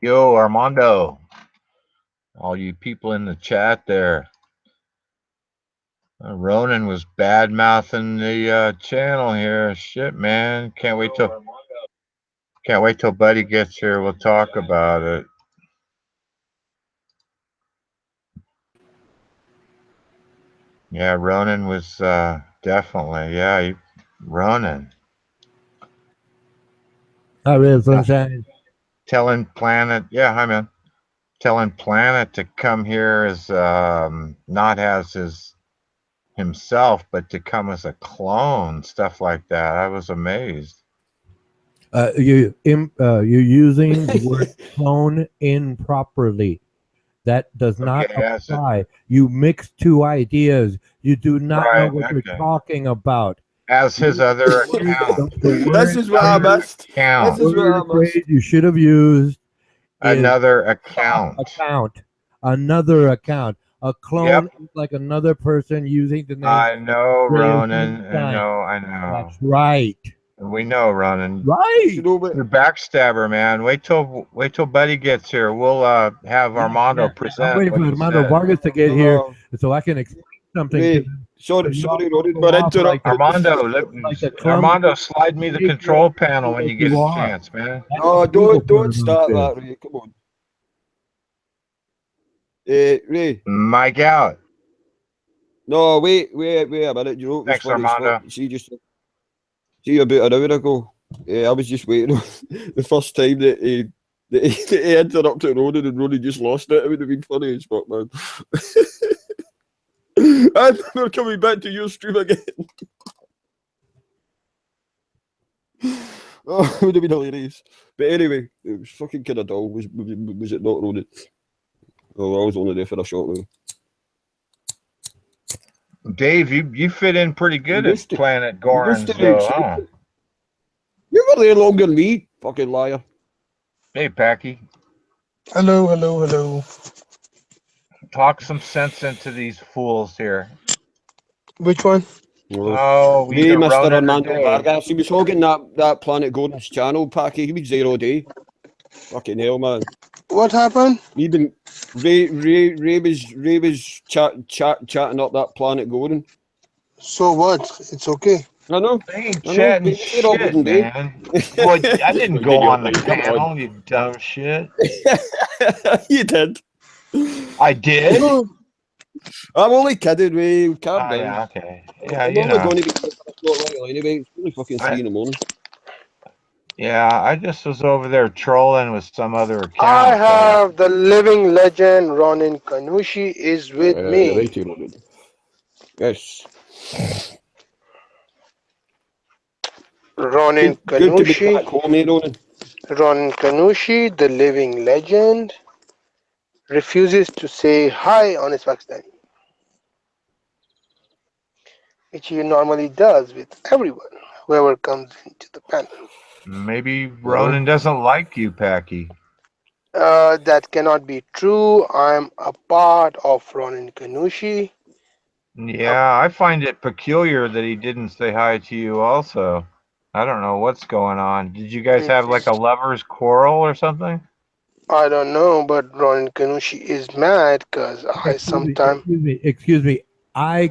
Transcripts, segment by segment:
Yo, Armando, all you people in the chat there. Ronan was bad mouthing the channel here. Shit, man. Can't wait till Buddy gets here. We'll talk about it. Yeah, Ronan was definitely. Yeah, Ronan. Hi, Red Sunshine. Telling Planet. Yeah, hi, man. Telling Planet to come here as not as himself, but to come as a clone, stuff like that. I was amazed. You're using the word clone improperly. That does not apply. You mix two ideas. You do not know what you're talking about. As his other account. This is what I missed. This is what I missed. You should have used another account. Another account. A clone is like another person using the name. I know, Ronan. I know. That's right. We know, Ronan. Right. You're backstabber, man. Wait till Buddy gets here. We'll have Armando present. I'm waiting for Armando Vargas to get here so I can explain something. Hey, sorry, Ronan, but interrupt. Armando, slide me the control panel when you get a chance, man. No, don't start that, Ray. Come on. Ray. Mike out. No, wait a minute. You know, thanks, Armando. See about an hour ago, I was just waiting on the first time that he interrupted Ronan and Ronan just lost it. It would have been funny as fuck, man. And we're coming back to your stream again. Oh, it would have been hilarious. But anyway, it was fucking kind of dull. Was it not, Ronan? Oh, I was only there for a short though. Dave, you fit in pretty good at Planet Goran. You were there longer than me, fucking liar. Hey, Packy. Hello. Talk some sense into these fools here. Which one? Oh, me, Mr. Armando Vargas. He was hogging that Planet Goran's channel, Packy. He was there all day. Fucking hell, man. What happened? Even Ray was chatting up that Planet Goran. So what? It's okay. I know. They ain't chatting shit, man. Boy, I didn't go on the panel, you dumb shit. You did. I did? I'm only kidding, Ray. Calm down. Yeah, okay. Yeah, I'm only going to be anyway. It's only fucking 3 in the morning. Yeah, I just was over there trolling with some other account. I have the living legend Ronan Kanushi is with me. Yes. Ronan Kanushi. Ronan Kanushi, the living legend, refuses to say hi on his Pakistani, which he normally does with everyone, whoever comes into the panel. Maybe Ronan doesn't like you, Packy. That cannot be true. I'm a part of Ronan Kanushi. Yeah, I find it peculiar that he didn't say hi to you also. I don't know what's going on. Did you guys have like a lover's quarrel or something? I don't know, but Ronan Kanushi is mad because I sometimes... Excuse me. I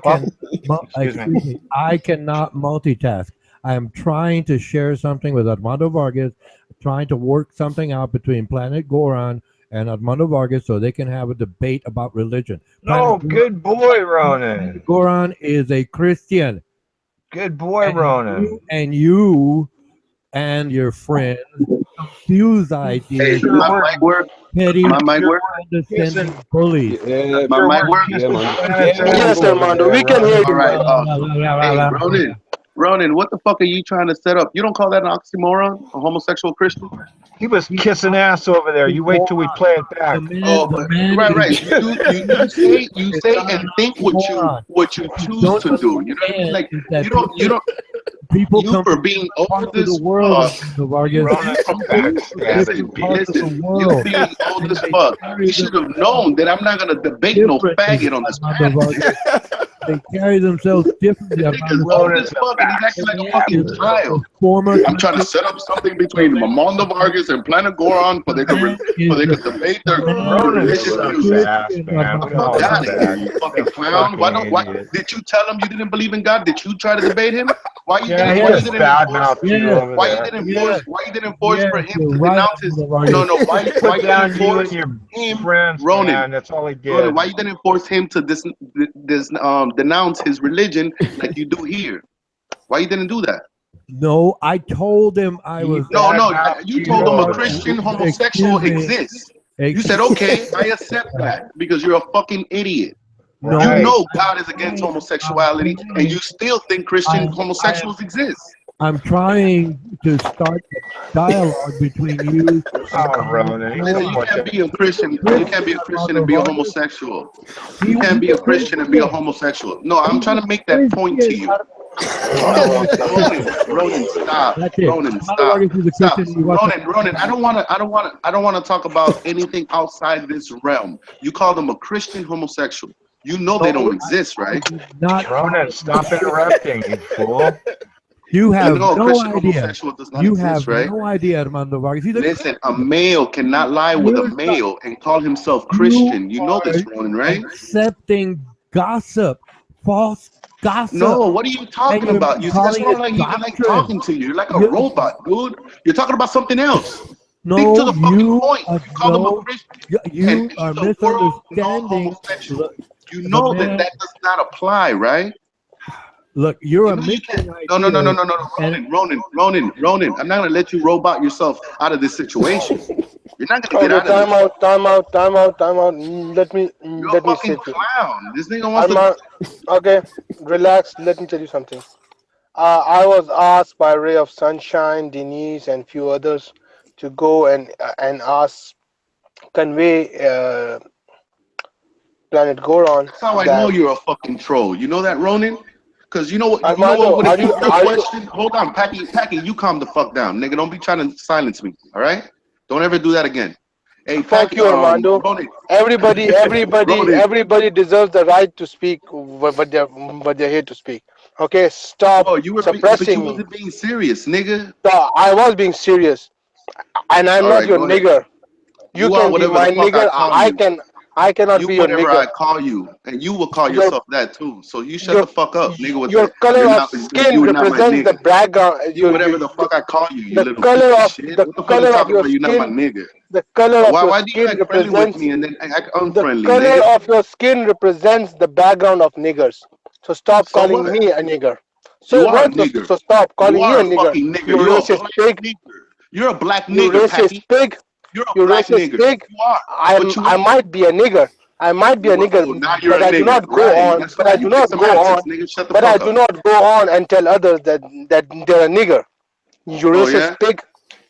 cannot multitask. I am trying to share something with Armando Vargas, trying to work something out between Planet Goran and Armando Vargas so they can have a debate about religion. Good boy, Ronan. Goran is a Christian. Good boy, Ronan. You and your friend confuse ideas. Hey, my mic work? Petty, my mic work? Bullies. My mic work? Yes, Armando, we can hear you. All right. Hey, Ronan, what the fuck are you trying to set up? You don't call that an oxymoron? A homosexual Christian? He was kissing ass over there. You wait till we play it back. Right. You say and think what you choose to do. You know what I mean? Like you don't. People you for being old as fuck. You being old as fuck. You should have known that I'm not gonna debate no faggot on this panel. They carry themselves differently. Nigga's old as fuck and he's acting like a fucking child. I'm trying to set up something between Mamondo Vargas and Planet Goron for they could debate their religious views. Fuck out of here, you fucking clown. Why did you tell him you didn't believe in God? Did you try to debate him? Why you didn't force for him to denounce his why you didn't force him, Ronan? That's all he did. Ronan, why you didn't force him to denounce his religion like you do here? Why you didn't do that? No, I told him I was. You told him a Christian homosexual exists. You said, okay, I accept that because you're a fucking idiot. Right. You know God is against homosexuality, and you still think Christian homosexuals exist. I'm trying to start a dialogue between you. Ronan. You can't be a Christian. You can't be a Christian and be a homosexual. You can't be a Christian and be a homosexual. No, I'm trying to make that point to you. Ronan, stop. Ronan, stop. Ronan, I don't want to talk about anything outside this realm. You call them a Christian homosexual. You know they don't exist, right? Ronan, stop interrupting, you fool. You have no idea. You have no idea, Armando Vargas. Listen, a male cannot lie with a male and call himself Christian. You know this, Ronan, right? Accepting gossip, false gossip. No, what are you talking about? You that's not like even like talking to you. You're like a robot, dude. You're talking about something else. No, Stick to the fucking point. You call them a Christian. You are misunderstanding. You know that does not apply, right? Look, you're a missing No. Ronan. I'm not gonna let you robot yourself out of this situation. You're not gonna get out of this. Time out. Let me say clown. This nigga wants to. Okay, relax. Let me tell you something. I was asked by Ray of Sunshine, Denise, and few others to go and convey Planet Goron. That's how I know you're a fucking troll. You know that, Ronan? Because you know what? Hold on, Packy, you calm the fuck down, nigga. Don't be trying to silence me, all right? Don't ever do that again. Hey, fuck you, Armando. Everybody deserves the right to speak what they're here to speak. Okay, stop suppressing me. You wasn't being serious, nigga. No, I was being serious, and I'm not your nigger. You can be my nigger. I cannot be your nigger. Whatever I call you, and you will call yourself that too. So you shut the fuck up, nigga. Your color of skin represents the background. Whatever the fuck I call you, the color of the color of your skin. You're not my nigga. The color of why your do you skin act friendly with represents me and then act unfriendly? The color of your skin represents the background of niggers. So stop calling me a nigger. So stop calling me a nigger. You're a racist pig. You're a black nigger. You racist pig. You're a black nigger. Pig. I might be a nigger. But I do not go on. But I do not go on and tell others that they're a nigger. You racist pig.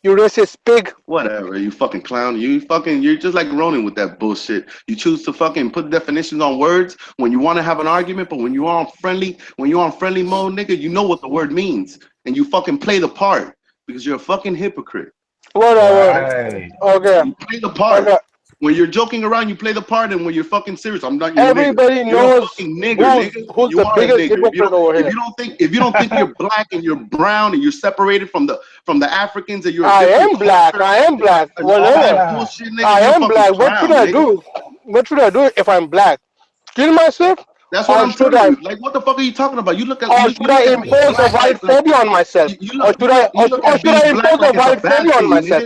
You racist pig. Whatever, you fucking clown. You're just like Ronan with that bullshit. You choose to fucking put definitions on words when you want to have an argument, but when you're on friendly mode, nigga, you know what the word means, and you fucking play the part because you're a fucking hypocrite. Whatever. Right. Okay. You play the part. Okay. When you're joking around, you play the part, and when you're fucking serious, I'm not your Everybody nigga. knows nigga. Who's the biggest hypocrite over here. If you don't think you're black and you're brown and you're separated from the Africans and you're I am black. Whatever. Bullshit, nigga, I am black. What should I do? What should I do if I'm black? Kill myself? That's what I'm telling you. Like, what the fuck are you talking about? You look at. Or should I impose a white phobia on myself? Or should I impose a white phobia on myself?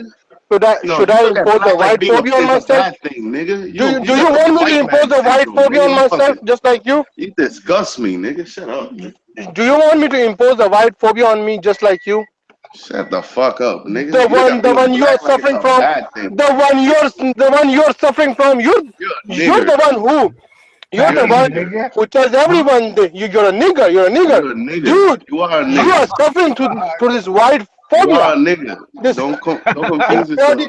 Should I impose a white phobia on myself? Do you want me to impose a white phobia on myself just like you? You disgust me, nigga. Shut up. Do you want me to impose a white phobia on me just like you? Shut the fuck up, nigga. The one you're suffering from. The one you're suffering from. You're the one who. You're the one who tells everyone that you're a nigger. You're a nigger. Dude, you are a nigger. You are suffering to this white phobia. You are a nigga. Don't confuse yourself.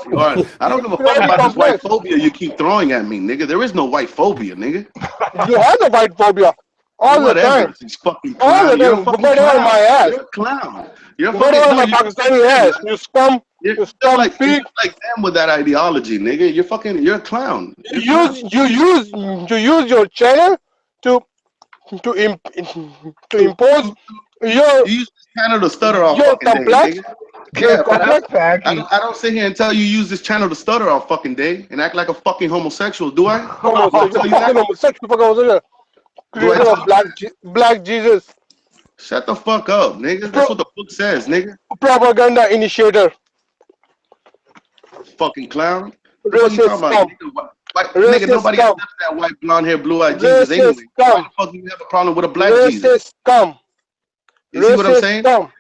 You are. I don't give a fuck about this white phobia you keep throwing at me, nigga. There is no white phobia, nigga. You have the white phobia. All the time. All the time. But my ass. You're a clown. You're a fucking Pakistani ass. You scum. You scum like pig. Like them with that ideology, nigga. You're a clown. You use your channel to to impose your You use this channel to stutter all your fucking day, complex. nigga. Your Yeah, but complex. I don't sit here and tell you use this channel to stutter all fucking day and act like a fucking homosexual, do I? Do I Homosexual, tell you fucking that? homosexual, fucking homosexual. Do I Creator tell of Black Jesus. Shut the fuck up, nigga. That's what the book says, nigga. Propaganda initiator. Fucking clown. The fuck you Racist talking about? scum. Nigga, Racist nobody scum. accepts that white blonde hair, blue eyed Jesus Racist anyway. Why scum. the fuck do you have a problem with a black Jesus? Racist scum. You see what I'm Racist saying? scum.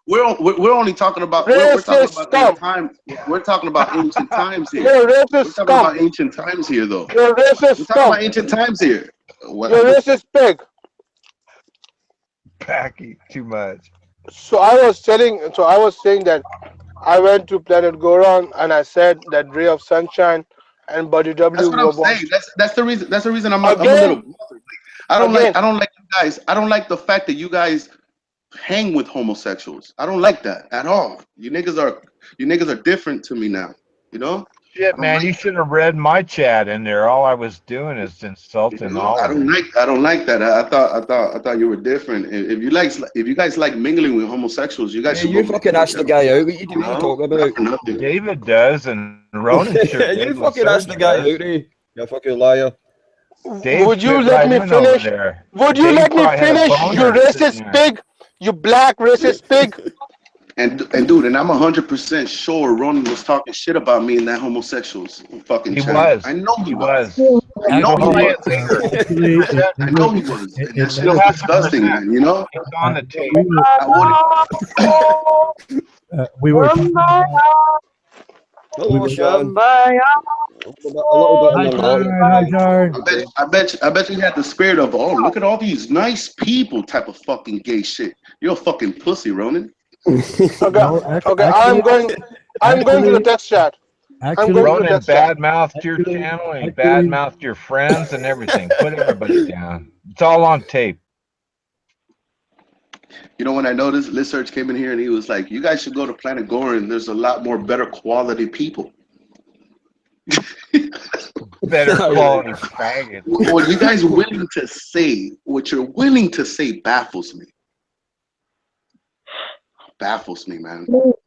We're only talking about we're talking Racist about the scum. time. We're talking about ancient times here. You're a We're racist talking scum. about ancient times here, though. You're a racist We're talking scum. about ancient times here. What? You're a racist pig. Packy, too much. So I was saying that I went to Planet Goron and I said that Ray of Sunshine and Buddy That's W what I'm were saying. watched. That's the reason. That's the reason I'm a Again, little. I don't again. like you guys. I don't like the fact that you guys hang with homosexuals. I don't like that at all. You niggas are different to me now. You know? Shit, man, you should have read my chat in there. All I was doing is insulting all I of don't them. like that. I thought you were different. If you guys like mingling with homosexuals, you guys should you go fucking ask the guy out. What you No, talking not about? for nothing. David does, and Ronan sure You did. fucking ask the guy out, eh? You fucking liar. Dave Would you fit let right me in over finish? there. Would you Dave let me probably had a finish, you boner sitting racist there. pig? You black racist pig? And dude, and I'm 100% sure Ronan was talking shit about me in that homosexuals fucking He channel. was. I know he was. I know he We'll play it was. later. Actually, I know he was. And that shit You'll was have to disgusting, present. man. You know? It's on the tape. we were talking about, Hello, Sean. A little bit hi, on the naughty. Sharon. I bet you had the spirit of, oh, look at all these nice people type of fucking gay shit. You're a fucking pussy, Ronan. Okay, No, okay. actually, I'm going to the text chat. Actually, going to Ronan text chat. badmouthed your Actually- channel, and he actually- badmouthed your friends and everything. Put everybody down. It's all on tape. You know, when I noticed Liz Search came in here and he was like, you guys should go to Planet Gorin. There's a lot more better quality people. Better quality faggot. What you guys willing to say, what you're willing to say baffles me. Baffles me, man. What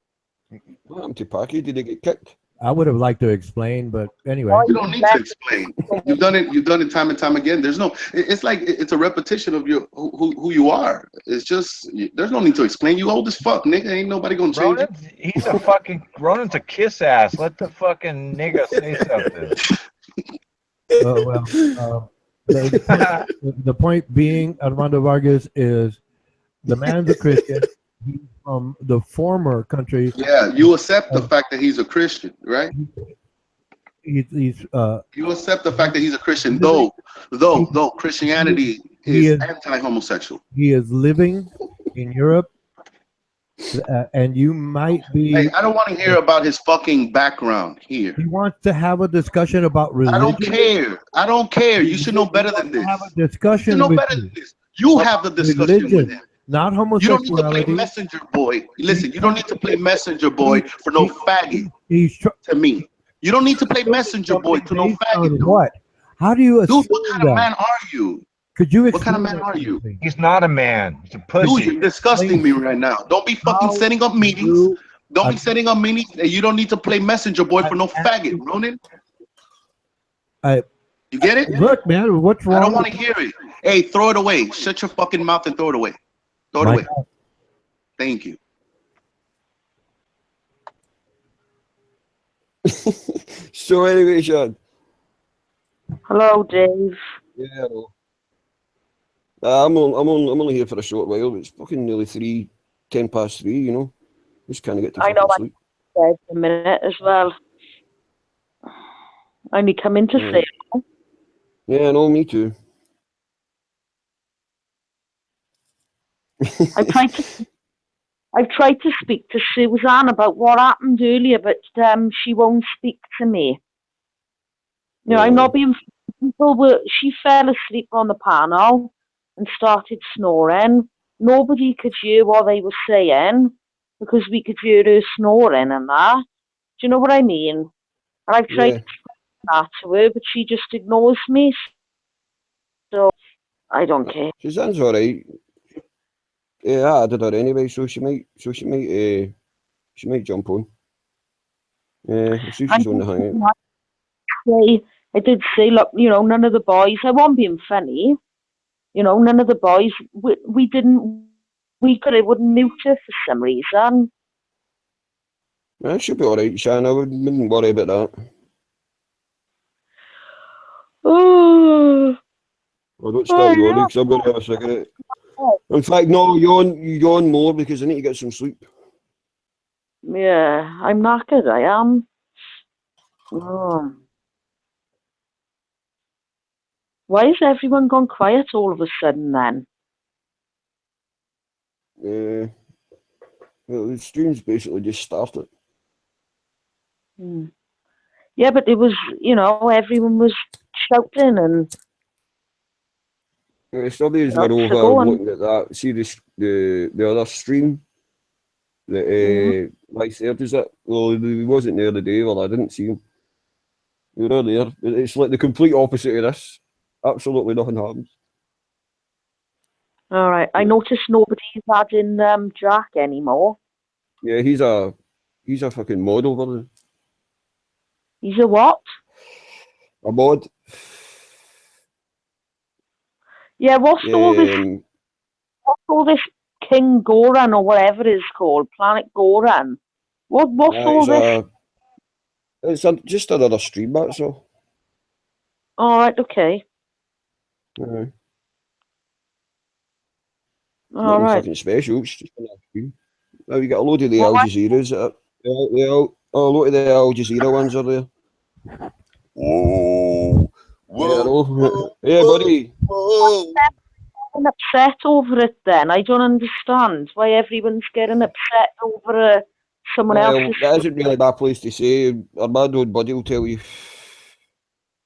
happened to Packy? Did he get kicked? I would have liked to explain, but anyway. You don't need to explain. You've done it time and time again. There's no, it's like, it's a repetition of your who you are. It's just, there's no need to explain. You old as fuck, nigga. Ain't nobody gonna change it. Ronan's a kiss ass. Let the fucking nigga say something. The point being, Armando Vargas is the man's a Christian. He's from the former country. Yeah, you accept the fact that he's a Christian, right? He's You accept the fact that he's a Christian, though Christianity is anti-homosexual. He is living in Europe, and you might be. Hey, I don't want to hear about his fucking background here. He wants to have a discussion about religion. I don't care. You should know better than this. Have a discussion. You know better than this. You have the discussion with him. Not You homosexuality. don't need to play messenger boy. Listen, you don't need to play messenger boy for no faggot. To me, you don't need to play messenger boy to no faggot. Dude. What? How do you assume Dude, what kind of man are you? Could you? What kind of man are you? He's not a man. He's a pussy. Dude, you're disgusting me right now. Don't be fucking setting up meetings. Don't be setting up meetings. You don't need to play messenger boy for no faggot, Ronan. You get it? Look, man, what's wrong? I don't want to hear it. Hey, throw it away. Shut your fucking mouth and throw it away. Throw it away. Thank you. So anyway, Sean. Hello, Dave. Yeah, hello. I'm only here for a short while. It's fucking nearly 10 past 3, you know. Just kind of get to I know sleep. I'm a minute as well. I only come in to say. Yeah, no, me too. I've tried to speak to Suzanne about what happened earlier, but she won't speak to me. You know, I'm not being. She fell asleep on the panel and started snoring. Nobody could hear what they were saying because we could hear her snoring and that. Do you know what I mean? And I've tried to explain that to her, but she just ignores me. So I don't care. Suzanne's alright. Yeah, I did her anyway, so she might jump on. Yeah, I'll see if she's on the hangout. I did say, look, you know, none of the boys, I wasn't being funny, you know, none of the boys, we wouldn't mute her for some reason. Yeah, she'll be alright, Shan. I wouldn't worry about that. Oh. Well, don't start yawning, because I'm going to have a cigarette. In fact, no, yawn more, because I need to get some sleep. Yeah, I'm knackered, I am. Oh. Why has everyone gone quiet all of a sudden then? Well, the stream's basically just started. Yeah, but it was, you know, everyone was shouting and... Somebody's were over looking at that. See the other stream that Life Third, is it? Well, he wasn't there the day, well, I didn't see him. You were there. It's like the complete opposite of this. Absolutely nothing happens. All right. I noticed nobody's adding Jack anymore. Yeah, he's a fucking mod over there. He's a what? A mod. Yeah, what's all this King Goran or whatever it is called, Planet Goran? What's all this? It's just another stream, that's all. All right, okay. All right. Fucking special. It's just another stream. Now you got a load of the Al Jazeera's. A lot of the Al Jazeera ones are there. Whoa. Yeah, buddy. Whoa. I'm upset over it then. I don't understand why everyone's getting upset over someone else's... That isn't really my place to say. Armando and Buddy will tell you.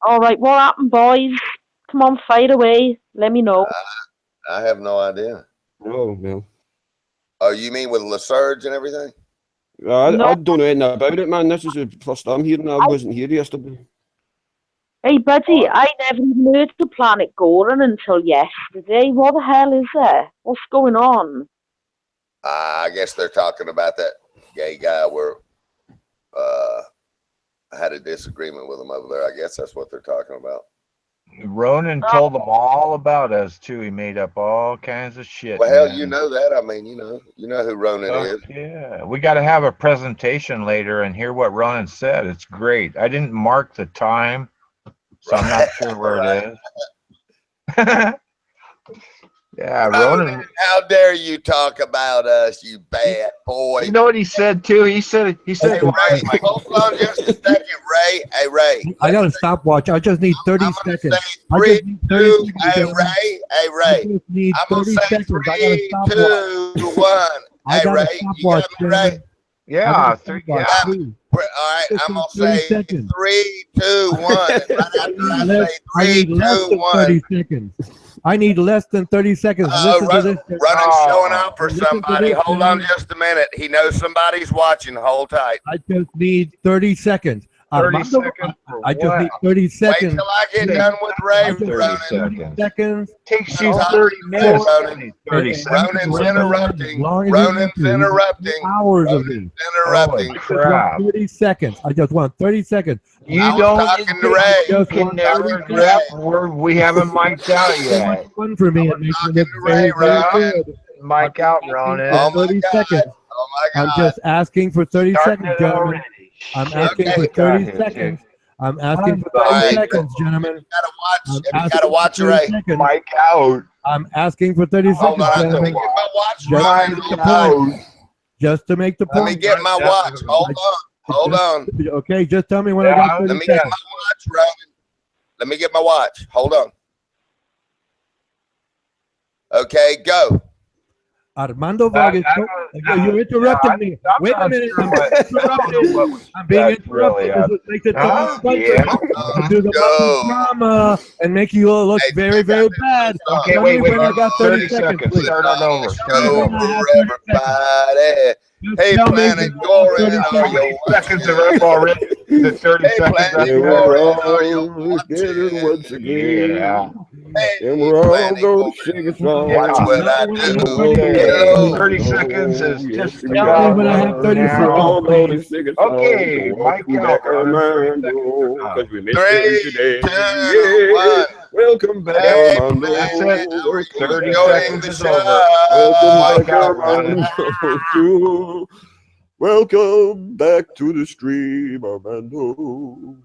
All right, what happened, boys? Come on, fire away. Let me know. I have no idea. Oh, well. Oh, you mean with LaSurge and everything? I don't know anything about it, man. This is the first I'm hearing. I wasn't here yesterday. Hey, buddy, I never even heard of Planet Goran until yesterday. What the hell is there? What's going on? I guess they're talking about that gay guy where I had a disagreement with him over there. I guess that's what they're talking about. Ronan told them all about us too. He made up all kinds of shit. Well, hell, you know that. I mean, you know who Ronan is. Yeah, we got to have a presentation later and hear what Ronan said. It's great. I didn't mark the time, so I'm not sure where it is. Yeah, Ronan. How dare you talk about us, you bad boy? You know what he said too? He said, hey, Ray, hold on just a second, Ray. Hey, Ray. I got a stopwatch. I just need 30 seconds. I just need 30 seconds. Hey, Ray. Hey, Ray. I'm going to say 3, 2, 1. Hey, Ray. You got me, Ray? Yeah. All right. I'm going to say 3, 2, 1. Right after I say 3, 2, 1. 30 seconds. I need less than 30 seconds. Running showing up for somebody. Hold on just a minute. He knows somebody's watching. Hold tight. I just need 30 seconds. 30 seconds. I just need 30 seconds. Wait till I get done with Ray. 30 seconds. Takes you 30 minutes. 30 seconds. Ronan's interrupting. Ronan's interrupting. Hours of me. Interrupting. Crap. 30 seconds. I just want 30 seconds. You can never rep. We haven't mic'd out yet. Fun for me. It makes me look Ray, very good. Mic out, Ronan. 30 seconds. Oh my God. I'm just asking for 30 seconds, gentlemen. I'm asking for 30 seconds. I'm asking for 30 seconds, gentlemen. You gotta watch, Ray. Mic out. I'm asking for 30 Hold seconds, on, let me gentlemen. get my watch. Just to make the point. Let me get my watch. Hold on. Okay, just tell me when I got 30 Let me get my seconds. watch, Ronan. Let me get my watch. Hold on. Okay, go. Armando Vargas, you interrupted me. Wait a minute. I'm being interrupted. This would make it so fun to do the drama and make you all look very, very bad. Okay, wait. I got 30 seconds. Start it over. Everybody. Hey, Planet Goran, are you seconds are up already? The 30 seconds Planet up. Goran, are you once again? Yeah. And we're all going to sing a song. Watch what I do. Okay, 30 seconds is just about when I have 30 now. seconds. Okay, Mike out, Ronan. Because we missed 3, today. 2, 1. Welcome back, Hey, Armando. That's it. how are you 30 enjoying seconds the is show? over. Welcome Mike back, out, Ronan. Armando. Welcome back to the stream, Armando.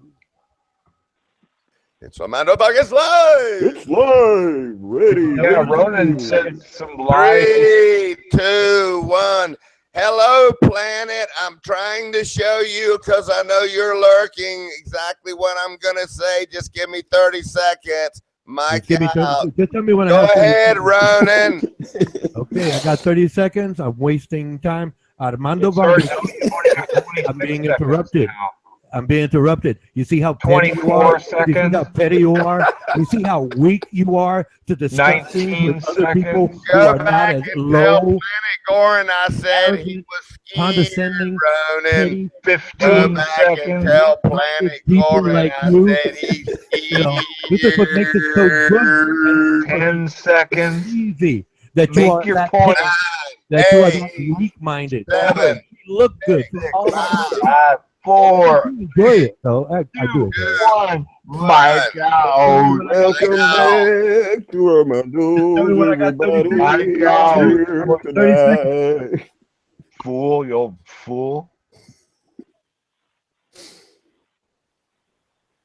It's Armando Vargas live. It's live. Ready. Yeah, ready. Ronan said some lies. 3, 2, 1. Hello, planet. I'm trying to show you because I know you're lurking exactly what I'm going to say. Just give me 30 seconds. Mike out. Just tell me when Go I have 30 ahead, seconds. Ronan. Okay, I got 30 seconds. I'm wasting time. Armando Vargas. I'm being interrupted. I'm being interrupted. You see how petty you are? 24 seconds. You see how petty you are? You see how weak you are to discuss things 19 with other people seconds. who Go are not back as and tell low, Planet Goran I said he arrogant, was scared, condescending, Ronan. petty. Go 15 back and seconds. tell Planet People Goran like I you, said he's You know, this is what makes it so good. 10 seconds. Easy that you Make are your that point. that you are 8, that weak-minded. 7, You look good. 4, Enjoy it, though. I do. 1. Mike out. Welcome back to Armando. Everybody Mike out. here tonight. Fool, you old fool.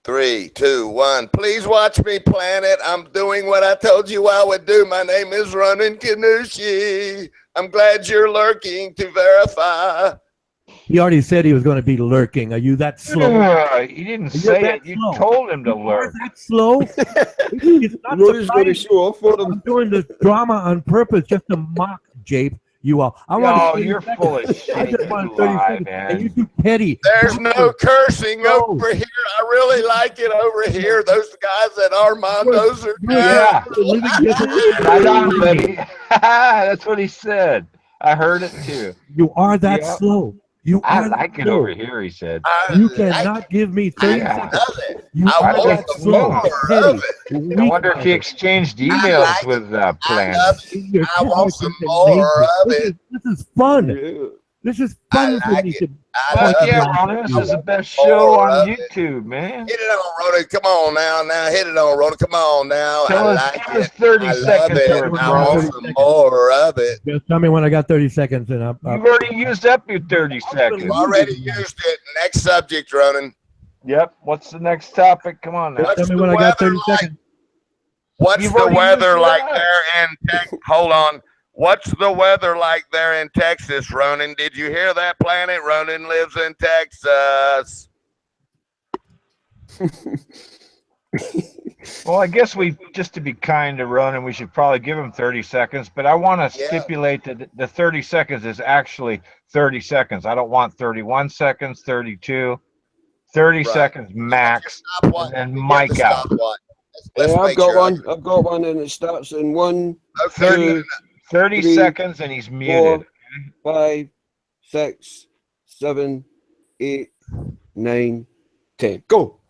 3, 2, 1. Please watch me, Planet. I'm doing what I told you I would do. My name is Ronan Kanushi. I'm glad you're lurking to verify. He already said he was going to be lurking. Are you that slow? He didn't say it. You told him to lurk. That slow? It's not Nobody's going to show off for them. I'm doing this drama on purpose just to mock Jape. You all. I want. No, you're full of shit. I just You want 30 lie, seconds. man. And you do petty. There's no cursing over here. I really like it over here. Those guys at Armando's are good. Yeah. Living Right on, buddy. That's what he said. I heard it too. You are that Yeah. slow. You I are like it slow. over here, he said. You cannot give me 30 Yeah. seconds. Love it. You I are want that some slow. more Petty. of it. I wonder if he exchanged emails with I Planet. love it. Your I want some character's more of amazing. it. This is fun. Yeah. This is fun I for like me it. to I Fuck love yeah, it. Ronan. This is the best More show on of it. YouTube, man. Hit it on, Ronan. Come on now. Hit it on, Ronan. Come on now. Tell I us, like give us it. 30 I love seconds it. to I want Ronan. some more of it. just tell me when I got 30 seconds and You've already used up your 30 seconds. You've already used it. Next subject, Ronan. Yep. What's the next topic? Come on now. What's tell me the when I got weather 30 like? seconds. What's You've the already weather used it like up. there in Texas? Hold on. What's the weather like there in Texas, Ronan? Did you hear that, Planet? Ronan lives in Texas. Well, I guess just to be kind to Ronan, we should probably give him 30 seconds, but I want to stipulate that the 30 seconds is actually 30 seconds. I don't want 31 seconds, 32, 30 seconds max, and then Mike out. Yeah, I've got one. I've got one, and it starts in 1, 30 3, seconds, and he's muted. 4, 5, 6, 7, 8, 9, 10. Go.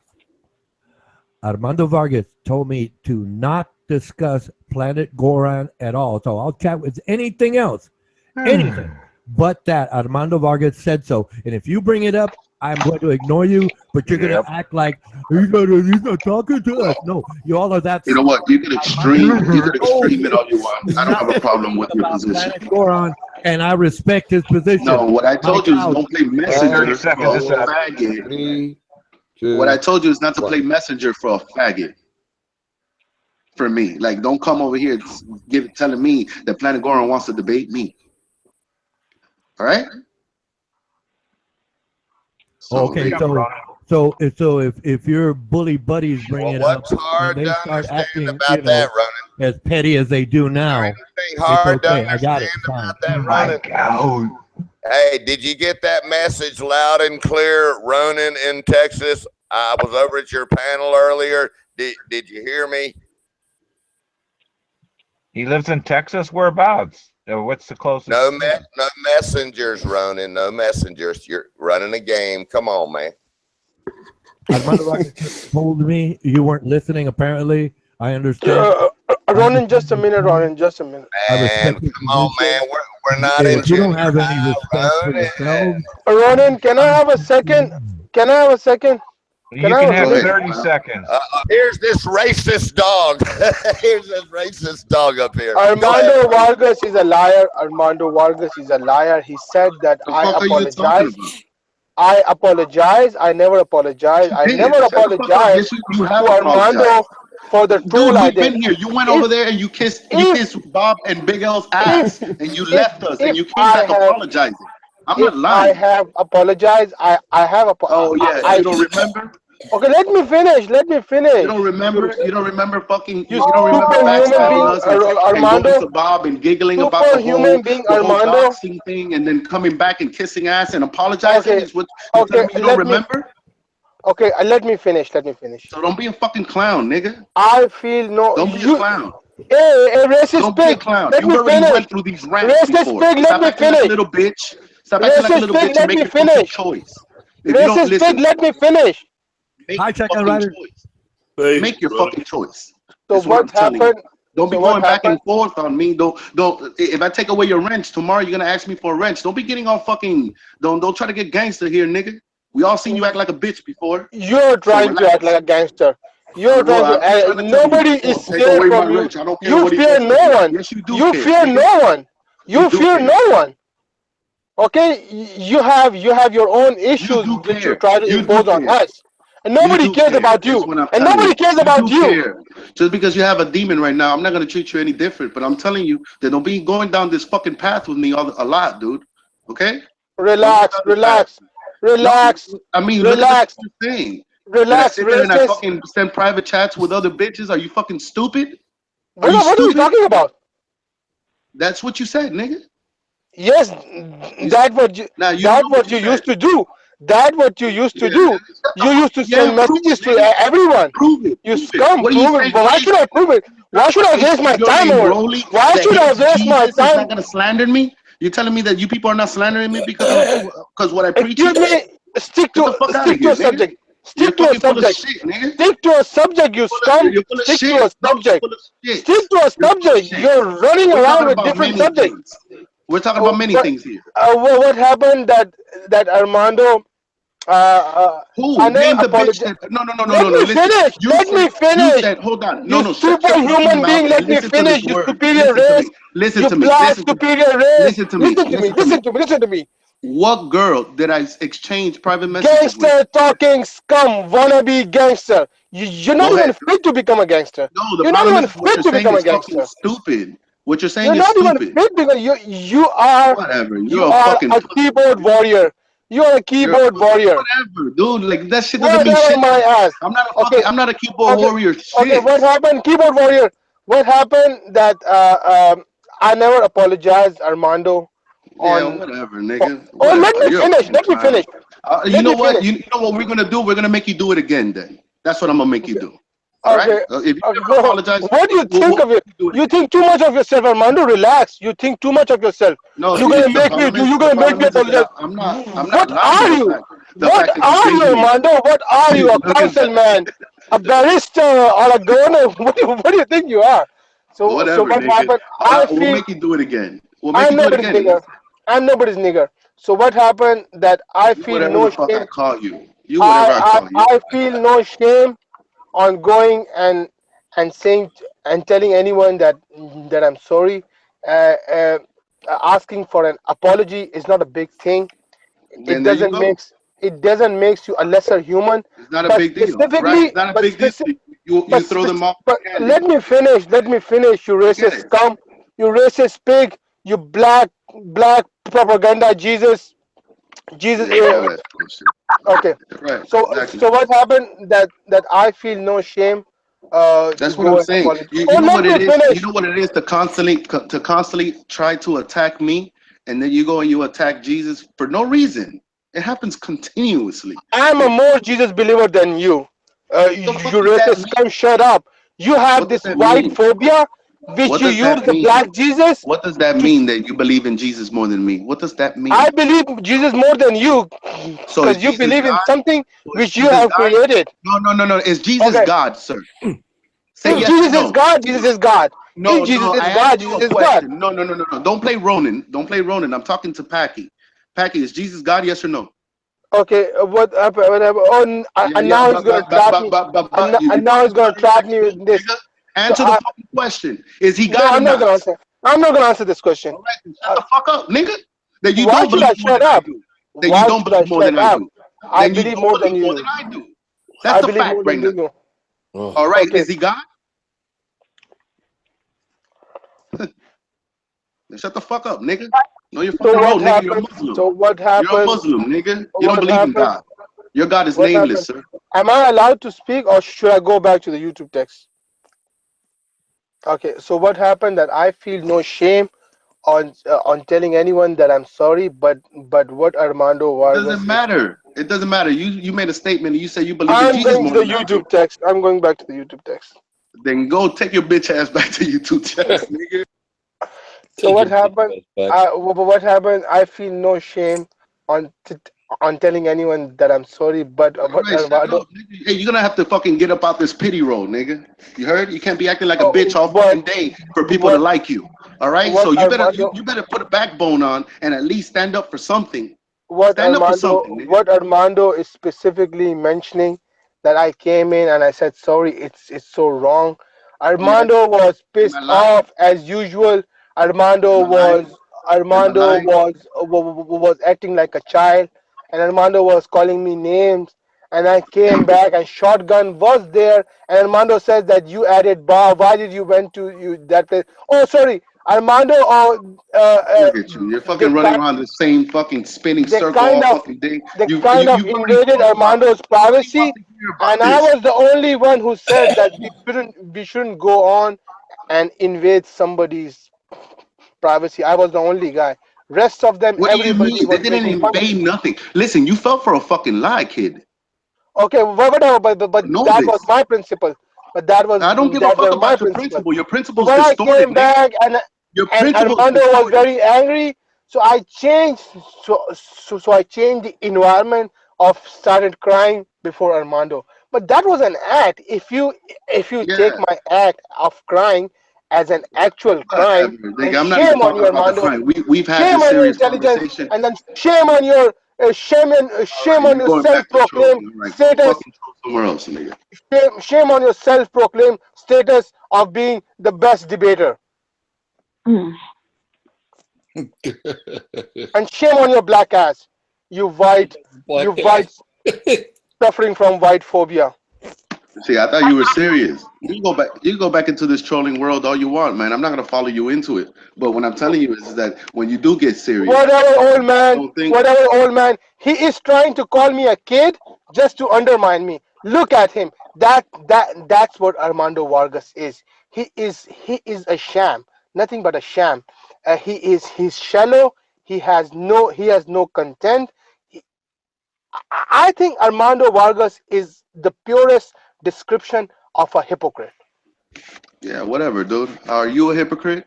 Armando Vargas told me to not discuss Planet Goran at all. So I'll chat with anything else. Anything. But that Armando Vargas said so. And if you bring it up, I'm going to ignore you, but you're going to act like he's not talking to us. No, you all are that. You know what? You can extreme it all you want. I don't have a problem with your position. Planet Goran, and I respect his position. No, what I told you is don't play messenger for a 30 seconds. faggot. 3, 2, What I told you is not to 1. play messenger for a faggot. For me, like, don't come over here telling me that Planet Goran wants to debate me. All right. Okay, so if your bully buddies bring it up, hard and they to start acting about that, Ronan? as petty as they do now, Anything it's hard to okay. I got it. understand Fine. about that, Ronan? Hey, did you get that message loud and clear, Ronan in Texas? I was over at your panel earlier. Did you hear me? He lives in Texas? Whereabouts? What's the closest? No messengers, Ronan. No messengers. You're running a game. Come on, man. Armando Vargas just told me you weren't listening, apparently. I understand. Ronan, just a minute, Ronan, just a minute. Man, come on, man. We're not in If you don't have junior any high, respect for yourself, Ronan, can I have a second? Can I have a second? You can have 30 seconds. Here's this racist dog. Here's this racist dog up here. Armando Vargas is a liar. Armando Vargas is a liar. He said that I apologize. I apologize. I never apologize. I never apologize to Armando for the troll I did. Been here. You went over there and you kissed Bob and Big L's ass, and you left us, and you came back apologizing. I'm not lying. I have apologized. I have apologized. Oh yeah, you don't remember? Okay, let me finish. Let me finish. You don't remember? You don't remember fucking? You don't remember backstabbing us Armando, and going to Bob and giggling about the whole boxing thing, and then coming back and kissing ass and apologizing? Okay. Is what you don't remember? Okay, let me finish. Let me finish. So don't be a fucking clown, nigga. I feel no. Don't be a clown. Hey, racist don't pig. Be a clown. Let you me already finish. Went through these rants Racist before. pig. Let me finish. Like a little bitch. Stop acting like a little bitch and make your fucking choice. Racist pig. Let me finish. Make your fucking choice. Make your fucking choice. So what happened? Don't be going back and forth on me. Don't. If I take away your wrench tomorrow, you're gonna ask me for a wrench. Don't be getting all fucking. Don't try to get gangster here, nigga. We all seen you act like a bitch before. You're trying to act like a gangster. You're trying to. Nobody is scared from you. You fear no one. Yes, you do. You fear no one. You fear no one. Okay, you have your own issues which you try to impose on us. And nobody cares about you. And nobody cares about you. Just because you have a demon right now, I'm not going to treat you any different. But I'm telling you that don't be going down this fucking path with me a lot, dude. Okay? Relax. No, I mean, relax. Look at the thing. Relax. And I fucking send private chats with other bitches. Are you fucking stupid? What are you talking about? That's what you said, nigga. Yes, that's what you used to do. That's what you used to do. You used to send messages to everyone. Prove it. You scum. Prove it. But why should I prove it? Why should I waste my time over it? Why should I waste my time? You're not gonna slander me. You're telling me that you people are not slandering me because what I preach. Excuse me. Stick to a subject. Stick to a subject. Stick to a subject, you scum. Stick to a subject. Stick to a subject. You're running around with different subjects. We're talking about many things here. What happened that Armando? Who? Name the bitch. No. Let me finish. You said, hold on. You superhuman being. Let me finish. You superior race. Listen to me. Black superior race. Listen to me. What girl did I exchange private messages with? Gangster talking scum, wannabe gangster. You're not even fit to become a gangster. No, the you're not even fit to become a gangster. Stupid. What you're saying is stupid. You're not even fit because you are. Whatever. You are a keyboard warrior. You're a keyboard warrior. Whatever, dude. Like that shit doesn't mean shit. My ass. I'm not a keyboard warrior. Shit. Okay, what happened? Keyboard warrior. What happened that I never apologized, Armando. Whatever, nigga. Let me finish. You know what? You know what we're gonna do? We're gonna make you do it again. Then that's what I'm gonna make you do. Okay. Right? If you never apologize, what do you think of it? You think too much of yourself, Armando. Relax. You think too much of yourself. No, you're gonna make me do. You're gonna make me apologize. I'm not. What are you? What are you, Armando? What are you? A councilman, a barrister, or a governor? What do you think you are? So what happened? We'll make you do it again. I'm nobody's nigger. So what happened that I feel no shame. I call you. I feel no shame on going and saying and telling anyone that I'm sorry. Asking for an apology is not a big thing. It doesn't make you a lesser human. It's not a big deal. Right? It's not a big deal. You throw them off. But let me finish. You racist scum. You racist pig. You black propaganda. Jesus. Okay. Right. So what happened that I feel no shame. That's what I'm saying. You know what it is. You know what it is to constantly try to attack me, and then you go and you attack Jesus for no reason. It happens continuously. I'm a more Jesus believer than you. You racist scum. Shut up. You have this white phobia. Which you use the black Jesus? What does that mean that you believe in Jesus more than me? What does that mean? I believe Jesus more than you because you believe in something which you have created. No. Is Jesus God, sir? Say yes Jesus or no. is God, Jesus is God. No, if Jesus no, is I God, asked you Jesus a is God. question. No. Don't play Ronan. Don't play Ronan. I'm talking to Packy. Packy, is Jesus God? Yes or no? Okay, what happened? Whatever. Oh, and now he's going to trap me. And now he's going to trap me with this. Answer the fucking question. Is he No, God or I'm not going to answer. I'm not going to answer this question. All right, then shut the fuck up, nigga. That you Why don't should I believe more shut than I up? do. That you Why don't should I believe more than shut I up? do. I Then you believe don't more than believe you more do. than I do. That's I the believe fact more right than now. you do. All right, Okay. is he God? Then shut the fuck up, nigga. No, you're fucking wrong, nigga. You're a Muslim. So what You're a happened? Muslim, nigga. You don't What believe in happened? God. Your God is What nameless, happened? sir. Am I allowed to speak, or should I go back to the YouTube text? Okay. So what happened? That I feel no shame on telling anyone that I'm sorry, but what Armando It Vargas doesn't is. matter. It doesn't matter. You made a statement and you say you believe in I'm Jesus going to more the than I do. YouTube text. I'm going back to the YouTube text. Then go take your bitch ass back to YouTube text, nigga. So what happened? What happened? I feel no shame on on telling anyone that I'm sorry, but All right, shut up, nigga. Hey, you're gonna have to fucking get up out this pity roll, nigga. You heard? You can't be acting like a bitch all fucking day for people to like you. All right? So you better put a backbone on and at least stand up for something. Stand up for something, nigga. What Armando is specifically mentioning, that I came in and I said sorry, it's so wrong. Armando was pissed off as usual. Armando was acting like a child, and Armando was calling me names. And I came back, and shotgun was there. And Armando says that you added bar. Why did you went to that place? Oh, sorry, Armando. Look at you. You're fucking running around the same fucking spinning circle all fucking day. They You kind of already invaded talked about Armando's this. privacy, and I this. was the only one who said that we shouldn't go on and invade somebody's privacy. I was the only guy. Rest of them, What do you everybody mean? They was didn't making fun of invade me. nothing. Listen, you fell for a fucking lie, kid. Okay, whatever, but Know that was this. my principle. But that I don't give a fuck were my about your principle. principle. Your So principle's when I distorted, came nigga. back Your and principle's Armando was distorted. very angry, so I changed. So I changed the environment of started crying before Armando. But that was an act. If you take my act of crying as an actual crime, then I'm not even shame on you, talking about the Armando. crime. We've had Shame this on your serious intelligence, conversation. and then shame on your shame on You're your going back to self-proclaimed trolling. All right, go status. fucking troll somewhere else, nigga. Shame on your self-proclaimed status of being the best debater. And shame on your black ass, you white suffering from white phobia. See, I thought you were serious. You can go back. You can go back into this trolling world all you want, man. I'm not gonna follow you into it. But what I'm telling you is that when you do get serious, whatever old man, he is trying to call me a kid just to undermine me. Look at him. That's what Armando Vargas is. He is a sham, nothing but a sham. He's shallow. He has no content. I think Armando Vargas is the purest description of a hypocrite. yeah, whatever, dude. Are you a hypocrite?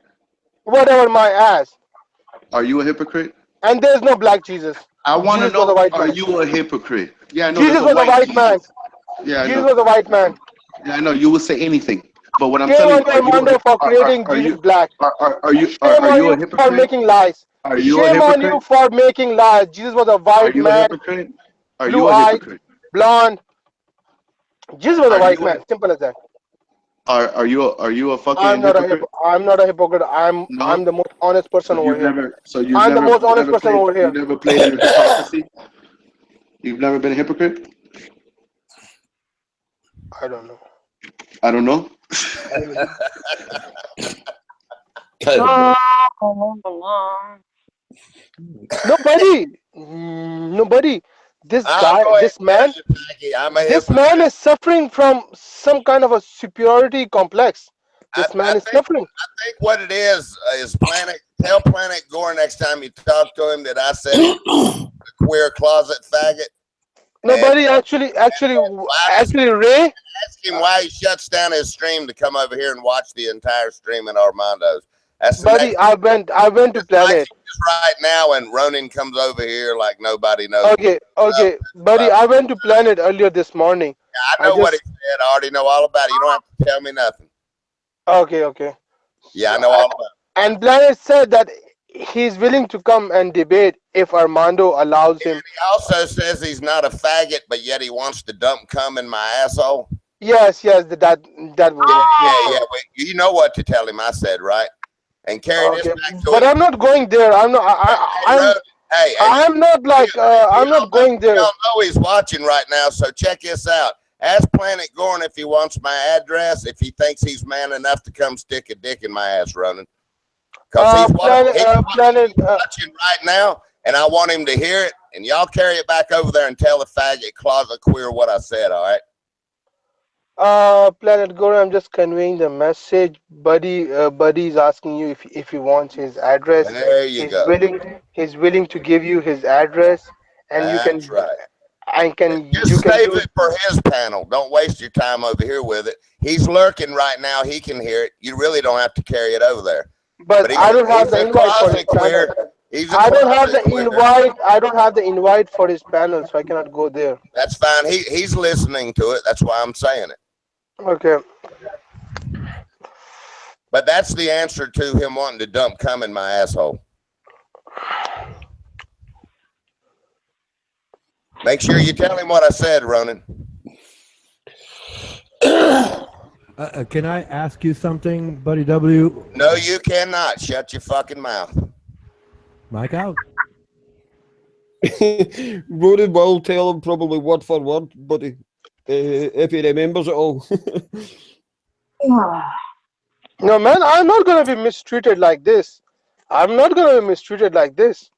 Whatever my ass. Are you a hypocrite? And there's no black Jesus. I want to Jesus was a know, white are man. you a hypocrite? Yeah, I know there's Jesus a was a white white man. Jesus. Yeah, I Jesus know. was a white man. Yeah, I know. You would say anything. But what I'm Shame telling on you, you, Armando, for creating Jesus black. Shame are on you you a for hypocrite? making lies. Are you a Shame on you hypocrite? for making lies. Jesus was a Are white you a man, hypocrite? Are you a blue-eyed, hypocrite? blonde. Jesus was a Are white you a man. Simple as that. are you a fucking hypocrite? I'm not a hypocrite. No. I'm the most honest person over here. You've I'm the most honest never person played over you've here. never played in hypocrisy? You've never been a hypocrite? I don't know. I don't know. Nobody. This guy, this man is suffering from some kind of a superiority complex. This man is suffering. I think what it is Planet. Tell Planet Gore next time you talk to him that I said he's a queer closet faggot. Nobody actually, Ray. Ask him why he shuts down his stream to come over here and watch the entire stream in Armando's. That's the buddy, I went to Planet. Just right now, and Ronin comes over here like nobody knows. Okay, buddy, I went to Planet earlier this morning. Yeah, I know what he said. I already know all about it. You don't have to tell me nothing. Okay, okay. Yeah, I know all about it. And Planet said that he's willing to come and debate if Armando allows him. He also says he's not a faggot, but yet he wants to dump cum in my asshole. Yes, that Yeah. You know what to tell him. I said right, and carry this back to but him. I'm not going there. I'm not. I'm not like. I'm not going there. You don't know he's watching right now, so check this out. Ask Planet Gorn if he wants my address, if he thinks he's man enough to come stick a dick in my ass running. Because he's watching right now, and I want him to hear it. And y'all carry it back over there and tell the faggot closet queer what I said, all right? Planet Gorn, I'm just conveying the message. Buddy's asking you if he wants his address. There you go. He's willing to give you his address, and That's you can. Right. And just save it for his panel. Don't waste your time over here with it. He's lurking right now. He can hear it. You really don't have to carry it over there. But I don't have the invite for his panel. I don't have the invite. I don't have the invite for his panel, so I cannot go there. That's fine. He's listening to it. That's why I'm saying it. Okay. But that's the answer to him wanting to dump cum in my asshole. Make sure you tell him what I said, Ronan. Can I ask you something, Buddy W? No, you cannot. Shut your fucking mouth. Mic out. Ronan will tell him probably word for word, buddy, if he remembers it all. No, man, I'm not going to be mistreated like this. I'm not going to be mistreated like this.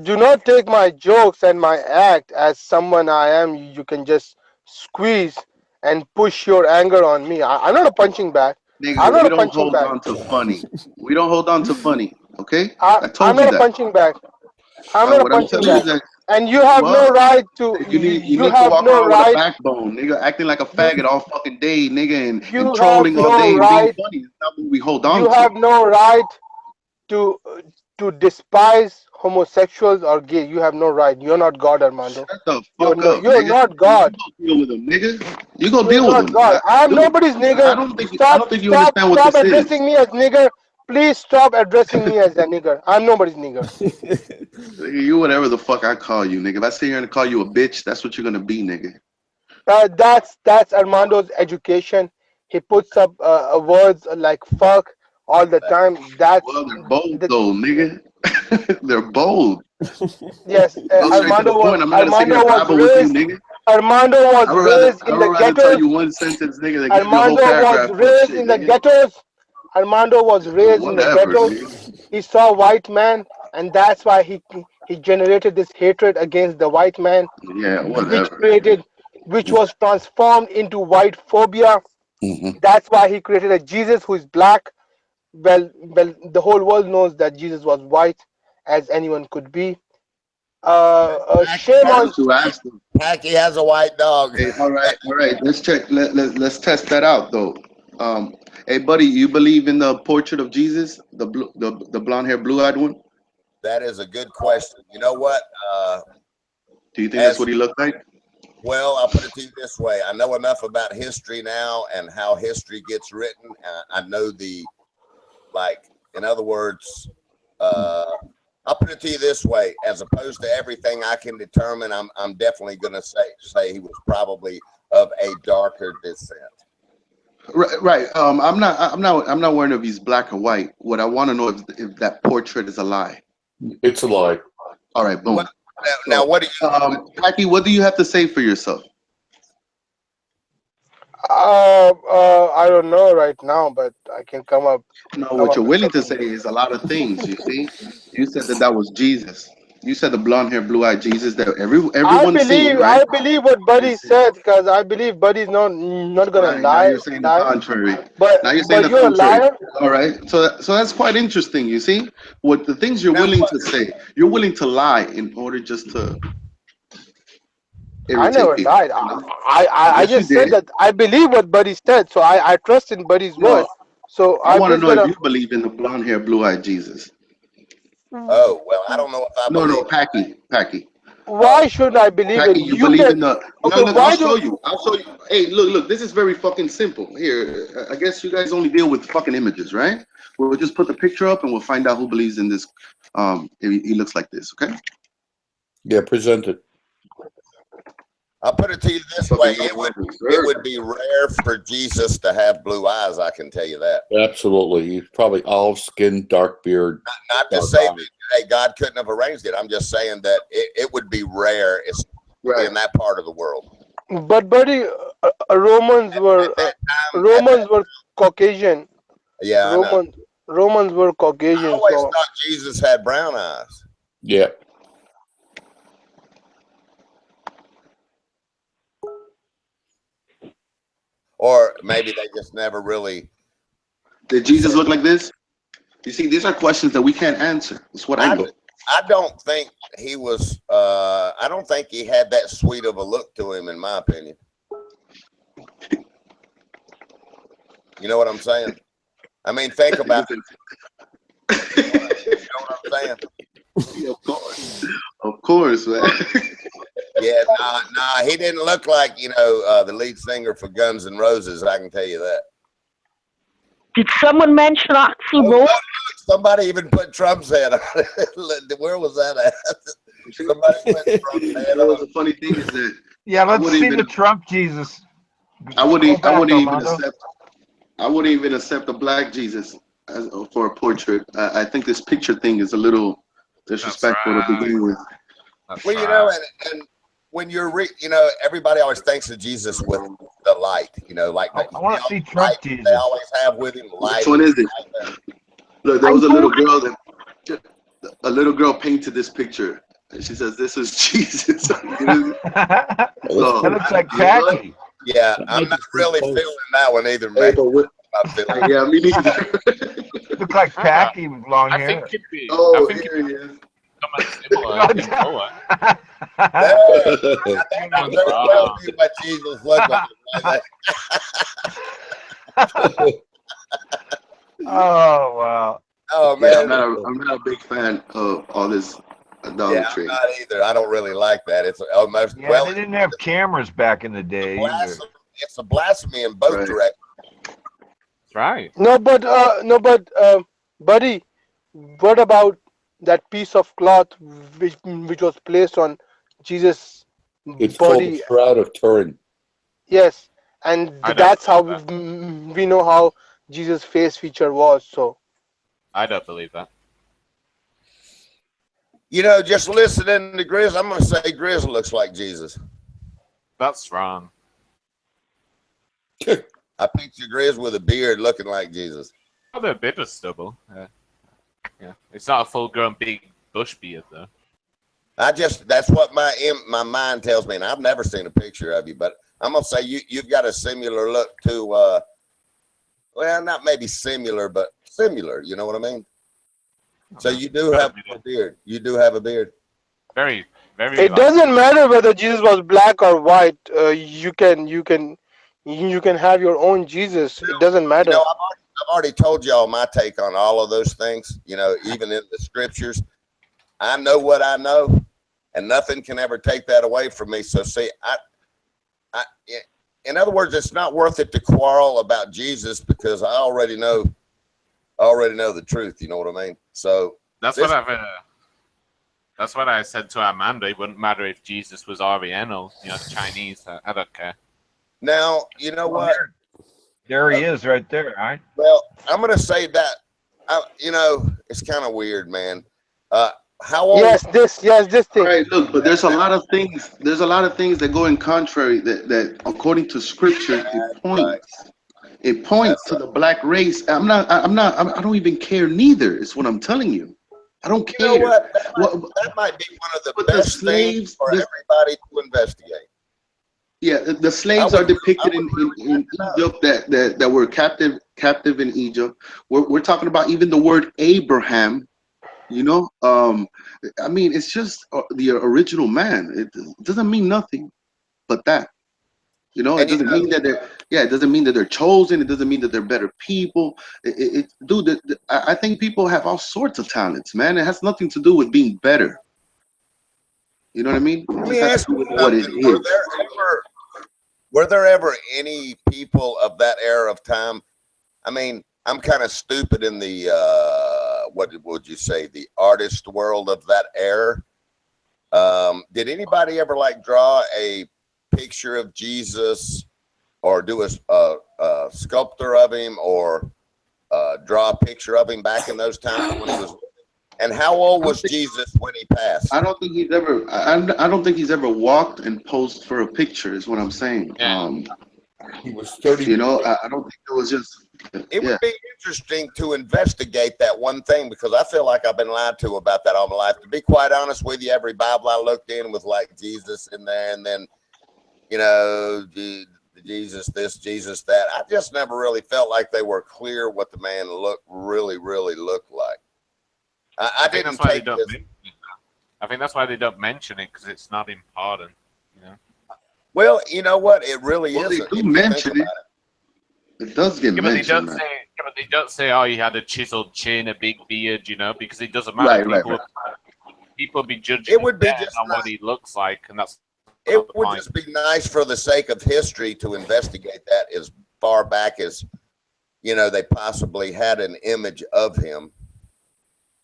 Do not take my jokes and my act as someone I am. You can just squeeze and push your anger on me. I'm not a punching bag. Nigga, we don't hold on to funny. We don't hold on to funny, okay? I'm not a punching bag. I'm not a punching bag. And you have no right to. You need to walk around with a backbone, nigga, acting like a faggot all fucking day, nigga, and trolling all day and being funny. It's not what we hold on to. You have no right to despise homosexuals or gay. You have no right. You're not God, Armando. Shut the fuck up, You're not God. You go deal with them, nigga. You go deal with them. God. I'm nobody's nigga. I don't think you understand what this is. Stop addressing me as nigger. Please stop addressing me as a nigger. I'm nobody's nigger. You whatever the fuck I call you, nigga. If I sit here and call you a bitch, that's what you're gonna be, nigga. That's Armando's education. He puts up words like fuck all the time. Well, they're bold though, nigga. They're bold. Yes, Armando was raised in the ghettos. Tell you one sentence, nigga, that Armando was raised in the ghettos. Armando was raised in the ghettos. He saw white man, and that's why he generated this hatred against the white man. Yeah, whatever. Which was transformed into white phobia. That's why he created a Jesus who is black. Well, the whole world knows that Jesus was white, as anyone could be. Shame on you asked him. Packy has a white dog. Hey, all right. Let's check. Let's test that out, though. Hey, buddy, you believe in the portrait of Jesus, the blonde hair, blue eyed one? That is a good question. You know what? Do you think that's what he looked like? Well, I'll put it to you this way. I know enough about history now and how history gets written. I know in other words, I'll put it to you this way. As opposed to everything I can determine, I'm definitely going to say he was probably of a darker descent. Right. I'm not worried if he's black or white. What I want to know is if that portrait is a lie. It's a lie. All right. Boom. Now, what do you? Packy, what do you have to say for yourself? I don't know right now, but I can come up. No, what you're willing to say is a lot of things. You see, you said that was Jesus. You said the blonde hair, blue eyed Jesus that everyone sees. Right? I believe what Buddy said because I believe Buddy's not gonna lie. Now you're saying the contrary. But now you're saying the contrary. A liar. All right. So that's quite interesting. You see, what the things you're willing to say, you're willing to lie in order just to. I never lied. I just said that I believe what Buddy said, so I trust in Buddy's word. So I want to know if you believe in the blonde hair, blue eyed Jesus. Oh well, I don't know if I believe. No, Packy. why should I believe Jackie, it? you believe can, in the? okay, No, look, why I'll show you. I'll show you. Hey, look. This is very fucking simple. Here, I guess you guys only deal with fucking images, right? We'll just put the picture up and we'll find out who believes in this. He looks like this, okay? Yeah, present it. I'll put it to you this way: it would be rare for Jesus to have blue eyes. I can tell you that. Absolutely, he's probably olive skin, dark beard. Not to say that hey, God couldn't have arranged it. I'm just saying that it would be rare, especially in that part of the world. But buddy, Romans were Caucasian. Yeah, Romans were Caucasian. I always thought Jesus had brown eyes. Yeah. Or maybe they just never really. Did Jesus look like this? You see, these are questions that we can't answer. That's what I know. I don't think he was. I don't think he had that sweet of a look to him, in my opinion. You know what I'm saying? I mean, think about it. You know what I'm saying? Yeah, of course, man. Yeah, nah, he didn't look like, the lead singer for Guns N' Roses, I can tell you that. Did someone mention Axl Rose? Somebody even put Trump's head on it. Where was that at? Somebody put Trump's head on it. The funny thing is that let's see the Trump Jesus. I wouldn't even accept a black Jesus for a portrait. I think this picture thing is a little disrespectful to begin with. Well, and when you're, everybody always thinks of Jesus with the light, like I want to see Trump Jesus. They always have with him light. Which one is it? Look, there was a little girl painted this picture, and she says, "This is Jesus." That looks like Packy. Yeah, I'm not really feeling that one either, man. Yeah, me neither. Looks like Packy with long hair. I think it'd be. Oh, here he is. Similar in Noah. What Jesus looked like. Oh wow! Oh man, I'm not a big fan of all this idolatry. Yeah, I'm not either. I don't really like that. It's almost they didn't have cameras back in the day. It's a blasphemy in both directions. That's right. No, but buddy, what about that piece of cloth which was placed on Jesus' It's body? called the Shroud of Turin. Yes, and that's how we know how Jesus' face feature was. So I don't believe that. Just listening to Grizz, I'm going to say Grizz looks like Jesus. That's wrong. I picture Grizz with a beard looking like Jesus. Oh, they're a bit of stubble. Yeah, it's not a full-grown big bush beard though. That's what my mind tells me, and I've never seen a picture of you, but I'm gonna say you've got a similar look to, well, not maybe similar, but similar. You know what I mean? So you do have a beard. You do have a beard. Very, very. It doesn't matter whether Jesus was black or white. You can have your own Jesus. It doesn't matter. I've already told y'all my take on all of those things, even in the scriptures. I know what I know, and nothing can ever take that away from me. So see, in other words, it's not worth it to quarrel about Jesus because I already know the truth. You know what I mean? So that's what I said to Amanda. It wouldn't matter if Jesus was Oriental, Chinese. I don't care. Now, you know what? There he is right there, right? Well, I'm going to say that, it's kind of weird, man. How old? Yes, this thing. All right, look, but there's a lot of things that go in contrary that according to scripture, it points to the black race. I don't even care neither. It's what I'm telling you. I don't care. You know what? That might be one of the best things for everybody to investigate. Yeah, the slaves are depicted in Egypt that were captive in Egypt. We're talking about even the word Abraham. I mean, it's just the original man. It doesn't mean nothing but that. It doesn't mean that it doesn't mean that they're chosen. It doesn't mean that they're better people. Dude, I think people have all sorts of talents, man. It has nothing to do with being better. You know what I mean? Let me ask you something. Were there ever any people of that era of time? I mean, I'm kind of stupid in the what would you say, the artist world of that era. Did anybody ever like draw a picture of Jesus, or do a sculptor of him, or draw a picture of him back in those times when he was? And how old was Jesus when he passed? I don't think he's ever. I don't think he's ever walked and posed for a picture. Is what I'm saying. Yeah. He was 30. You know, I don't think it was just. It would be interesting to investigate that one thing, because I feel like I've been lied to about that all my life. To be quite honest with you, every Bible I looked in was like Jesus in there, and then, you know, Jesus this, Jesus that. I just never really felt like they were clear what the man really looked like. I didn't take this. I think that's why they don't mention it, because it's not important. You know. Well, you know what? It really isn't. They do mention it. It does get mentioned. But they don't say, oh, he had a chiseled chin, a big beard, you know, because it doesn't matter. Right. People be judging it would be just on what he looks like, and that's. It would just be nice for the sake of history to investigate that as far back as, you know, they possibly had an image of him.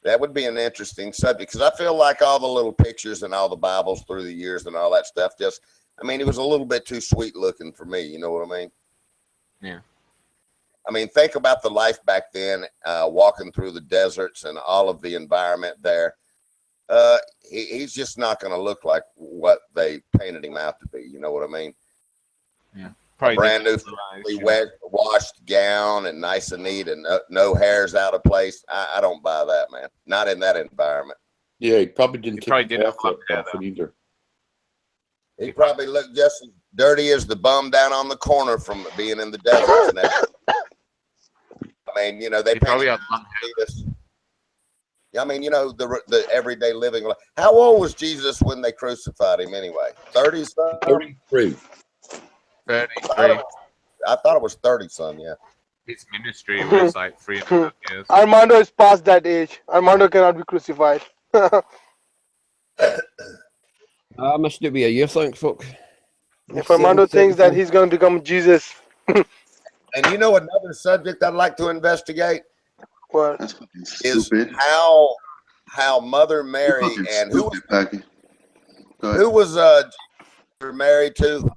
That would be an interesting subject, because I feel like all the little pictures and all the Bibles through the years and all that stuff just, I mean, it was a little bit too sweet looking for me. You know what I mean? Yeah. I mean, think about the life back then, walking through the deserts and all of the environment there. He's just not going to look like what they painted him out to be. You know what I mean? Yeah. A brand new, washed gown and nice and neat, and no hairs out of place. I don't buy that, man. Not in that environment. Yeah, he probably didn't take that either. He probably looked just as dirty as the bum down on the corner from being in the desert. I mean, you know, they probably have this. I mean, you know, the everyday living life. How old was Jesus when they crucified him anyway? 30 something? 33. 33. I thought it was 30 some, yeah. His ministry was like 3.5 years. Armando is past that age. Armando cannot be crucified. I must do be a year, thanks, fuck. If Armando thinks that he's going to become Jesus. And you know another subject I'd like to investigate? What? That's fucking is stupid. how Mother Mary and who was married to?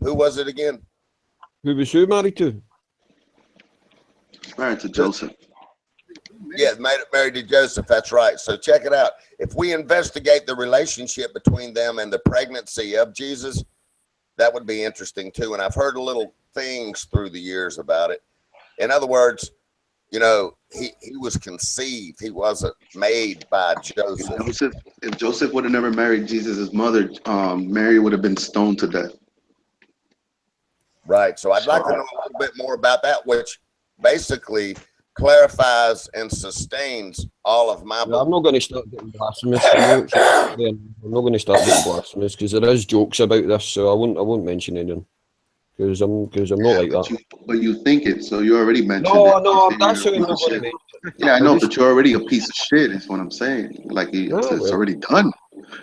Who was it again? Who was who married to? Married to Joseph. Yeah, married to Joseph. That's right. So check it out. If we investigate the relationship between them and the pregnancy of Jesus, that would be interesting too. And I've heard little things through the years about it. In other words, you know, he was conceived. He wasn't made by Joseph. If Joseph would have never married Jesus' mother, Mary would have been stoned to death. Right. So I'd like to know a little bit more about that, which basically clarifies and sustains all of my. I'm not going to start getting blasphemous. I'm not going to start getting blasphemous, because there is jokes about this, so I won't mention anything. Because I'm not like that. But you think it, so you already mentioned it. No, that's what I'm not going to mention. Yeah, I know, but you're already a piece of shit, is what I'm saying. Like, it's already done.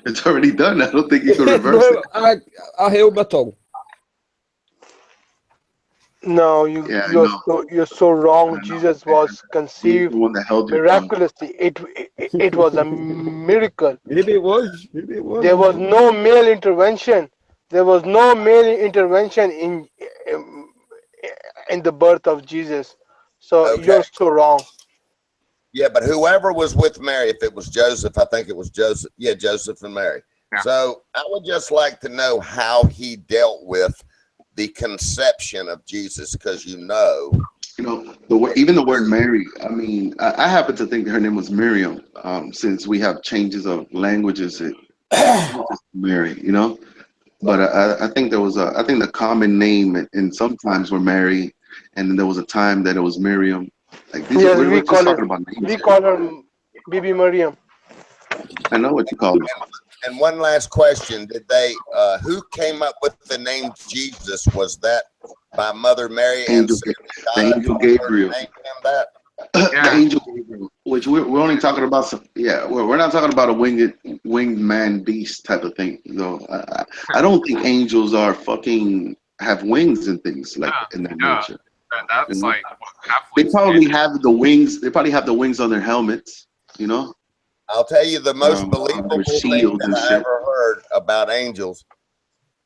It's already done. I don't think you can reverse it. I held my tongue. No, you're so wrong. Jesus was conceived miraculously. It was a miracle. Maybe it was. There was no male intervention. There was no male intervention in the birth of Jesus. So you're so wrong. Yeah, but whoever was with Mary, if it was Joseph, I think it was Joseph. Yeah, Joseph and Mary. Yeah. So I would just like to know how he dealt with the conception of Jesus, because even the word Mary, I mean, I happen to think her name was Miriam, since we have changes of languages. Mary, you know, but I think there was I think the common name, and sometimes were Mary, and then there was a time that it was Miriam. Like these we call her Bibi Miriam. I know what you call her. And one last question: did they? Who came up with the name Jesus? Was that by Mother Mary and Angel Gabriel? Named him that? The angel Gabriel, which we're only talking about some, we're not talking about a winged man beast type of thing. I don't think angels are fucking have wings and things like in that nature. That's like they probably have the wings. They probably have the wings on their helmets. You know. I'll tell you the most believable thing that I ever heard about angels,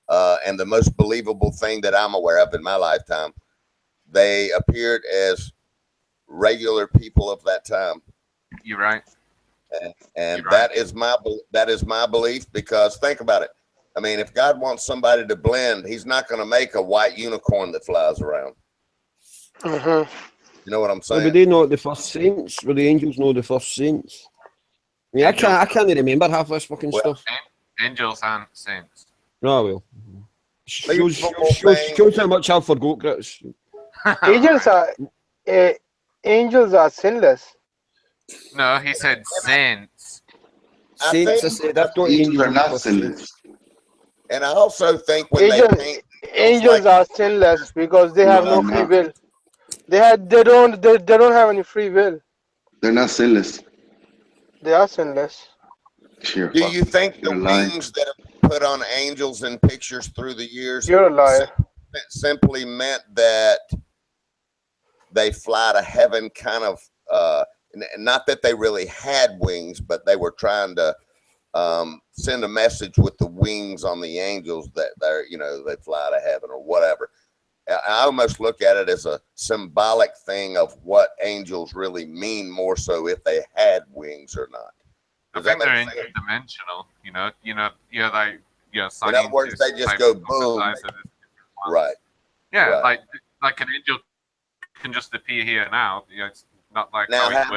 and the most believable thing that I'm aware of in my lifetime. They appeared as regular people of that time. You're right. And that is my belief, because think about it. I mean, if God wants somebody to blend, he's not going to make a white unicorn that flies around. Mm-hmm. You know what I'm saying? Were they not the first saints? Were the angels not the first saints? I mean, I can't remember half this fucking stuff. Angels aren't saints. No, well. Shows how much I've forgot, Chris. Angels are sinless. No, he said saints. Saints, I said, that's not angels are not sinless. And I also think when angels are sinless because they have no free will. They don't have any free will. They're not sinless. They are sinless. Sure. Do you think the wings that have put on angels in pictures through the years You're a liar. simply meant that they fly to heaven, kind of not that they really had wings, but they were trying to send a message with the wings on the angels that they fly to heaven or whatever. I almost look at it as a symbolic thing of what angels really mean, more so if they had wings or not. I think they're interdimensional. In other words, they just go boom. Right. Yeah, right. like an angel can just appear here now. It's not like now. Have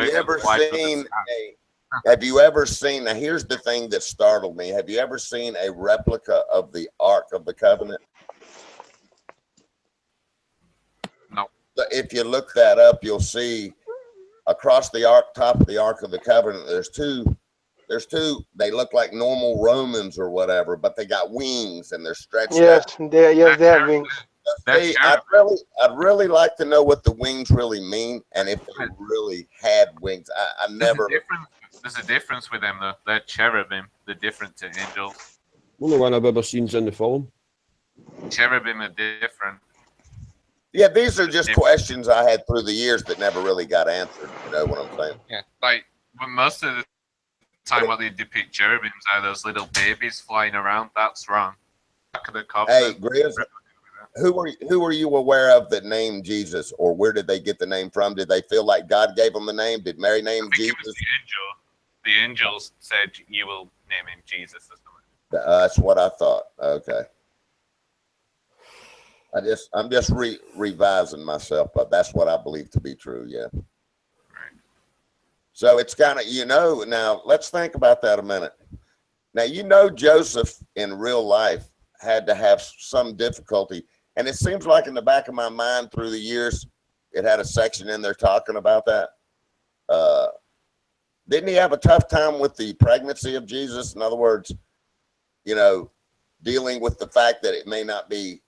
you ever seen? Now, here's the thing that startled me. Have you ever seen a replica of the Ark of the Covenant? No. If you look that up, you'll see across the top of the Ark of the Covenant, there's two. They look like normal Romans or whatever, but they got wings and they're stretched out. They have wings. See, I'd really like to know what the wings really mean, and if they really had wings. I never. There's a difference with them though. They're cherubim. They're different to angels. Only one I've ever seen's in the film. Cherubim are different. Yeah, these are just questions I had through the years that never really got answered. You know what I'm saying? Yeah, but most of the time, what they depict cherubims are those little babies flying around. That's wrong. Hey, Grizz, who were you aware of that named Jesus, or where did they get the name from? Did they feel like God gave them the name? Did Mary name Jesus? It was the angels said you will name him Jesus or something. That's what I thought. Okay. I'm just revising myself, but that's what I believe to be true. Yeah. Right. So it's kind of, now let's think about that a minute. Now, Joseph in real life had to have some difficulty. And it seems like in the back of my mind through the years, it had a section in there talking about that. Didn't he have a tough time with the pregnancy of Jesus? In other words, dealing with the fact that it may not be,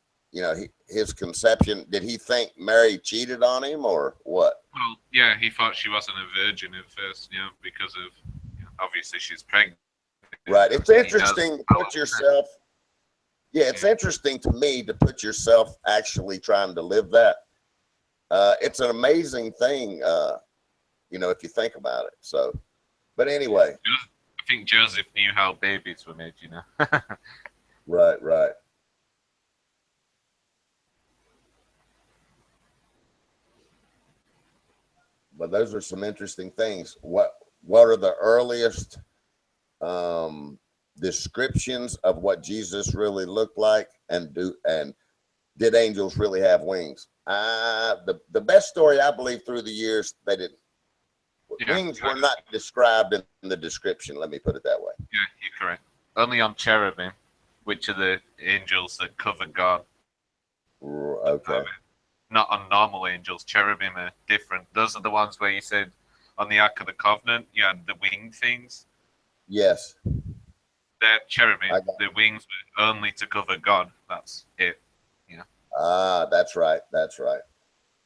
his conception. Did he think Mary cheated on him or what? Well, yeah, he thought she wasn't a virgin at first, because of, obviously she's pregnant. Right. It's interesting to put yourself. Yeah, it's interesting to me to put yourself actually trying to live that. It's an amazing thing, if you think about it. So, but anyway. I think Joseph knew how babies were made, Right. But those are some interesting things. What are the earliest descriptions of what Jesus really looked like, and did angels really have wings? The best story I believe through the years, they didn't. Wings were not described in the description. Let me put it that way. Yeah, you're correct. Only on cherubim, which are the angels that cover God. Okay. Not on normal angels. Cherubim are different. Those are the ones where you said on the Ark of the Covenant, you had the wing things. Yes. They're cherubim. The wings were only to cover God. That's it. That's right.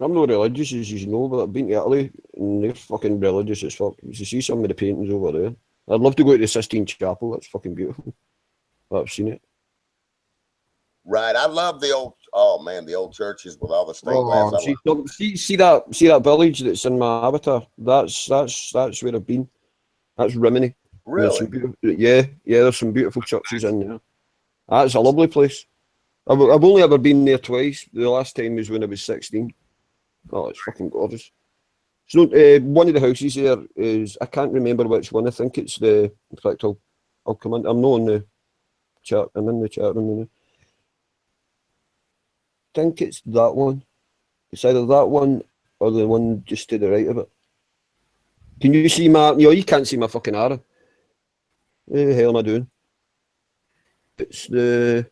I'm not religious as you know, but I've been to Italy and they're fucking religious as fuck. You should see some of the paintings over there. I'd love to go to the Sistine Chapel. That's fucking beautiful. I've seen it. Right. I love the old. Oh man, the old churches with all the stained glass. See that village that's in my avatar. That's where I've been. That's Rimini. Really? Yeah. There's some beautiful churches in there. That's a lovely place. I've only ever been there twice. The last time was when I was 16. Oh, it's fucking gorgeous. So one of the houses there is, I can't remember which one. I think it's the. In fact, I'll come in. I'm not on the chat. I'm in the chat room now. I think it's that one. It's either that one or the one just to the right of it. Can you see my? You can't see my fucking arrow. What the hell am I doing? It's the.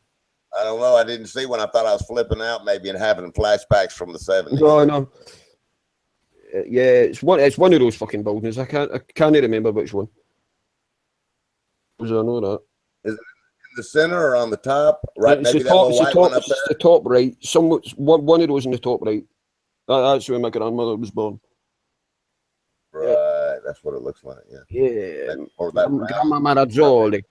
I don't know. I didn't see one. I thought I was flipping out, maybe, and having flashbacks from the 70s. No. Yeah, it's one of those fucking buildings. I can't remember which one. Because I know that. Is it in the center or on the top? Right, it's maybe that little white one up there. It's the top right. One of those in the top right. That's where my grandmother was born. Right, that's what it looks like. Yeah. Or that Grandma Marazzoli.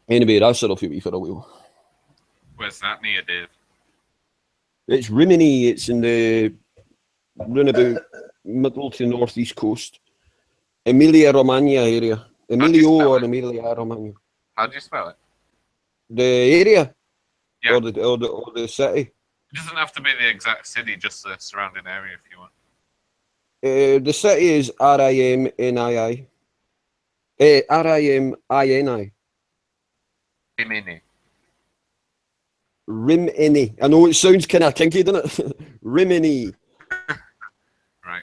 Anyway, that's enough for me for a while. Where's that near, Dave? It's Rimini. It's in the roundabout middle to northeast coast. Emilia Romagna area. Emilio or Emilia Romagna. How do you spell it? The area? Yeah. Or the city? It doesn't have to be the exact city, just the surrounding area if you want. The city is Rimini. Rimini. Rimini. Rimini. I know it sounds kind of kinky, doesn't it? Rimini. Right.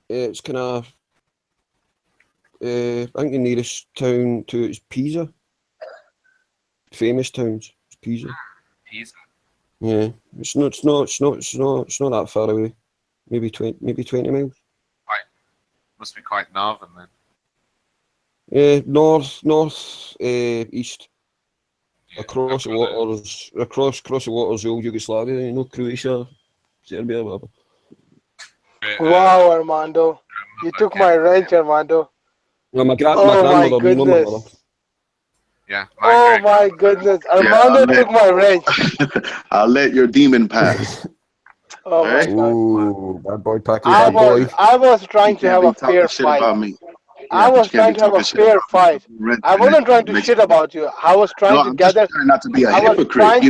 It's kind of. I think the nearest town to it is Pisa. Famous towns. It's Pisa. Pisa. Yeah, it's not that far away. Maybe 20 miles. Must be quite northern then. North, east. Across the waters, across the waters, the old Yugoslavia, Croatia, Serbia, whatever. Wow, Armando, you took my wrench, Armando. No, my grandmother, goodness. Yeah. Oh my goodness, Armando took my wrench. I'll let your demon pass. Oh my God. Ooh, bad boy, Packy, bad boy. I was trying to have a fair fight. I was trying to have a fair fight. I wasn't trying to shit about you. I was trying to gather. Trying not to be a hypocrite,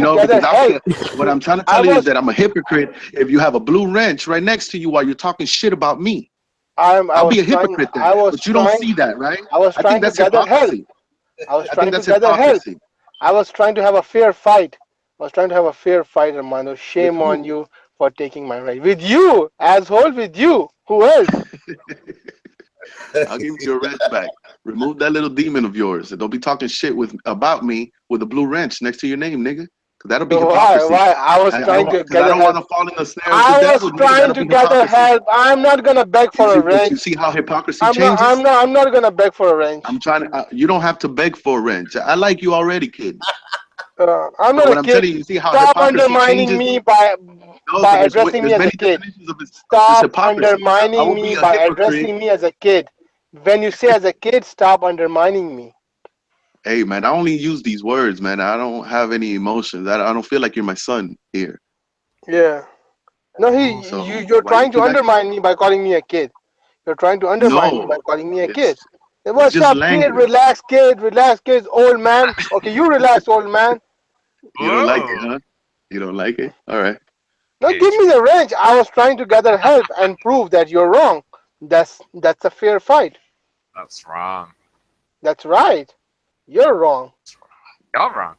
because what I'm trying to tell you is that I'm a hypocrite if you have a blue wrench right next to you while you're talking shit about me. I'll be a hypocrite then. But you don't see that, right? I was trying to gather help. I was trying to gather help. I was trying to have a fair fight. Armando. Shame on you for taking my right. With you, asshole, with you. Who else? I'll give you your wrench back. Remove that little demon of yours, and don't be talking shit about me with a blue wrench next to your name, nigga. Cause that'll be hypocrisy. Why? I was trying to gather help. I don't want to fall in the snare. I was trying to gather help. I'm not gonna beg for a wrench. You see how hypocrisy changes? I'm not gonna beg for a wrench. I'm trying to. You don't have to beg for a wrench. I like you already, kid. I'm not a kid. Telling you, see how Stop undermining me by addressing me as a kid. Stop undermining me by addressing me as a kid. When you say as a kid, stop undermining me. Hey, man, I only use these words, man. I don't have any emotions. I don't feel like you're my son here. Yeah. No, you're trying to undermine me by calling me a kid. You're trying to undermine me by calling me a kid. What's up, kid? Relax, kid. Old man. Okay, you relax, old man. You don't like it, huh? You don't like it? All right. No, give me the wrench. I was trying to gather help and prove that you're wrong. That's a fair fight. That's wrong. That's right. You're wrong. You're wrong.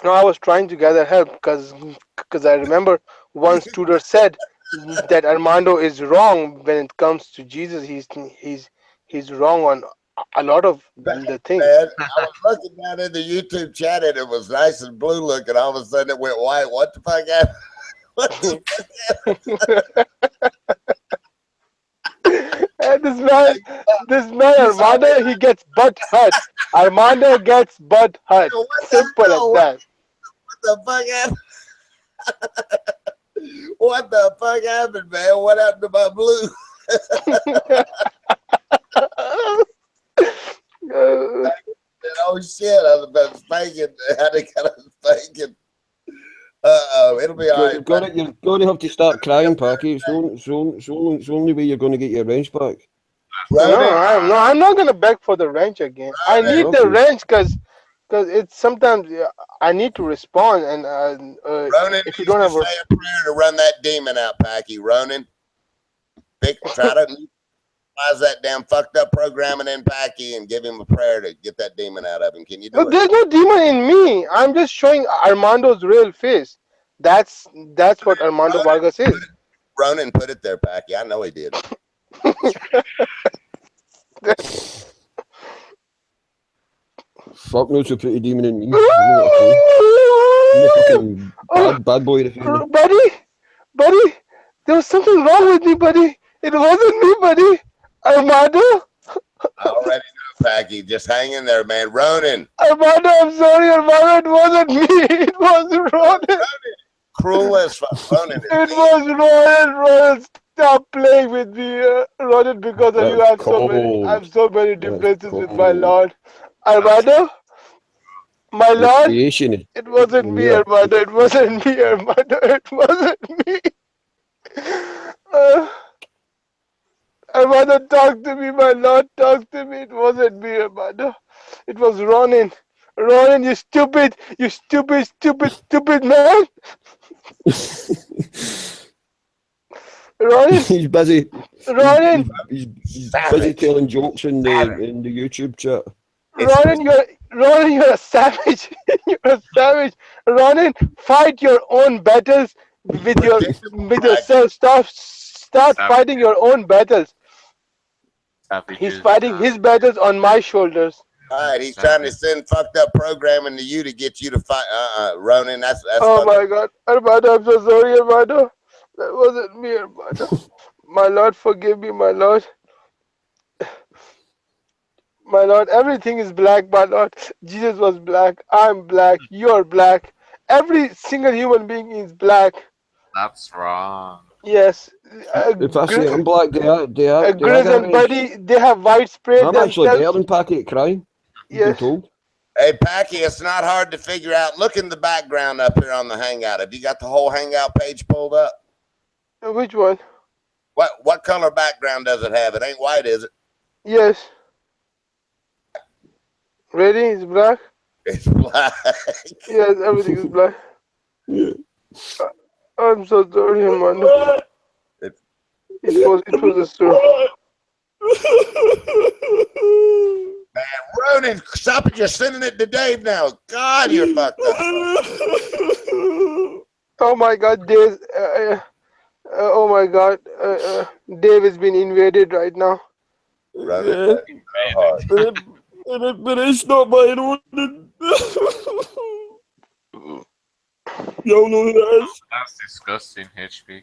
No, I was trying to gather help because I remember once Tudor said that Armando is wrong when it comes to Jesus. He's wrong on a lot of the things. Man, I was looking down in the YouTube chat and it was nice and blue looking. All of a sudden it went white. What the fuck happened? What the fuck happened? This man Armando, he gets butt hurt. Armando gets butt hurt. Simple as that. What the fuck happened? What the fuck happened, man? What happened to my blue? Oh shit! I was about spanking. I got a spanking. It'll be all right. You're going to have to start crying, Packy. It's the only way you're going to get your wrench back. I'm not gonna beg for the wrench again. I need the wrench because it's sometimes I need to respond, and Ronan if you don't have say a prayer to run that demon out, Packy. Ronan, try to neutralize that damn fucked up programming in Packy and give him a prayer to get that demon out of him. Can you do it? There's no demon in me. I'm just showing Armando's real face. That's what Armando Vargas is. Ronan put it there, Packy. I know he did. Fuck knows who put a demon in me. Bad boy. Buddy, there was something wrong with me, buddy. It wasn't me, buddy. Armando. I already know, Packy. Just hang in there, man. Ronan. Armando, I'm sorry, Armando. It wasn't me. It was Ronan. Cruel as fuck, Ronan. It was Ronan. Stop playing with me, Ronan, because of you. I have so many differences with my Lord. Armando, my Lord, it wasn't me, Armando. It wasn't me, Armando. It wasn't me. Armando, talk to me, my Lord. Talk to me. It wasn't me, Armando. It was Ronan. Ronan, you stupid man. Ronan, he's busy. Ronan, he's busy telling jokes in the YouTube chat. Ronan, you're a savage. You're a savage. Ronan, fight your own battles with yourself. Start fighting your own battles. He's fighting his battles on my shoulders. All right, he's trying to send fucked up programming to you to get you to fight. Ronan, that's. Oh my God, Armando, I'm so sorry, Armando. That wasn't me, Armando. My Lord, forgive me, my Lord. My Lord, everything is black, my Lord. Jesus was black. I'm black. You're black. Every single human being is black. That's wrong. Yes. If I say I'm black, Grizz and Buddy, they have white spray. I'm actually better than Packy at crime. Yes. Told. Hey, Packy, it's not hard to figure out. Look in the background up here on the Hangout. Have you got the whole Hangout page pulled up? Which one? What color background does it have? It ain't white, is it? Yes. Ready? It's black? It's black. Yes, everything is black. Yeah. I'm so sorry, Armando. It was a story. Man, Ronan, stop it. You're sending it to Dave now. God, you're fucked up. Oh my God, Dave. Oh my God. Dave has been invaded right now. Ronan, but it's not my Ronan. Y'all know who that is? That's disgusting, HP.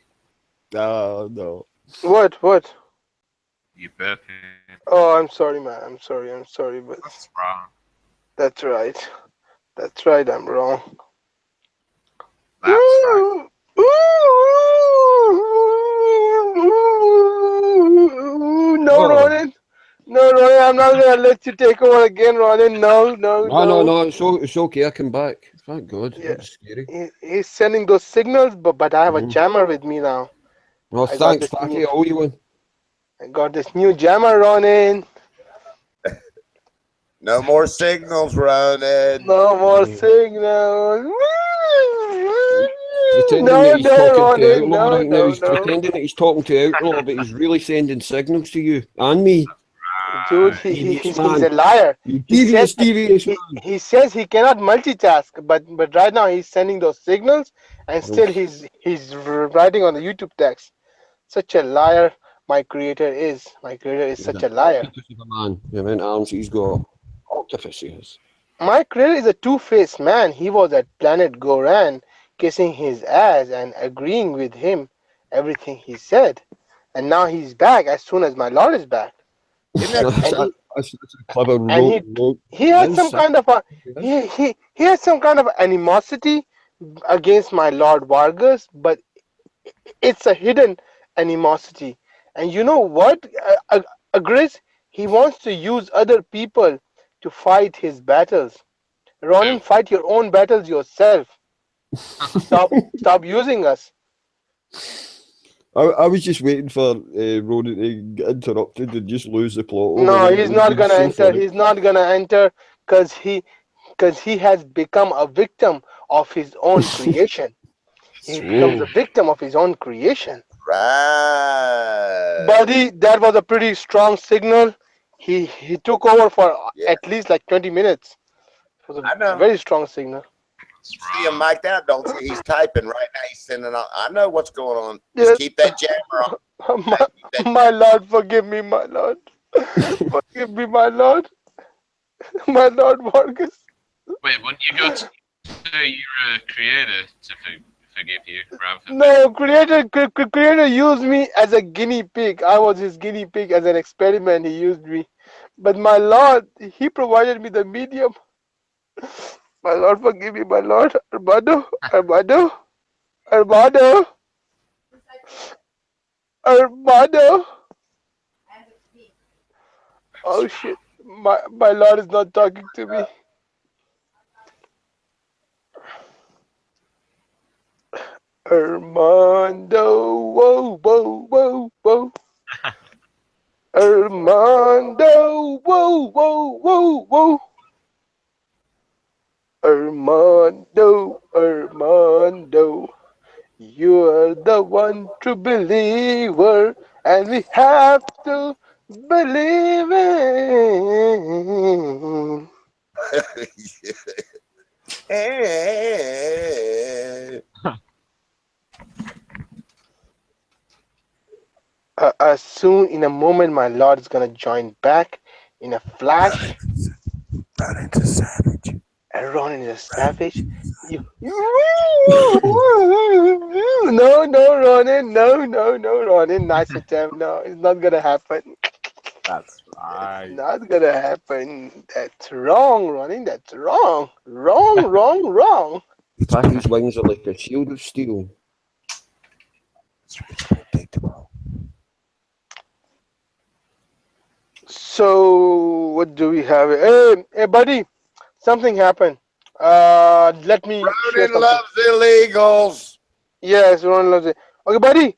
No. What? You bet. Oh, I'm sorry, man. I'm sorry, but that's wrong. That's right. That's right. I'm wrong. That's right. No, Ronan. No, Ronan. I'm not gonna let you take over again, Ronan. No. No. It's okay. I come back. Thank God. Yeah. That's scary. He's sending those signals, but I have a jammer with me now. Well, thanks, Packy. I owe you one. I got this new jammer, Ronan. No more signals, Ronan. No more signals. Pretending that he's talking to Outlaw, but he's really sending signals to you and me. Dude, he's a liar. Devious man. He says he cannot multitask, but right now he's sending those signals, and still he's writing on the YouTube text. Such a liar. My creator is such a liar. Man, the amount of arms he's got. Artificers. My creator is a two-faced man. He was at Planet Goran, kissing his ass and agreeing with him everything he said, and now he's back as soon as my Lord is back. He had some kind of a he has some kind of animosity against my Lord Vargas, but it's a hidden animosity. And you know what, Grizz? He wants to use other people to fight his battles. Ronin, fight your own battles yourself. Stop using us. I was just waiting for Ronan to get interrupted and just lose the plot. No, he's not gonna enter. He's not gonna enter because he has become a victim of his own creation. He becomes a victim of his own creation. Right. Buddy, that was a pretty strong signal. He took over for at least like 20 minutes. It was a very strong signal. See him mic'd out, don't you? He's typing right now. He's sending out. I know what's going on. Just keep that jammer on. My Lord, forgive me, my Lord. Forgive me, my Lord. My Lord Vargas. Wait, wouldn't you go to your creator to forgive you? No, creator used me as a guinea pig. I was his guinea pig as an experiment. He used me. But my Lord, he provided me the medium. My Lord, forgive me, my Lord. Armando. Oh shit. My Lord is not talking to me. Armando, whoa. Armando, whoa. Armando, you are the one true believer, and we have to believe in. Soon, in a moment, my Lord is gonna join back in a flash. Ronin's a savage. Ronin is a savage. No, Ronin. No, Ronin. Nice attempt. No, it's not gonna happen. That's right. It's not gonna happen. That's wrong, Ronin. That's wrong. Wrong. Packy's wings are like a shield of steel. So what do we have? Hey, buddy, something happened. Let me. Ronin loves illegals. Yes, Ronin loves it. Okay, buddy.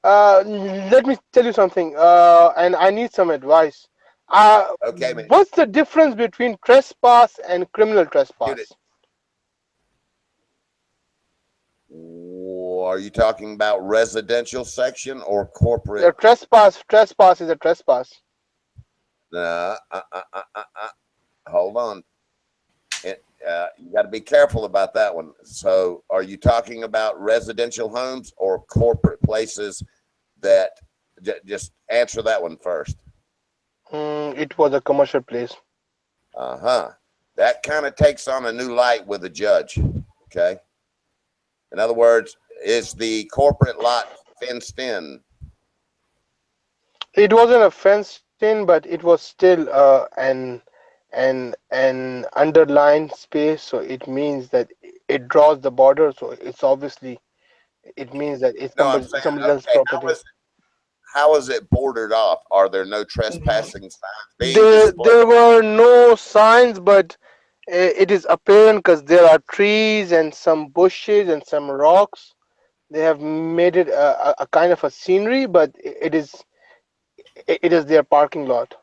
Let me tell you something. And I need some advice. Okay, man. What's the difference between trespass and criminal trespass? Are you talking about residential section or corporate? The trespass is a trespass. Hold on. You got to be careful about that one. So, are you talking about residential homes or corporate places? That just answer that one first. It was a commercial place. That kind of takes on a new light with a judge. Okay. In other words, is the corporate lot fenced in? It wasn't a fenced in, but it was still an underlined space. So it means that it draws the border. So it's obviously, it means that it's somebody else's property. How is it bordered off? Are there no trespassing signs being There were no signs, but it is apparent because there are trees and some bushes and some rocks. They have made it a kind of a scenery, but it is their parking lot.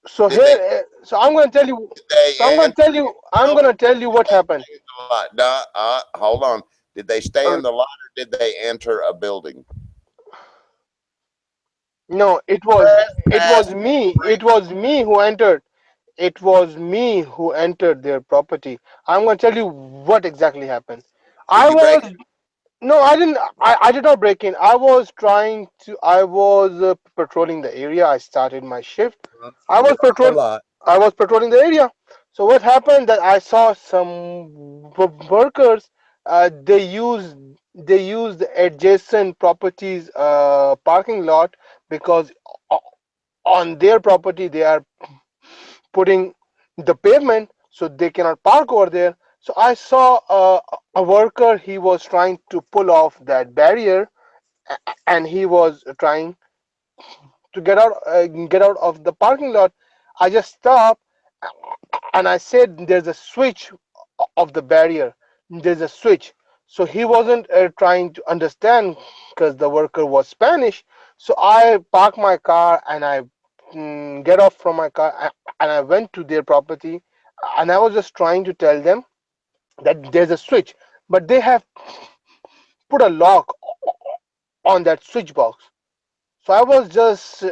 So here, so I'm going to tell you. I'm going to tell you what happened. Hold on. Did they stay in the lot or did they enter a building? No, it was me. It was me who entered. It was me who entered their property. I'm going to tell you what exactly happened. I didn't. I did not break in. I was patrolling the area. I started my shift. I was patrolling the area. So what happened that I saw some workers they use the adjacent properties parking lot because on their property they are putting the pavement, so they cannot park over there. So I saw a worker, he was trying to pull off that barrier, and he was trying to get out of the parking lot. I just stopped and I said, "There's a switch of the barrier. There's a switch." So he wasn't trying to understand because the worker was Spanish. So I parked my car and I get off from my car and I went to their property, and I was just trying to tell them that there's a switch, but they have put a lock on that switch box. So I was just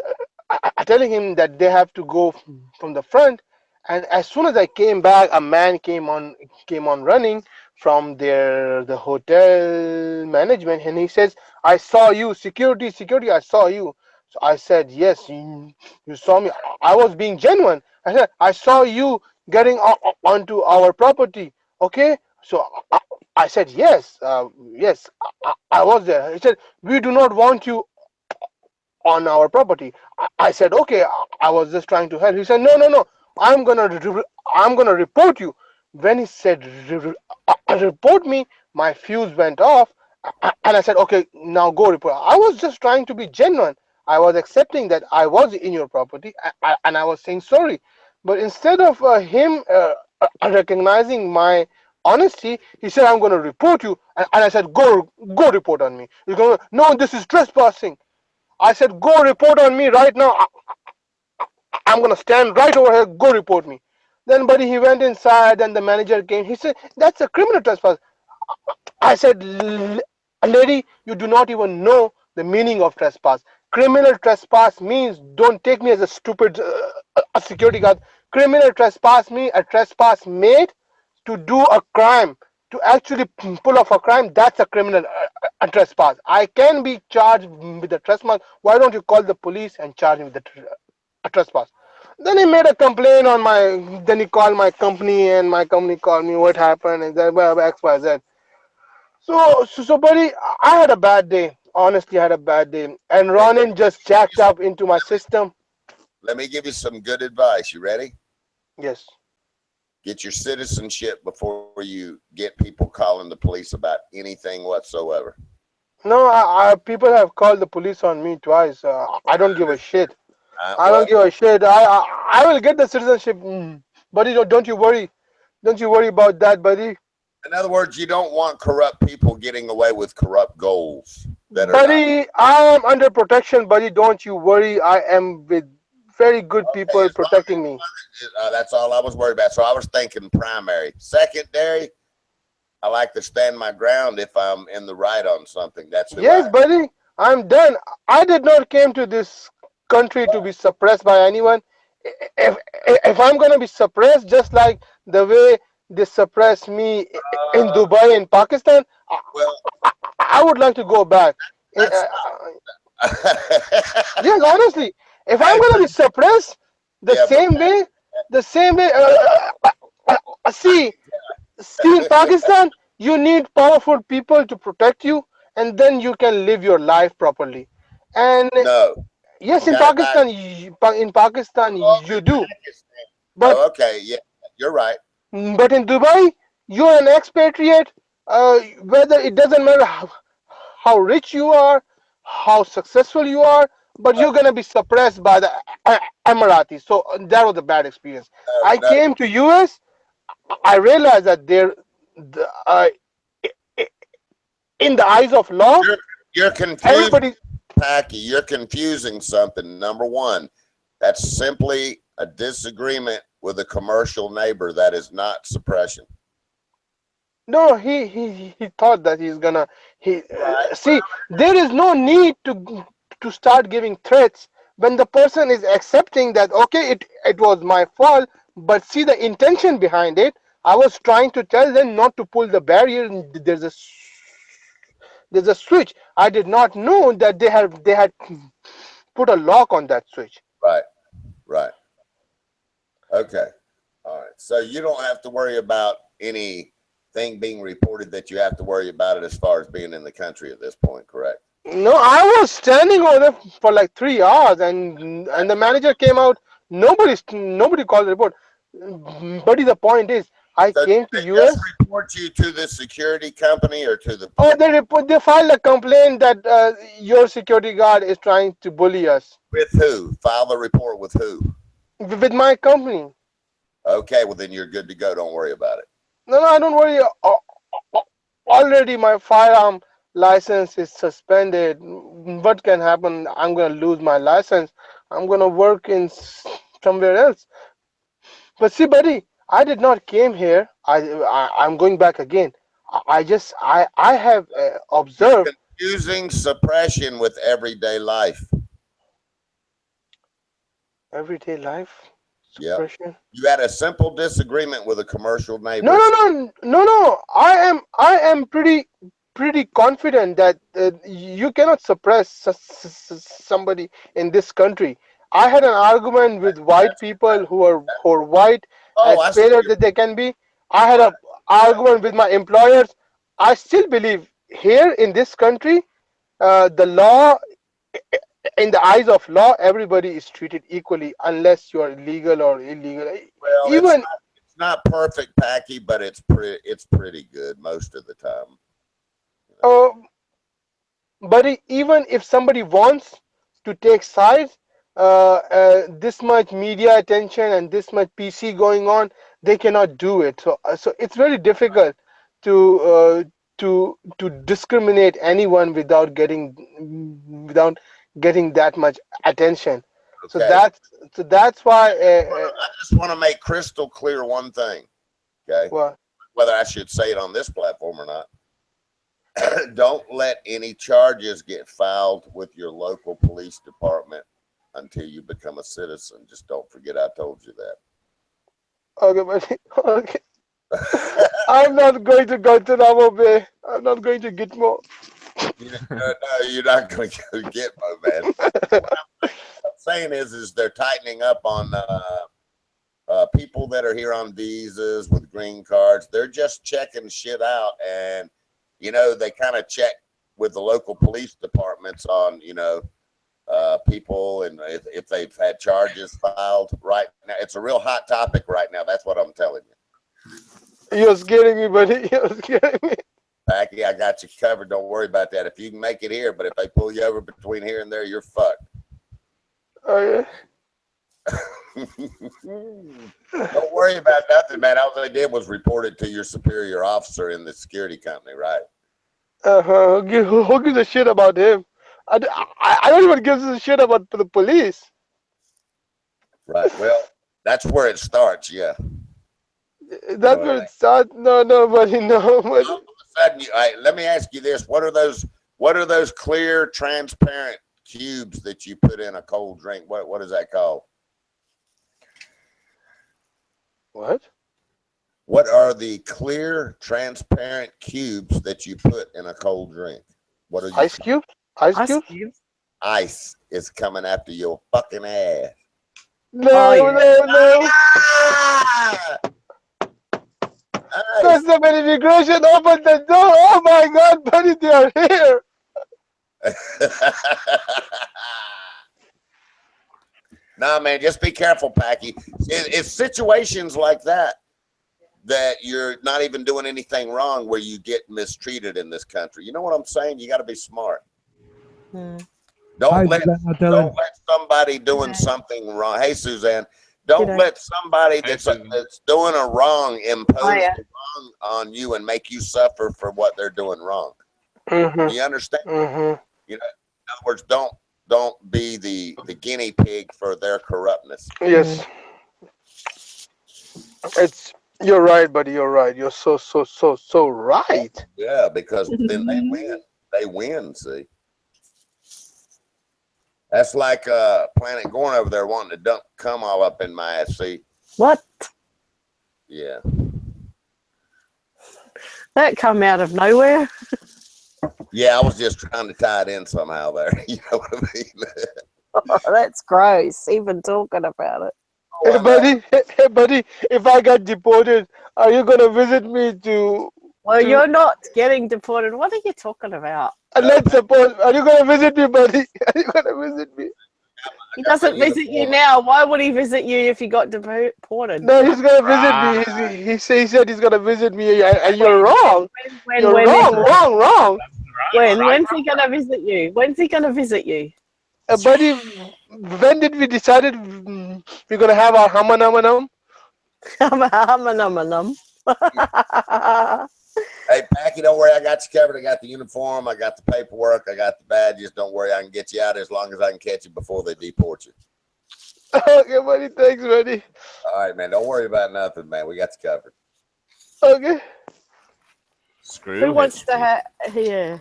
telling him that they have to go from the front. And as soon as I came back, a man came on running from the hotel management, and he says, "I saw you, security, security, I saw you." So I said, "Yes, you saw me. I was being genuine." I said, "I saw you getting onto our property." Okay, so I said, "Yes, yes, I was there." He said, "We do not want you on our property." I said, "Okay, I was just trying to help." He said, "No, no, no, I'm gonna report you." When he said report me, my fuse went off, and I said, "Okay, now go report." I was just trying to be genuine. I was accepting that I was in your property, and I was saying sorry. But instead of him recognizing my honesty, he said, "I'm going to report you," and I said, Go report on me." He's going, "No, this is trespassing." I said, "Go report on me right now. I'm going to stand right over here. Go report me." Then, buddy, he went inside, and the manager came. He said, "That's a criminal trespass." I said, "Lady, you do not even know the meaning of trespass. Criminal trespass means, don't take me as a stupid a security guard. Criminal trespass means a trespass made to do a crime, to actually pull off a crime. That's a criminal a trespass. I can be charged with a trespass. Why don't you call the police and charge me with a trespass?" Then he made a complaint on my. Then he called my company, and my company called me. What happened? And then well, X, Y, Z. So, buddy, I had a bad day. Honestly, I had a bad day. And Ronin just jacked up into my system. Let me give you some good advice. You ready? Yes. Get your citizenship before you get people calling the police about anything whatsoever. No, people have called the police on me twice. I don't give a shit. I Well, don't give a shit. I will get the citizenship, buddy. Don't you worry. Don't you worry about that, buddy. in other words, you don't want corrupt people getting away with corrupt goals that are Buddy, I am under protection, buddy. Don't you worry. I am with very good people protecting me. That's all I was worried about. So I was thinking primary. Secondary, I like to stand my ground if I'm in the right on something. That's who Yes, buddy. I'm done. I did not came to this country to be suppressed by anyone. If I'm gonna be suppressed, just like the way they suppressed me in Dubai and Pakistan, I would like to go back. Yes, honestly, if I'm gonna be suppressed the same way. See, in Pakistan, you need powerful people to protect you, and then you can live your life properly. And yes, in Pakistan, you do. But okay, yeah, you're right. But in Dubai, you're an expatriate. Whether it doesn't matter how rich you are, how successful you are, but you're gonna be suppressed by the Emiratis. So that was a bad experience. I came to US. I realized that in the eyes of law, you're confused, Packy. You're confusing something. Number one, that's simply a disagreement with a commercial neighbor. That is not suppression. No, he thought that he's gonna see. There is no need to start giving threats when the person is accepting that, okay, it was my fault, but see the intention behind it. I was trying to tell them not to pull the barrier. There's a switch. I did not know that they had put a lock on that switch. Right. Okay. All right. So you don't have to worry about any thing being reported that you have to worry about it as far as being in the country at this point, correct? No, I was standing over there for like 3 hours, and the manager came out. Nobody called the report. But the point is, I came to US. Just report you to the security company or to the? Oh, they filed a complaint that your security guard is trying to bully us. With who? File the report with who? With my company. Okay, well then you're good to go. Don't worry about it. No, I don't worry. Already my firearm license is suspended. What can happen? I'm gonna lose my license. I'm gonna work in somewhere else. But see, buddy, I did not came here. I'm going back again. I have observed. You're confusing suppression with everyday life. Everyday life. Yeah. You had a simple disagreement with a commercial neighbor. No. I am pretty confident that you cannot suppress somebody in this country. I had an argument with white people who are white as fair that they can be. I had an argument with my employers. I still believe here in this country, the law, in the eyes of law, everybody is treated equally unless you are legal or illegal. Well, even it's not perfect, Packy, but it's pretty good most of the time. But even if somebody wants to take sides, this much media attention and this much PC going on, they cannot do it. So it's very difficult to discriminate anyone without getting that much attention. Okay. So that's why I just want to make crystal clear one thing. Okay. What? Whether I should say it on this platform or not. Don't let any charges get filed with your local police department until you become a citizen. Just don't forget I told you that. Okay, buddy. Okay. I'm not going to go to Ramo Bay. I'm not going to Gitmo. No, you're not going to go Gitmo, man. What I'm saying is they're tightening up on people that are here on visas with green cards. They're just checking shit out, and they kind of check with the local police departments on people and if they've had charges filed right now. It's a real hot topic right now. That's what I'm telling you. You're scaring me, buddy. You're scaring me. Packy, I got you covered. Don't worry about that. If you can make it here, but if they pull you over between here and there, you're fucked. Oh, yeah. Don't worry about nothing, man. All they did was report it to your superior officer in the security company, right? Who gives a shit about him? I don't even give a shit about the police. Right. Well, that's where it starts. Yeah. That's where it starts. No, buddy. No, buddy. All of a sudden, let me ask you this: What are those clear, transparent cubes that you put in a cold drink? What is that called? What? What are the clear, transparent cubes that you put in a cold drink? What are you? Ice cubes? Ice cubes? Ice is coming after your fucking ass. No. Customer immigration opened the door. Oh my God, buddy, they are here. Nah, man, just be careful, Packy. It's situations like that you're not even doing anything wrong where you get mistreated in this country. You know what I'm saying? You got to be smart. Don't let somebody doing something wrong. Hey, Suzanne, don't let somebody that's doing a wrong impose the wrong on you and make you suffer for what they're doing wrong. You understand? In other words, don't be the guinea pig for their corruptness. Yes. You're right, buddy. You're right. You're so right. Yeah, because then they win. They win, see. That's like Planet Gorn over there wanting to dump cum all up in my ass, see? What? Yeah. That come out of nowhere. Yeah, I was just trying to tie it in somehow there. You know what I mean? Oh, that's gross, even talking about it. Hey buddy, if I got deported, are you gonna visit me to Well, you're not getting deported. What are you talking about? Let's suppose, are you going to visit me, buddy? Are you going to visit me? He doesn't visit you now. Why would he visit you if he got deported? No, he's going to visit me. He said he's going to visit me, and you're wrong. You're wrong. When's he going to visit you? When's he going to visit you? Buddy, when did we decided we're going to have our humanamanum? Humanamanum. Hey, Packy, don't worry. I got you covered. I got the uniform. I got the paperwork. I got the badges. Don't worry. I can get you out as long as I can catch you before they deport you. Okay, buddy. Thanks, buddy. All right, man. Don't worry about nothing, man. We got you covered. Okay. Screw Who wants to have... Yeah.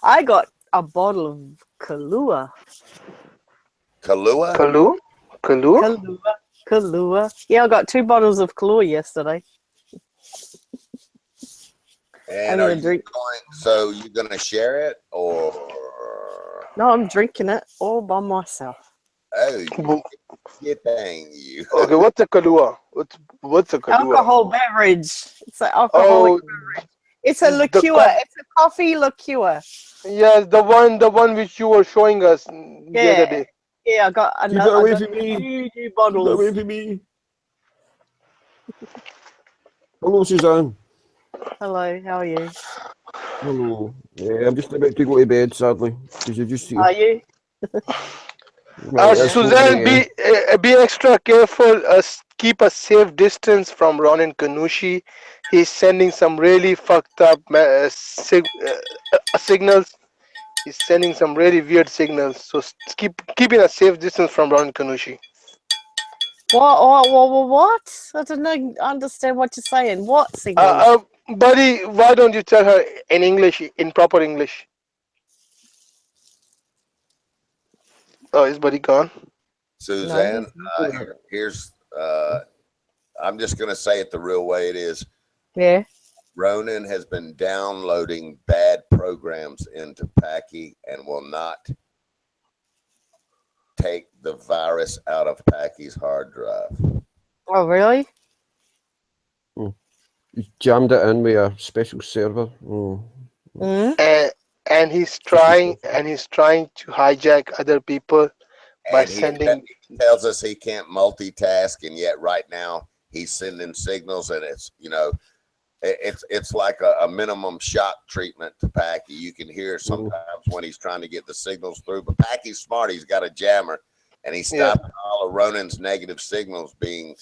I got a bottle of Kahlua. Kahlua? Kahlua. Yeah, I got 2 bottles of Kahlua yesterday. And are you going, so you're going to share it, or? No, I'm drinking it all by myself. Oh, you. Okay, what's a Kahlua? What's a Kahlua? Alcohol beverage. It's an alcoholic beverage. It's a liqueur. It's a coffee liqueur. Yes, the one which you were showing us the other day. Yeah, I got another. Keep it away from me. 2 bottles. Keep it away from me. Hello, Suzanne. Hello, how are you? Hello. Yeah, I'm just about to go to bed, sadly. Are you? Suzanne, be extra careful. Keep a safe distance from Ronan Kanushi. He's sending some really fucked up signals. He's sending some really weird signals. So keeping a safe distance from Ronan Kanushi. What? I don't understand what you're saying. What signals? Buddy, why don't you tell her in English, in proper English? Oh, is Buddy gone? Suzanne, here's, I'm just going to say it the real way it is. Yeah. Ronan has been downloading bad programs into Packy and will not take the virus out of Packy's hard drive. Oh, really? He's jammed it in with a special server. And he's trying to hijack other people by sending. He tells us he can't multitask, and yet right now he's sending signals, and it's it's like a minimum shock treatment to Packy. You can hear sometimes when he's trying to get the signals through, but Packy's smart. He's got a jammer, and he's stopping all of Ronan's negative signals being,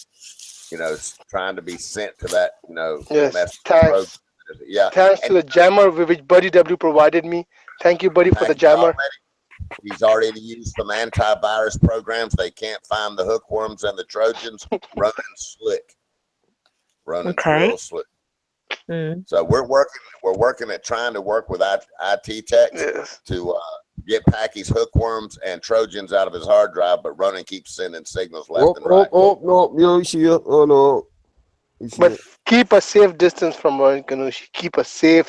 trying to be sent to that, Yes, thanks. Yeah. Thanks to the jammer which Buddy W provided me. Thank you, Buddy, for the jammer. He's already used some antivirus programs. They can't find the hookworms and the Trojans. Ronan's slick. Ronan's real slick. So we're working at trying to work with IT techs to get Packy's hookworms and Trojans out of his hard drive, but Ronan keeps sending signals left and right. No. But keep a safe distance from Ronan Kanushi. Keep a safe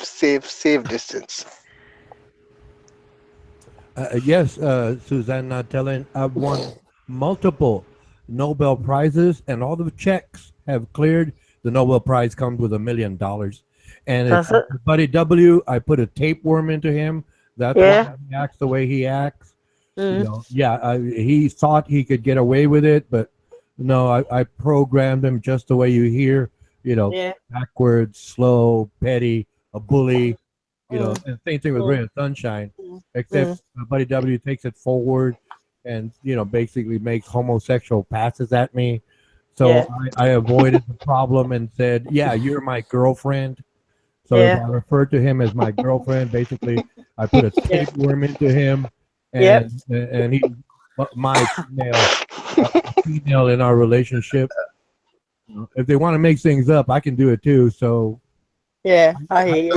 distance. Yes, Suzanne Telling, I've won multiple Nobel Prizes, and all the checks have cleared. The Nobel Prize comes with $1 million. And it's Buddy W. I put a tapeworm into him. That's why he acts the way he acts. He thought he could get away with it, but no, I programmed him just the way you hear, backwards, slow, petty, a bully, and same thing with Ray and Sunshine, except Buddy W takes it forward and, basically makes homosexual passes at me. So I avoided the problem and said, you're my girlfriend. So if I referred to him as my girlfriend, basically I put a tapeworm into him and he's my female in our relationship. If they want to make things up, I can do it too. So I hear you.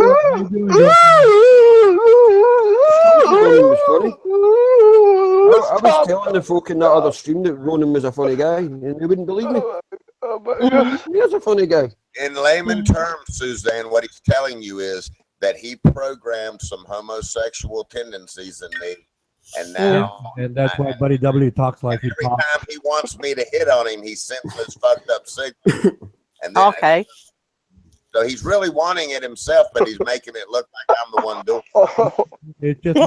I was telling the folk in that other stream that Ronan was a funny guy, and they wouldn't believe me. He is a funny guy. In layman terms, Suzanne, what he's telling you is that he programmed some homosexual tendencies in me, and now and that's why Buddy W talks like he talks. Every time he wants me to hit on him, he sends this fucked up signal. And then So he's really wanting it himself, but he's making it look like I'm the one doing it. It's just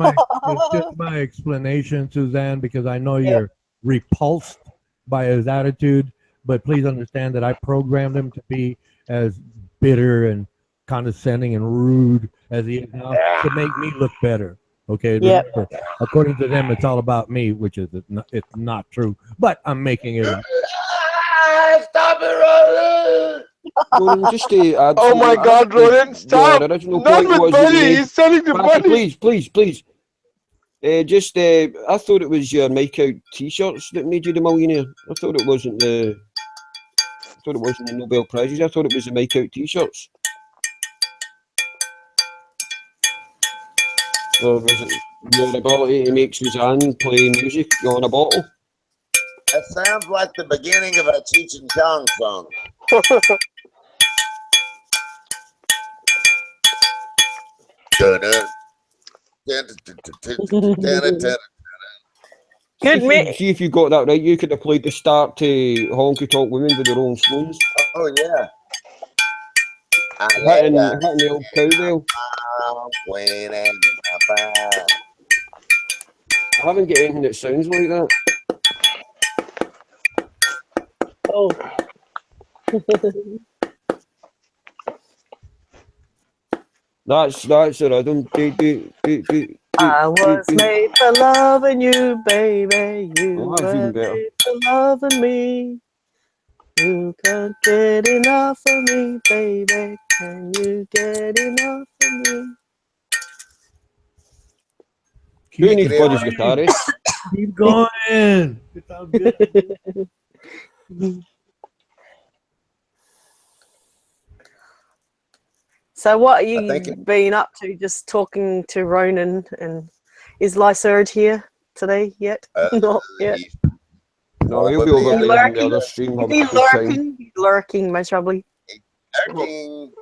my explanation, Suzanne, because I know you're repulsed by his attitude, but please understand that I programmed him to be as bitter and condescending and rude as he is now to make me look better. Okay, remember, according to them, it's all about me, which is it's not true. But I'm making it up. Stop it, Ronan, just to add oh my God, Ronan, stop! The original Not point with was money. He's selling the money. Please. I thought it was your Make Out T-shirts that made you the millionaire. I thought it wasn't the Nobel Prizes. I thought it was the Make Out T-shirts. Or was it your ability to make Suzanne play music on a bottle? That sounds like the beginning of a Cheech and Chong song. See if you got that right. You could have played the start to Honky Tonk Women with the Rolling Stones. Oh yeah. Hitting the old cowbell. I haven't got anything that sounds like that. Oh. That's the rhythm. I was made for loving you, baby. You were made for loving me. You can't get enough of me, baby. Can you get enough of me? Who needs Buddy's guitarist? Keep going. It sounds good. So what are you been up to? Just talking to Ronan, and is Lyserge here today yet? Not yet. No, he'll be over there in the other stream. He's lurking. He's lurking, most probably. Lurking.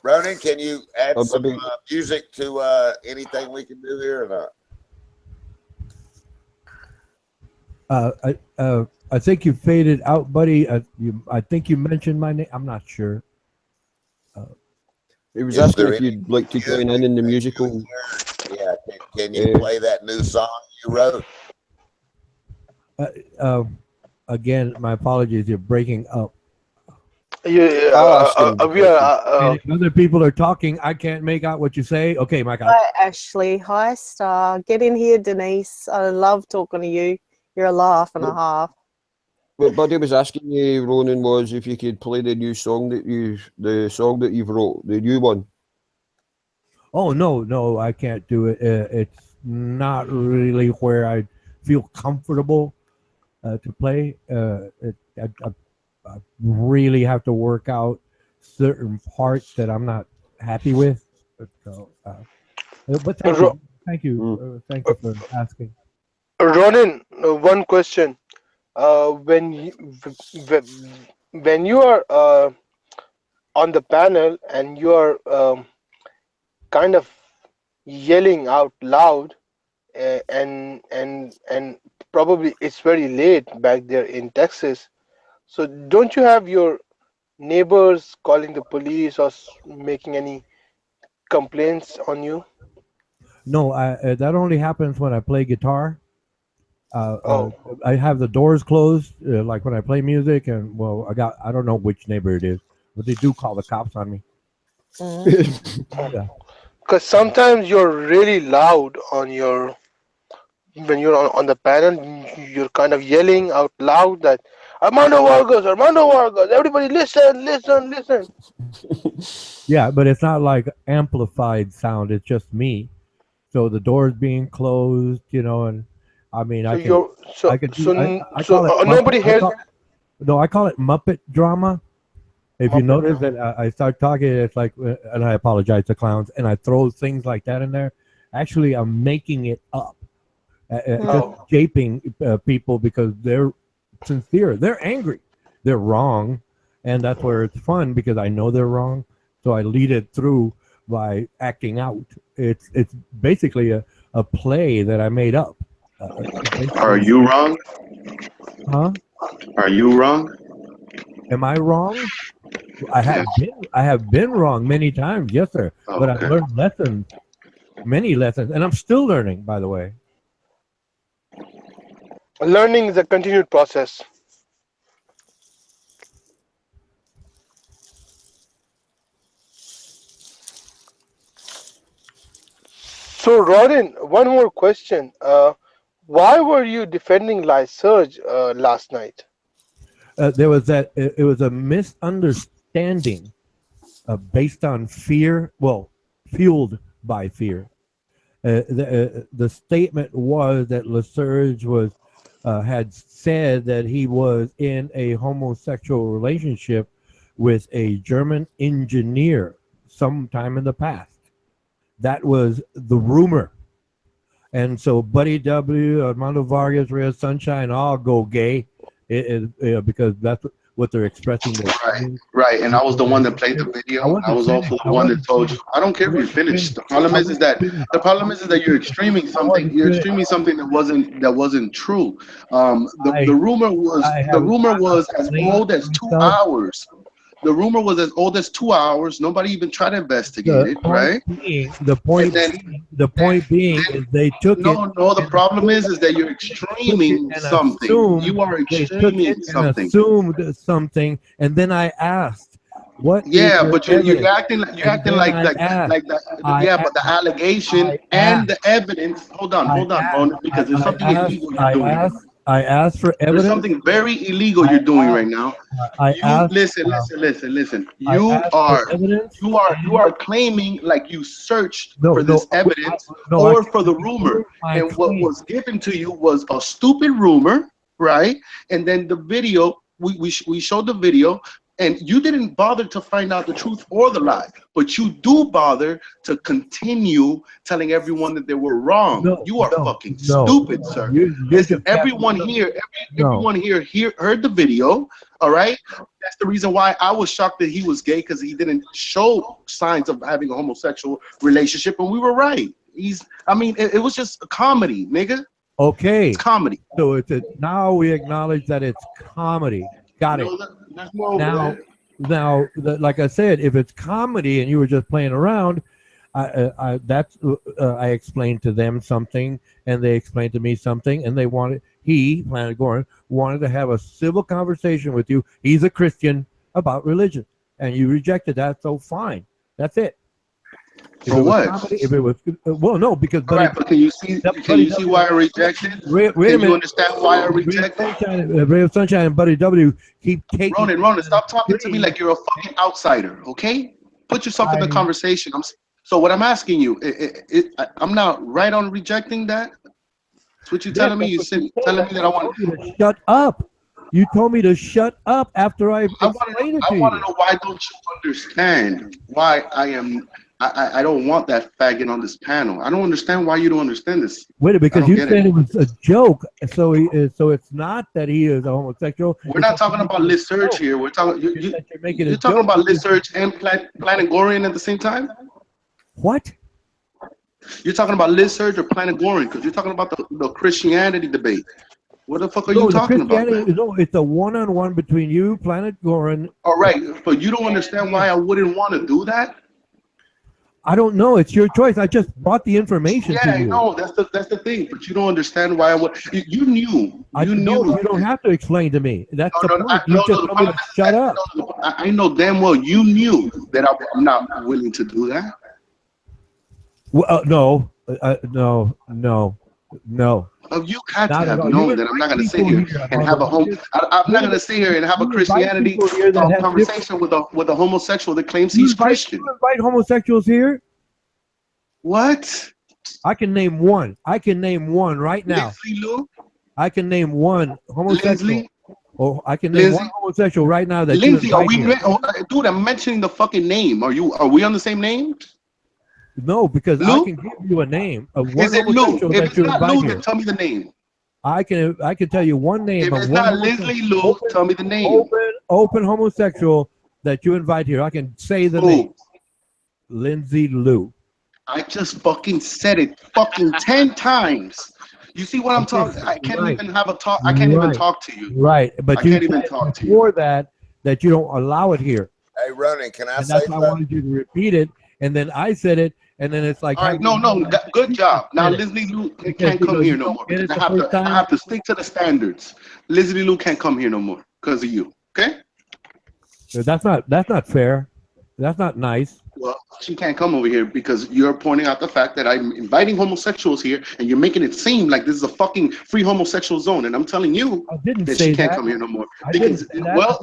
Ronan, can you add some music to anything we can do here or not? I think you faded out, buddy. I think you mentioned my name. I'm not sure. He was asking if you'd like to join in the musical. Yeah, can you play that new song you wrote? Again, my apologies. You're breaking up. If other people are talking, I can't make out what you say. Okay, my God. Hi, Ashley. Hi, Star. Get in here, Denise. I love talking to you. You're a laugh and a half. What Buddy was asking you, Ronan, was if you could play the new song that you've wrote, the new one. Oh no, I can't do it. It's not really where I feel comfortable to play. I really have to work out certain parts that I'm not happy with. But thank you for asking. Ronan, one question. When you are on the panel and you are kind of yelling out loud, and probably it's very late back there in Texas, so don't you have your neighbors calling the police or making any complaints on you? No, that only happens when I play guitar. I have the doors closed, like when I play music, and I don't know which neighbor it is, but they do call the cops on me. Because sometimes you're really loud when you're on the panel. You're kind of yelling out loud that Armando Vargas, everybody listen. Yeah, but it's not like amplified sound. It's just me. So the doors being closed, and I mean, nobody hears. No, I call it Muppet drama. If you notice that I start talking, it's like, and I apologize to clowns, and I throw things like that in there. Actually, I'm making it up, just japing people because they're sincere. They're angry. They're wrong, and that's where it's fun because I know they're wrong. So I lead it through by acting out. It's basically a play that I made up. Are you wrong? Huh? Are you wrong? Am I wrong? I have been wrong many times, yes, sir. Oh, but okay. I've learned lessons, many lessons, and I'm still learning. By the way, Learning is a continued process. So, Rodin, one more question. Why were you defending Lyserge last night? there was that. It was a misunderstanding based on fear. Well, fueled by fear. The statement was that Lyserge was had said that he was in a homosexual relationship with a German engineer sometime in the past. That was the rumor. And so Buddy W, Armando Vargas, Real Sunshine all go gay because that's what they're expressing. Right. And I was the one that played the video. I was also the one that told you. I don't care if you finished. The problem is that you're extreming something. You're extreming something that wasn't true. The rumor was as old as 2 hours. The rumor was as old as 2 hours. Nobody even tried to investigate it, right? The point being is they took it. No. The problem is that you're extreming something. You are extreming something. Assumed something, and then I asked, "What?" Yeah, but you're acting like that. Yeah, but the allegation and the evidence. Hold on, because there's something illegal you're doing. I asked for evidence. There's something very illegal you're doing right now. Listen. You are claiming like you searched for this evidence or for the rumor, and what was given to you was a stupid rumor, right? And then the video, we showed the video. And you didn't bother to find out the truth or the lie, but you do bother to continue telling everyone that they were wrong. You are fucking stupid, sir. Listen, everyone here heard the video, all right? That's the reason why I was shocked that he was gay, because he didn't show signs of having a homosexual relationship, and we were right. It was just a comedy, nigga. Okay. It's comedy. So now we acknowledge that it's comedy. Got it. Now, like I said, if it's comedy and you were just playing around, I explained to them something, and they explained to me something, and Planet Goran wanted to have a civil conversation with you. He's a Christian about religion, and you rejected that. So fine, that's it. For what? If it was no, because but can you see why I rejected? Wait a minute. You understand why I rejected? Ray of Sunshine and Buddy W keep taking. Ronan, stop talking to me like you're a fucking outsider, okay? Put yourself in the conversation. So what I'm asking you, I'm not right on rejecting that. That's what you're telling me. You're telling me that I want to shut up. You told me to shut up after I explained it to you. I want to know, why don't you understand why I don't want that faggot on this panel. I don't understand why you don't understand this. Wait, because you said it was a joke, so it's not that he is a homosexual. We're not talking about Lyserge here. We're talking. You're talking about Lyserge and Planet Goran at the same time. What? You're talking about Lyserge or Planet Goran, because you're talking about the Christianity debate. What the fuck are you talking about? No, it's a one-on-one between you, Planet Goran. All right, but you don't understand why I wouldn't want to do that. I don't know. It's your choice. I just brought the information to you. Yeah, I know. That's the thing. But you don't understand why I would. You knew. You don't have to explain to me. That's the point. You just told me to shut up. I know damn well you knew that I'm not willing to do that. Well, no. You had to have known that I'm not going to sit here and have a I'm not going to sit here and have a Christianity conversation with a homosexual that claims he's Christian. You invite homosexuals here? What? I can name one. Right now. I can name one homosexual. Oh, I can name one homosexual right now that Lindsay, dude, I'm mentioning the fucking name. Are we on the same name? No, because Lou? I can give you a name of one Is it Lou? homosexual If that it's you not invite Lou, here. then tell me the name. I can tell you one name. If of it's one not Leslie Lou, tell me the name. Open homosexual that you invite here. I can say the name. Lindsay Lou. I just fucking said it fucking 10 times. You see what I'm talking? I can't even have a talk. I can't even talk to you. Right, but I can't even talk to you. Before that you don't allow it here. Hey, Ronan, can I And say that's why I something? wanted you to repeat it, and then I said it, and then it's like, all right, no, good job. Now Leslie Lou can't come here no more because I have to stick to the standards. Leslie Lou can't come here no more because of you. Okay? That's not fair. That's not nice. Well, she can't come over here because you're pointing out the fact that I'm inviting homosexuals here, and you're making it seem like this is a fucking free homosexual zone. And I'm telling you that she can't come here no more. Because, well,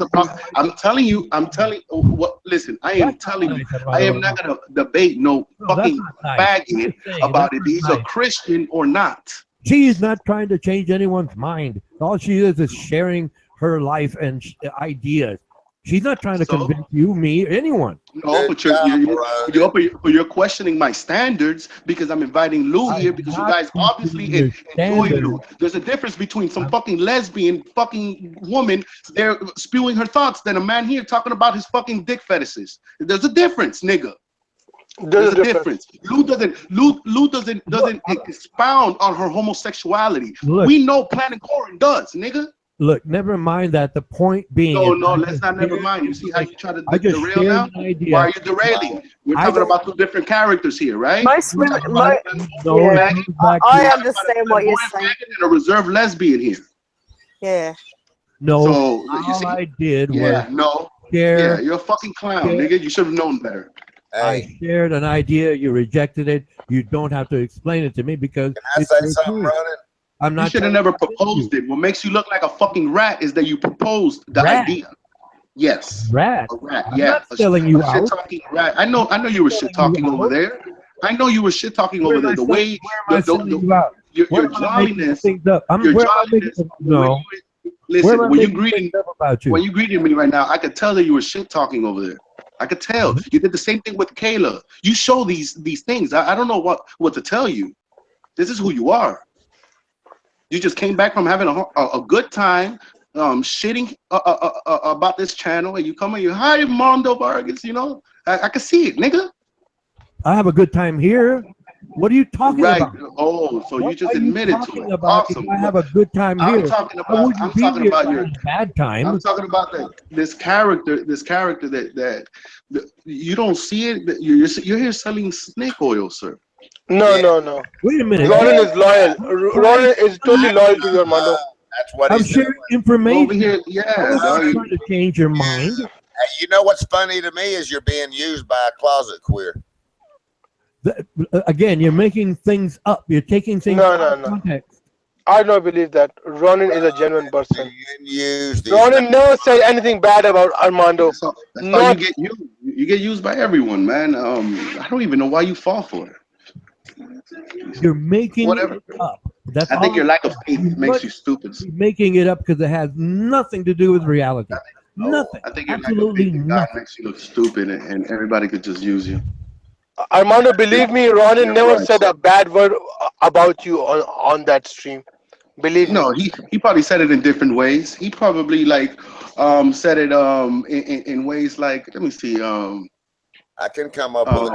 I'm telling you, what? Listen, I am telling you, I am not gonna debate no fucking faggot about if he's a Christian or not. She's not trying to change anyone's mind. All she is sharing her life and ideas. She's not trying to convince you, me, anyone. No, but you're questioning my standards because I'm inviting Lou here because you guys obviously enjoy Lou. There's a difference between some fucking lesbian fucking woman there spewing her thoughts than a man here talking about his fucking dick fetishes. There's a difference, nigga. There's a difference. Lou doesn't expound on her homosexuality. Look, we know Planet Corin does, nigga. Look, never mind that. The point being, no, let's not never mind. You see how you try to derail now? Why are you derailing? We're talking about two different characters here, right? I understand what you're saying. And a reserved lesbian here. Yeah. No, so, all I did was you're a fucking clown, nigga. You should have known better. I shared an idea. You rejected it. You don't have to explain it to me because Can I say something, Ronan? I'm not. You should have never proposed it. What makes you look like a fucking rat is that you proposed the idea. Yes. Rat. A rat. I'm yeah. not selling you out. Shit-talking rat. I know you were shit-talking over there. I know you were shit-talking over there. The way your jolliness. No. Listen, when you greeted me right now, I could tell that you were shit-talking over there. I could tell. You did the same thing with Kayla. You show these things. I don't know what to tell you. This is who you are. You just came back from having a good time, shitting about this channel, and you come and you hi Mondo Vargas. You know, I can see it, nigga. I have a good time here. What are you talking about? Oh, so you just admitted to it. Awesome. I have a good time here. I'm talking about your bad time. I'm talking about this character that you don't see it. You're here selling snake oil, sir. No. Wait a minute. Ronan is loyal. Ronan is totally loyal to your Mondo. That's what I'm sharing information. Over here, I'm not trying to change your mind. Hey, you know what's funny to me is you're being used by a closet queer. Again, you're making things up. You're taking things out of context. I don't believe that. Ronan is a genuine person. Ronan never said anything bad about Armando. That's how you get used by everyone, man. I don't even know why you fall for it. You're making it up. I think your lack of faith makes you stupid. You're making it up because it has nothing to do with reality. Nothing. I think your absolutely lack of faith in God makes you look stupid, and everybody could just use you. Armando, believe me, Ronan never said a bad word about you on that stream. Believe me. No, he probably said it in different ways. He probably said it in ways like, let me see. I can come up with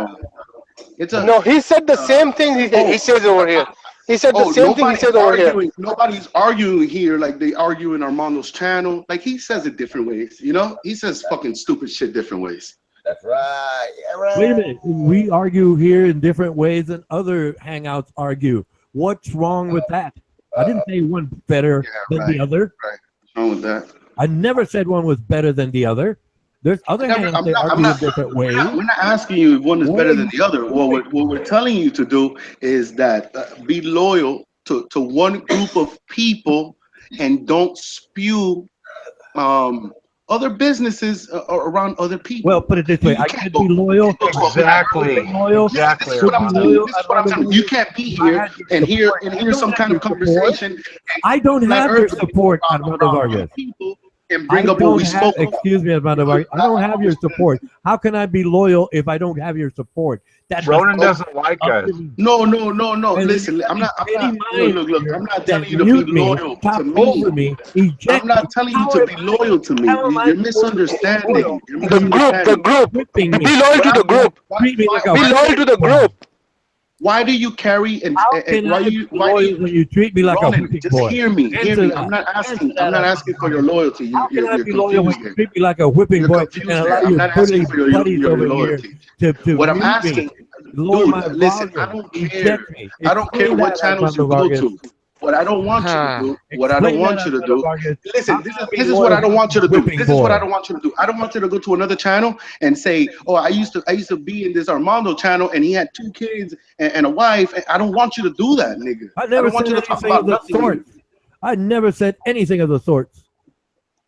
no, he said the same thing he says over here. He said the same thing he says over here. Nobody's arguing here like they argue in Armando's channel. Like he says it different ways, you know? He says fucking stupid shit different ways. That's right. Yeah, right. Wait a minute. We argue here in different ways than other hangouts argue. What's wrong with that? I didn't say one better than the other. Right. What's wrong with that? I never said one was better than the other. There's other hangouts that argue in different ways. We're not asking you if one is better than the other. What we're telling you to do is that be loyal to one group of people and don't spew other businesses around other people. Well, put it this way: I can be loyal. Exactly. This is what I'm telling you. You can't be here and hear some kind of conversation. I don't have your support, Armando Vargas. And bring up what we spoke. Excuse me, Armando Vargas. I don't have your support. How can I be loyal if I don't have your support? Ronan doesn't like us. No. Listen, I'm not. Look. I'm not telling you to be loyal to me. I'm not telling you to be loyal to me. You're misunderstanding. The group. Be loyal to the group. Be loyal to the group. Why do you carry and why when you treat me like Roland, a whipping just boy? hear me. I'm not asking for your loyalty. How can I be loyal when you here. treat me like a whipping You're boy confused and here. allow I'm your not asking for your buddies over loyalty. here to What I'm mute asking, me, lower dude, my listen, volume, I don't care. eject me. I don't care Explain what that, channels you Armando go Vargas. to. What I don't want you to do, what I don't Explain want that, you to Armando do, Vargas. listen, this is what I don't want you to do. This is what I don't want you to do. I don't want you to go to another channel and say, oh, I used to be in this Armando channel and he had 2 kids and a wife. And I don't want you to do that, nigga. I never don't want said you to talk anything about of the nothing. sort. I never said anything of the sorts.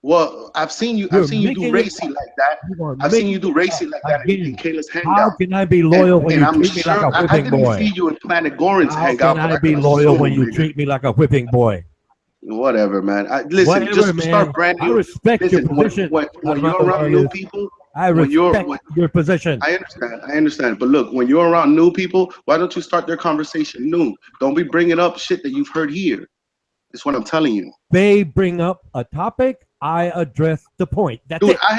Well, I've seen you do racy like that. I've seen you do racy like that in Kayla's hangout. How can I be loyal when you treat me like a whipping boy? I didn't see you in Planet Goran's hangout. How can I be loyal when you treat me like a whipping boy? Whatever, man. Listen, Whatever, just man. start brand new. I respect your position. When you're around new people, I respect your position. I understand. But look, when you're around new people, why don't you start their conversation new? Don't be bringing up shit that you've heard here. That's what I'm telling you. They bring up a topic, I address the point. That's Dude, it. I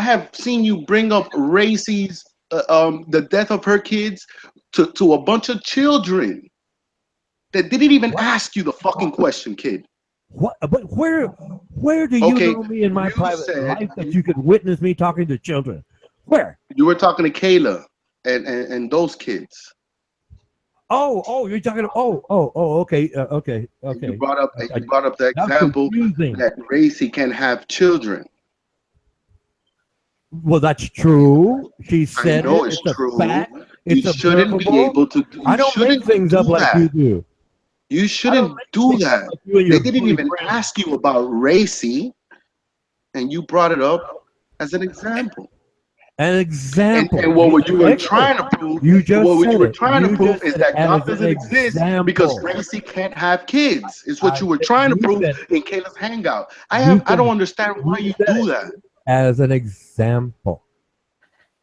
have seen you bring up Racy's the death of her kids to a bunch of children that didn't even ask you the fucking question, kid. What? But where do you know me in my private life that you could witness me talking to children? Where? You were talking to Kayla and those kids. Oh, you're talking. Okay. You brought up the example that Racy can have children. Well, that's true. She said I know it's true. A fact. You shouldn't be able to. I don't make things up like you do. You shouldn't do that. They didn't even ask you about Racy, and you brought it up as an example. An example. And what you were trying to prove, is that God doesn't exist because Racy can't have kids. Is what you were trying to prove in Kayla's hangout. I don't understand why you do that. As an example.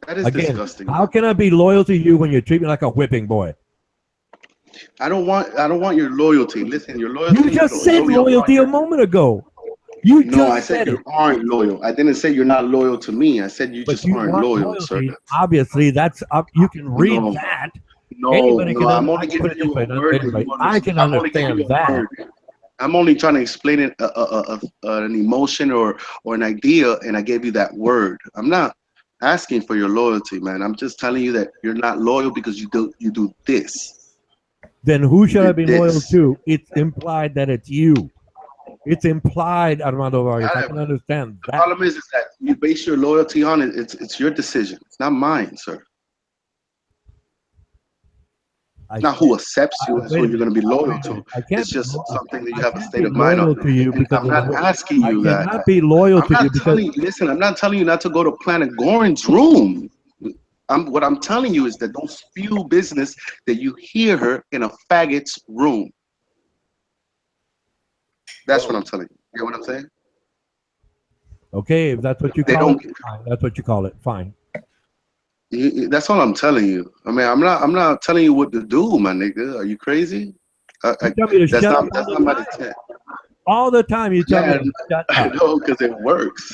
That is disgusting. How can I be loyal to you when you treat me like a whipping boy? I don't want your loyalty. Listen, your loyalty. You just said loyalty a moment ago. I said you aren't loyal. I didn't say you're not loyal to me. I said you just aren't loyal, sir. Obviously, that's up. You can read that. I'm only giving you a word. I can understand that. I'm only trying to explain it, an emotion or an idea, and I gave you that word. I'm not asking for your loyalty, man. I'm just telling you that you're not loyal because you do this. Then who should I be loyal to? It's implied that it's you. It's implied, Armando Vargas. I can understand that. The problem is that you base your loyalty on it. It's your decision. It's not mine, sir. Not who accepts you is who you're going to be loyal to. It's just something that you have a state of mind on. I'm not asking you that. I cannot be loyal to you because... Listen, I'm not telling you not to go to Planet Goran's room. What I'm telling you is that don't spew business that you hear her in a faggot's room. That's what I'm telling you. You know what I'm saying? Okay, if that's what you call it, fine. That's what you call it. Fine. That's all I'm telling you. I mean, I'm not telling you what to do, my nigga. Are you crazy? That's not my intent. All the time you tell me to shut up. I know, because it works.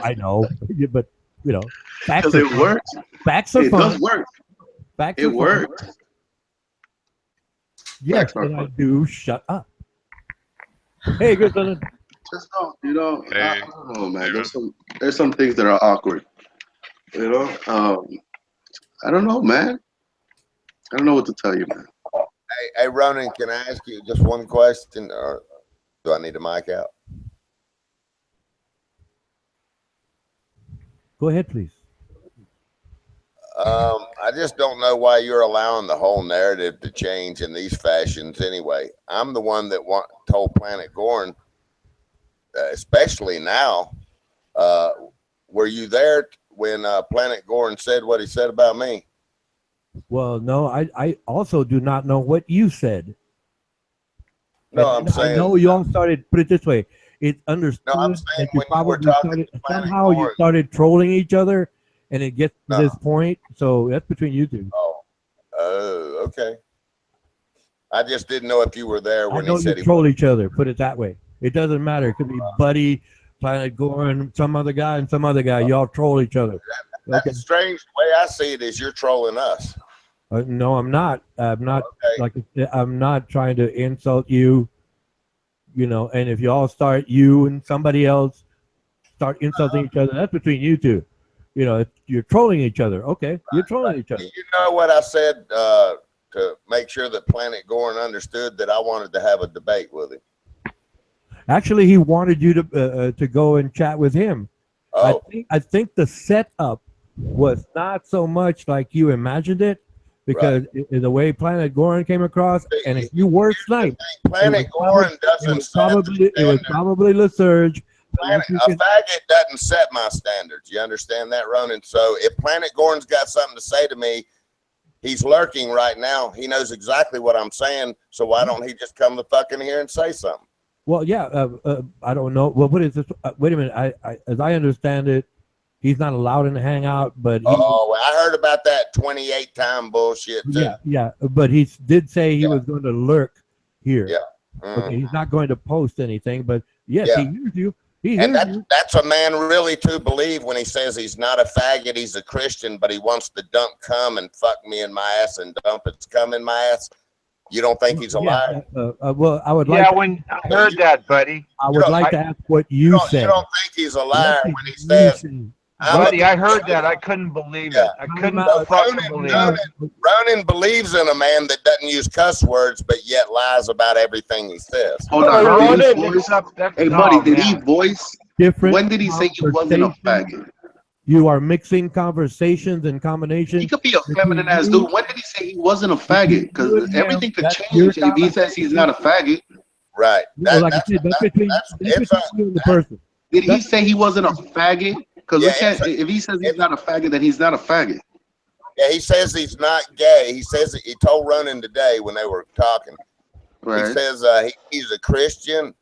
I know, but because it works. Facts are fun. It does work. Facts it works. Yes, and I do shut up. Hey, good son. Just don't, I don't know, man. There's some things that are awkward. I don't know, man. I don't know what to tell you, man. Hey, Ronan, can I ask you just one question, or do I need a mic out? Go ahead, please. I just don't know why you're allowing the whole narrative to change in these fashions anyway. I'm the one that told Planet Goran, especially now. Were you there when Planet Goran said what he said about me? Well, no, I also do not know what you said. No, I'm saying... I know you all started, put it this way, it's understood I'm saying that you probably somehow you started trolling each other, and it gets to this point, so that's between you two. Oh, okay. I just didn't know if you were there when he said you troll each other, put it that way. It doesn't matter. It could be Buddy, Planet Goran, some other guy, and some other guy. Y'all troll each other. That's strange. The way I see it is you're trolling us. No, I'm not. I'm not. Okay. Like I'm not trying to insult you. You know, and if you all start, you and somebody else start insulting each other, that's between you two. You know, if you're trolling each other. Okay, you're trolling each other. You know what I said to make sure that Planet Gorin understood that I wanted to have a debate with him. Actually, he wanted you to go and chat with him. Oh. I think the setup was not so much like you imagined it, because the way Planet Gorin came across, and if you were sniped, Planet Gorin doesn't it was probably LaSurge. A faggot doesn't set my standards. You understand that, Ronan? So if Planet Gorin's got something to say to me, he's lurking right now. He knows exactly what I'm saying. So why don't he just come the fuck in here and say something? Well, yeah, I don't know. Well, what is this? Wait a minute. I as I understand it, he's not allowed in the hangout, but I heard about that 28-time bullshit too. Yeah, but he did say he was going to lurk here. Yeah. Okay, he's not going to post anything, but yes, he hears you. That's a man really to believe when he says he's not a faggot, he's a Christian, but he wants to dump cum and fuck me in my ass and dump its cum in my ass. You don't think he's a liar? Well, I would like. Yeah, when I heard that, buddy. I would like to ask what you said. You don't think he's a liar when he says, buddy, I heard that. I couldn't believe it. I couldn't fucking believe it. Ronan believes in a man that doesn't use cuss words, but yet lies about everything he says. Hold on, hey, buddy, did he voice? Different. When did he say he wasn't a faggot? You are mixing conversations and combinations. He could be a feminine ass dude. When did he say he wasn't a faggot? Because everything could change if he says he's not a faggot. Right. Like I said, that's between you and the person. Did he say he wasn't a faggot? Because if he says he's not a faggot, then he's not a faggot. Yeah, he says he's not gay. He says he told Ronan today when they were talking. Right. He says he's a Christian,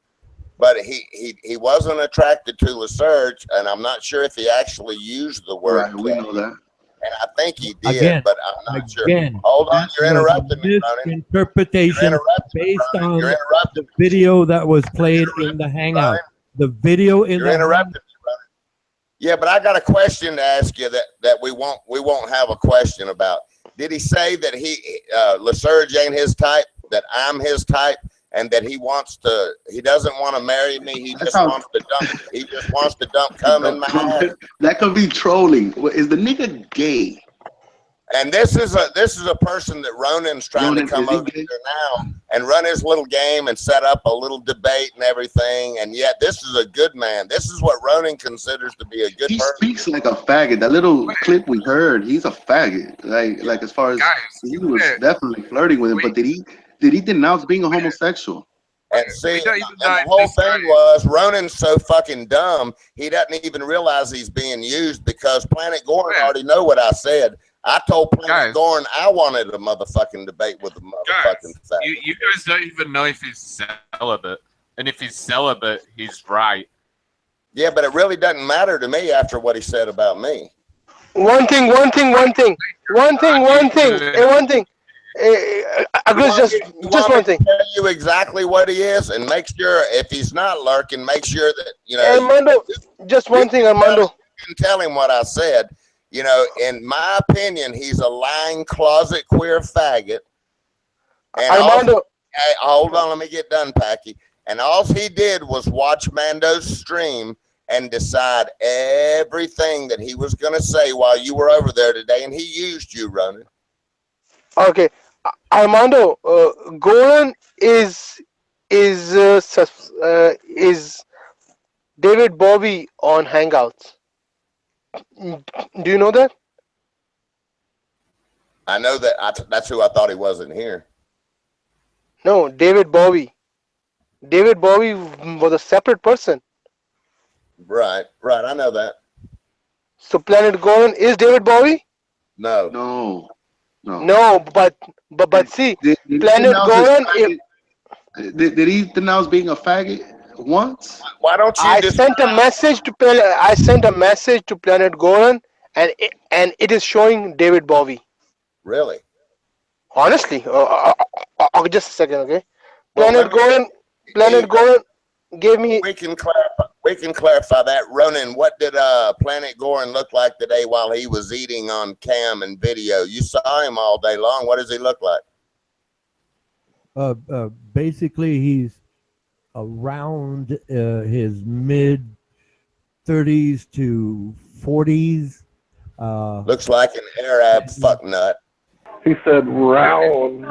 but he wasn't attracted to LaSurge, and I'm not sure if he actually used the word. Right, we know that. And I think he did, but I'm not sure. Hold on, you're interrupting me, Ronan. Interpretation based on the video that was played in the hangout. The video in the interrupting me, Ronan. Yeah, but I got a question to ask you that we won't have a question about. Did he say that LaSurge ain't his type, that I'm his type, and that he doesn't want to marry me? He just wants to dump cum in my ass. That could be trolling. Is the nigga gay? And this is a person that Ronan's trying to come over here now and run his little game and set up a little debate and everything. And yet this is a good man. This is what Ronan considers to be a good person. He speaks like a faggot. That little clip we heard, he's a faggot. Like as far as he was definitely flirting with him, but did he denounce being a homosexual? And see, and the whole thing was Ronan's so fucking dumb, he doesn't even realize he's being used, because Planet Gorin already know what I said. I told Planet Gorin I wanted a motherfucking debate with the motherfucking faggot. You guys don't even know if he's celibate. And if he's celibate, he's right. Yeah, but it really doesn't matter to me after what he said about me. One thing. Just one thing. Tell you exactly what he is, and make sure if he's not lurking, make sure that Armando. Just one thing, Armando. You can tell him what I said. You know, in my opinion, he's a lying closet queer faggot. And Armando. Hold on, let me get done, Packy. And all he did was watch Mando's stream and decide everything that he was going to say while you were over there today, and he used you, Ronan. Okay, Armando, Gorin is David Bowie on Hangouts. Do you know that? I know that. That's who I thought he wasn't here. No, David Bowie. David Bowie was a separate person. Right. I know that. So Planet Gorin is David Bowie? No, but see, Planet Gorin. Did he denounce being a faggot once? Why don't you? I sent a message to Planet Gorin, and it is showing David Bowie. Really? Honestly, just a second, okay? Planet Gorin gave me. We can clarify. We can clarify that. Ronan, what did Planet Goran look like today while he was eating on cam and video? You saw him all day long. What does he look like? Basically, he's around his mid 30s to 40s. Looks like an Arab fucknut. He said round.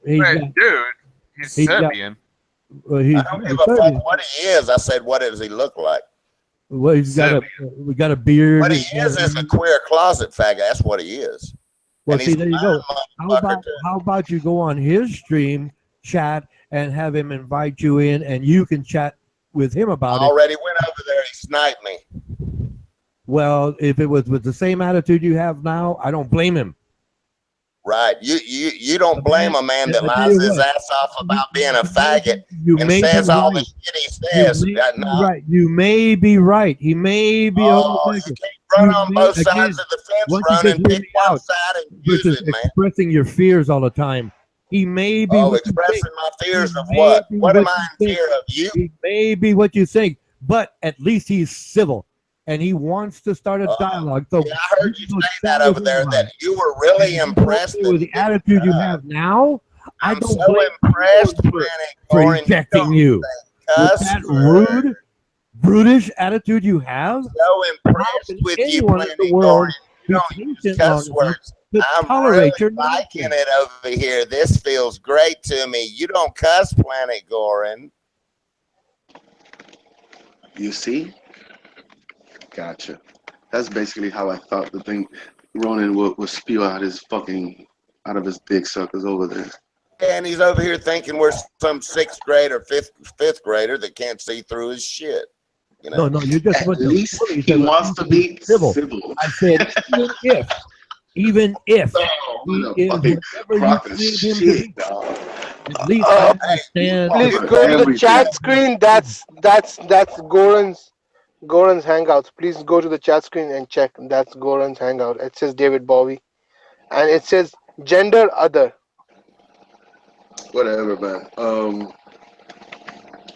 Dude, he's Serbian. I don't give a fuck what he is. I said, what does he look like? Well, we got a beard. What he is a queer closet faggot. That's what he is. Well, see, there you go. How about you go on his stream, chat, and have him invite you in, and you can chat with him about it. Already went over there. He sniped me. Well, if it was with the same attitude you have now, I don't blame him. Right. You don't blame a man that lies his ass off about being a faggot and says all the shit he says. Right. You may be right. He may be you can't run on both sides of the fence, run and pick one side and use it, man. Expressing your fears all the time. He may be expressing my fears of what? What am I in fear of? You? He may be what you think, but at least he's civil. And he wants to start a dialogue. So yeah, I heard you say that over there, that you were really impressed with the attitude you have now. I'm so impressed, for rejecting you. With that rude, brutish attitude you have. So impressed with you, Planet Goran. You don't use cuss words. I'm really liking it over here. This feels great to me. You don't cuss, Planet Goran. You see? Gotcha. That's basically how I thought the thing Ronan would spew out his dick suckers over there. And he's over here thinking we're some 6th grade or fifth grader that can't see through his shit. You know? No, you just at least he wants to be civil. I said even if he is whatever you need him to be. At least understand. Please go to the chat screen. That's Goran's Hangouts. Please go to the chat screen and check. That's Goran's Hangout. It says David Bowie. And it says gender other. Whatever, man.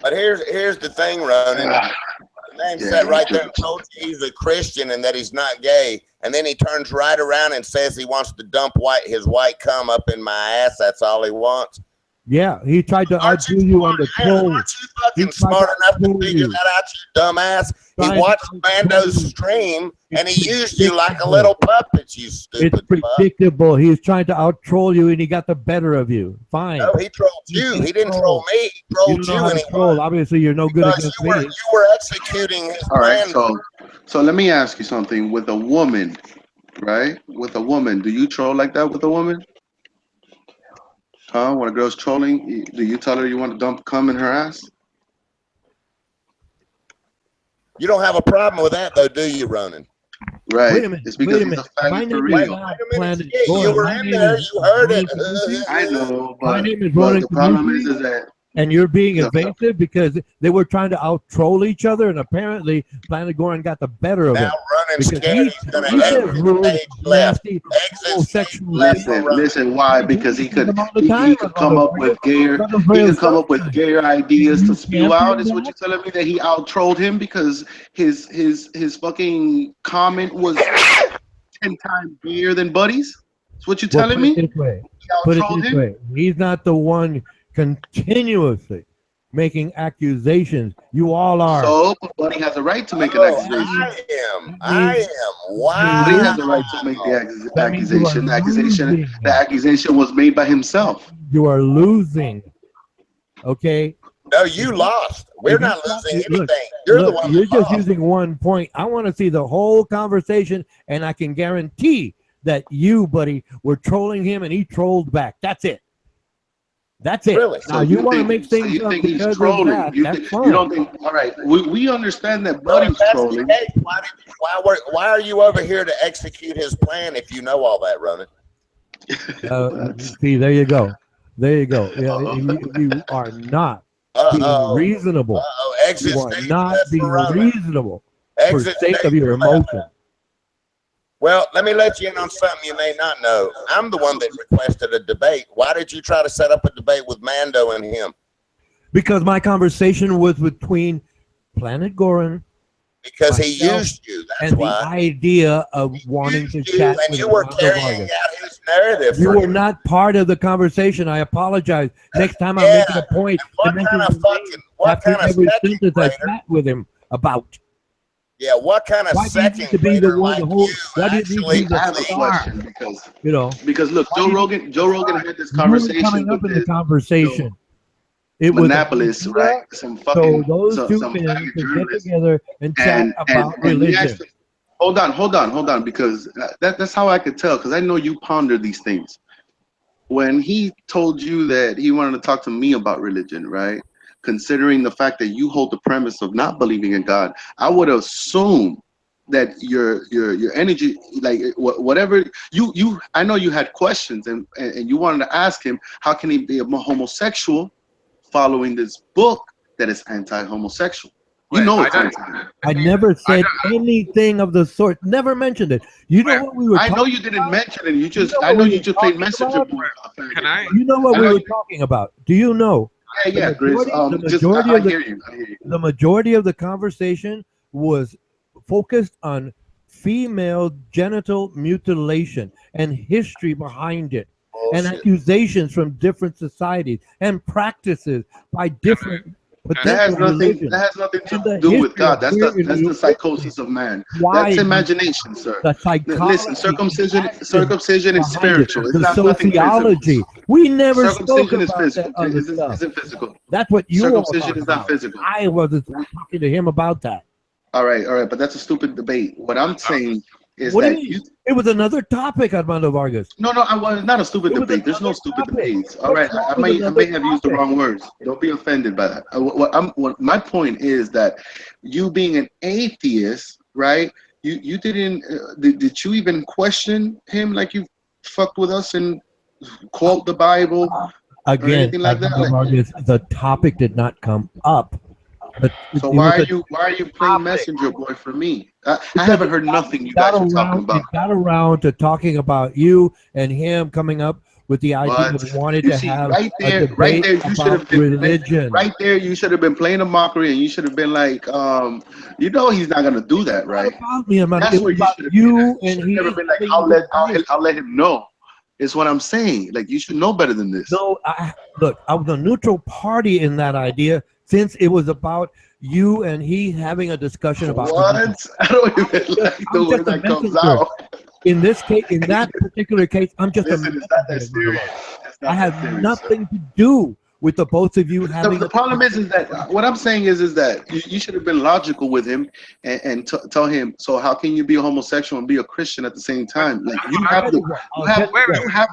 But here's the thing, Ronan. The man sat right there and told you he's a Christian and that he's not gay. And then he turns right around and says he wants to dump his white cum up in my ass. That's all he wants. Yeah, he tried to outdo you on the troll. Aren't you fucking smart enough to figure that out, you dumbass? He watched Mando's stream and he used you like a little puppet, you stupid It's predictable. He was trying to out-troll you and he got the better of you. Fine. No, he trolled you. He didn't troll me. He trolled you and he troll. Obviously, you're no good against me. You were executing his plan. All right, so let me ask you something. With a woman, right? With a woman, do you troll like that with a woman? When a girl's trolling, do you tell her you want to dump cum in her ass? You don't have a problem with that, though, do you, Ronan? Right. Wait a minute. It's because he's a faggot for real. You were in there. You heard it. I know, but the problem is that and you're being evasive because they were trying to out-troll each other, and apparently Planet Goran got the better of it. Listen, why? Because he could come up with gayer ideas to spew out. Is what you're telling me, that he out-trolled him because his fucking comment was 10 times gayer than Buddy's? That's what you're telling me? Put it this way. He's not the one continuously making accusations. You all are. So, Buddy has a right to make an accusation. I am. Wow. Buddy has a right to make the accusation. The accusation was made by himself. You are losing. Okay? No, you lost. We're not losing anything. You're the one. You're just using one point. I want to see the whole conversation, and I can guarantee that you, Buddy, were trolling him and he trolled back. That's it. That's it. Really? Now, you want to make things up because of that. That's fine. You don't think, all right, we understand that Buddy's trolling. Why are you over here to execute his plan if you know all that, Ronan? See, there you go. There you go. You are not being reasonable. You are not being reasonable for the sake of your emotion. Well, let me let you in on something you may not know. I'm the one that requested a debate. Why did you try to set up a debate with Mando and him? Because my conversation was between Planet Goran. Because he used you. That's and why. the idea of wanting to chat and with you were Armando carrying Vargas. out his narrative. You for were him. not part of the conversation. I apologize. Next time I'll make it a point to mention kind of fucking, what kind of every second sentence I grader? chat with him about. Yeah, what kind of Why do you need second to be the grader one like the whole? you Why do you need to be actually the I have a star? question because You know, look, Joe Rogan had this conversation coming up with in the this conversation. It was monopolist, right? Some so fucking those two some men faggot could get journalist. together and chat about And he religion. actually, hold on, because that's how I could tell, because I know you ponder these things. When he told you that he wanted to talk to me about religion, right? Considering the fact that you hold the premise of not believing in God, I would assume that your energy, like whatever you I know you had questions and you wanted to ask him, how can he be a homosexual following this book that is anti-homosexual? You know it's anti. I never said anything of the sort. Never mentioned it. You know what we were talking I know you didn't mention it. You just, know I know what we you were just played talking messenger about? boy. Can I? You know what we were talking about. Do you know? Yeah, Chris. The I hear you. The majority of the conversation was focused on female genital mutilation and history behind it, and accusations from different societies and practices by different That has potential religions. nothing to And the do with history of God. That's the psychosis of man. Why That's imagination, sir. the psychology, Listen, circumcision is spiritual. It's the not nothing sociology. physical. We never spoke Circumcision is about physical. that other stuff. Isn't physical. That's what you all Circumcision talking is not about. physical. I wasn't talking to him about that. All right, but that's a stupid debate. What I'm saying is What do that you mean? It was another topic, Armando Vargas. No, I was not a stupid debate. There's no stupid debates. All right, I may have used the wrong words. Don't be offended by that. My point is that you being an atheist, right? You didn't. Did you even question him like you fucked with us and quote the Bible Again, or anything like that? Vargas, the topic did not come up. So why are you playing messenger boy for me? I haven't heard nothing you guys are talking about. It got around to talking about you and him coming up with the idea of wanting to have a debate about religion. Right there, you should have been playing a mockery, and you should have been like, you know, he's not gonna do that, right? That's where you should have been. You should have never been like, I'll let him know. Is what I'm saying. Like, you should know better than this. No, look, I was a neutral party in that idea, since it was about you and he having a discussion about what? I don't even like the way that comes out. In this case, in that particular case, I'm just Listen, it's not that serious. I have nothing to do with the both of you having. The problem is that what I'm saying is that you should have been logical with him and tell him. So how can you be a homosexual and be a Christian at the same time? Like you have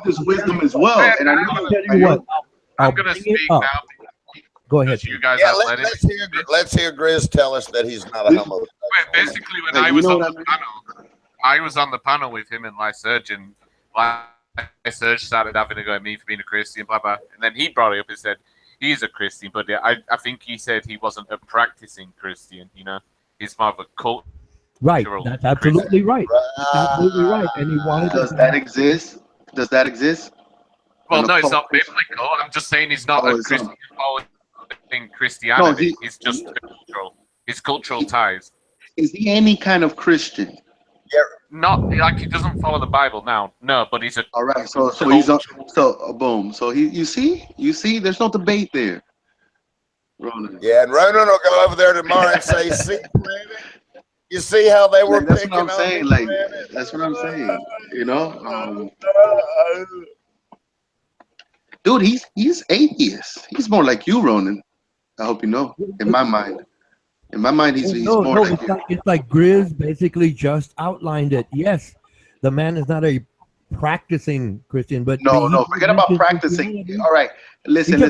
this wisdom as well. And I know I'm gonna speak now. Go ahead. You guys let's hear Grizz tell us that he's not a homosexual. Basically, when I was on the panel, I was on the panel with him and Lyserge, and Lyserge started having a go at me for being a Christian, blah blah, and then he brought it up and said he's a Christian, but I think he said he wasn't a practicing Christian. You know, he's more of a cult. Right. That's absolutely right. That's absolutely right. And he wanted. Does that exist? Does that exist? Well, no, it's not biblical. I'm just saying he's not a Christian following Christianity. He's just cultural. His cultural ties. Is he any kind of Christian? Yeah. Not like he doesn't follow the Bible now. No, but he's a. All right. So he's boom. So you see, there's no debate there. Ronan. Yeah, and Ronan will go over there tomorrow and say, "See, you see how they were that's picking what I'm on saying. me, Like Planet? that's what I'm saying. You know. Dude, he's atheist. He's more like you, Ronan. I hope you know. In my mind, he's more like you. It's like Grizz basically just outlined it. Yes, the man is not a practicing Christian, but no, forget about practicing. All right, listen. I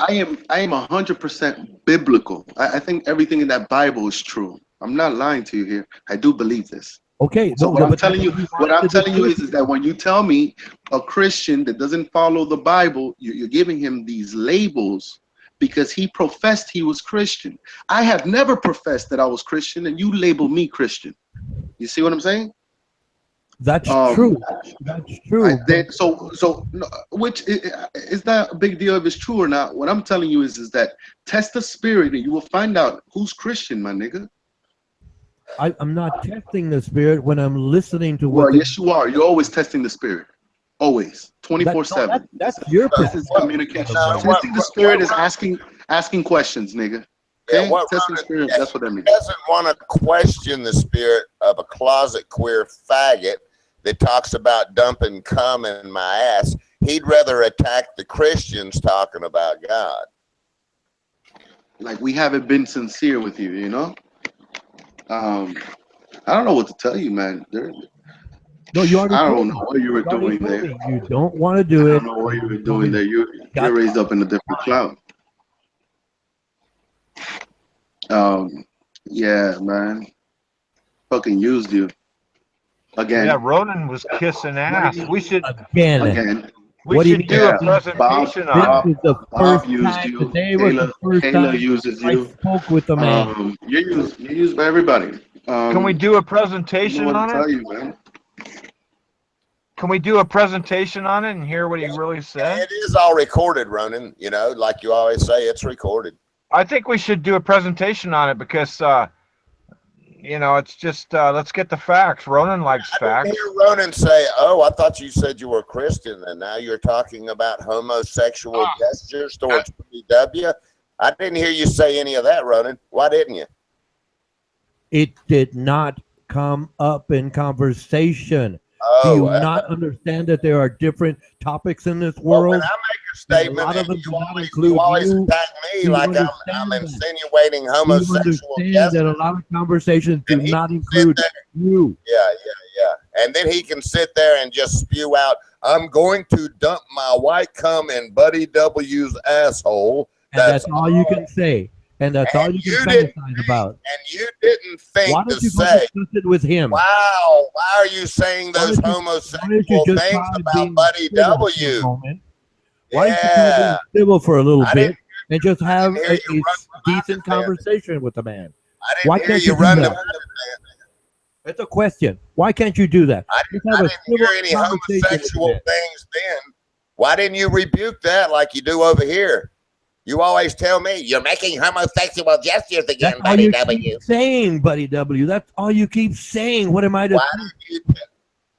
am 100% biblical. I think everything in that Bible is true. I'm not lying to you here. I do believe this. Okay. So what I'm telling you is that when you tell me a Christian that doesn't follow the Bible, you're giving him these labels because he professed he was Christian. I have never professed that I was Christian, and you label me Christian. You see what I'm saying? That's true. That's true. Which is that a big deal if it's true or not? What I'm telling you is that test the spirit and you will find out who's Christian, my nigga. I'm not testing the spirit when I'm listening to what. Well, yes, you are. You're always testing the spirit. Always, 24/7. That's your communication. Testing the spirit is asking questions, nigga. Okay? Yeah, testing the spirit. That's what that means. Doesn't want to question the spirit of a closet queer faggot that talks about dumping cum in my ass. He'd rather attack the Christians talking about God. Like we haven't been sincere with you, you know. I don't know what to tell you, man. No, you already. I don't know what you were doing there. You don't want to do it. I don't know what you were doing there. You're raised up in a different cloud. Yeah, man. Fucking used you. Again. Yeah, Ronan was kissing ass. We should again. We should do a presentation on it. Bob used you. Kayla uses you. I spoke with the man. You're used by everybody. Can we do a presentation on it? Tell you, man. Can we do a presentation on it and hear what he really said? It is all recorded, Ronan. You know, like you always say, it's recorded. I think we should do a presentation on it because, you know, it's just, let's get the facts. Ronan likes facts. I hear Ronan say, oh, I thought you said you were Christian and now you're talking about homosexual gestures towards PW. I didn't hear you say any of that, Ronan. Why didn't you? It did not come up in conversation. Do you not understand that there are different topics in this world? When I make a statement, a lot of them you always attack me like I'm insinuating homosexual gestures. That a lot of conversations do not include you. Yeah. And then he can sit there and just spew out, I'm going to dump my white cum in Buddy W's asshole. And that's all you can say. And that's all you can fantasize about. And you didn't think why don't to you say, discuss it with him? Wow, why are you saying those homosexual things about Buddy W? Why don't you be civil for a little bit and just have a decent conversation with the man? Why can't you run the It's a question. Why can't you do that? I didn't hear any homosexual things then. Why didn't you rebuke that like you do over here? You always tell me you're making homosexual gestures again, That's Buddy all you W. Keep saying, Buddy W. That's all you keep saying. What am I to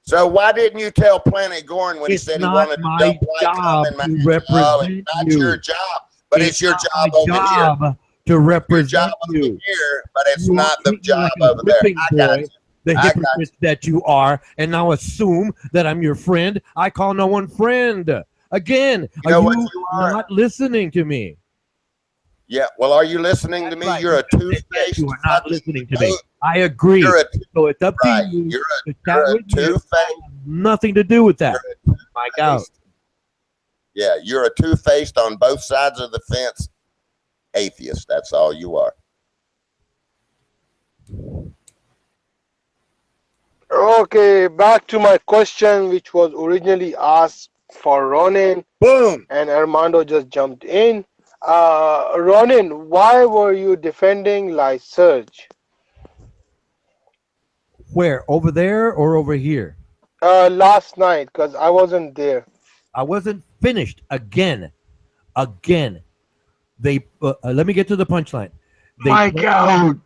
So why didn't you tell Planet Gorin when he said he wanted to dump white cum in my represent not your job, but it's your job over here. To represent your job you. Over here, but it's not the job over there. I got you. The hypocrite that you are, and now assume that I'm your friend. I call no one friend. Again, are you not listening to me? Yeah, well, are you listening to me? Right. You're a two-faced. You are not listening to me. I agree. So it's up to you. You're a two-faced. Nothing to do with that. My God. Yeah, you're a two-faced on both sides of the fence atheist. That's all you are. Okay, back to my question, which was originally asked for Ronan. Boom! And Armando just jumped in. Ronan, why were you defending Lyserge? Where? Over there or over here? Last night, because I wasn't there. I wasn't finished. Again. They let me get to the punchline. My God.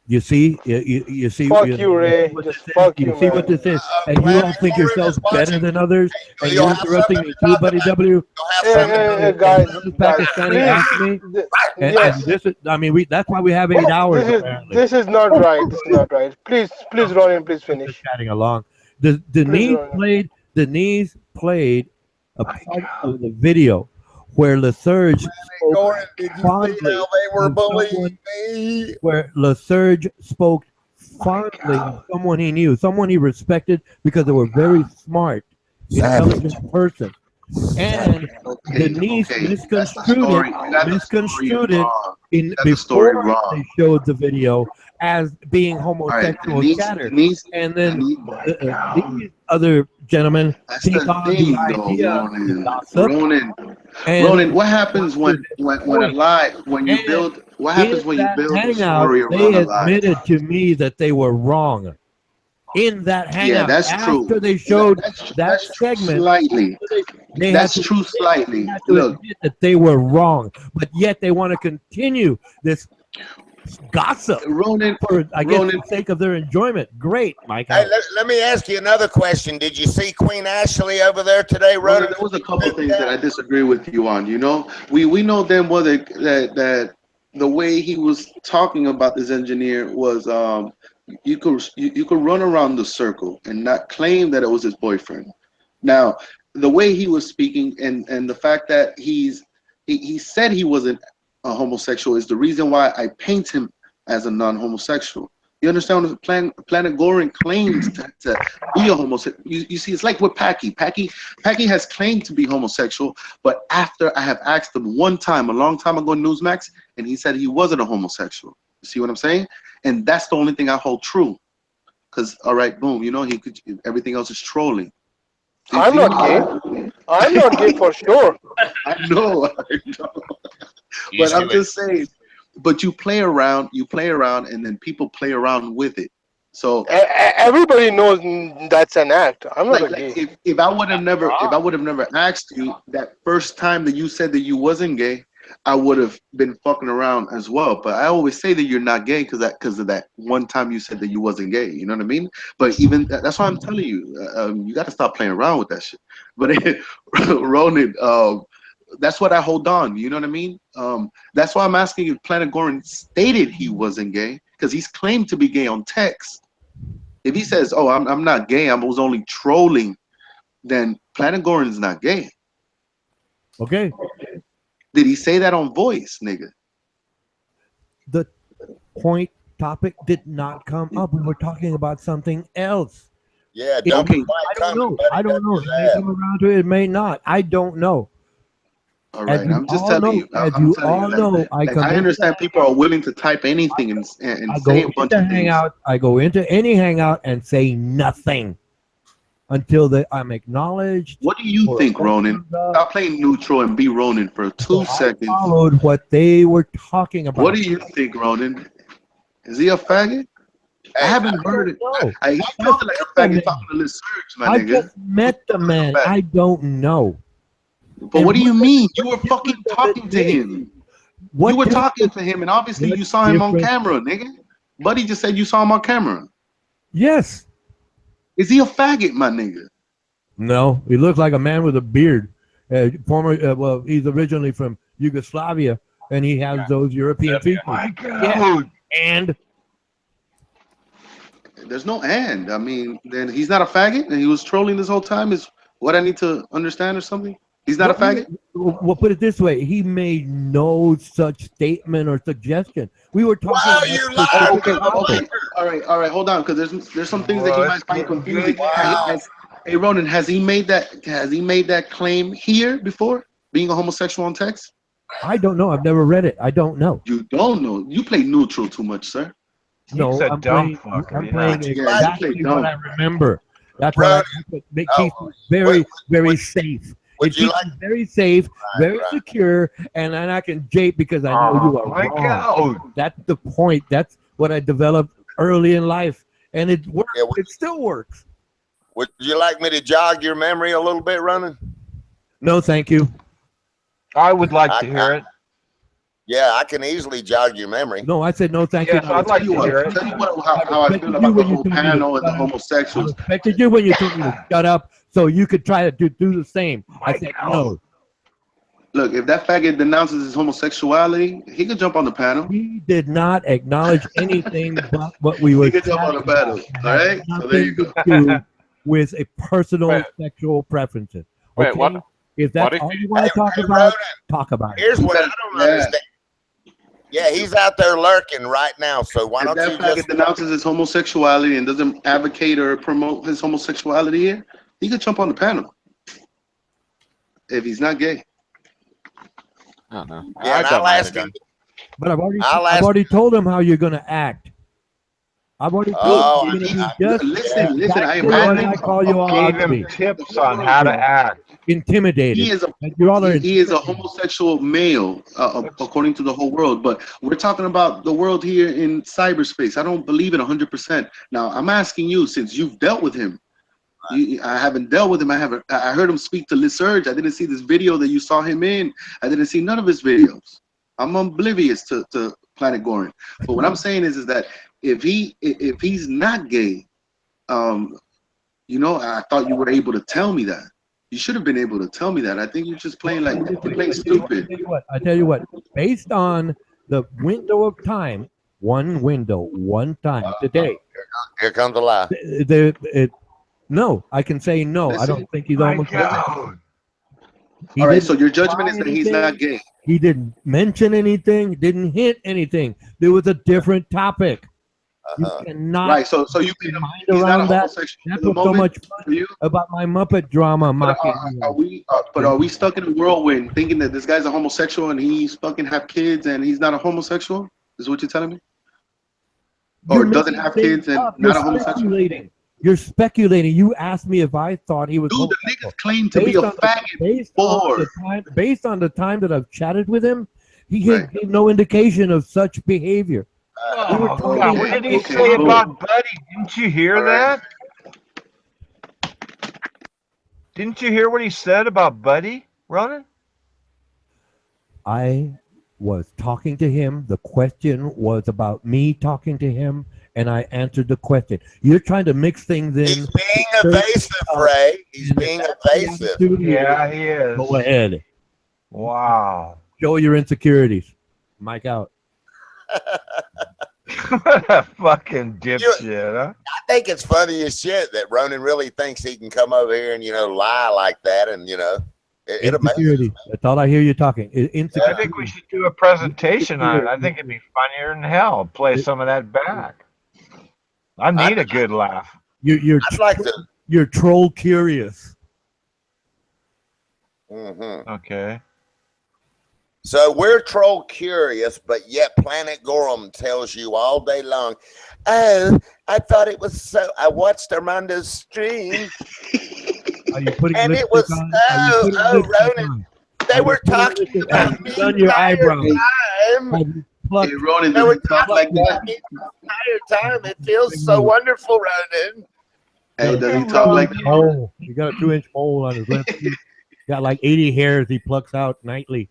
You see, you see. Fuck you, Ray. Just fuck you, see what this is, and you don't think yourselves better than others, and you're interrupting me too, Buddy W. Guys, Pakistani asked me, and this is. I mean, that's why we have 8 hours. This is not right. This is not right. Please, Ronan, please finish. Just chatting along. Denise played a part of the video where Lyserge spoke fondly of someone he knew, someone he respected because they were very smart, intelligent person. And Denise misconstrued it before they showed the video as being homosexual chatter. And then these other gentlemen take on the idea of gossip. Ronan, what happens when you build a story around a lie? They admitted to me that they were wrong. in that hangout. Yeah, that's after true. they showed that That's true segment. slightly. They That's had to, true slightly. They had to Look, admit that they were wrong, but yet they want to continue this gossip Ronan, for, I guess, for the sake of their enjoyment. Great, Mike. Hey, let me ask you another question. Did you see Queen Ashley over there today, Ronan, Ronan? there was a couple things that I disagree with you on. You know, we know then whether that the way he was talking about this engineer was you could run around the circle and not claim that it was his boyfriend. Now, the way he was speaking and the fact that he said he wasn't a homosexual is the reason why I paint him as a non-homosexual. You understand what Planet Goring claims to be a homosexual. You see, it's like with Packy. Packy has claimed to be homosexual, but after I have asked him one time, a long time ago in Newsmax, and he said he wasn't a homosexual. You see what I'm saying? And that's the only thing I hold true. Because, all right, boom, you know, everything else is trolling. I'm not gay. I'm not gay for sure. I know. But I'm just saying, but you play around, and then people play around with it. So everybody knows that's an act. I'm not gay. If I would have never asked you that first time that you said that you wasn't gay, I would have been fucking around as well. But I always say that you're not gay because of that one time you said that you wasn't gay. You know what I mean? But even that's why I'm telling you, you got to stop playing around with that shit. But Ronan, that's what I hold on. You know what I mean? That's why I'm asking if Planet Gorin stated he wasn't gay, because he's claimed to be gay on text. If he says, "Oh, I'm not gay, I was only trolling," then Planet Gorin is not gay. Okay. Did he say that on voice, nigga? The point topic did not come up. We were talking about something else. Yeah, I don't know. I don't know. It may come around to it, it may not. I don't know. All right, I'm just telling you. I'm telling you. I understand people are willing to type anything and say a bunch of things. I go into any hangout and say nothing until I'm acknowledged. What do you think, Ronan? Stop playing neutral and be Ronan for 2 seconds. I followed what they were talking about. What do you think, Ronan? Is he a faggot? I haven't heard it. I felt like a faggot talking to Liz Surge, my nigga. I just met the man. I don't know. But what do you mean? You were fucking talking to him. You were talking to him, and obviously you saw him on camera, nigga. Buddy just said you saw him on camera. Yes. Is he a faggot, my nigga? No, he looks like a man with a beard. Well, he's originally from Yugoslavia, and he has those European features. My God. Yeah. And there's no and. I mean, then he's not a faggot, and he was trolling this whole time. Is what I need to understand or something? He's not a faggot? Well, put it this way. He made no such statement or suggestion. We were talking okay. All right, hold on, because there's some things that he might find confusing. Hey, Ronan, has he made that claim here before, being a homosexual on text? I don't know. I've never read it. I don't know. You don't know. You play neutral too much, sir. No, He's a I'm dumb playing, fucker. I'm playing exactly what I remember. That's Right. why I keep very, very safe. It keeps me very safe, very secure, and then I can jape because I know you are wrong. That's the point. That's what I developed early in life, and it works. It still works. Would you like me to jog your memory a little bit, Ronan? No, thank you. I would like to hear it. Yeah, I can easily jog your memory. No, I said no, thank you. Yes, I'd like to hear it. Tell you how I feel about the whole panel and the homosexuals. I respected you when you told me to shut up so you could try to do the same. I said no. Look, if that faggot denounces his homosexuality, he could jump on the panel. He did not acknowledge anything but what we were. He could jump on the panel. All right, so there you go. With a personal sexual preferences. Okay? Wait, what? If that's all you want to talk about, talk about it. Here's what I don't understand. Yeah, he's out there lurking right now. So why don't you just denounces his homosexuality and doesn't advocate or promote his homosexuality here? He could jump on the panel if he's not gay. I don't know. Yeah, I'll ask him. But I've already told him how you're going to act. I've already told him. Listen. I call you all Gave him tips on how to act. intimidated. He is a homosexual male, according to the whole world. But we're talking about the world here in cyberspace. I don't believe it 100%. Now, I'm asking you, since you've dealt with him. I haven't dealt with him. I heard him speak to Lysurge. I didn't see this video that you saw him in. I didn't see none of his videos. I'm oblivious to Planet Goran. But what I'm saying is that if he's not gay, I thought you were able to tell me that. You should have been able to tell me that. I think you're just playing stupid. I tell you what. Based on the window of time, one time today. Here comes the lie. No, I can say no. Listen, I don't think he's homosexual. All right, so your judgment is that he's not gay. He didn't mention anything, didn't hint anything. There was a different topic. You cannot right. So you can mind around that. That's what's so much fun about my Muppet drama. Are we stuck in a whirlwind thinking that this guy's a homosexual and he's fucking have kids and he's not a homosexual? Is what you're telling me? Or doesn't have kids and not a homosexual? You're speculating. You asked me if I thought he was. Dude, the niggas claim to be a faggot. Based on the time that I've chatted with him, he gave no indication of such behavior. God, what did he say about Buddy? Didn't you hear that? Didn't you hear what he said about Buddy, Ronan? I was talking to him. The question was about me talking to him, and I answered the question. You're trying to mix things in. He's being evasive, Ray. He's being evasive. Yeah, he is. Go ahead. Wow. Show your insecurities. Mic out. What a fucking dipshit, huh? I think it's funny as shit that Ronan really thinks he can come over here and, lie like that. And, it amazes me. That's all I hear you talking. I think we should do a presentation on it. I think it'd be funnier than hell. Play some of that back. I need a good laugh. You're troll curious. Mm-hmm. Okay. So we're troll curious, but yet Planet Goran tells you all day long, oh, I thought it was so. I watched Armando's stream. And it was Ronan. They were talking about me on your eyebrows. Hey, Ronan, they were talking like that the entire time. It feels so wonderful, Ronan. Hey, does he talk like that? Oh, he got a 2-inch mole on his left cheek. Got like 80 hairs he plucks out nightly.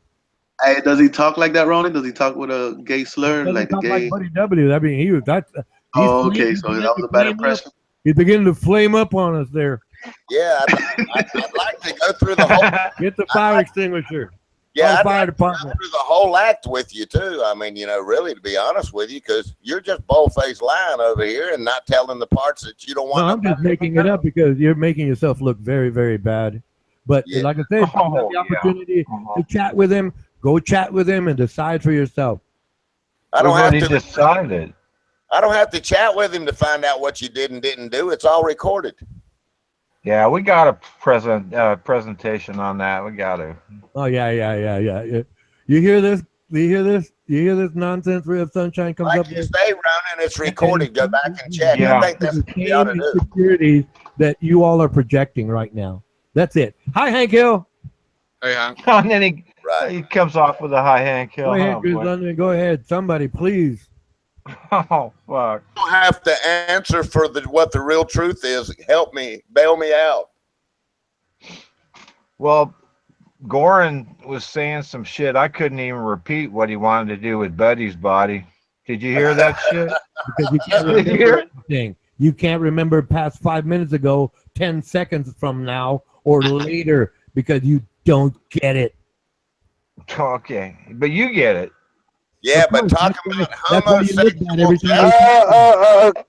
Hey, does he talk like that, Ronan? Does he talk with a gay slur, like the gay? Like Buddy W. I mean, he was that. Oh, okay. So that was a bad impression. He's beginning to flame up on us there. Yeah, I'd like to go through the whole. Get the fire extinguisher. Yeah, fire I'd like to go through the whole act with you too. I mean, really, to be honest with you, because you're just bold-faced lying over here and not telling the parts that you don't want. No, I'm just making it up because you're making yourself look very, very bad. But like I said, you have the opportunity to chat with him. Go chat with him and decide for yourself. I don't have to decide. I don't have to chat with him to find out what you did and didn't do. It's all recorded. Yeah, we got a presentation on that. We got to. Oh yeah. You hear this? You hear this? You hear this nonsense? Ray of Sunshine comes like up. Like you say, Ronan, it's recorded. Go back and check. Yeah. I think that's what you ought to do. Insecurities that you all are projecting right now. That's it. Hi, Hank Hill. Hey, Hank. And then he comes off with a high Hank Hill. Go ahead. Somebody, please. Oh, fuck. You don't have to answer for what the real truth is. Help me. Bail me out. Well, Goran was saying some shit. I couldn't even repeat what he wanted to do with Buddy's body. Did you hear that shit? Because you can't remember anything. You can't remember past 5 minutes ago, 10 seconds from now, or later, because you don't get it. Okay, but you get it. Yeah, but talking about homosexual.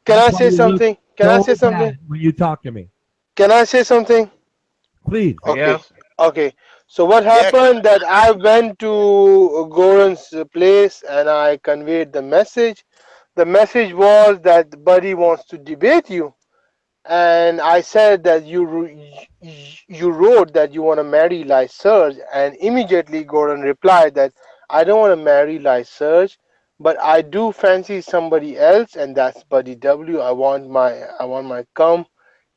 Can I say something? Can I say something? When you talk to me. Can I say something? Please. Okay. Yes. Okay. So what happened that I went to Goran's place and I conveyed the message. The message was that Buddy wants to debate you. And I said that you wrote that you want to marry Lysurge, and immediately Goran replied that I don't want to marry Lysurge, but I do fancy somebody else, and that's Buddy W. I want my cum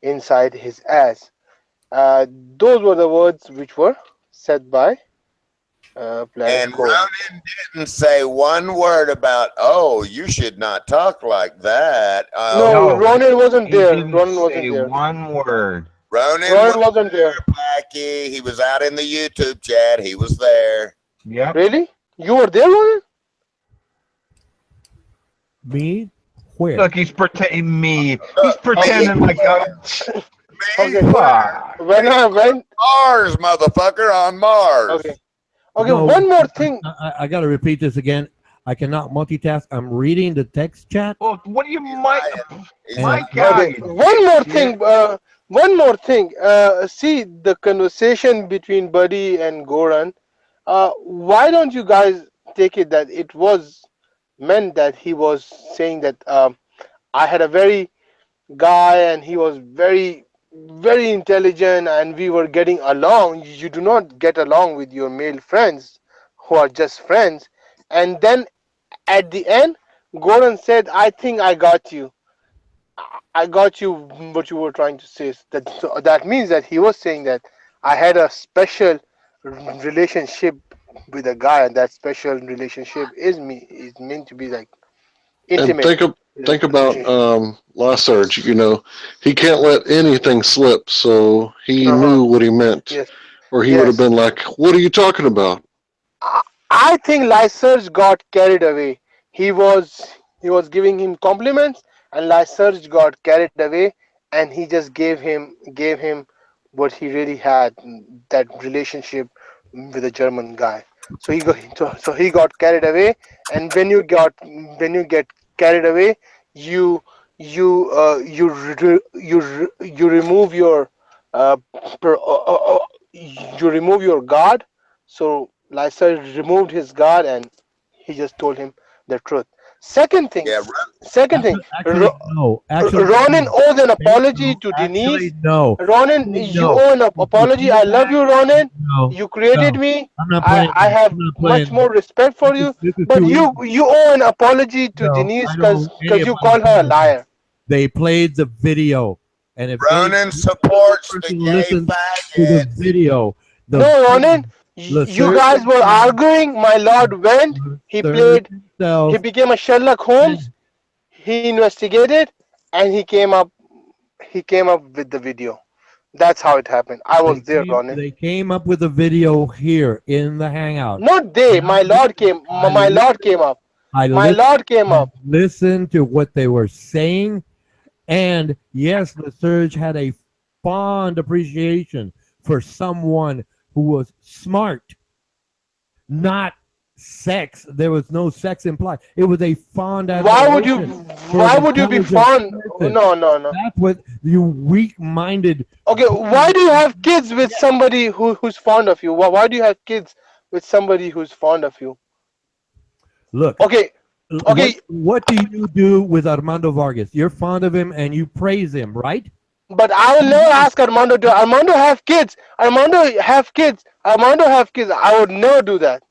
inside his ass. Those were the words which were said by Planet And Core. Ronan didn't say one word about, oh, you should not talk like that. No, Ronan wasn't there. Ronan wasn't there. One word. Ronan wasn't there. Packy. He was out in the YouTube chat. He was there. Yep. Really? You were there, Ronan? Me? Where? Look, he's pretending me. He's pretending like Okay. When I went Mars, motherfucker, on Mars. Okay. Okay. No, one more thing. I got to repeat this again. I cannot multitask. I'm reading the text chat. Well, what do you my God? Okay. One more thing. One more thing. See the conversation between Buddy and Goran. Why don't you guys take it that it was meant that he was saying that I had a very guy and he was very intelligent and we were getting along. You do not get along with your male friends who are just friends. And then at the end, Gordon said, I think I got you. I got you what you were trying to say. That means that he was saying that I had a special relationship with a guy, and that special relationship is meant to be like intimate. And think about Lyserge. You know, he can't let anything slip, so he knew what he meant, or he would have been like, "What are you talking about?" I think Lyserge got carried away. He was giving him compliments, and Lyserge got carried away, and he just gave him what he really had, that relationship with a German guy. So he got carried away, and when you get carried away, you remove your guard. So Lyserge removed his guard, and he just told him the truth. Second thing, Ronan owes an apology to Denise. Ronan, you owe an apology. I love you, Ronan. You created me. I have much more respect for you. But you owe an apology to Denise because you call her a liar. They played the video, and if Ronan supports the gay faggots. To the video. No, Ronan. You guys were arguing. My lord went. He played. He became a Sherlock Holmes. He investigated, and he came up with the video. That's how it happened. I was there, Ronan. They came up with a video here in the Hangout. Not they. My lord came. My lord came up. My lord came up. Listen to what they were saying, and yes, Lyserge had a fond appreciation for someone who was smart, not sex. There was no sex implied. It was a fond admiration. Why would you be fond? No. That's what you weak-minded. Okay, why do you have kids with somebody who's fond of you? Why do you have kids with somebody who's fond of you? Look. Okay. What do you do with Armando Vargas? You're fond of him and you praise him, right? But I will never ask Armando to. Armando have kids. Armando have kids. I would never do that.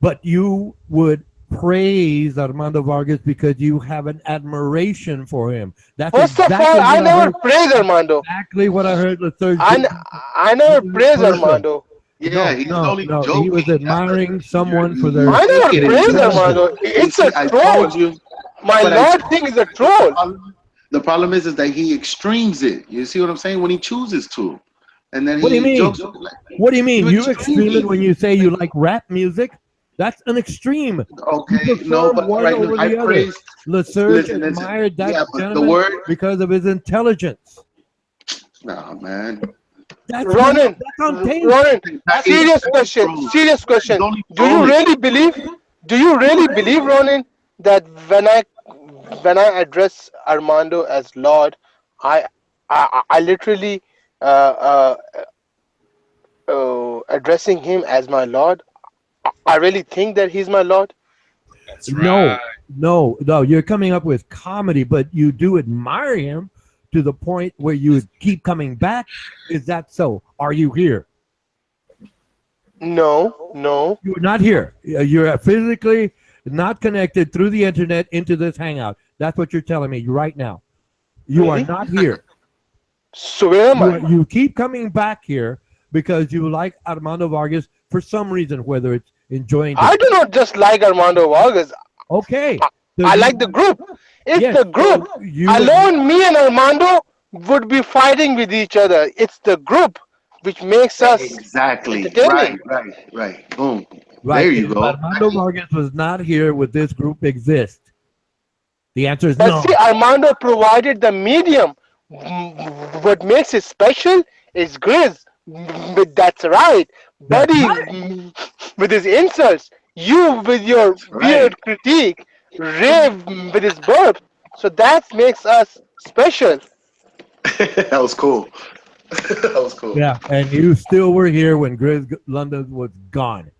But you would praise Armando Vargas because you have an admiration for him. That's First of all, I never praise Armando. Exactly what I heard. I never praise Armando. Yeah, he's only joking. He was admiring someone for their. I never praise Armando. It's a troll. My lord thing is a troll. The problem is that he extremes it. You see what I'm saying? When he chooses to, and then what do you mean? Jokes what do you mean? You extreme it when you say you like rap music? That's an extreme. Okay, no, but one over the other. Lyserge admired that gentleman because of his intelligence. Nah, man. Ronan, serious question. Do you really believe, Ronan, that when I address Armando as Lord, I literally addressing him as my Lord? I really think that he's my Lord? That's right. No, you're coming up with comedy, but you do admire him to the point where you would keep coming back. Is that so? Are you here? No. You're not here. You're physically not connected through the internet into this hangout. That's what you're telling me right now. You are not here. So where am I? You keep coming back here because you like Armando Vargas for some reason, whether it's enjoying. I do not just like Armando Vargas. Okay. I like the group. It's the group. Alone, me and Armando would be fighting with each other. It's the group which makes us entertaining. Right. Boom. Right. There you If go. Armando Vargas was not here, would this group exist? The answer is But no. see, Armando provided the medium. What makes it special is Grizz. That's right. Buddy with his insults. You with your weird critique. Rave with his burp. So that makes us special. That was cool. That was cool. Yeah, and you still were here when Grizz London was gone.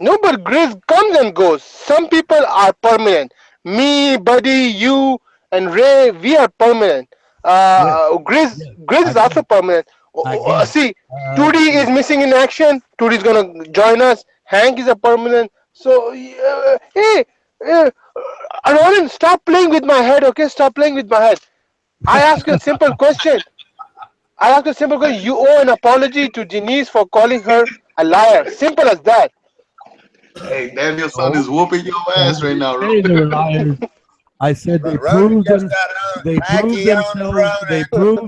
No, but Grizz comes and goes. Some people are permanent. Me, Buddy, you, and Ray, we are permanent. Grizz is also permanent. See, 2D is missing in action. 2D is gonna join us. Hank is a permanent. So, hey, Ronan, stop playing with my head, okay? Stop playing with my head. I ask you a simple question. You owe an apology to Denise for calling her a liar. Simple as that. Hey, Daniel's son is whooping your ass right now. Hey, they were liars. I said they proved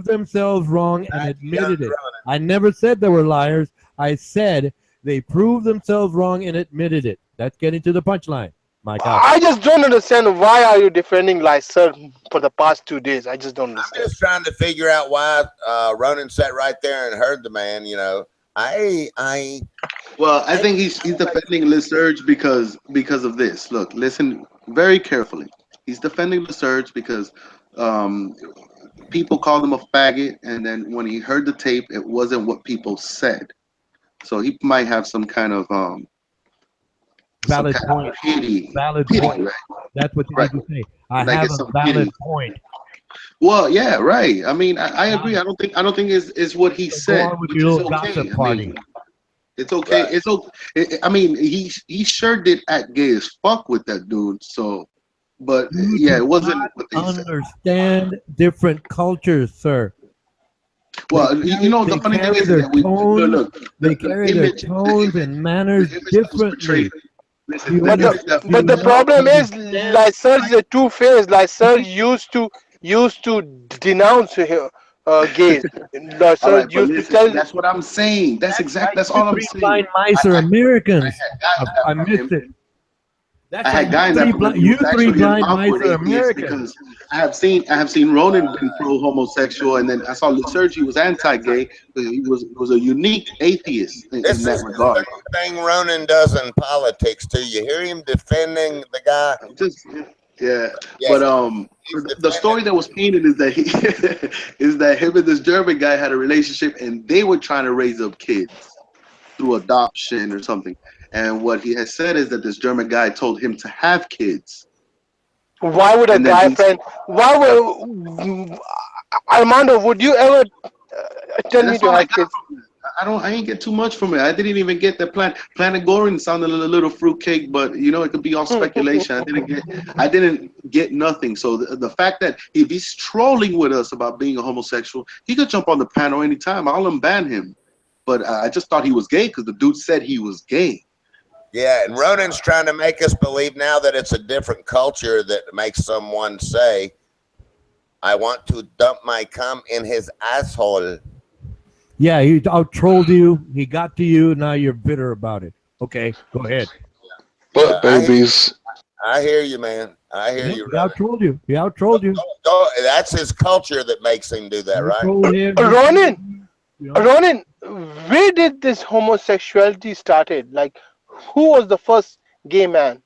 themselves wrong and admitted it. I never said they were liars. I said they proved themselves wrong and admitted it. That's getting to the punchline. My God. I just don't understand why are you defending Lyser for the past 2 days. I just don't understand. I'm just trying to figure out why Ronan sat right there and heard the man. You know, Well, I think he's defending Lyserge because of this. Look, listen very carefully. He's defending Lyserge because people called him a faggot, and then when he heard the tape, it wasn't what people said. So he might have some kind of valid point. Valid point. Right? That's what you need to say. I have a valid point. Well, yeah, right. I mean, I agree. I don't think it's what he said. Go on with your little gossip party. It's okay. Right. It's okay. I mean, he sure did act gay as fuck with that dude. So, but yeah, it wasn't what they understand different cultures, sir. Well, you know, the funny thing is that they carry their tones and manners differently. But the problem is, Lyser is a two-faced. Lyser used to denounce gays. Lyser used to tell. That's what I'm saying. That's exactly. That's all I'm saying. Blind mice are Americans. I missed it. I had guys that you three blind mice are Americans. Because I have seen Ronan be pro-homosexual, and then I saw Lyserge was anti-gay. He was a unique atheist in that regard. The thing Ronan does in politics too. You hear him defending the guy. But the story that was painted is that him and this German guy had a relationship, and they were trying to raise up kids through adoption or something. And what he has said is that this German guy told him to have kids. Why would a guy friend? Why would Armando? Would you ever tell me to have kids? I ain't get too much from it. I didn't even get the plan. Planet Gorin sounded a little fruitcake, but you know it could be all speculation. I didn't get nothing. So the fact that if he's trolling with us about being a homosexual, he could jump on the panel anytime. I'll unban him. But I just thought he was gay because the dude said he was gay. Yeah, and Ronan's trying to make us believe now that it's a different culture that makes someone say, "I want to dump my cum in his asshole." Yeah, he out-trolled you. He got to you. Now you're bitter about it. Okay, go ahead. But babies. I hear you, man. I hear you. He out-trolled you. He out-trolled you. That's his culture that makes him do that, right? Ronan, where did this homosexuality started? Like, who was the first gay man?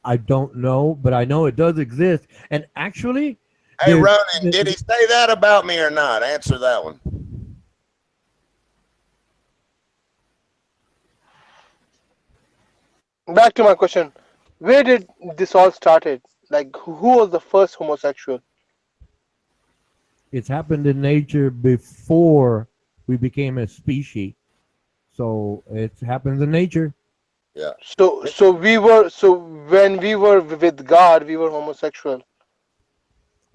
I don't know, but I know it does exist. And actually, hey, Ronan, did he say that about me or not? Answer that one. Back to my question. Where did this all started? Like, who was the first homosexual? It's happened in nature before we became a species. So it happens in nature. Yeah. So when we were with God, we were homosexual.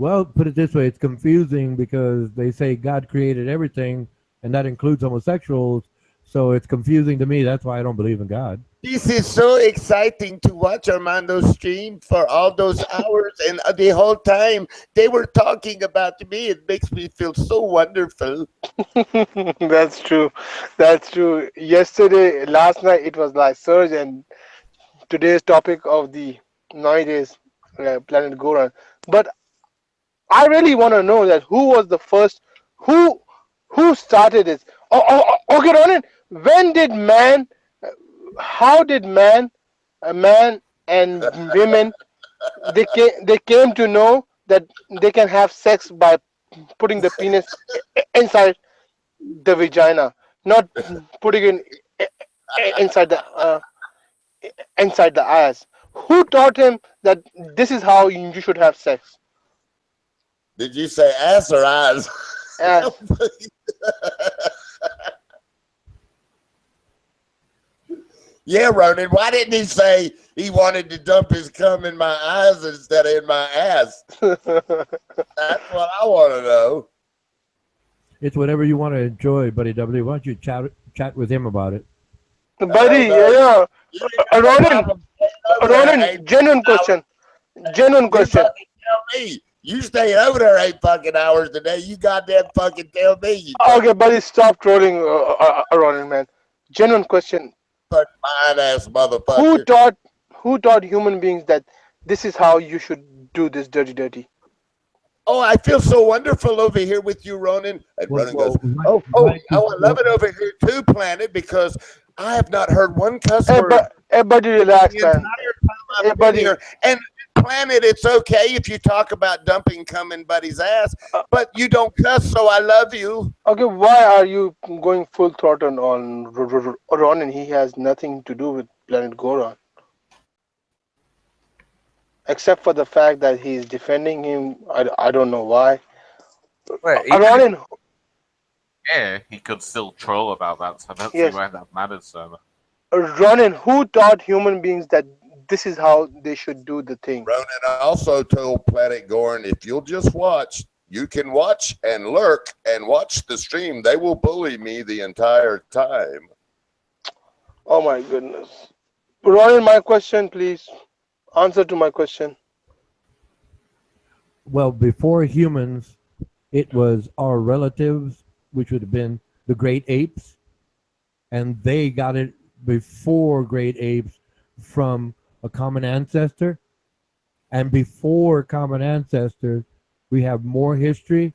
Well, put it this way, it's confusing because they say God created everything, and that includes homosexuals. So it's confusing to me. That's why I don't believe in God. This is so exciting to watch Armando stream for all those hours, and the whole time they were talking about me. It makes me feel so wonderful. That's true. That's true. Yesterday, last night, it was like Surge, and today's topic of the night is Planet Goran. But I really want to know that who was the first, who who started this? Okay, Ronan. When did man? How did man and women they came to know that they can have sex by putting the penis inside the vagina, not putting it inside the ass. Who taught him that this is how you should have sex? Did you say ass or eyes? Ass. Yeah, Ronan. Why didn't he say he wanted to dump his cum in my eyes instead of in my ass? That's what I want to know. It's whatever you want to enjoy, Buddy W. Why don't you chat with him about it? Buddy, yeah. Ronan, genuine question. Genuine question. Tell me. You stay over there 8 fucking hours today. You goddamn fucking tell me. Okay, buddy, stop trolling, Ronan, man. Genuine question. Fine ass motherfucker. Who taught human beings that this is how you should do this dirty? Oh, I feel so wonderful over here with you, Ronan. And Ronan goes, I love it over here too, Planet, because I have not heard one cuss word. Everybody relax, man. Everybody here. And Planet, it's okay if you talk about dumping cum in Buddy's ass, but you don't cuss, so I love you. Okay, why are you going full throttle on Ronan? He has nothing to do with Planet Goron. Except for the fact that he's defending him. I don't know why. Ronan. Yeah, he could still troll about that, so I don't see why that matters so much. Ronan, who taught human beings that this is how they should do the thing? Ronan also told Planet Goran, if you'll just watch, you can watch and lurk and watch the stream. They will bully me the entire time. Oh my goodness. Ronan, my question, please. Answer to my question. Well, before humans, it was our relatives, which would have been the great apes, and they got it before great apes from a common ancestor. And before common ancestors, we have more history.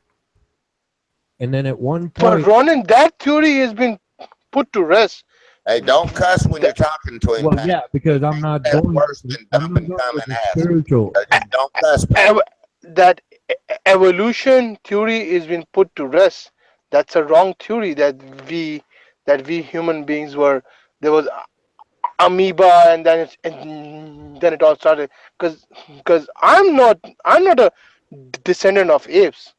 And then at one point... But Ronan, that theory has been put to rest. Hey, don't cuss when you're talking to him. Well, yeah, because I'm not going worse than dumping cum in ass. spiritual. Don't cuss. That evolution theory has been put to rest. That's a wrong theory that we human beings were. There was amoeba, and then it all started. Because I'm not a descendant of apes.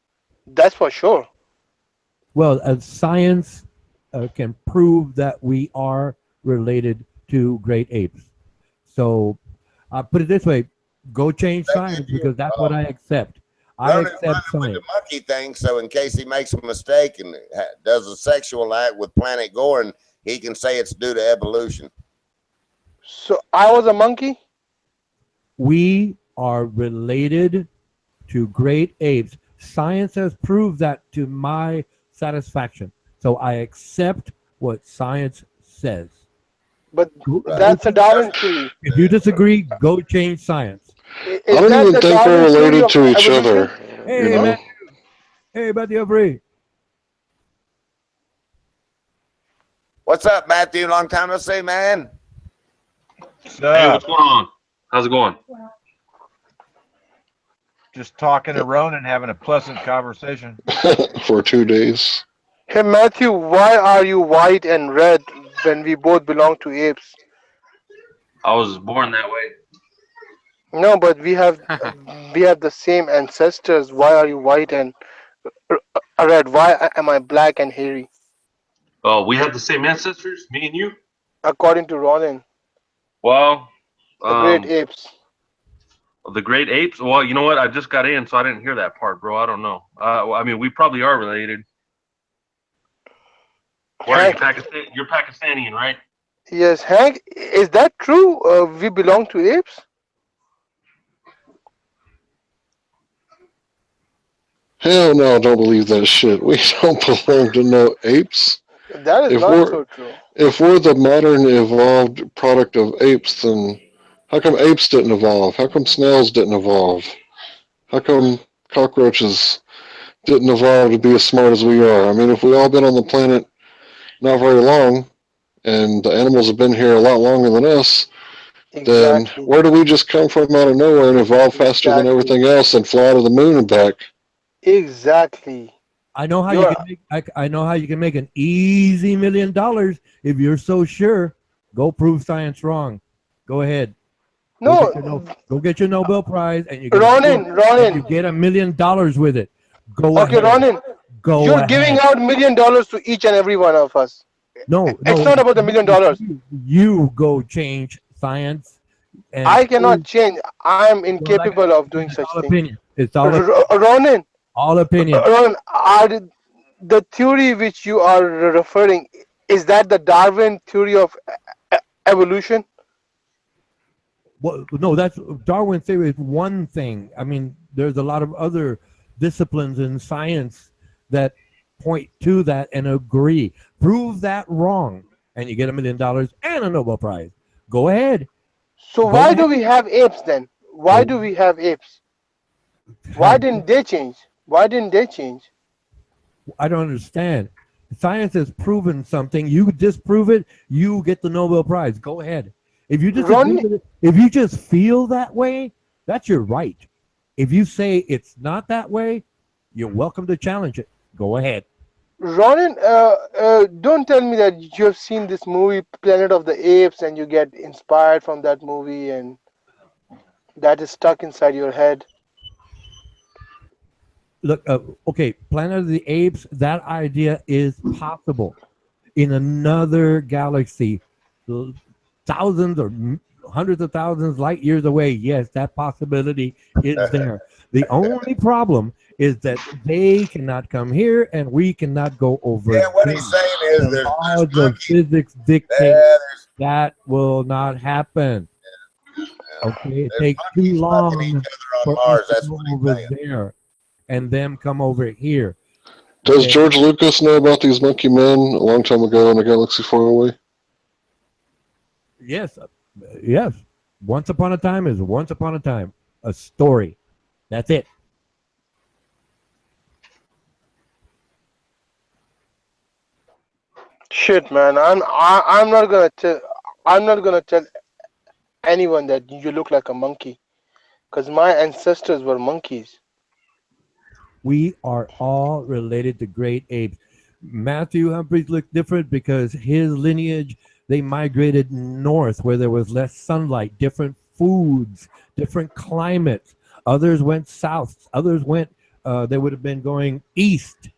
That's for sure. Well, science can prove that we are related to great apes. So put it this way, go change science, because that's what I accept. I accept science. With the monkey thing, so in case he makes a mistake and does a sexual act with Planet Goran, he can say it's due to evolution. So I was a monkey? We are related to great apes. Science has proved that to my satisfaction. So I accept what science says. But that's a Darwin theory. If you disagree, go change science. I don't even think we're related to each other. Hey, you know? man. Hey, Matthew Free. What's up, Matthew? Long time no see, man. Hey, what's going on? How's it going? Just talking to Ronan, having a pleasant conversation. For 2 days. Hey, Matthew, why are you white and red when we both belong to apes? I was born that way. No, but we have the same ancestors. Why are you white and red? Why am I black and hairy? Oh, we have the same ancestors, me and you? According to Ronan. Well, the great apes. The great apes? Well, you know what? I just got in, so I didn't hear that part, bro. I don't know. Well, I mean, we probably are related. Where are you? You're Pakistani, right? Yes, Hank, is that true? We belong to apes? Hell no, I don't believe that shit. We don't belong to no apes. That is not so true. If we're the modern evolved product of apes, then how come apes didn't evolve? How come snails didn't evolve? How come cockroaches didn't evolve to be as smart as we are? I mean, if we all been on the planet not very long, and the animals have been here a lot longer than us, then where do we just come from out of nowhere and evolve faster than everything else and fly to the moon and back? Exactly. I know how you can make. I know how you can make an easy $1 million if you're so sure. Go prove science wrong. Go ahead. No. Go get your Nobel Prize, and you get Ronin. you get $1 million with it. Go okay, ahead. Ronin. Go You're ahead. giving out $1 million to each and every one of us. No, it's not about the $1 million. You go change science. And I cannot change. I am incapable of doing such things. Opinion. It's all Ronin. All opinion. Ronin, the theory which you are referring, is that the Darwin theory of evolution? Well, no, that's Darwin theory is one thing. I mean, there's a lot of other disciplines in science that point to that and agree. Prove that wrong, and you get $1 million and a Nobel Prize. Go ahead. So why do we have apes then? Why do we have apes? Why didn't they change? Why didn't they change? I don't understand. Science has proven something. You disprove it, you get the Nobel Prize. Go ahead. If you if you just feel that way, that's your right. If you say it's not that way, you're welcome to challenge it. Go ahead. Ronin, don't tell me that you have seen this movie Planet of the Apes and you get inspired from that movie and that is stuck inside your head. Look, okay, Planet of the Apes, that idea is possible in another galaxy, thousands or hundreds of thousands light years away. Yes, that possibility is there. The only problem is that they cannot come here and we cannot go over. Yeah, what he's saying is the laws of physics dictate that will not happen. Okay, it takes too long for us to go over there and them come over here. Does George Lucas know about these monkey men a long time ago in a galaxy far away? Yes, yes. Once upon a time is once upon a time. A story. That's it. Shit, man. I'm not gonna tell anyone that you look like a monkey, because my ancestors were monkeys. We are all related to great apes. Matthew Humphreys looked different because his lineage, they migrated north where there was less sunlight, different foods, different climates. Others went south. Others went, they would have been going east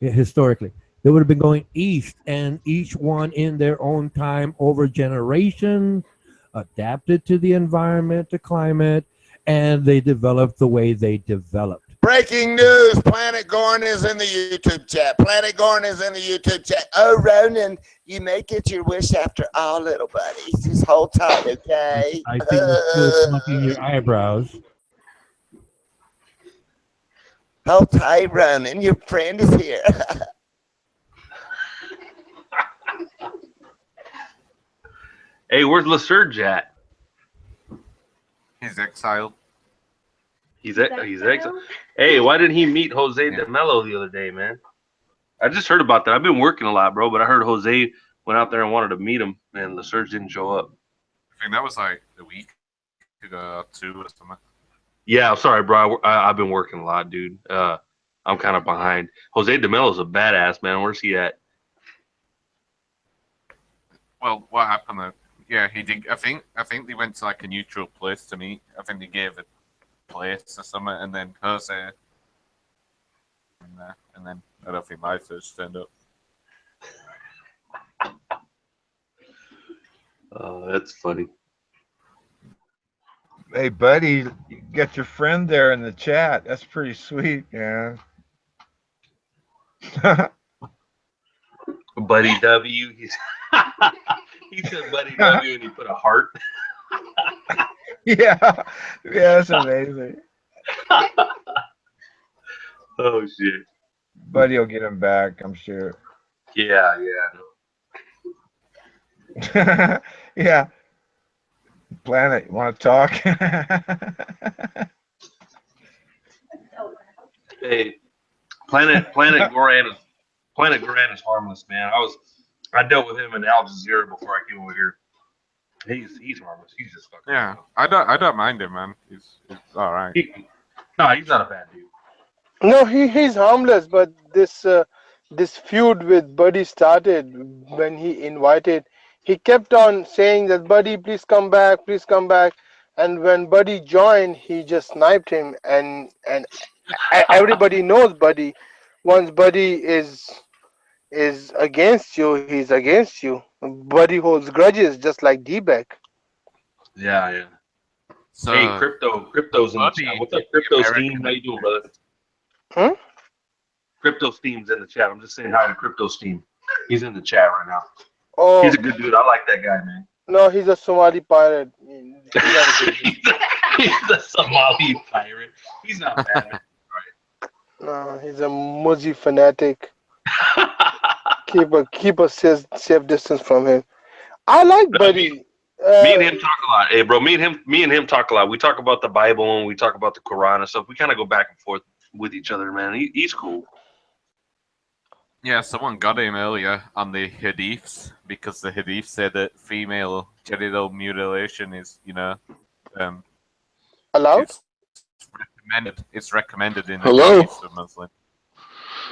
historically. They would have been going east, and each one in their own time over generations adapted to the environment, the climate, and they developed the way they developed. Breaking news, Planet Gorn is in the YouTube chat. Planet Gorn is in the YouTube chat. Oh, Ronan, you may get your wish after all, little buddies. Just hold tight, okay? I think you're still plucking your eyebrows. Hold tight, Ronan. Your friend is here. Hey, where's LaSurge at? He's exiled. He's exiled. Hey, why didn't he meet Jose DeMello the other day, man? I just heard about that. I've been working a lot, bro, but I heard Jose went out there and wanted to meet him, and LaSurge didn't show up. I think that was like a week ago, 2 or something. Yeah, I'm sorry, bro. I've been working a lot, dude. I'm kind of behind. Jose DeMello's a badass, man. Where's he at? Well, what happened though? Yeah, he did. I think they went to like a neutral place to meet. I think they gave a place or something, and then Jose, and then I don't think my first turned up. Oh, that's funny. Hey, buddy, get your friend there in the chat. That's pretty sweet, man. Buddy W. He said Buddy W. and he put a heart. Yeah, that's amazing. Oh shit. Buddy will get him back, I'm sure. Yeah. Yeah. Planet, you want to talk? Hey, Planet Goran is harmless, man. I dealt with him in Al Jazeera before I came over here. He's harmless. He's just fucking. Yeah, I don't mind him, man. He's all right. No, he's not a bad dude. No, he's harmless, but this feud with Buddy started when he invited. He kept on saying that Buddy, please come back, and when Buddy joined, he just sniped him, and everybody knows Buddy. Once Buddy is against you, he's against you. Buddy holds grudges, just like D-Beck. Yeah. So, hey, Crypto's in the chat. What's up, Crypto Steam? How you doing, brother? Crypto Steam's in the chat. I'm just saying hi to Crypto Steam. He's in the chat right now. Oh, he's a good dude. I like that guy, man. No, he's a Somali pirate. He's a Somali pirate. He's not bad, man. No, he's a Muzzy fanatic. keep a safe distance from him. I like Buddy. Me and him talk a lot. Hey, bro, me and him talk a lot. We talk about the Bible and we talk about the Quran and stuff. We kind of go back and forth with each other, man. He's cool. Yeah, someone got him earlier on the Hadiths because the Hadith said that female genital mutilation is, allowed. It's recommended in Hello? the Hadiths for Muslims.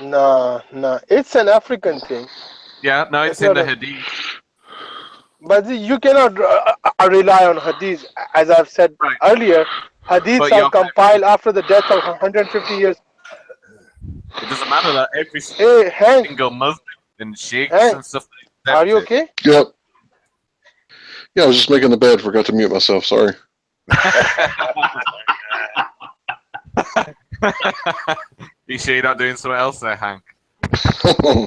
No, it's an African thing. Yeah, no, it's in the Hadith. But you cannot rely on Hadith. As I've said earlier, Hadiths are compiled after the death of 150 years. It doesn't matter that every single Muslim and sheikhs and stuff. Are you okay? Yep. Yeah, I was just making the bed. Forgot to mute myself. Sorry. You sure you're not doing something else there, Hank? No,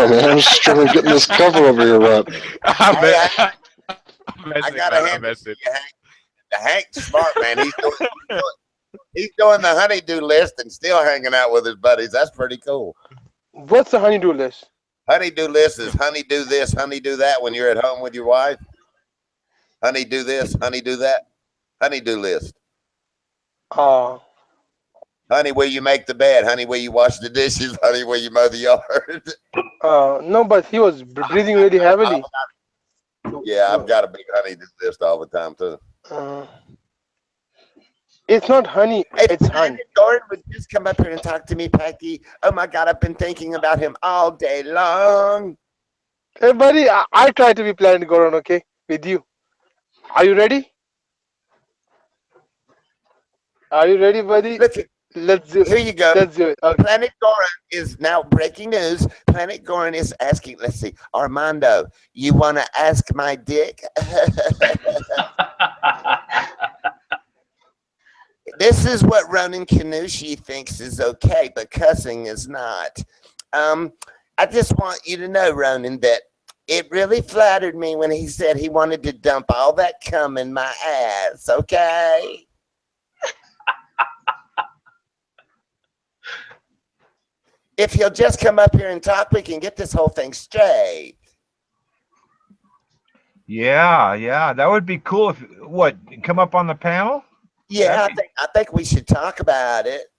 man. I'm just trying to get this cover over here right. I gotta hand it to you, Hank. Hank's smart, man. He's doing the honeydew list and still hanging out with his buddies. That's pretty cool. What's the honeydew list? Honeydew list is honeydew this, honeydew that when you're at home with your wife. Honeydew this, honeydew that. Honeydew list. Honey, where you make the bed. Honey, where you wash the dishes. Honey, where you mow the yard. No, but he was breathing really heavily. Yeah, I've got a big honeydew list all the time, too. It's not honey, it's honey. Gordon would just come up here and talk to me, Packy. Oh my God, I've been thinking about him all day long. Hey, buddy, I try to be Planet Gordon, okay, with you. Are you ready? Are you ready, buddy? Let's do it. Here you go. Let's do it. Okay. Planet Goran is now breaking news. Planet Goran is asking, let's see, Armando, you want to ask my dick? This is what Ronan Kanushi thinks is okay, but cussing is not. I just want you to know, Ronan, that it really flattered me when he said he wanted to dump all that cum in my ass, okay? If he'll just come up here and talk, we can get this whole thing straight. Yeah, that would be cool. If come up on the panel? Yeah, I think we should talk about it.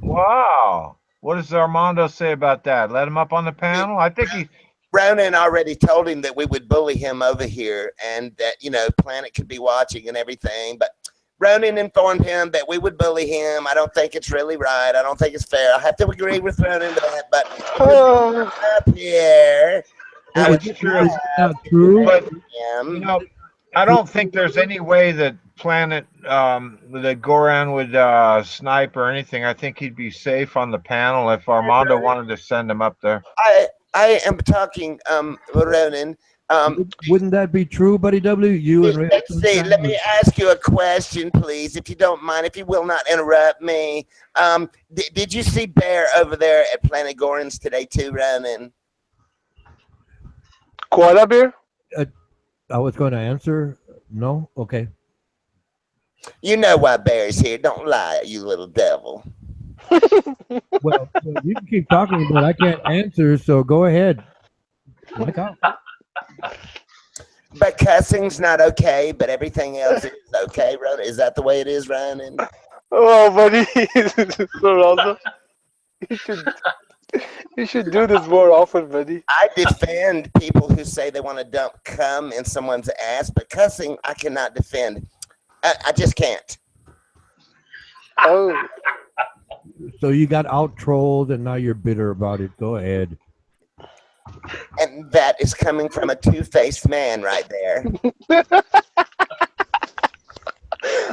Wow. What does Armando say about that? Let him up on the panel? I think Ronan already told him that we would bully him over here and that, Planet could be watching and everything. But Ronan informed him that we would bully him. I don't think it's really right. I don't think it's fair. I have to agree with Ronan that, but up here. It's not true. But, I don't think there's any way that Planet, that Goran would snipe or anything. I think he'd be safe on the panel if Armando wanted to send him up there. I am talking, Ronan. Wouldn't that be true, Buddy W? You and Ray Let's see. Let me ask you a question, please, if you don't mind, if you will not interrupt me. Did you see Bear over there at Planet Goran's today too, running? Koala bear? I was going to answer. No? Okay. You know why Bear's here. Don't lie, you little devil. Well, you can keep talking, but I can't answer, so go ahead. Like out. But cussing's not okay, but everything else is okay, Ryan. Is that the way it is, Ryan? Oh, buddy. Ronaldo. You should do this more often, buddy. I defend people who say they want to dump cum in someone's ass, but cussing I cannot defend. I just can't. Oh. So you got out trolled and now you're bitter about it. Go ahead. And that is coming from a two-faced man right there.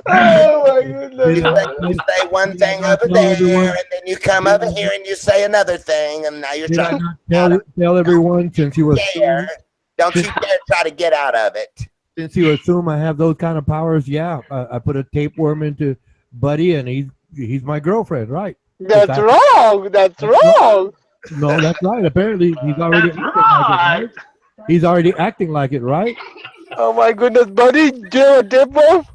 Oh my goodness. You say one thing over there, and then you come over here and you say another thing, and now you're trying to tell everyone since you assume, don't you dare try to get out of it. Since you assume I have those kind of powers, yeah, I put a tapeworm into Buddy, and he's my girlfriend, right? That's wrong. That's wrong. No, that's right. Apparently, he's already acting like it, right? He's already acting like it, right? Oh my goodness, Buddy, do you have a tapeworm?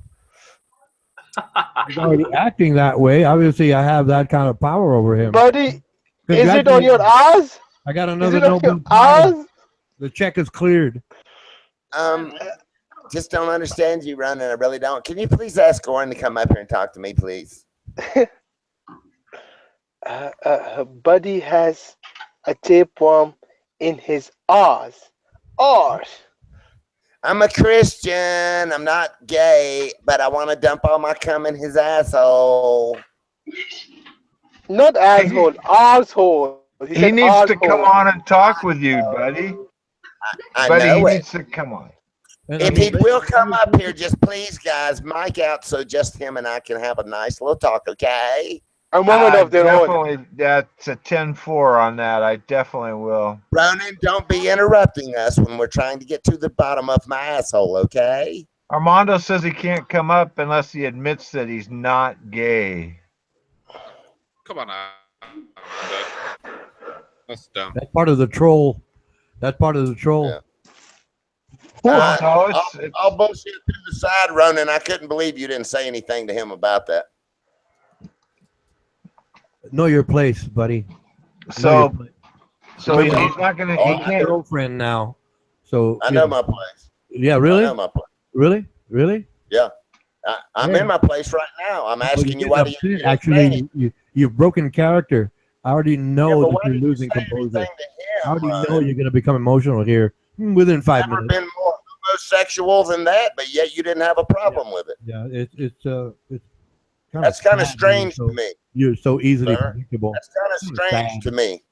He's already acting that way. Obviously, I have that kind of power over him. Buddy, is it on your ass? I got another Is it on Nobel your Prize. ass? The check is cleared. Just don't understand you, Ron, and I really don't. Can you please ask Goran to come up here and talk to me, please? Buddy has a tapeworm in his ass. Arse. I'm a Christian. I'm not gay, but I want to dump all my cum in his asshole. Not asshole, arsehole. He needs to come on and talk with you, buddy. I know he needs to come on. If he will come up here, just please, guys, mic out so just him and I can have a nice little talk, okay? A moment of their own. That's a 10-4 on that. I definitely will. Ronan, don't be interrupting us when we're trying to get to the bottom of my asshole, okay? Armando says he can't come up unless he admits that he's not gay. Come on now. That's dumb. That's part of the troll. That's part of the troll. Yeah. I'll bullshit to the side, Ronan. I couldn't believe you didn't say anything to him about that. Know your place, buddy. So he's not gonna. He can't. Girlfriend now. So I know my place. Yeah, really? I know my place. Really? Yeah. I'm in my place right now. I'm asking you why do you actually you've broken character. I already know that you're losing composure. I already know you're going to become emotional here within 5 minutes. Never been more homosexual than that, but yet you didn't have a problem with it. Yeah, it's that's kind of strange to me. You're so easily predictable. That's kind of strange to me.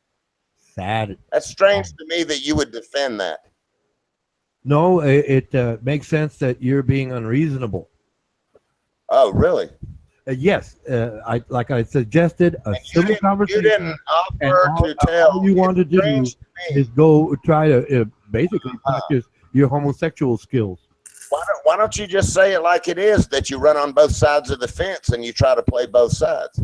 Sad. That's strange to me that you would defend that. No, it makes sense that you're being unreasonable. Oh, really? Yes, like I suggested, a civil conversation. You didn't offer to tell. All you want to do is go try to basically practice your homosexual skills. Why don't you just say it like it is, that you run on both sides of the fence and you try to play both sides?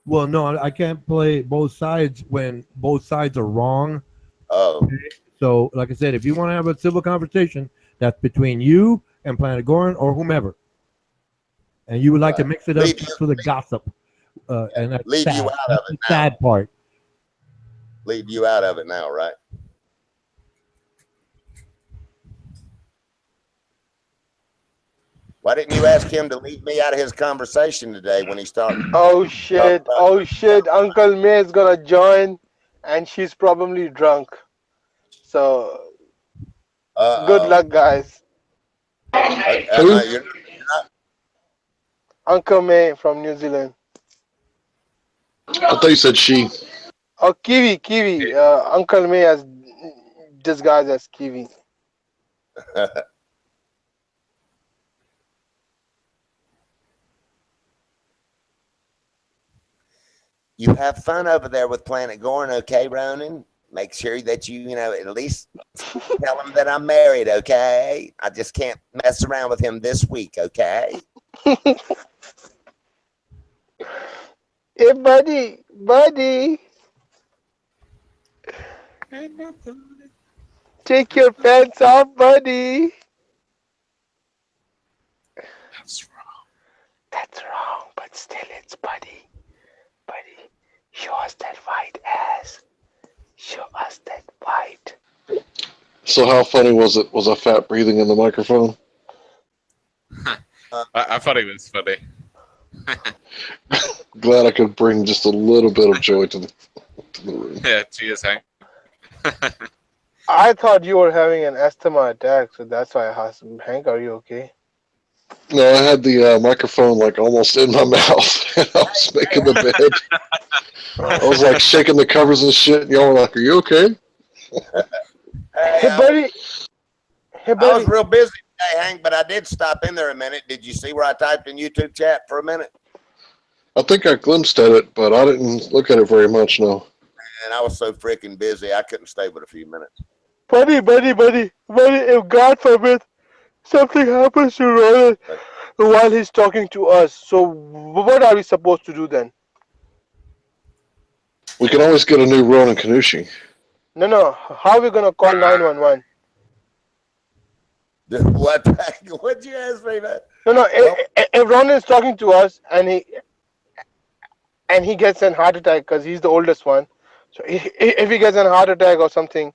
Well, no, I can't play both sides when both sides are wrong. Oh. Okay? So, like I said, if you want to have a civil conversation, that's between you and Planet Goran or whomever. And you would like to mix it up for the gossip. And that's leave sad. you out that's of it the sad part. Leave you out of it now, right? Why didn't you ask him to leave me out of his conversation today when he started? Oh shit! Oh shit! Uncle May is gonna join, and she's probably drunk. So, good luck, guys. Uncle May from New Zealand. I thought you said she. Oh, Kiwi. Uncle May has disguised as Kiwi. You have fun over there with Planet Goran, okay, Ronan? make sure that you know, at least tell him that I'm married, okay? I just can't mess around with him this week, okay? Hey, buddy. Take your pants off, buddy. That's wrong, but still it's buddy. Buddy, show us that white ass. Show us that white. So how funny was it? Was I fat breathing in the microphone? I thought it was funny. Glad I could bring just a little bit of joy to the room. Yeah, cheers, Hank. I thought you were having an asthma attack, so that's why I asked him, Hank, are you okay? No, I had the microphone like almost in my mouth, and I was making the bed. I was like shaking the covers and shit, and y'all were like, "Are you okay?" Hey, buddy. I was real busy today, Hank, but I did stop in there a minute. Did you see where I typed in YouTube chat for a minute? I think I glimpsed at it, but I didn't look at it very much. No. And I was so freaking busy, I couldn't stay but a few minutes. Buddy, if God forbid something happens to Roland while he's talking to us, so what are we supposed to do then? We can always get a new Ronan Kanushi. No. How are we going to call 911? What? What'd you ask me, man? No. If Ronan is talking to us and he gets a heart attack because he's the oldest one, so if he gets a heart attack or something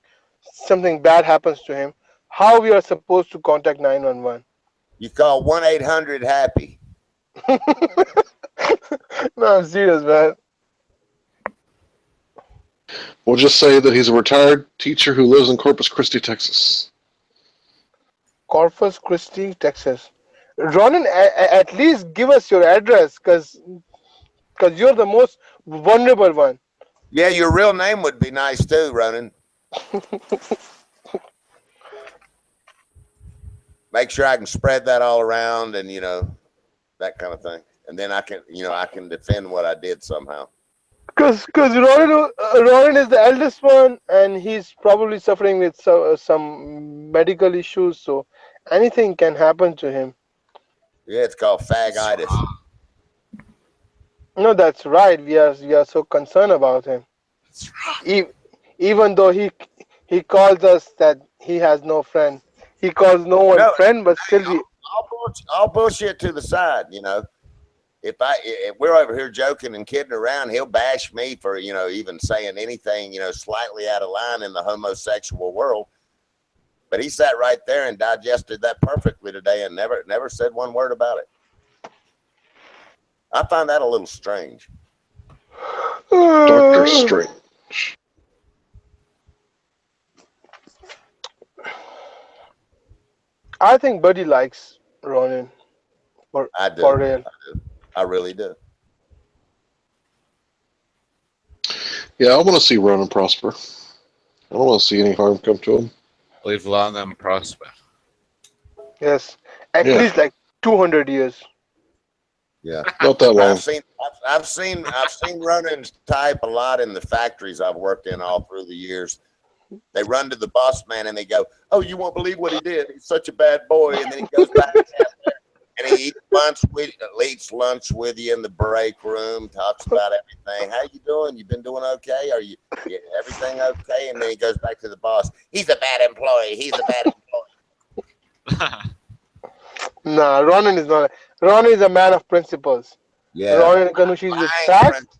bad happens to him, how we are supposed to contact 911? You call 1-800-HAPPY. No, I'm serious, man. We'll just say that he's a retired teacher who lives in Corpus Christi, Texas. Corpus Christi, Texas. Ronan, at least give us your address, because you're the most vulnerable one. Yeah, your real name would be nice too, Ronan. Make sure I can spread that all around, and that kind of thing, and then I can defend what I did somehow. Because Ronan is the eldest one, and he's probably suffering with some medical issues, so anything can happen to him. Yeah, it's called fagitis. No, that's right. We are so concerned about him. Even though he calls us that he has no friend. He calls no one friend, but still all bullshit to the side, If we're over here joking and kidding around, he'll bash me for, even saying anything, slightly out of line in the homosexual world. But he sat right there and digested that perfectly today and never said one word about it. I find that a little strange. Dr. Strange. I think Buddy likes Ronan. I do. For real. I really do. Yeah, I want to see Ronan prosper. I don't want to see any harm come to him. Live long and prosper. Yes, at least like 200 years. Yeah, not that long. I've seen Ronan's type a lot in the factories I've worked in all through the years. They run to the boss man and they go, "Oh, you won't believe what he did. He's such a bad boy." And then he goes back and he eats lunch with you in the break room, talks about everything. How you doing? You been doing okay? Everything okay? And then he goes back to the boss. He's a bad employee. He's a bad employee. Nah, Ronan is not. Ronan is a man of principles. Yeah. Ronan Kanushi is a fact.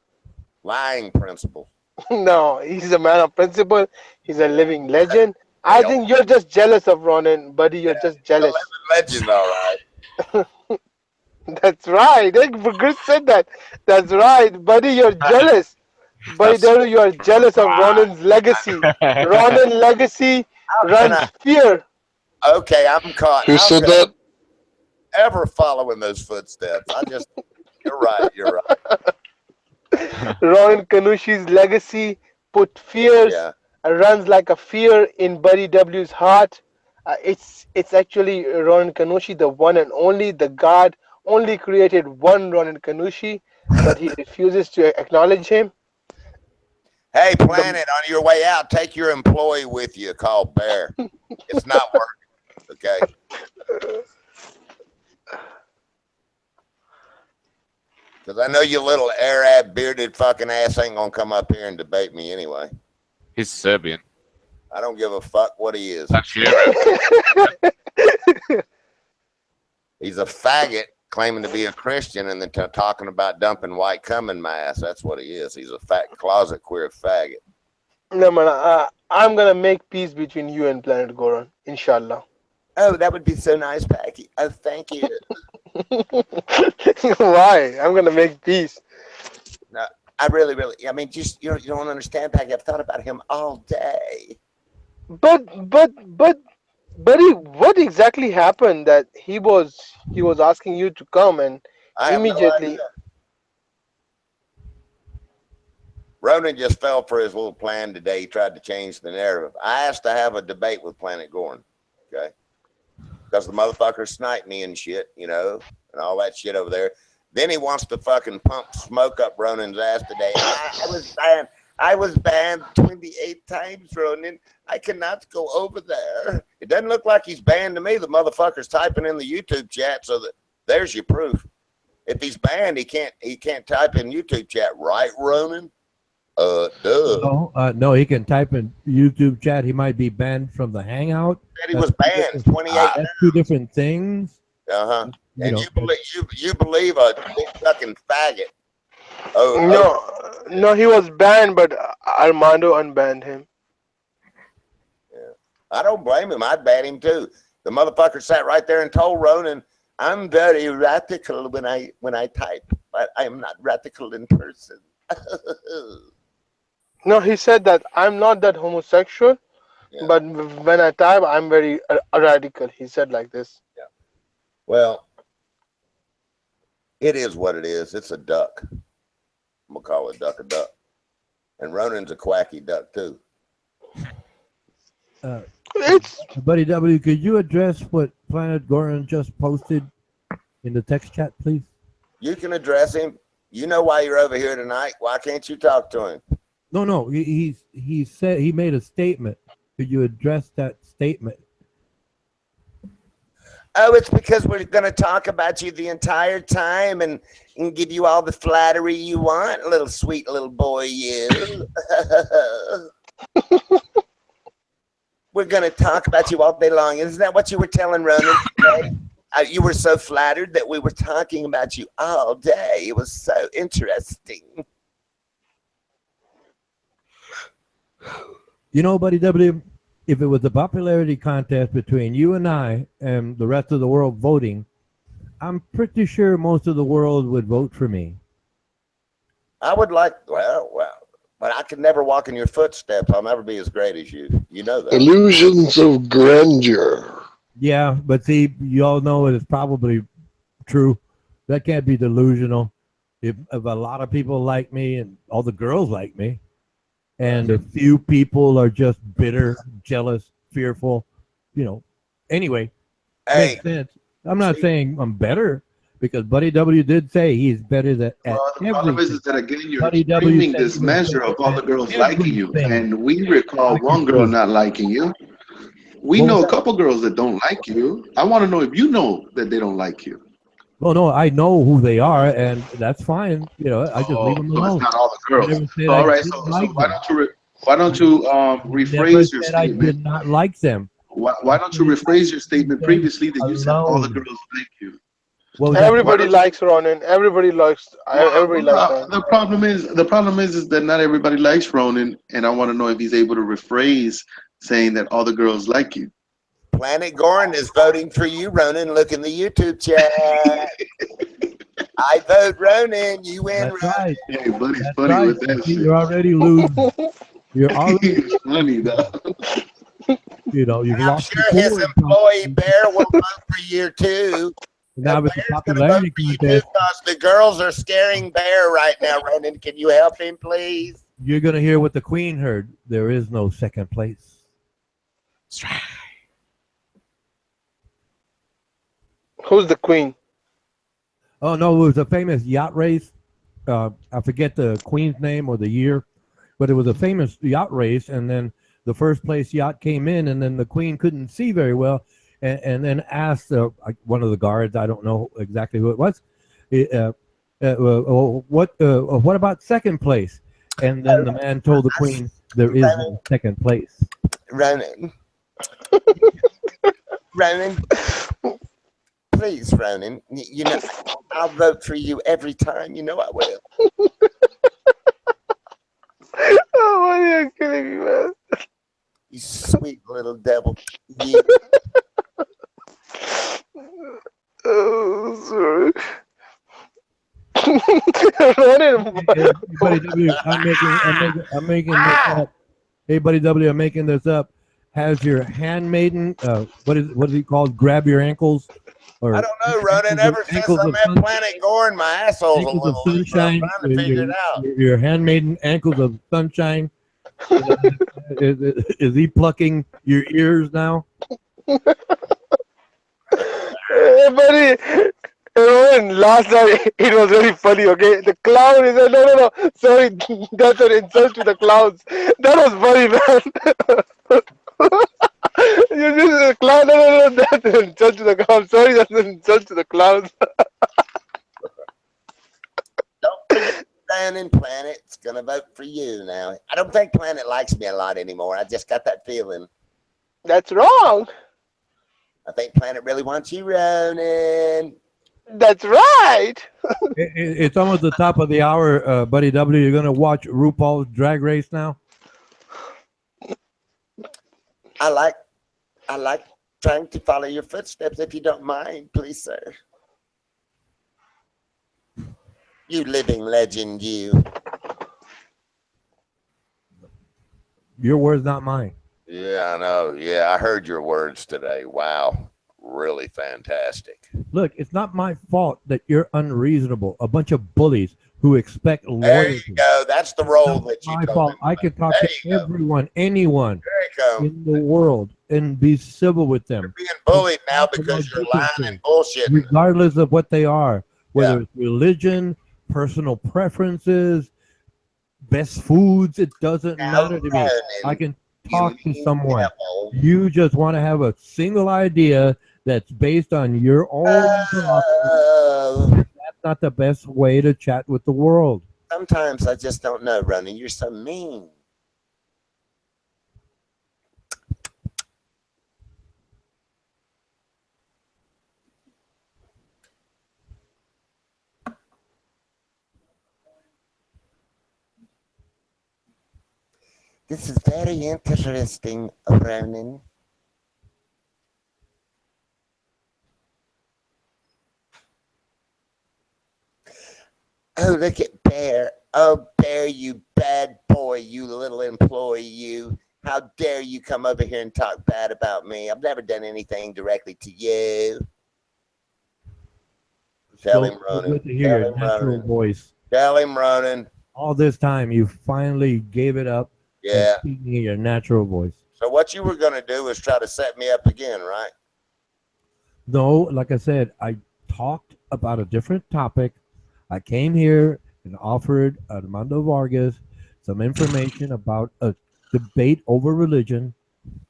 Lying principle. No, he's a man of principle. He's a living legend. I think you're just jealous of Ronan, buddy. You're just jealous. Legend, all right. That's right. Chris said that. That's right, buddy. You're jealous. Buddy, you are jealous of Ronan's legacy. Ronan's legacy runs fear. Okay, I'm caught. Who said that? Ever following those footsteps? You're right. You're right. Ronan Kanushi's legacy put fears, runs like a fear in Buddy W's heart. It's actually Ronan Kanushi, the one and only. The God only created one Ronan Kanushi, but he refuses to acknowledge him. Hey, Hey, Planet, on your way out, take your employee with you called Bear. It's not working, okay? Because I know your little Arab bearded fucking ass ain't going to come up here and debate me anyway. He's Serbian. I don't give a fuck what he is. That's you. He's a faggot claiming to be a Christian and then talking about dumping white cum in my ass. That's what he is. He's a fat closet queer faggot. No, man, I'm going to make peace between you and Planet Goran, inshallah. Oh, that would be so nice, Packy. Oh, thank you. Why? I'm going to make peace. No, I really, I mean, just, you don't understand, Packy. I've thought about him all day. But buddy, what exactly happened that he was asking you to come and immediately... Ronan just fell for his little plan today. He tried to change the narrative. I asked to have a debate with Planet Goran, okay? Because the motherfucker sniped me and shit, and all that shit over there. Then he wants to fucking pump smoke up Ronan's ass today. I was banned 28 times, Ronan. I cannot go over there. It doesn't look like he's banned to me. The motherfucker's typing in the YouTube chat, so that there's your proof. If he's banned, he can't type in YouTube chat, right, Ronan? Duh. No, he can type in YouTube chat. He might be banned from the Hangout. He was banned 28 times. That's two different things. Uh-huh. And you believe a big fucking faggot. No, he was banned, but Armando unbanned him. Yeah. I don't blame him. I'd ban him too. The motherfucker sat right there and told Ronan, I'm very radical when I type, but I am not radical in person. No, he said that I'm not that homosexual, but when I type, I'm very radical. He said like this. Yeah. Well, it is what it is. It's a duck. I'm going to call a duck. And Ronan's a quacky duck, too. Buddy W, could you address what Planet Goran just posted in the text chat, please? You can address him. You know why you're over here tonight. Why can't you talk to him? No. He said he made a statement. Could you address that statement? Oh, it's because we're going to talk about you the entire time and give you all the flattery you want, little sweet little boy, you. We're going to talk about you all day long. Isn't that what you were telling Ronan today? You were so flattered that we were talking about you all day. It was so interesting. Buddy W, if it was a popularity contest between you and I and the rest of the world voting, I'm pretty sure most of the world would vote for me. I would well, but I could never walk in your footsteps. I'll never be as great as you. You know that. Illusions of grandeur. Yeah, but see, you all know it's probably true. That can't be delusional. If a lot of people like me and all the girls like me, and a few people are just bitter, jealous, fearful, anyway, makes sense. I'm not saying I'm better, because Buddy W did say he's better than at everything. The problem is that, again, you're screaming this measure of all the girls liking you, and we recall one girl not liking you. We know a couple girls that don't like you. I want to know if you know that they don't like you. Well, no, I know who they are, and that's fine. I just leave them alone. It's not all the girls. All right, so why don't you rephrase your statement? I did not like them. Why don't you rephrase your statement previously that you said all the girls like you? Well, everybody likes Ronan. Everybody likes. The problem is that not everybody likes Ronan, and I want to know if he's able to rephrase saying that all the girls like you. Planet Goran is voting for you, Ronan. Look in the YouTube chat. I vote Ronan. You win, Ronan. Right. Hey, buddy's funny with that shit. You're already losing. You're already funny, though. You've I'm lost. sure his employee Bear will vote for you too. Now with the popularity contest, the girls are scaring Bear right now, Ronan. Can you help him, please? You're gonna hear what the Queen heard. There is no second place. That's right. Who's the Queen? Oh no, it was a famous yacht race. I forget the Queen's name or the year, but it was a famous yacht race, and then the first place yacht came in, and then the queen couldn't see very well, and then asked one of the guards, I don't know exactly who it was, what about second place? And then the man told the queen, there is no second place. Ronan. Ronan. Please, Ronan. You know, I'll vote for you every time. You know I will. Oh, why are you kidding me, man? You sweet little devil. You. Oh, sorry. Buddy W, I'm making this up. Hey, Buddy W, I'm making this up. Has your handmaiden, what is he called? Grab your ankles? Or I don't know, Ronan. Ever since I met Planet Gorin, my asshole's a little loose. I'm trying to figure it out. Your handmaiden ankles of sunshine. Is he plucking your ears now? Hey, buddy. Rowan, last night it was very funny, okay? The clown is no. Sorry, that's an insult to the clowns. That was funny, man. You just a clown. No, that's an insult to the clowns. Sorry, that's an insult to the clowns. Don't forget Planet. Planet's gonna vote for you now. I don't think Planet likes me a lot anymore. I just got that feeling. That's wrong. I think Planet really wants you, Ronan. That's right. It's almost the top of the hour, Buddy W. You're going to watch RuPaul's Drag Race now? I like trying to follow your footsteps, if you don't mind, please, sir. You living legend, you. Your words, not mine. Yeah, I know. Yeah, I heard your words today. Wow. Really fantastic. Look, it's not my fault that you're unreasonable. A bunch of bullies who expect loyalty. There you go. That's the role that you my fault. I can talk to everyone, anyone in the world, and be civil with them. You're being bullied now because you're lying and bullshit. Regardless of what they are, whether it's religion, personal preferences, best foods, it doesn't matter to me. I can talk to someone. You just want to have a single idea that's based on your own philosophy. That's not the best way to chat with the world. Sometimes I just don't know, Ronan. You're so mean. This is very interesting, Ronan. Oh, look at Bear. Oh, Bear, you bad boy, you little employee, you. How dare you come over here and talk bad about me? I've never done anything directly to you. Tell him, Ronan. Good to hear your natural voice. Tell him, Ronan. All this time, you finally gave it up. Yeah. Speaking in your natural voice. So what you were going to do was try to set me up again, right? No, like I said, I talked about a different topic. I came here and offered Armando Vargas some information about a debate over religion,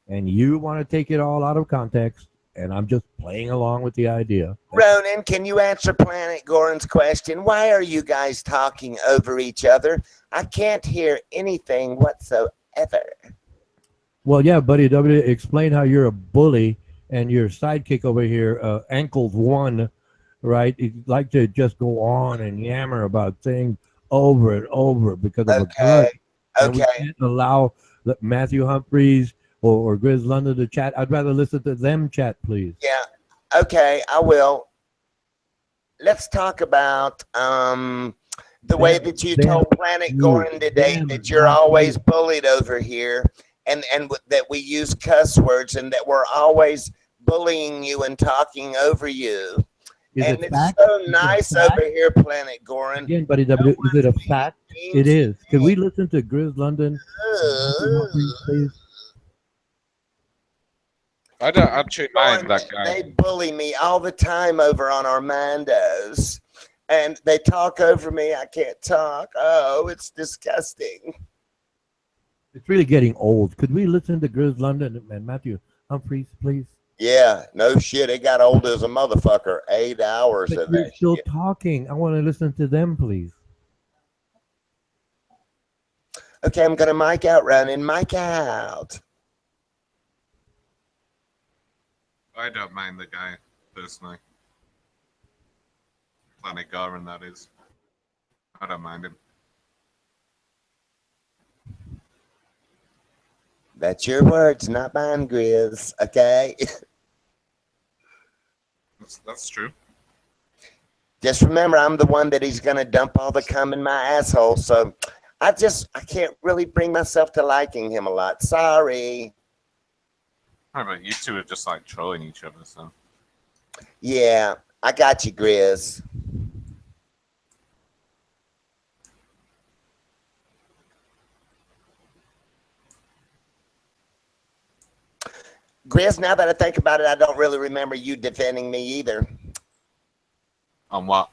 and you want to take it all out of context, and I'm just playing along with the idea. Ronan, can you answer Planet Gorin's question? Why are you guys talking over each other? I can't hear anything whatsoever. Well, yeah, Buddy W, explain how you're a bully and your sidekick over here, Ankles One, right? He'd like to just go on and yammer about things over and over because of a grudge. And we can't allow Matthew Humphreys or Grizz London to chat. I'd rather listen to them chat, please. Yeah. Okay, I will. Let's talk about the way that you told Planet Gorin today that you're always bullied over here, and that we use cuss words, and that we're always bullying you and talking over you. And it's so nice over here, Planet Gorin. Again, Buddy W, is it a fact? It is. Can we listen to Grizz London, please? I'd treat mine that guy. They bully me all the time over on Armando's, and they talk over me. I can't talk. Oh, it's disgusting. It's really getting old. Could we listen to Grizz London and Matthew Humphreys, please? Yeah, no shit. It got old as a motherfucker. 8 hours But of you're that still shit. talking. I want to listen to them, please. Okay, I'm gonna mic out, Ronan. Mic out. I don't mind the guy personally. Planet Goran, that is. I don't mind him. That's your words, not mine, Grizz. Okay. That's true. Just remember, I'm the one that he's gonna dump all the cum in my asshole. So I can't really bring myself to liking him a lot. Sorry. All right, but you two are just like trolling each other, so. Yeah, I got you, Grizz. Grizz, now that I think about it, I don't really remember you defending me either. On what?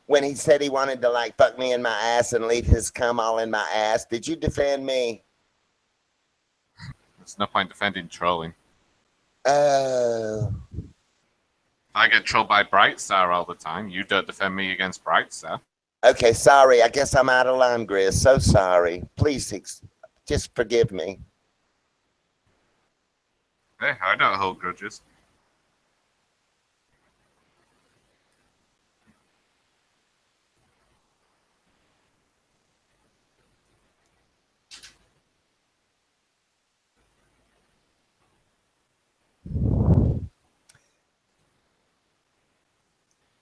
When he said he wanted to like fuck me in my ass and leave his cum all in my ass, did you defend me? There's no point defending trolling. Oh. I get trolled by Brightstar all the time. You don't defend me against Brightstar. Okay, sorry. I guess I'm out of line, Grizz. So sorry. Please just forgive me. Hey, I don't hold grudges.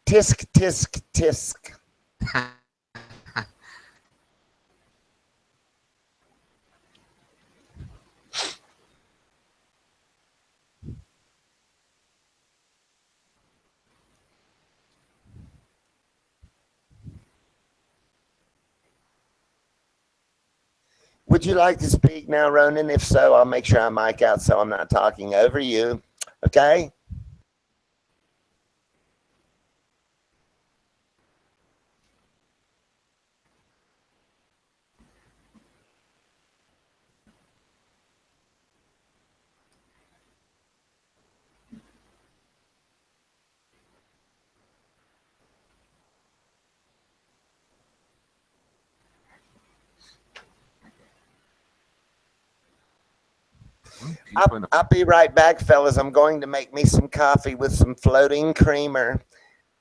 Tisk, tisk, tisk. Would you like to speak now, Ronan? If so, I'll make sure I mic out so I'm not talking over you. Okay? I'll be right back, fellas. I'm going to make me some coffee with some floating creamer.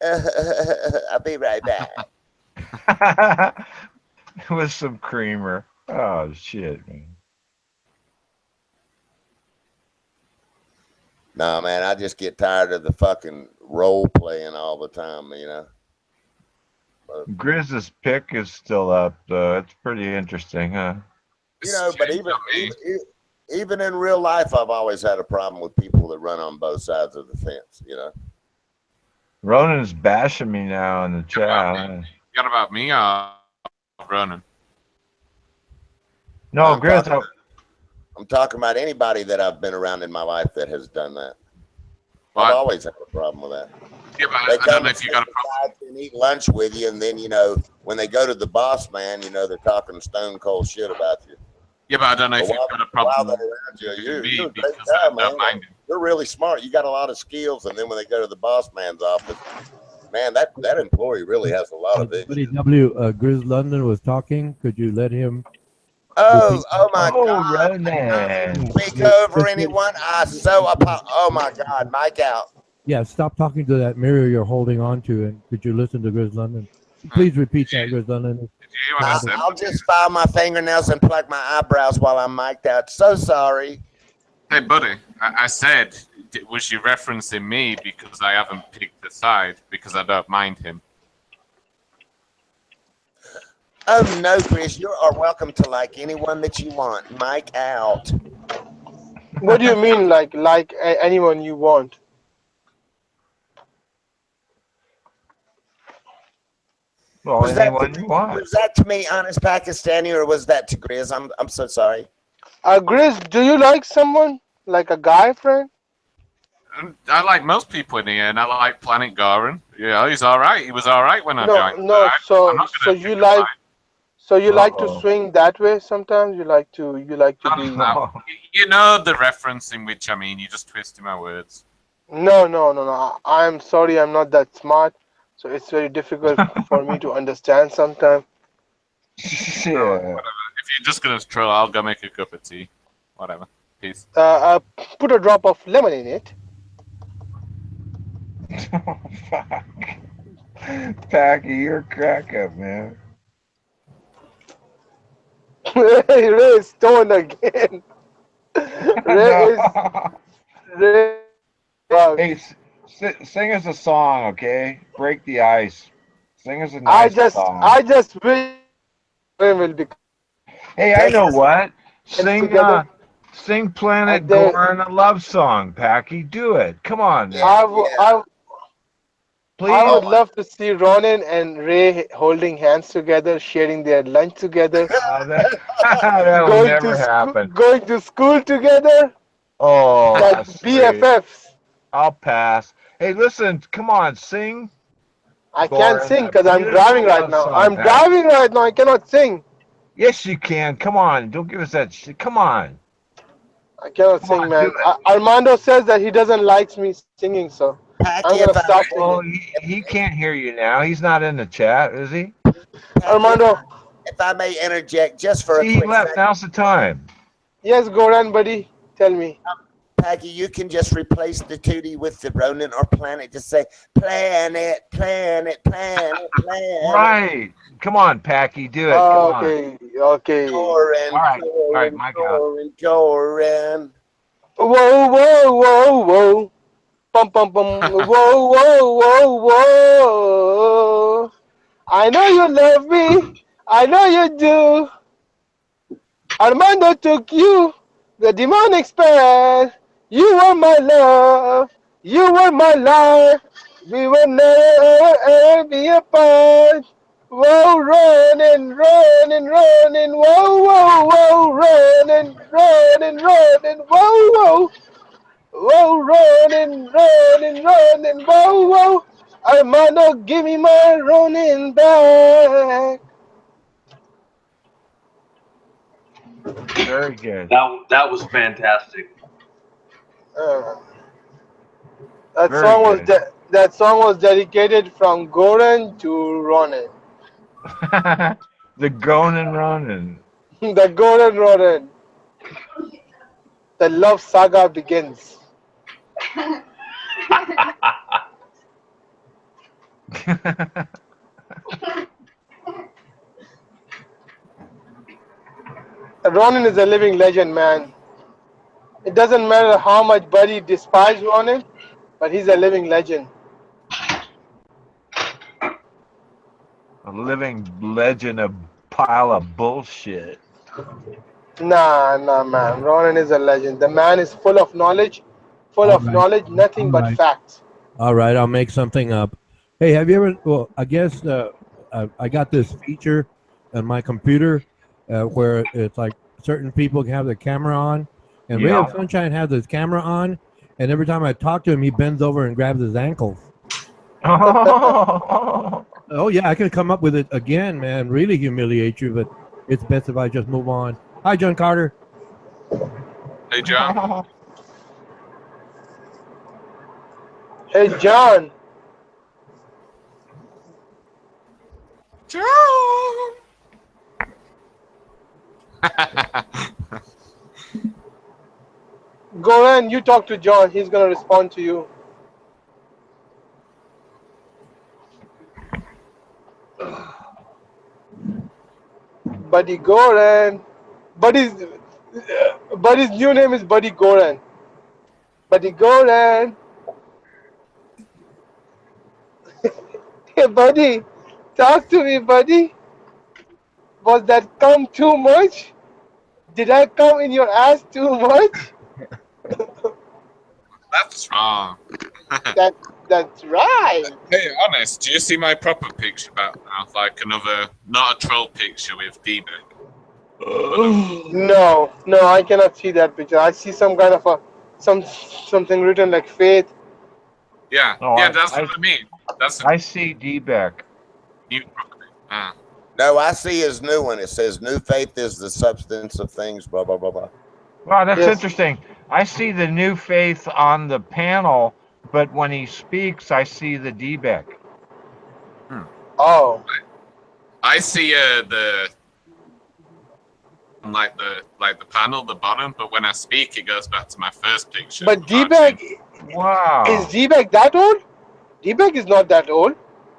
I'll be right back. With some creamer. Oh, shit, man. Nah, man, I just get tired of the fucking role playing all the time, you know. Grizz's pick is still up, though. It's pretty interesting, huh? You know, but even in real life, I've always had a problem with people that run on both sides of the fence, you know. Ronan's bashing me now in the chat. You got about me, Ronan? No, Grizz. I'm talking about anybody that I've been around in my life that has done that. I've always had a problem with that. Yeah, but I don't know if you got a problem. And eat lunch with you, and then, you know, when they go to the boss man, you know, they're talking stone cold shit about you. Yeah, but I don't know if you've got a problem with you're a great guy, man. You're really smart. You got a lot of skills, and then when they go to the boss man's office, man, that employee really has a lot of it. Grizz London was talking. Could you let him? Oh my God! Ronan. Speak over anyone? Oh my God! Mic out. Yeah, stop talking to that mirror you're holding on to, and could you listen to Grizz London? Please repeat that, Grizz London. I'll just file my fingernails and pluck my eyebrows while I'm mic'd out. So sorry. Hey, buddy, I said, was you referencing me because I haven't picked a side because I don't mind him? Oh no, Chris, you are welcome to like anyone that you want. Mic out. What do you mean, like anyone you want? Well, was anyone you want. Was that to me, honest Pakistani, or was that to Grizz? I'm so sorry. Grizz, do you like someone? Like a guy friend? I like most people in here, and I like Planet Goran. Yeah, he's all right. He was all right when I joined. No, so So you like to swing that way sometimes? You like to be... You know the reference in which I mean, you just twisted my words. No. I'm sorry, I'm not that smart. So it's very difficult for me to understand sometimes. Yeah. Whatever. If you're just going to troll, I'll go make a cup of tea. Whatever. Peace. Put a drop of lemon in it. Oh, fuck. Packy, you're a crack up, man. Ray is stoned again. Ray. Hey, sing us a song, okay? Break the ice. Sing us a nice song. I just wish will be. Hey, I know what. Sing Planet Goran a love song, Packy. Do it. Come on. Please. I would love to see Ronan and Ray holding hands together, sharing their lunch together. That will never happen. Going to school together. Oh, like BFFs. I'll pass. Hey, listen, come on, sing. I can't sing because I'm driving right now. Driving right now. I cannot sing. Yes, you can. Come on. Don't give us that shit. Come on. I cannot sing, man. Armando says that he doesn't like me singing, so I'm going to stop singing. Oh, he can't hear you now. He's not in the chat, is he? Armando. If I may interject just for a quick second. Now's the time. Yes, Goran, buddy. Tell me. Peggy, you can just replace the Tootie with the Ronan or Planet. Just say planet, planet, planet, planet. Right. Come on, Packy, do it. Okay. Goran, all right, my God. Goran. Whoa. Bum, bum, bum. Whoa. I know you love me. I know you do. Armando took you, the demonic spell. You were my love. You were my life. We will never ever be apart. Whoa, running. Whoa, running. Whoa, running. Whoa. Armando, give me my running back. Very good. That was fantastic. That song was dedicated from Goran to Ronan. The Gonan Ronan. The Goran Ronan. The love saga begins. Ronan is a living legend, man. It doesn't matter how much Buddy despises Ronan, but he's a living legend. A living legend, a pile of bullshit. Nah, man. Ronan is a legend. The man is full of knowledge, nothing but facts. All right, I'll make something up. Hey, have you ever? Well, I guess I got this feature on my computer where it's like certain people can have their camera on, and Ray of Sunshine has his camera on, and every time I talk to him, he bends over and grabs his ankles. Oh yeah, I can come up with it again, man. Really humiliate you, but it's best if I just move on. Hi, John Carter. Hey, John. Hey, John. Goran, you talk to John. He's going to respond to you. Buddy Goran. Buddy's new name is Buddy Goran. Buddy Goran. Hey, buddy. Talk to me, buddy. Was that cum too much? Did I come in your ass too much? That's wrong. That's right. Hey, honest, do you see my proper picture back now? Like another, not a troll picture with D-Beck. No, I cannot see that picture. I see some kind of something written like faith. Yeah, that's what I mean. I see D-Beck. No, I see his new one. It says, "New faith is the substance of things." Blah blah blah blah. Wow, that's interesting. I see the new faith on the panel, but when he speaks, I see the D-Beck. Oh. I see the panel, the bottom, but when I speak, it goes back to my first picture. But D-Beck, wow, is D-Beck that old? D-Beck is not that old.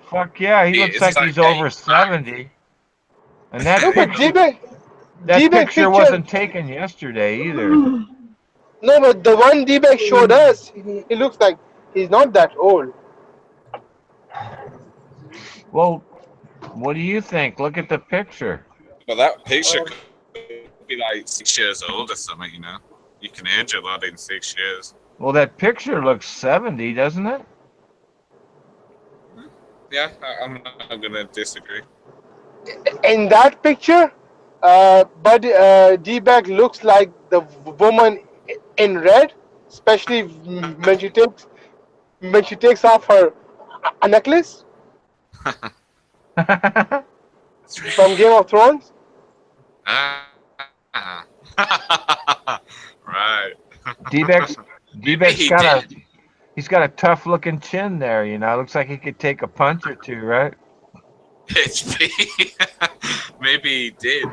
Fuck yeah, he looks like he's over 70. And that no, but D-Beck, that picture wasn't taken yesterday either. No, but the one D-Beck showed us, he looks like he's not that old. Well, what do you think? Look at the picture. But that picture could be like 6 years old or something, you know? You can age a lot in 6 years. Well, that picture looks 70, doesn't it? Yeah, I'm not going to disagree. In that picture, but D-Beck looks like the woman in red, especially when she takes off her necklace from Game of Thrones. Right. D-Beck's got a tough looking chin there, you know. Looks like he could take a punch or two, right? HP. Maybe he did.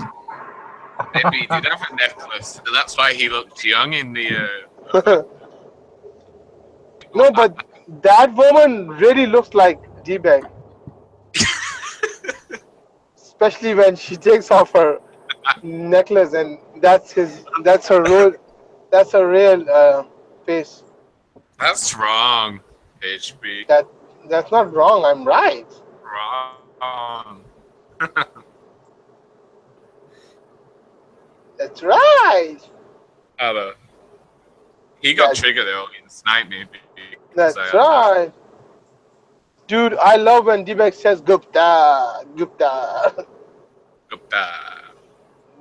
Maybe he did have a necklace. That's why he looked young in the. No, but that woman really looks like D-Beck. Especially when she takes off her necklace, and that's her real face. That's wrong, HB. That's not wrong. I'm right. Wrong. That's right. He got triggered though and sniped me. That's right. Dude, I love when D-Beck says Gupta. Gupta. Gupta.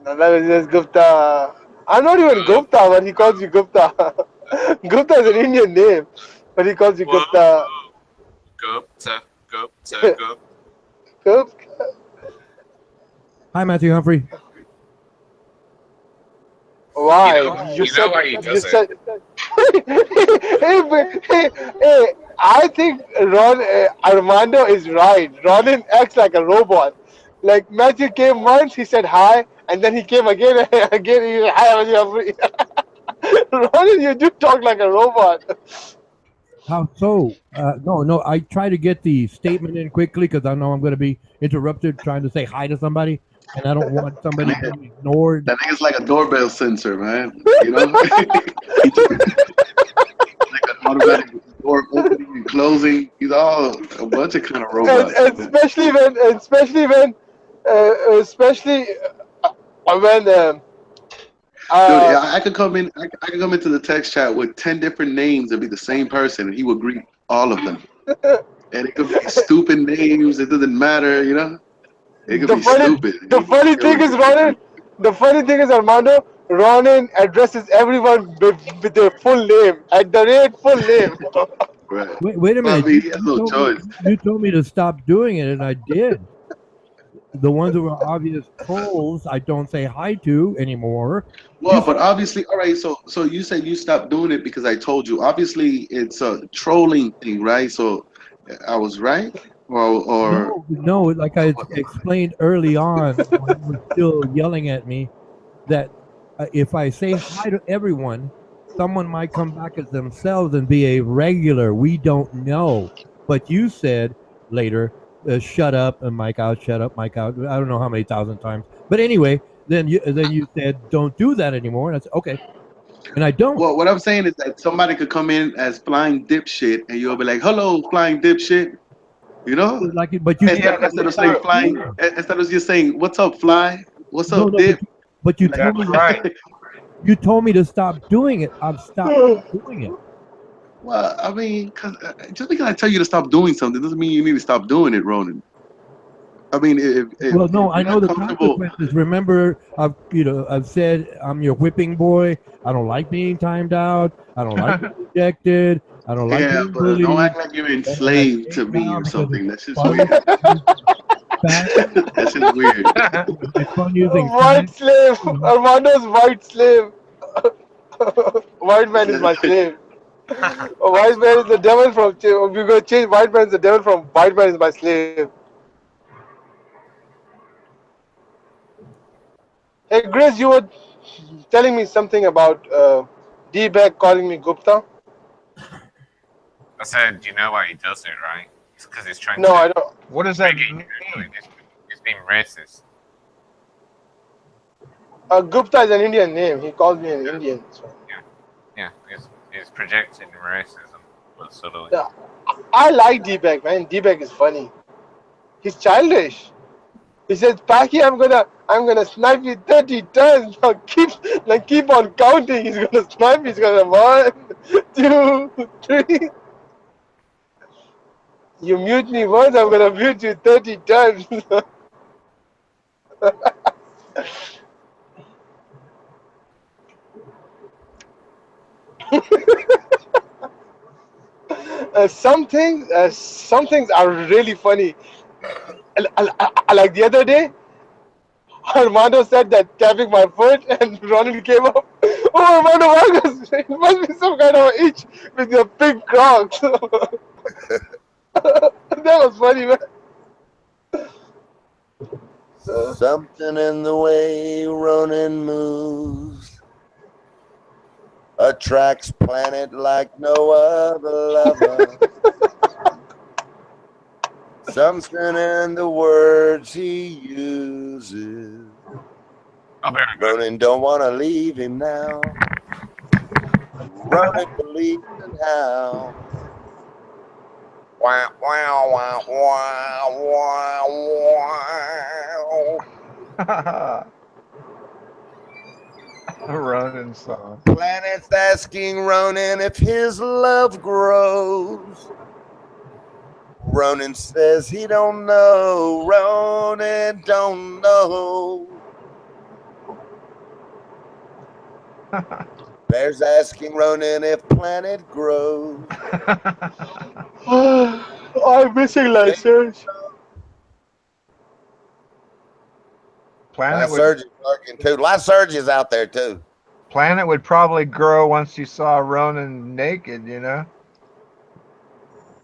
No, that is just Gupta. I'm not even Gupta, but he calls you Gupta. Gupta is an Indian name, but he calls you Gupta. Gupta. Gupta. Gupta. Hi, Matthew Humphrey. Why? You know why he does it. Hey, I think Armando is right. Ronan acts like a robot. Like Matthew came once, he said hi, and then he came again. He said, hi, Matthew Humphrey. Ronan, you do talk like a robot. How so? No. I try to get the statement in quickly because I know I'm going to be interrupted trying to say hi to somebody, and I don't want somebody to be ignored. That thing is like a doorbell sensor, man. You know, like an automatic door opening and closing. He's all a bunch of kind of robots. Especially when. Dude, I could come in. I could come into the text chat with 10 different names and be the same person, and he would greet all of them. And it could be stupid names. It doesn't matter, you know. It could be stupid. The funny thing is, Ronan. The funny thing is, Armando. Ronan addresses everyone with their full name, at the rate full name. Right. Wait a minute. I mean, he has no choice. You told me to stop doing it, and I did. The ones who are obvious trolls, I don't say hi to anymore. Well, but obviously, all right. So you said you stopped doing it because I told you. Obviously, it's a trolling thing, right? So I was right, or no. Like I explained early on, when you were still yelling at me, that if I say hi to everyone, someone might come back as themselves and be a regular. We don't know. But you said later. Shut up and mic out, shut up, mic out. I don't know how many thousand times. But anyway, then you said don't do that anymore. And I said, okay. And I don't. Well, what I'm saying is that somebody could come in as flying dipshit and you'll be like, hello, flying dipshit. You know? But you instead of saying flying, instead of just saying, what's up, fly? What's up, dip? But you told me you told me to stop doing it. I've stopped doing it. Well, I mean, just because I tell you to stop doing something doesn't mean you need to stop doing it, Ronan. I mean, I know the consequences. Remember, I've said I'm your whipping boy. I don't like being timed out. I don't like being rejected. I don't like being bullied. Don't act like you're enslaved to me or something. That's just weird. This is weird. It's fun using White slave. Armando's white slave. White man is my slave. White man is the devil from. We're gonna change white man is the devil from white man is my slave. Hey, Grace, you were telling me something about D-Bag calling me Gupta. I said, you know why he does it, right? It's because he's trying No, to. I don't. What does that mean? He's being racist. Gupta is an Indian name. He calls me an Indian. So. Yeah, he's projecting racism, but subtly. Yeah, I like D-Bag, man. D-Bag is funny. He's childish. He says, Paki, I'm gonna snipe you 30 times. Now keep on counting. He's gonna snipe me. He's gonna 1, 2, 3. You mute me once, I'm gonna mute you 30 times. Some things are really funny. Like the other day, Armando said that tapping my foot, and Ronald came up. Oh, Armando Vargas, it must be some kind of itch with your big crocs. That was funny, man. Something in the way Ronan moves attracts Planet like no other lover. Something in the words he uses. Ronan don't want to leave him now. Ronan believes in how. Wow, wow, wow, wow, wow, wow. Ronan song. Planet's asking Ronan if his love grows. Ronan says he don't know. Ronan don't know. Bear's asking Ronan if planet grows. I'm missing license. Planet Surge is working too. Last Surge is out there too. Planet would probably grow once you saw Ronan naked, you know.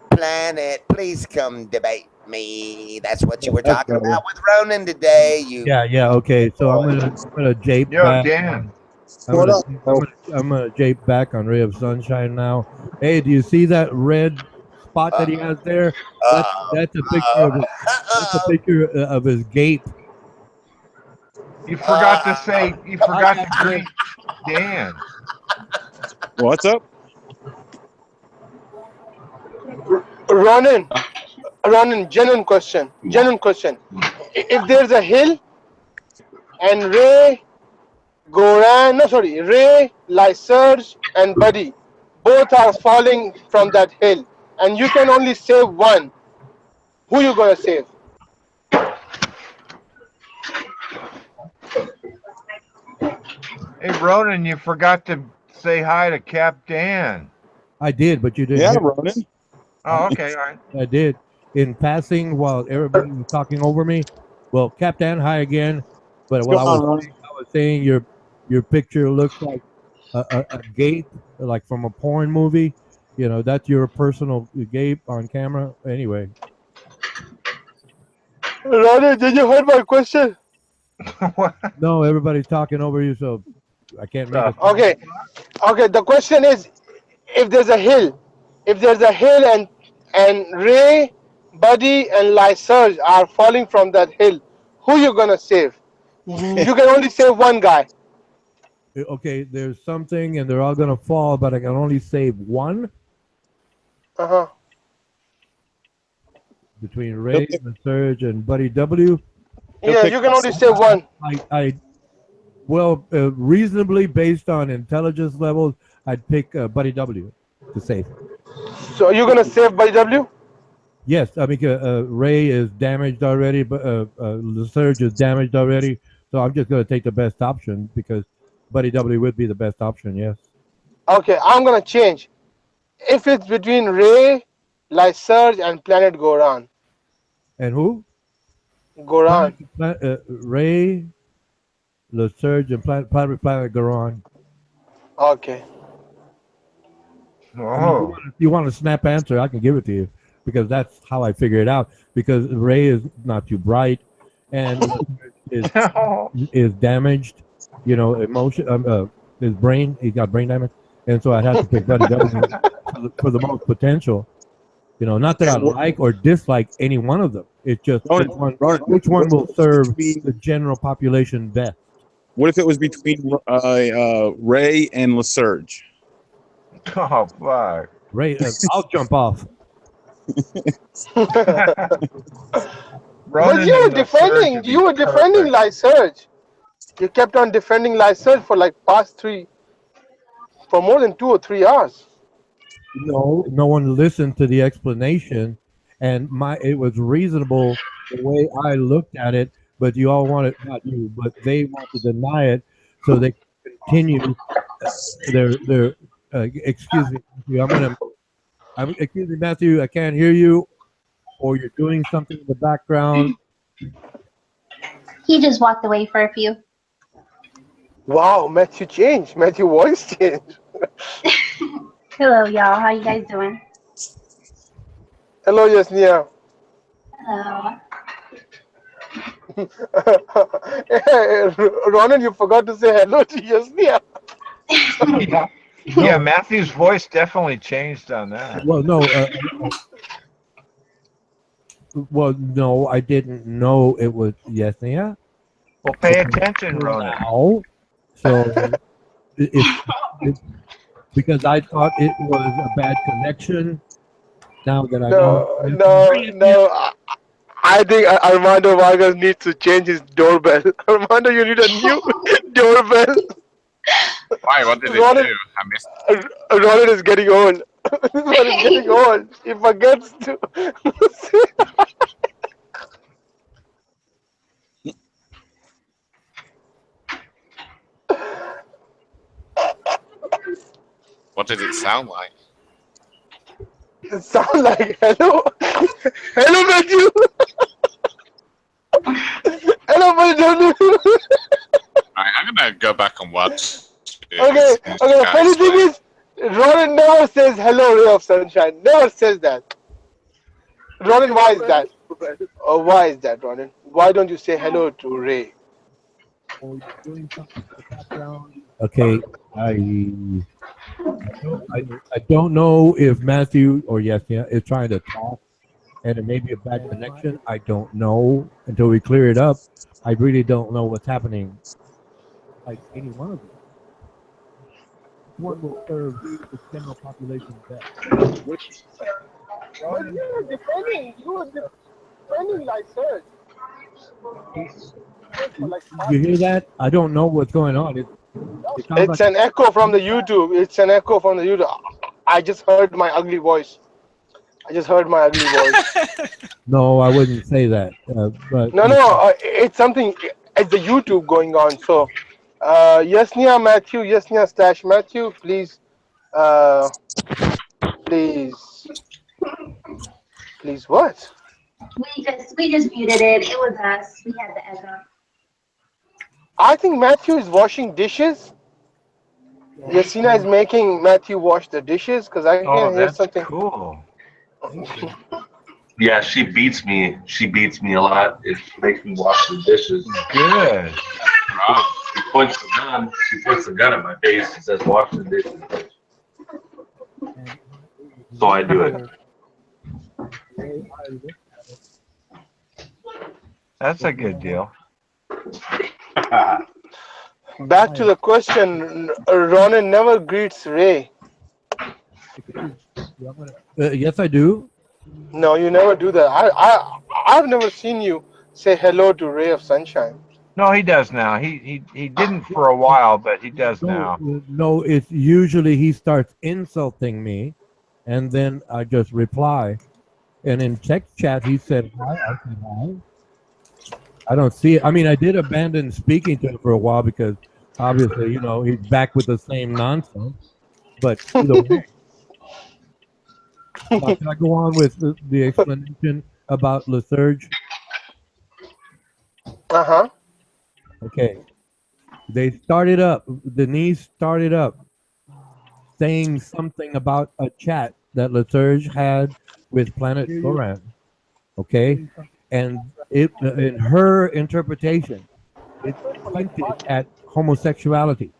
Planet, please come debate me. That's what you were talking about with Ronan today. You. Yeah. Okay. So I'm gonna jape back. Dan. I'm gonna jape back on Ray of Sunshine now. Hey, do you see that red spot that he has there? That's a picture of that's a picture of his gape. You forgot to say. You forgot to greet Dan. What's up? Ronan, genuine question. If there's a hill and Ray, Lyserge, and Buddy both are falling from that hill, and you can only save one, who you gonna save? Hey, Ronan, you forgot to say hi to Cap Dan. I did, but you didn't. Yeah, hear Ronan. Oh, okay, all right. I did. In passing, while everybody was talking over me. Well, Captain, hi again. But what I was saying, your picture looks like a gape, like from a porn movie. You know, that's your personal gape on camera. Anyway. Ronan, did you hear my question? No, everybody's talking over you, so I can't make it. Okay. The question is, if there's a hill and Ray, Buddy, and Lyserge are falling from that hill, who you gonna save? You can only save one guy. Okay, there's something, and they're all gonna fall, but I can only save one. Between Ray, Lyserge, and Buddy W. Yeah, you can only save one. Reasonably based on intelligence levels, I'd pick Buddy W to save. So you're gonna save Buddy W? Yes, I mean Ray is damaged already, but Lyserge is damaged already. So I'm just gonna take the best option because Buddy W would be the best option. Yes. Okay, I'm gonna change. If it's between Ray, Lyserge, and Planet Goran. And who? Goran. Ray, LeSurge, and Planet Goran. Okay. I mean, you want a snap answer, I can give it to you because that's how I figure it out. Because Ray is not too bright, and is damaged. You know, emotion. His brain, he got brain damage, and so I had to pick Buddy W for the most potential. You know, not that I like or dislike any one of them. It's just which one will serve the general population best. What if it was between Ray and LeSurge? Oh fuck! Ray, I'll jump off. But you were defending Lyserge. You kept on defending Lyserge for like for more than 2 or 3 hours. No one listened to the explanation, and it was reasonable the way I looked at it, but you all wanted, not you, but they want to deny it, so they continue their excuse me, excuse me, Matthew, I can't hear you, or you're doing something in the background. He just walked away for a few. Wow, Matthew changed. Matthew voice changed. Hello, y'all. How you guys doing? Hello, Yasnia. Hello. Ronan, you forgot to say hello to Yasnia. Yeah, Matthew's voice definitely changed on that. Well, no, I didn't know it was Yesnia. Well, pay attention, Ronan. Now, so because I thought it was a bad connection. Now that I know. No. I think Armando Vargas needs to change his doorbell. Armando, you need a new doorbell. Why? What did it do? I missed it. Ronan is getting old. Ronan is getting old. He forgets to. What did it sound like? It sounds like hello. Hello, Matthew. Hello, Matthew. Right, I'm gonna go back and watch. Okay. Funny thing is, Ronan never says hello, ray of sunshine. Never says that. Ronan, why is that? Why is that, Ronan? Why don't you say hello to Ray? Okay, I don't know if Matthew or Yesnia is trying to talk, and it may be a bad connection. I don't know until we clear it up. I really don't know what's happening. Like any one of them. One will serve the general population best. But you were defending Lyserge. You hear that? I don't know what's going on. It's an echo from the YouTube. I just heard my ugly voice. No, I wouldn't say that. But no, it's something. It's the YouTube going on. So, Yesnia / Matthew, please, please what? We just muted it. It was us. We had the echo. I think Matthew is washing dishes. Yesenia is making Matthew wash the dishes because I can hear something. Cool. Yeah, she beats me. She beats me a lot. It makes me wash the dishes. Good. She points the gun. She puts the gun in my face and says, "Wash the dishes." So I do it. That's a good deal. Back to the question, Ronan never greets Ray. Yes, I do. No, you never do that. I've never seen you say hello to Ray of Sunshine. No, he does now. He didn't for a while, but he does now. No, it's usually he starts insulting me, and then I just reply. And in text chat, he said hi. I said hi. I don't see it. I mean, I did abandon speaking to him for a while because obviously, he's back with the same nonsense. But either way. Can I go on with the explanation about LeSurge? Uh-huh. Okay. They started up, Denise started up saying something about a chat that Lesurge had with Planet Goran. Okay. And it, in her interpretation, it hinted at homosexuality.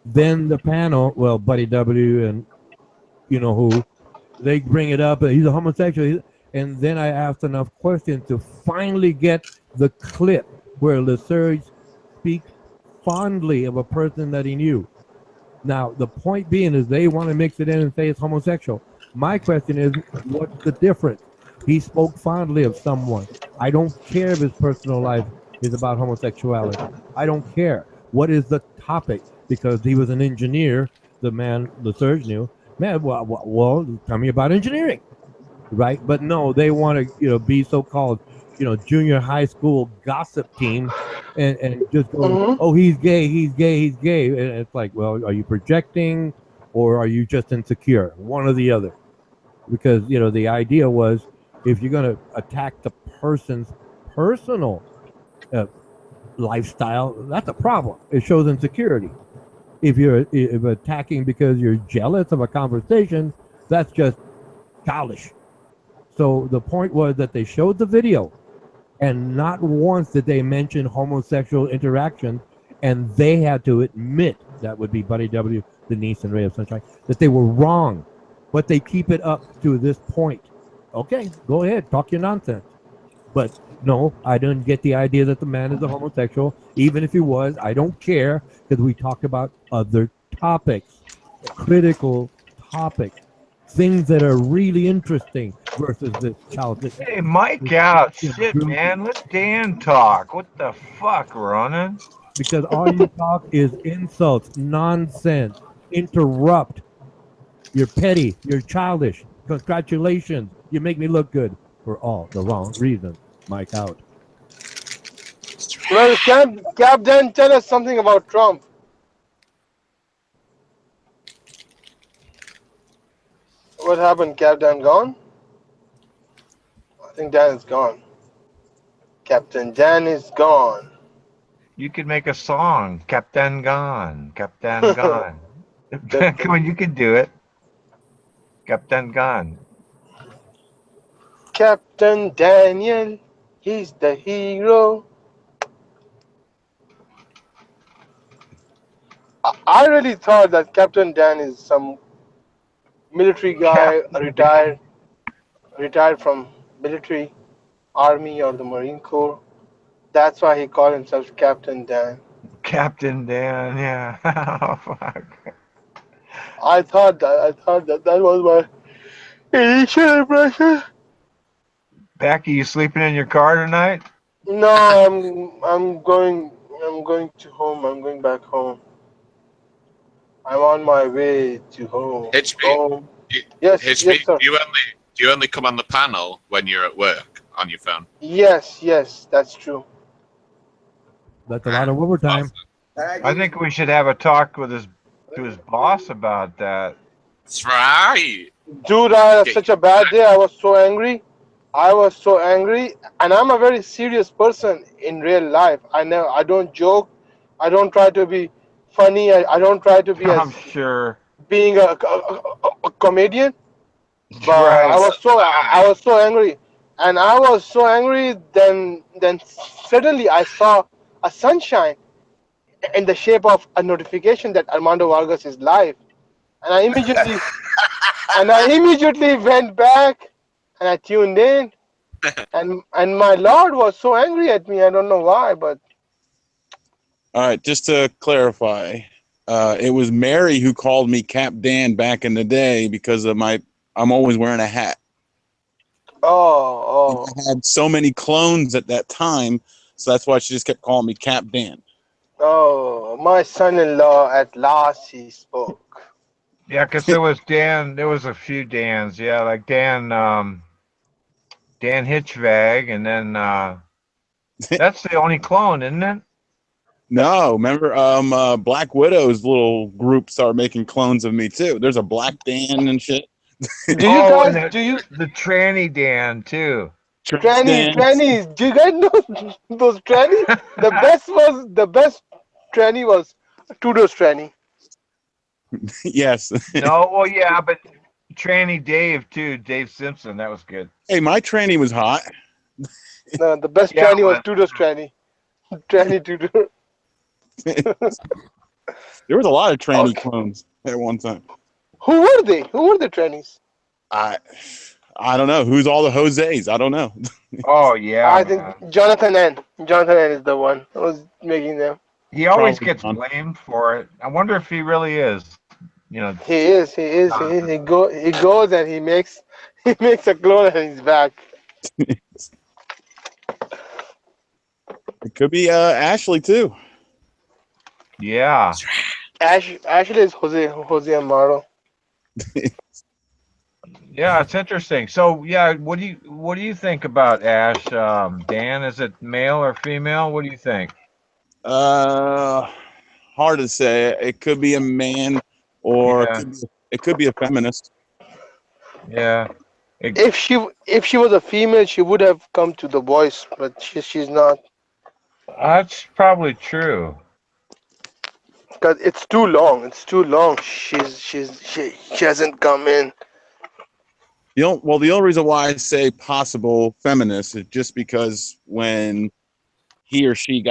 Then the panel, well, Buddy W and you know who, they bring it up. He's a homosexual. And then I asked enough questions to finally get the clip where Lesurge speaks fondly of a person that he knew. Now, the point being is they want to mix it in and say it's homosexual. My question is, what's the difference? He spoke fondly of someone. I don't care if his personal life is about homosexuality. I don't care. What is the topic? Because he was an engineer, the man, the surgeon knew. Man, well, tell me about engineering, right? But no, they want to, be so-called, junior high school gossip team, and just go, oh, he's gay, he's gay, he's gay, and it's like, well, are you projecting, or are you just insecure? One or the other, because the idea was if you're going to attack the person's personal lifestyle, that's a problem. It shows insecurity. If attacking because you're jealous of a conversation, that's just childish. So the point was that they showed the video, and not once did they mention homosexual interaction, and they had to admit, that would be Buddy W, Denise, and Ray of Sunshine, that they were wrong, but they keep it up to this point. Okay, go ahead, talk your nonsense. But no, I didn't get the idea that the man is a homosexual. Even if he was, I don't care, because we talked about other topics, critical topics, things that are really interesting versus this childish. Hey, Mike out. Shit, man. Let Dan talk. What the fuck, Ronan? Because all you talk is insults, nonsense, interrupt. You're petty. You're childish. Congratulations. You make me look good for all the wrong reasons. Mike out. Well, Captain, tell us something about Trump. What happened? Captain gone? I think Dan is gone. Captain Dan is gone. You could make a song. Captain Gone. Captain Gone. Come on, you can do it. Captain Gone. Captain Daniel, he's the hero. I really thought that Captain Dan is some military guy, retired from military, army, or the Marine Corps. That's why he called himself Captain Dan. Captain Dan, yeah. Oh, fuck. I thought that was my initial impression. Becky, you sleeping in your car tonight? No, I'm going to home. I'm going back home. I'm on my way to home. HB, Yes, HB, yes, sir. do you only come on the panel when you're at work on your phone? Yes, that's true. That's a lot of overtime. I think we should have a talk with his boss about that. That's right. Dude, I had such a bad day. I was so angry, and I'm a very serious person in real life. I don't joke. I don't try to be funny. I don't try to be I'm sure being a comedian. But right. I was so angry, and I was so angry. Then suddenly I saw a sunshine in the shape of a notification that Armando Vargas is live, and I immediately went back and I tuned in, and my Lord was so angry at me. I don't know why, but all right. Just to clarify, it was Mary who called me Cap Dan back in the day because of I'm always wearing a hat. Oh. I had so many clones at that time, so that's why she just kept calling me Cap Dan. Oh, my son-in-law, at last he spoke. Yeah, because there was a few Dans. Yeah, like Dan Hitchvag, and then that's the only clone, isn't it? No, remember Black Widow's little group started making clones of me too. There's a Black Dan and shit. The tranny Dan too. Trannies. Do you guys know those trannies? The best tranny was Tudor's tranny. Yes. No, well, yeah, but tranny Dave too. Dave Simpson, that was good. Hey, my tranny was hot. No, the best tranny was Tudor's tranny. Tranny Tudor. There was a lot of tranny clones at one time. Who were they? Who were the trannies? I don't know. Who's all the Jose's? I don't know. Oh yeah, I think Jonathan N. Jonathan N. is the one who was making them. he always gets blamed for it. I wonder if he really is. You know, He is. He goes and he makes a clone and he's back. It could be Ashley too. Yeah. Ashley is Jose Amaro. Yeah, it's interesting. So, yeah, what do you think about Ash? Dan, is it male or female? What do you think? Hard to say. It could be a man, or it could be a feminist. Yeah. If she was a female, she would have come to The Voice, but she's not. That's probably true. Because it's too long. It's too long. She hasn't come in. The only reason why I say possible feminist is just because when he or she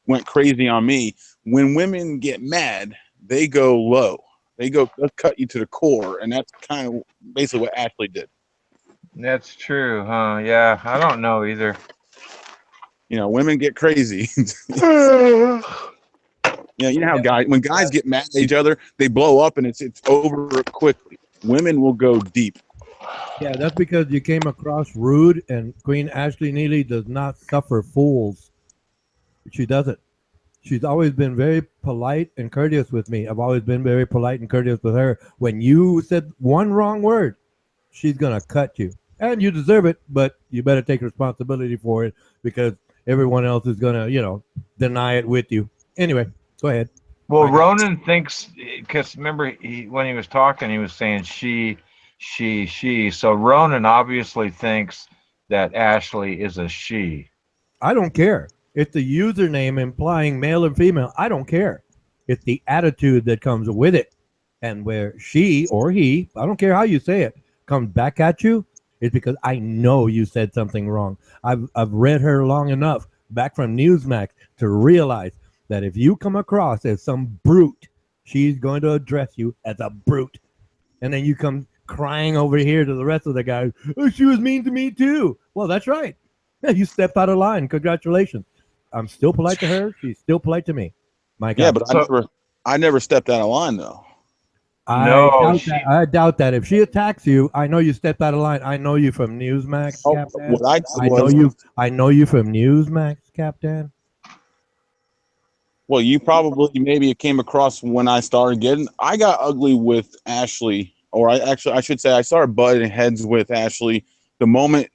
went crazy on me, when women get mad, they go low. They'll cut you to the core, and that's kind of basically what Ashley did. That's true, huh? Yeah, I don't know either. You know, women get crazy. Yeah, you know how when guys get mad at each other, they blow up and it's over quickly. Women will go deep. Yeah, that's because you came across rude, and Queen Ashley Neely does not suffer fools. She doesn't. She's always been very polite and courteous with me. I've always been very polite and courteous with her. When you said one wrong word, she's going to cut you. And you deserve it, but you better take responsibility for it because everyone else is going to, deny it with you. Anyway, go ahead. Well, Ronan thinks, because remember when he was talking, he was saying she. So Ronan obviously thinks that Ashley is a she. I don't care. It's the username implying male and female. I don't care. It's the attitude that comes with it. And where she or he, I don't care how you say it, comes back at you, it's because I know you said something wrong. I've read her long enough back from Newsmax to realize that if you come across as some brute, she's going to address you as a brute. And then you come crying over here to the rest of the guys, oh, she was mean to me too. Well, that's right. Yeah, you stepped out of line. Congratulations. I'm still polite to her. She's still polite to me. My God. Yeah, but I never stepped out of line though. I doubt that. If she attacks you, I know you stepped out of line. I know you from Newsmax, Captain. I know you from Newsmax, Captain. Well, you probably maybe came across when I started getting. I got ugly with Ashley, or I should say, I started butting heads with Ashley the moment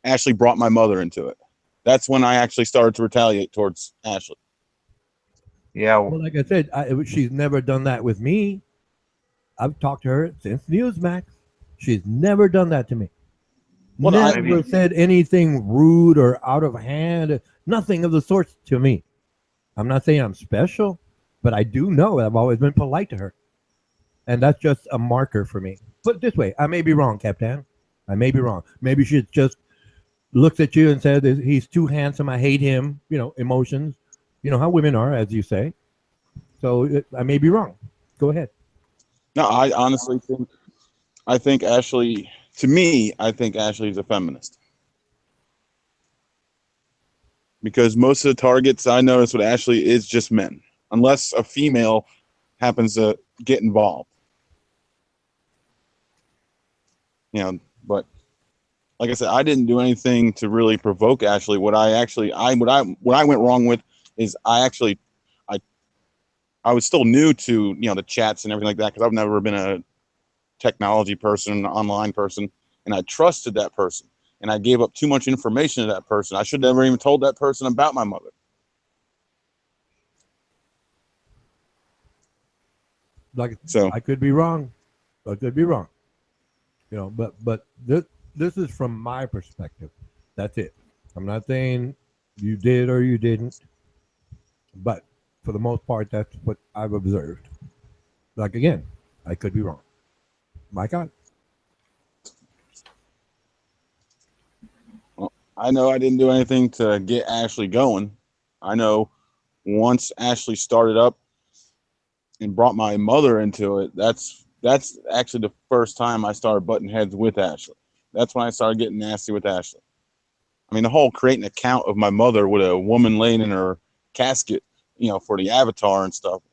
Ashley brought my mother into it. That's when I actually started to retaliate towards Ashley. Yeah. Well, like I said, she's never done that with me. I've talked to her since Newsmax. She's never done that to me. Well, never said anything rude or out of hand. Nothing of the sort to me. I'm not saying I'm special, but I do know I've always been polite to her. And that's just a marker for me. Put it this way, I may be wrong, Captain. I may be wrong. Maybe she just looks at you and says, he's too handsome, I hate him, emotions. You know how women are, as you say. So I may be wrong. Go ahead. No, I honestly think Ashley, to me, I think Ashley's a feminist. Because most of the targets I notice with Ashley is just men, unless a female happens to get involved. But like I said, I didn't do anything to really provoke Ashley. What I went wrong with is I was still new to the chats and everything like that because I've never been a technology person, an online person, and I trusted that person. And I gave up too much information to that person. I should never even told that person about my mother. I could be wrong. I could be wrong. But this is from my perspective. That's it. I'm not saying you did or you didn't, but for the most part, that's what I've observed. Like again, I could be wrong. My God. Well, I know I didn't do anything to get Ashley going. I know once Ashley started up and brought my mother into it, that's actually the first time I started butting heads with Ashley. That's when I started getting nasty with Ashley. I mean, the whole creating an account of my mother with a woman laying in her casket, for the avatar and stuff.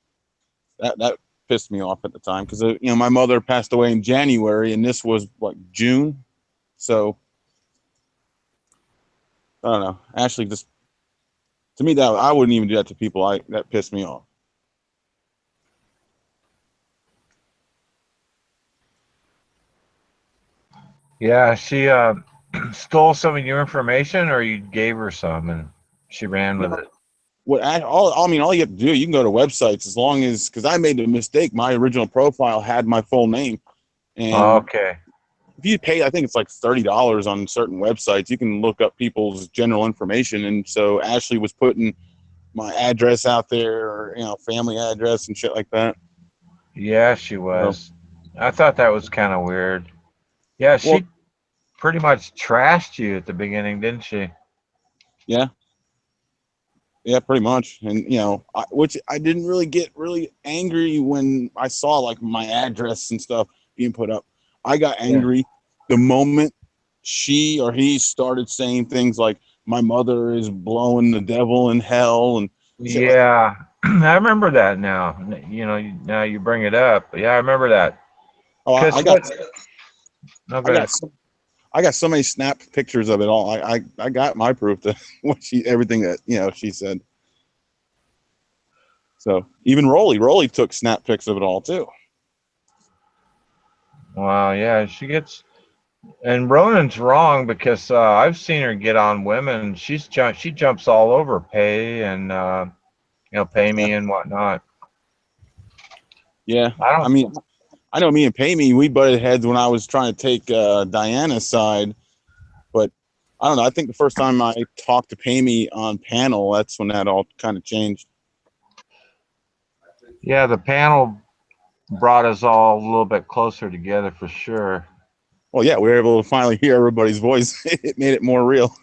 That pissed me off at the time because my mother passed away in January and this was what, June. So I don't know. Ashley just, to me, that I wouldn't even do that to people. That pissed me off. Yeah, she stole some of your information, or you gave her some and she ran with it. All you have to do, you can go to websites as long as, because I made the mistake. My original profile had my full name, and okay. If you pay, I think it's like $30 on certain websites, you can look up people's general information. And so Ashley was putting my address out there, or family address and shit like that. Yeah, she was. I thought that was kind of weird. Yeah, she pretty much trashed you at the beginning, didn't she? Yeah. Yeah, pretty much. And, which I didn't really get really angry when I saw like my address and stuff being put up. I got angry the moment she or he started saying things like, my mother is blowing the devil in hell and shit like that. I remember that now. Now you bring it up. Yeah, I remember that. Oh, I got so many snap pictures of it all. I got my proof to everything that she said. So even Rolly took snap pics of it all too. Wow, yeah, she gets, and Ronan's wrong because I've seen her get on women. She jumps all over pay and pay me and whatnot. Yeah, I mean, I know me and Pay Me, we butted heads when I was trying to take Diana's side, but I don't know. I think the first time I talked to Pay Me on panel, that's when that all kind of changed. Yeah, the panel brought us all a little bit closer together for sure. Well, yeah, we were able to finally hear everybody's voice. It made it more real.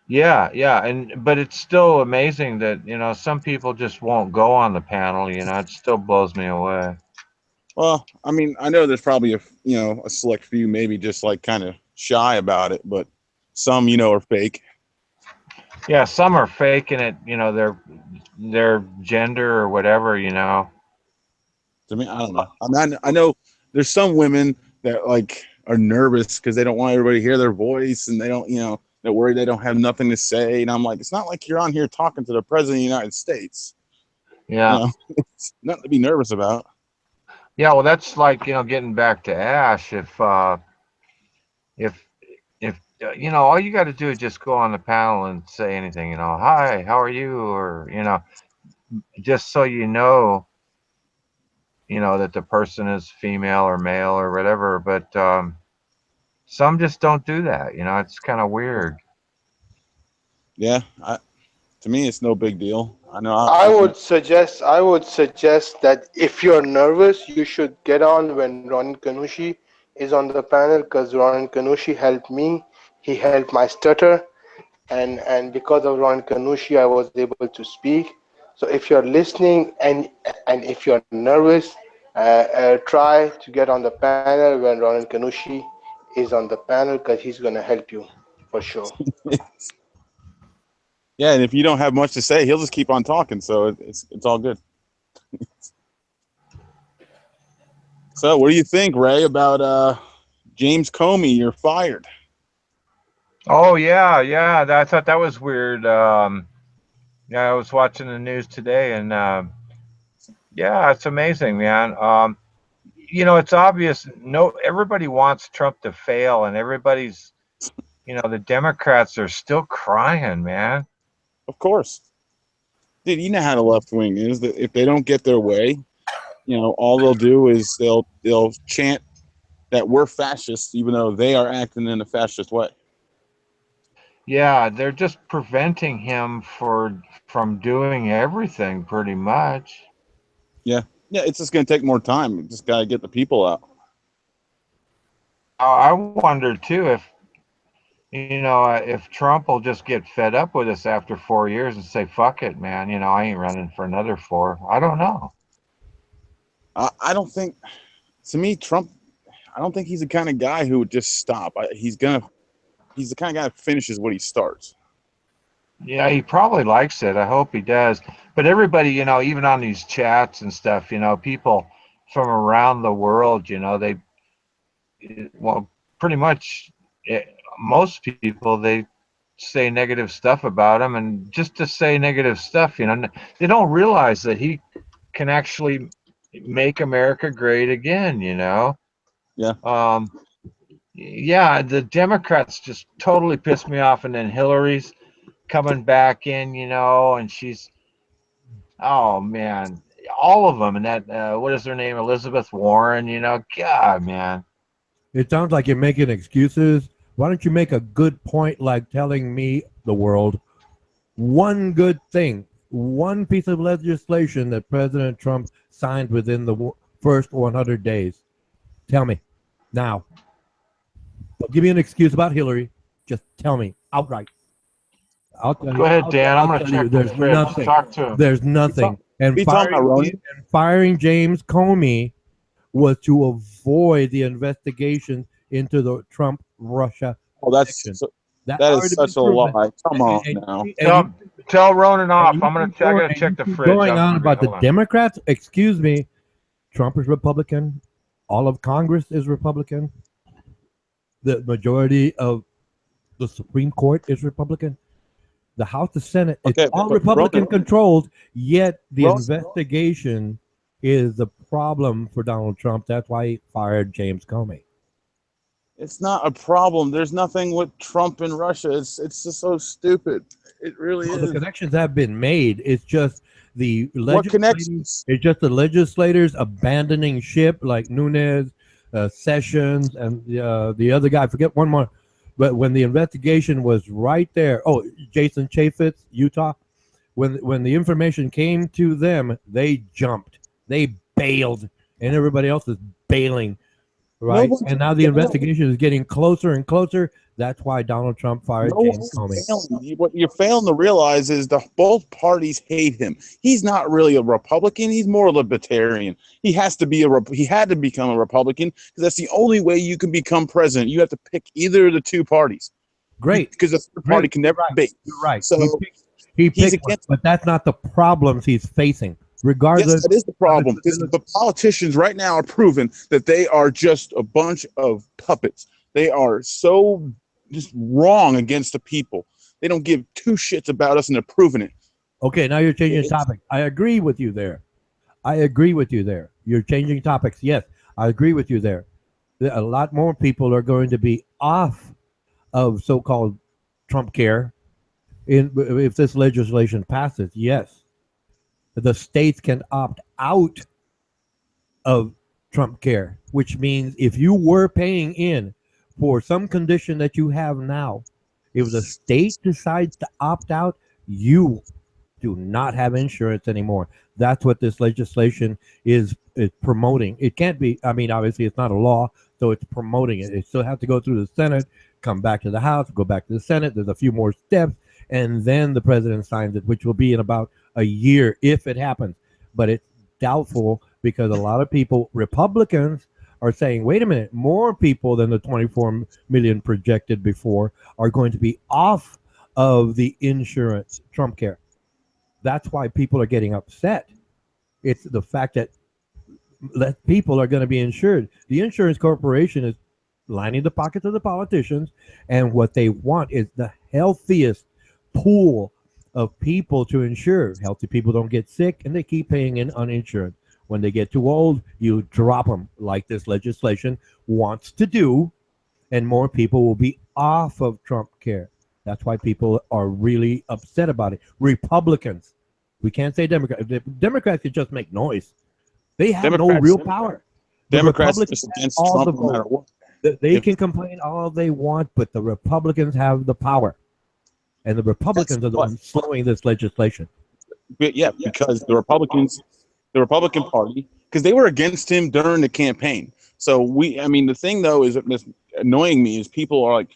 Yeah, but it's still amazing that some people just won't go on the panel. It still blows me away. Well, I mean, I know there's probably a select few maybe just like kind of shy about it, but some are fake. Yeah, some are faking it. Their gender or whatever. To me, I don't know. I know there's some women that like are nervous because they don't want everybody to hear their voice, and they don't, they're worried they don't have nothing to say. And I'm like, it's not like you're on here talking to the president of the United States. Yeah, it's nothing to be nervous about. Yeah, well, that's like getting back to Ash. If all you got to do is just go on the panel and say anything. Hi, how are you, or just so that the person is female or male or whatever. But some just don't do that. It's kind of weird. Yeah, to me, it's no big deal. I know. I would suggest that if you're nervous, you should get on when Ron Kanushi is on the panel, because Ron Kanushi helped me. He helped my stutter, and because of Ron Kanushi, I was able to speak. So if you're listening and if you're nervous, try to get on the panel when Ron Kanushi is on the panel, because he's gonna help you for sure. Yeah, and if you don't have much to say, he'll just keep on talking. So it's all good. So, what do you think, Ray, about James Comey? You're fired. Oh yeah. I thought that was weird. Yeah, I was watching the news today, and yeah, it's amazing, man. It's obvious. Everybody wants Trump to fail, and everybody's, the Democrats are still crying, man. Of course. Dude, you know how the left wing is. That if they don't get their way, all they'll do is they'll chant that we're fascists, even though they are acting in a fascist way. Yeah, they're just preventing him from doing everything pretty much. Yeah, it's just going to take more time. You just got to get the people out. I wonder too if Trump will just get fed up with us after 4 years and say, "Fuck it, man. I ain't running for another 4." I don't know. I don't think. To me, Trump. I don't think he's the kind of guy who would just stop. He's the kind of guy that finishes what he starts. Yeah, he probably likes it. I hope he does. But everybody, even on these chats and stuff, people from around the world, well, pretty much most people, they say negative stuff about him. And just to say negative stuff, they don't realize that he can actually make America great again, Yeah. Yeah, the Democrats just totally pissed me off. And then Hillary's coming back in, and she's, oh man, all of them. And that, what is her name? Elizabeth Warren, God, man. It sounds like you're making excuses. Why don't you make a good point like telling me, the world, one good thing, one piece of legislation that President Trump signed within the first 100 days? Tell me now. Don't give me an excuse about Hillary. Just tell me outright. I'll tell you. Go ahead, Dan. I'm going to check there's the fridge. nothing. Talk to him. There's nothing. And Ronnie? firing James Comey was to avoid the investigation into the Trump-Russia. Oh, that is such a lie. Come on now. Tell Ronan off. I got to check the fridge. Going on about the Democrats. Excuse me. Trump is Republican. All of Congress is Republican. The majority of the Supreme Court is Republican. The House, the Senate, it's all Republican controlled, yet the investigation is the problem for Donald Trump. That's why he fired James Comey. It's not a problem. There's nothing with Trump and Russia. It's just so stupid. It really is. The connections have been made. It's just the What connections? It's just the legislators abandoning ship, like Nunes, Sessions, and the other guy. I forget one more. But when the investigation was right there, Jason Chaffetz, Utah, when the information came to them, they jumped, they bailed, and everybody else is bailing, right? And now the investigation is getting closer and closer. That's why Donald Trump fired James Comey. What you're failing to realize is both parties hate him. He's not really a Republican. He's more a libertarian. He has to be he had to become a Republican because that's the only way you can become president. You have to pick either of the two parties. Great, because the third party can never debate. You're right. So he picked one, but that's not the problems he's facing. Regardless, yes, that is the problem. The politicians right now are proving that they are just a bunch of puppets. They are so just wrong against the people. They don't give two shits about us, and they're proving it. Okay, now you're changing the topic. I agree with you there. You're changing topics. Yes, I agree with you there. A lot more people are going to be off of so-called Trump care if this legislation passes. Yes, the states can opt out of Trump care, which means if you were paying in for some condition that you have now, if the state decides to opt out, you do not have insurance anymore. That's what this legislation is promoting. It can't be, obviously it's not a law, so it's promoting it. It still has to go through the Senate, come back to the House, go back to the Senate. There's a few more steps, and then the president signs it, which will be in about a year if it happens. But it's doubtful because a lot of people, Republicans, are saying, wait a minute, more people than the 24 million projected before are going to be off of the insurance, Trump care. That's why people are getting upset. It's the fact that people are going to be insured. The insurance corporation is lining the pockets of the politicians, and what they want is the healthiest pool of people to insure. Healthy people don't get sick, and they keep paying in uninsured. When they get too old, you drop them, like this legislation wants to do, and more people will be off of Trump care. That's why people are really upset about it. Republicans, we can't say Democrats. Democrats can just make noise. They have no real power. Democrats are just against Trump no matter what. They can complain all they want, but the Republicans have the power. and the Republicans are the ones slowing this legislation. But yeah, because the Republican Party, because they were against him during the campaign. So the thing though is that's annoying me is people are like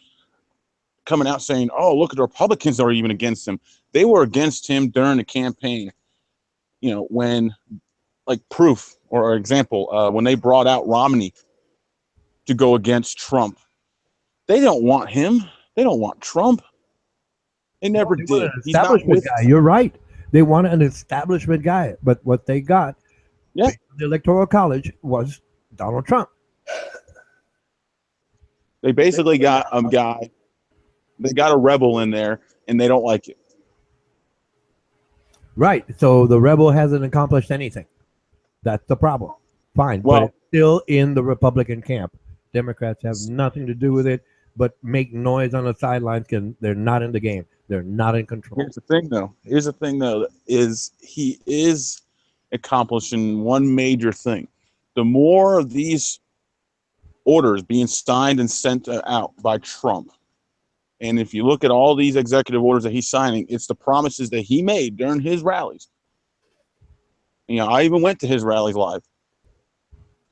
coming out saying, "Oh, look at the Republicans are even against him." They were against him during the campaign. When like proof or example, when they brought out Romney to go against Trump, they don't want him. They don't want Trump. They never did. Want an establishment guy. You're right. They want an establishment guy, but what they got, the Electoral College, was Donald Trump. They basically got a guy. They got a rebel in there, and they don't like it. Right. So the rebel hasn't accomplished anything. That's the problem. Fine. Well, but it's still in the Republican camp. Democrats have nothing to do with it, but make noise on the sidelines because they're not in the game. They're not in control. Here's the thing, though, is he is accomplishing one major thing. The more of these orders being signed and sent out by Trump, and if you look at all these executive orders that he's signing, it's the promises that he made during his rallies. I even went to his rallies live.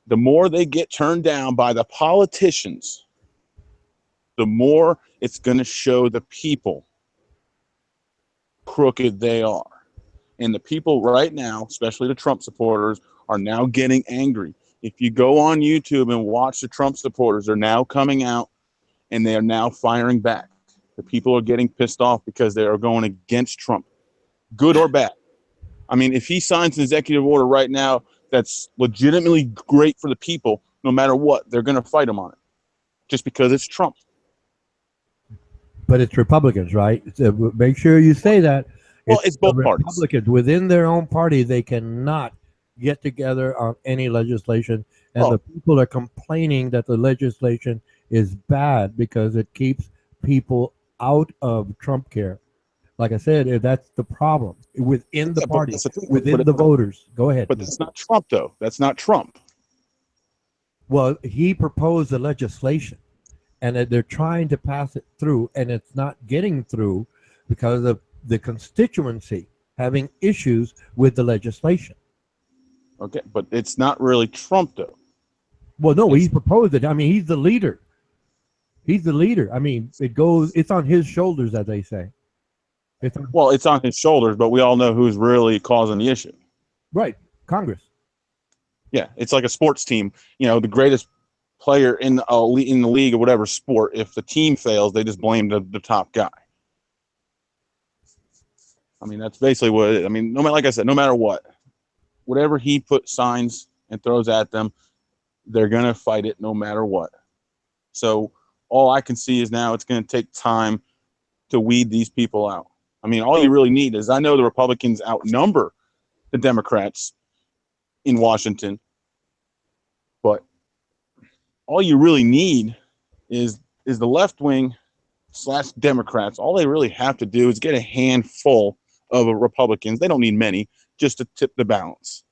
The more they get turned down by the politicians, the more it's going to show the people crooked they are. And the people right now, especially the Trump supporters, are now getting angry. If you go on YouTube and watch the Trump supporters, they're now coming out and they are now firing back. The people are getting pissed off because they are going against Trump, good or bad. If he signs an executive order right now that's legitimately great for the people, no matter what, they're going to fight him on it just because it's Trump. But it's Republicans, right? So make sure you say that. Well, it's both parties. Republicans within their own party, they cannot get together on any legislation, and the people are complaining that the legislation is bad because it keeps people out of Trump care. Like I said, that's the problem within the party, within the voters. Go ahead. But that's not Trump, though. That's not Trump. Well, he proposed the legislation, and they're trying to pass it through, and it's not getting through because of the constituency having issues with the legislation. Okay, but it's not really Trump, though. Well, no, he proposed it. He's the leader. He's the leader. It's on his shoulders, as they say. It's on his shoulders, but we all know who's really causing the issue. Right, Congress. Yeah, it's like a sports team. The greatest player in the league or whatever sport, if the team fails, they just blame the top guy. That's basically what it is. No matter, like I said, no matter what, whatever he signs and throws at them, they're going to fight it no matter what. So all I can see is now it's going to take time to weed these people out. All you really need is, I know the Republicans outnumber the Democrats in Washington, but all you really need is the left wing / Democrats. All they really have to do is get a handful of Republicans. They don't need many, just to tip the balance.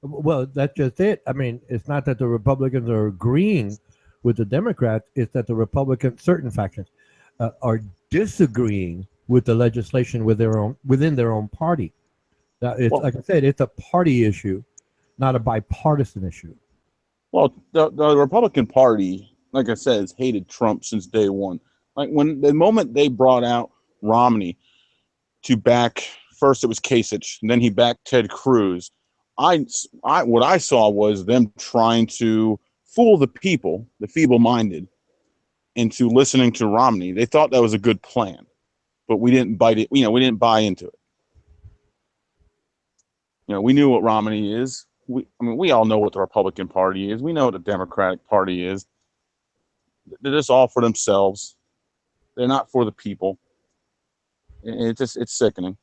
Well, that's just it. It's not that the Republicans are agreeing with the Democrats, it's that the Republicans, certain factions, are disagreeing with the legislation within their own party. Like I said, it's a party issue, not a bipartisan issue. Well, the Republican Party, like I said, has hated Trump since day one. Like the moment they brought out Romney to back, first it was Kasich, and then he backed Ted Cruz. What I saw was them trying to fool the people, the feeble-minded, into listening to Romney. They thought that was a good plan, but we didn't bite it. We didn't buy into it. We knew what Romney is. We all know what the Republican Party is. We know what the Democratic Party is. They're just all for themselves. They're not for the people. It's sickening.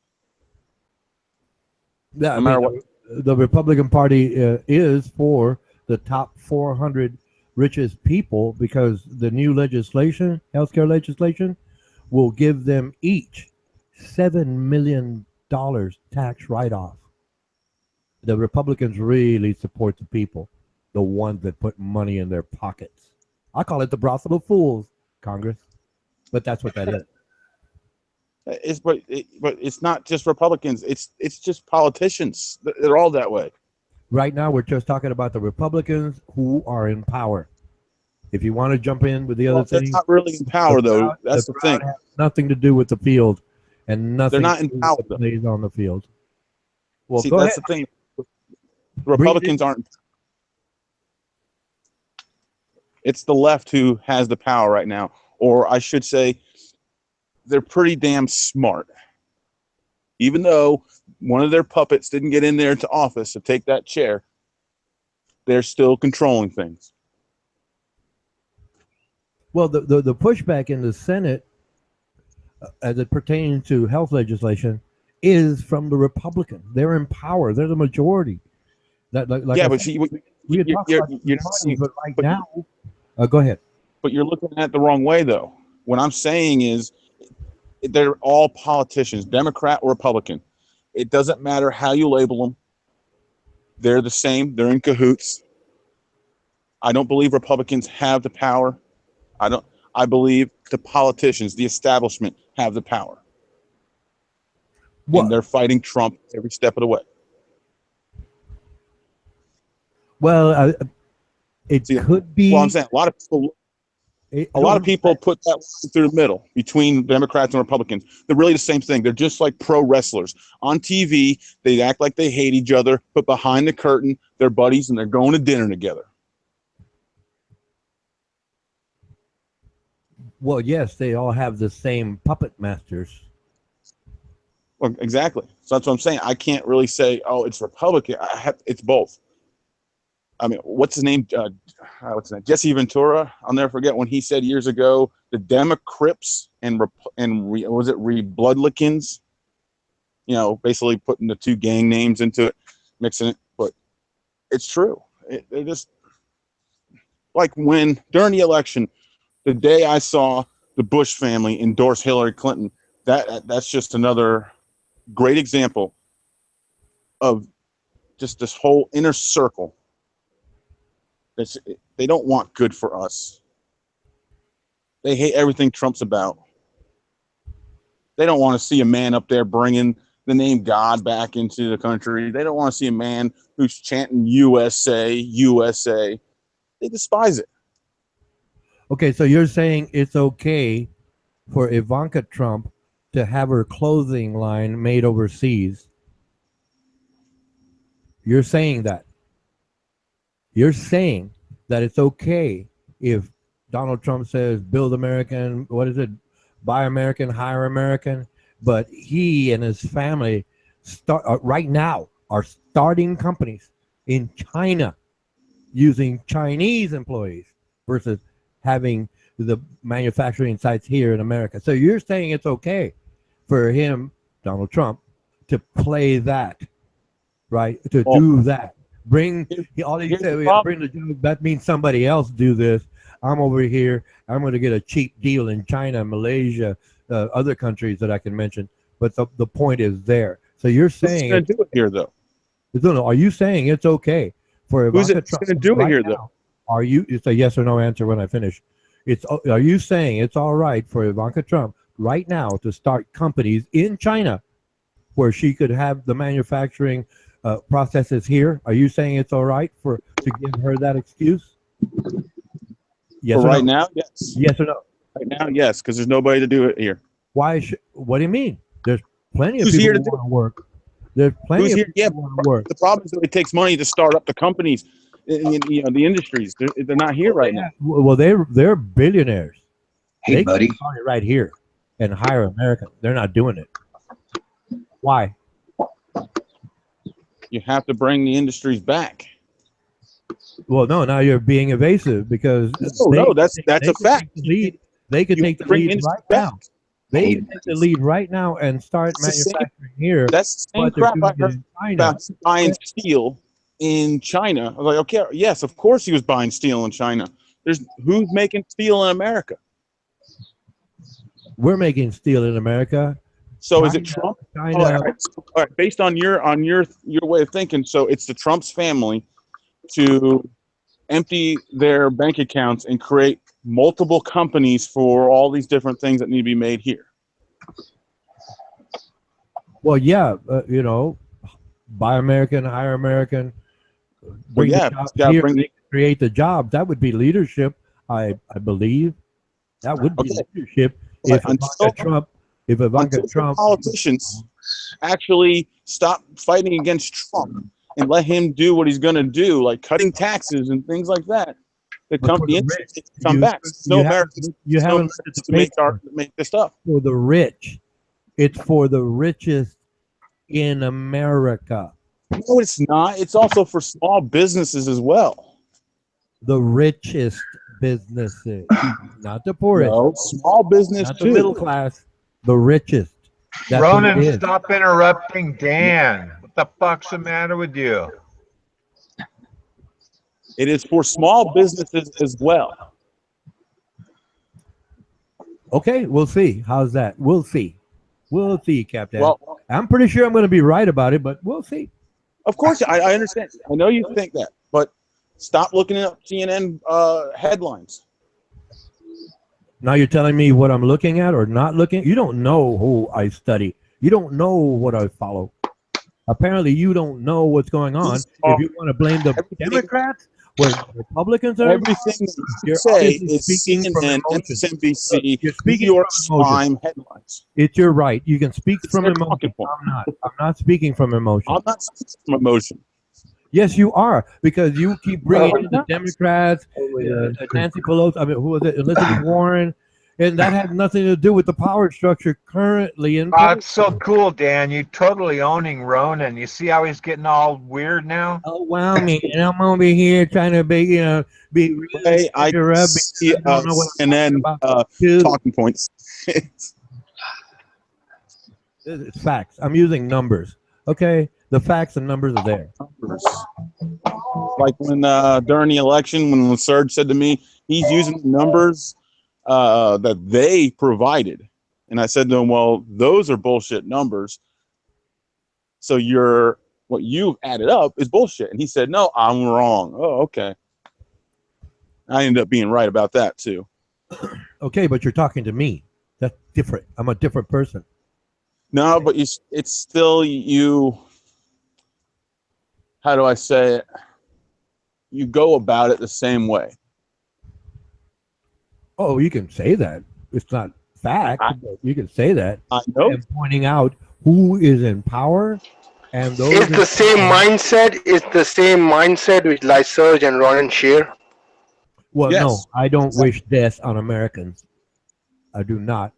Yeah, no matter what. The Republican Party is for the top 400 richest people because the new legislation, healthcare legislation, will give them each $7 million tax write-off. The Republicans really support the people, the ones that put money in their pockets. I call it the brothel of fools, Congress, but that's what that is. But it's not just Republicans. It's just politicians. They're all that way. Right now, we're just talking about the Republicans who are in power. If you want to jump in with the other things, that's not really in power, though. That's the thing. Has nothing to do with the field, and nothing. They're not in power. That plays on the field. Well, see, go that's ahead. the thing. The Republicans aren't. It's the left who has the power right now, or I should say, they're pretty damn smart. Even though one of their puppets didn't get in there to office to take that chair, they're still controlling things. Well, the pushback in the Senate, as it pertains to health legislation, is from the Republicans. They're in power. They're the majority. That like yeah, I but said, see, we can talk about you're money, but right now, go ahead. But you're looking at it the wrong way, though. What I'm saying is, they're all politicians, Democrat or Republican. It doesn't matter how you label them. They're the same. They're in cahoots. I don't believe Republicans have the power. I believe the politicians, the establishment, have the power. And they're fighting Trump every step of the way. Well, could be. Well, I'm saying a lot of people put that through the middle between Democrats and Republicans. They're really the same thing. They're just like pro wrestlers. On TV, they act like they hate each other, but behind the curtain, they're buddies and they're going to dinner together. Well, yes, they all have the same puppet masters. Well, exactly. So that's what I'm saying. I can't really say, oh, it's Republican. It's both. I mean, what's his name? Jesse Ventura. I'll never forget when he said years ago, the Democrips and was it Bloodlickens? You know, basically putting the two gang names into it, mixing it. But it's true. They're just like when during the election, the day I saw the Bush family endorse Hillary Clinton, that's just another great example of just this whole inner circle. They don't want good for us. They hate everything Trump's about. They don't want to see a man up there bringing the name God back into the country. They don't want to see a man who's chanting USA, USA. They despise it. Okay, so you're saying it's okay for Ivanka Trump to have her clothing line made overseas. You're saying that. You're saying that it's okay if Donald Trump says build American, buy American, hire American, but he and his family right now are starting companies in China using Chinese employees versus having the manufacturing sites here in America. So you're saying it's okay for him, Donald Trump, to play that, right? To do that. Bring the joke. That means somebody else do this. I'm over here. I'm going to get a cheap deal in China, Malaysia, other countries that I can mention. But the point is there. So you're saying who's going to do it here, though? Are you saying it's okay for Ivanka Trump? Who's going to do it here, though? Are you? It's a yes or no answer when I finish. Are you saying it's all right for Ivanka Trump right now to start companies in China where she could have the manufacturing processes here? Are you saying it's all right to give her that excuse? Yes. For right now, yes. Yes or no? Right now, yes, because there's nobody to do it here. Why? What do you mean? There's plenty of people who want to work. There's plenty of people who want to work. The problem is that it takes money to start up the companies. The industries. They're not here right now. Well, they're billionaires. Hey, buddy. Can start it right here and hire Americans. They're not doing it. Why? You have to bring the industries back. Well, no. Now you're being evasive because that's a fact. They could take the lead right now. They can take the lead right now and start manufacturing here. That's the same crap I heard about buying steel in China. I was like, okay, yes, of course he was buying steel in China. Who's making steel in America? We're making steel in America. So is it Trump? China. All right. Based on your way of thinking, so it's the Trump's family to empty their bank accounts and create multiple companies for all these different things that need to be made here. Well, yeah, you know, buy American, hire American, bring the jobs here, create the jobs. That would be leadership, I believe. That would be leadership if Ivanka Trump politicians actually stop fighting against Trump and let him do what he's going to do, like cutting taxes and things like that. The interest come back. No Americans to make this stuff for the rich. It's for the richest in America. No, it's not. It's also for small businesses as well. The richest businesses, not the poorest. No, small business not too. The middle class, the richest. That's Ronan, stop interrupting Dan. What the fuck's the matter with you? It is for small businesses as well. Okay, we'll see. How's that? We'll see. We'll see, Captain. Well, I'm pretty sure I'm going to be right about it, but we'll see. Of course, I understand. I know you think that, but stop looking up CNN headlines. Now you're telling me what I'm looking at or not looking? You don't know who I study. You don't know what I follow. Apparently, you don't know what's going on. If you want to blame the Democrats, when Republicans are everything you say is CNN, MSNBC, New York Times headlines. It's your right. You can speak from emotion. I'm not speaking from emotion. I'm not speaking from emotion. Yes, you are, because you keep bringing in the Democrats, Nancy Pelosi. I mean, who was it? Elizabeth Warren, and that had nothing to do with the power structure currently in place. It's so cool, Dan. You totally owning Ronan. You see how he's getting all weird now? Oh wow, man! And I'm over here trying to be, be. Hey, I see, and then talking points. It's facts. I'm using numbers. Okay, the facts and numbers are there. Numbers. Like when during the election, when Serge said to me, he's using numbers that they provided, and I said to him, "Well, those are bullshit numbers. So what you've added up is bullshit." And he said, "No, I'm wrong." Oh, okay. I ended up being right about that too. Okay, but you're talking to me. That's different. I'm a different person. No, but it's still you. How do I say it? You go about it the same way. Oh, you can say that. It's not fact, but you can say that. I know. And pointing out who is in power, and those. It's the same mindset. It's the same mindset with Lyserge and Ronan share. Well, yes. No, I don't wish death on Americans. I do not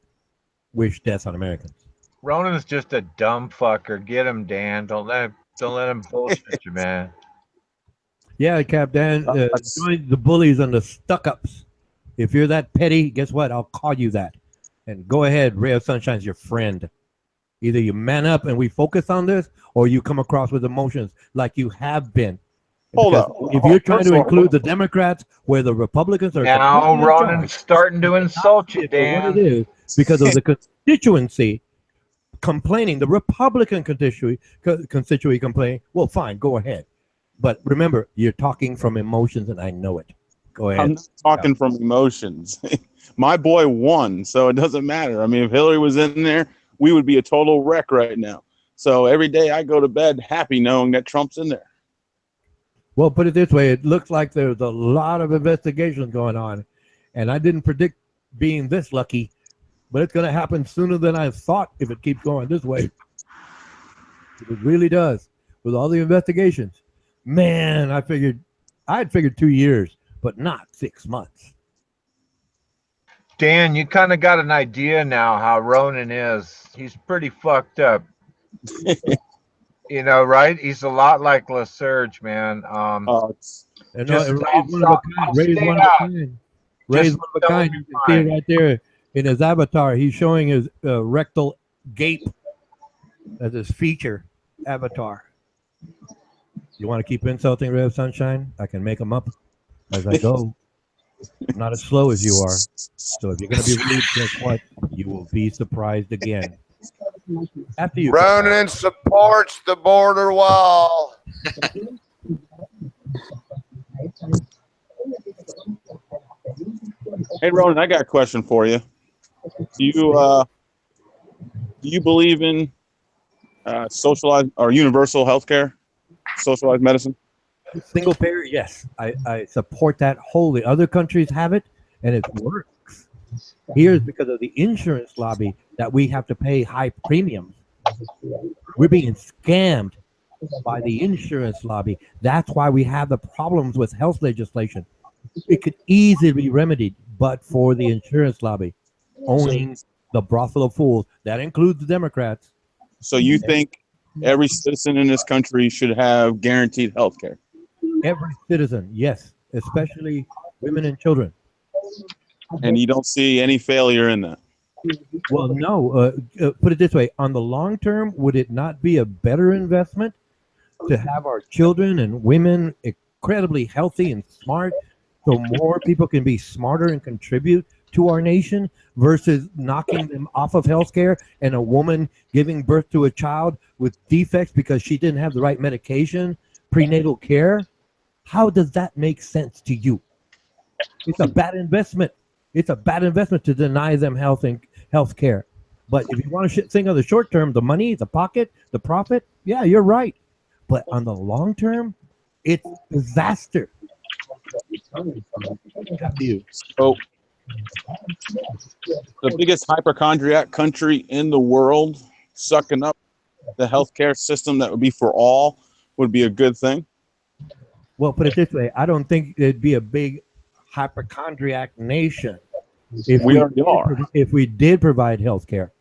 wish death on Americans. Ronan's just a dumb fucker. Get him, Dan. Don't let him bullshit you, man. Yeah, Captain. Join the bullies and the stuck-ups. If you're that petty, guess what? I'll call you that. And go ahead. Ray of Sunshine's your friend. Either you man up and we focus on this, or you come across with emotions like you have been. Hold up. If you're trying to include the Democrats where the Republicans are... Now Ronan's starting to insult you, Dan. What it is, because of the constituency complaining, the Republican constituency complaining, well, fine, go ahead. But remember, you're talking from emotions, and I know it. Go ahead. I'm not talking from emotions. My boy won, so it doesn't matter. I mean, if Hillary was in there, we would be a total wreck right now. So every day I go to bed happy knowing that Trump's in there. Well, put it this way. It looks like there's a lot of investigations going on, and I didn't predict being this lucky, but it's going to happen sooner than I thought if it keeps going this way. It really does. With all the investigations. Man, I'd figured 2 years, but not 6 months. Dan, you kind of got an idea now how Ronan is. He's pretty fucked up. You know, right? He's a lot like LaSurge, man. Ray's one of a kind. Ray's one of a kind. Ray's one of a kind. You can see it right there in his avatar. He's showing his rectal gape as his feature avatar. You want to keep insulting Ray of Sunshine? I can make them up as I go. I'm not as slow as you are. So if you're going to be rude, guess what? You will be surprised again. After you. Ronan supports the border wall. Hey, Ronan, I got a question for you. Do you believe in socialized or universal healthcare, socialized medicine. Single payer, yes, I support that wholly. Other countries have it, and it works. Here's because of the insurance lobby that we have to pay high premiums. We're being scammed by the insurance lobby. That's why we have the problems with health legislation. It could easily be remedied, but for the insurance lobby owning the brothel of fools. That includes the Democrats. So you think every citizen in this country should have guaranteed health care? Every citizen, yes, especially women and children. And you don't see any failure in that? Well, no. Put it this way: on the long term, would it not be a better investment to have our children and women incredibly healthy and smart, so more people can be smarter and contribute to our nation, versus knocking them off of healthcare and a woman giving birth to a child with defects because she didn't have the right medication, prenatal care? How does that make sense to you? It's a bad investment. It's a bad investment to deny them health and health care. But if you want to think of the short term, the money, the pocket, the profit, yeah, you're right. But on the long term, it's disaster. So, the biggest hypochondriac country in the world sucking up the healthcare system that would be for all would be a good thing? Well, put it this way, I don't think it'd be a big hypochondriac nation if we already are. If we did provide health care,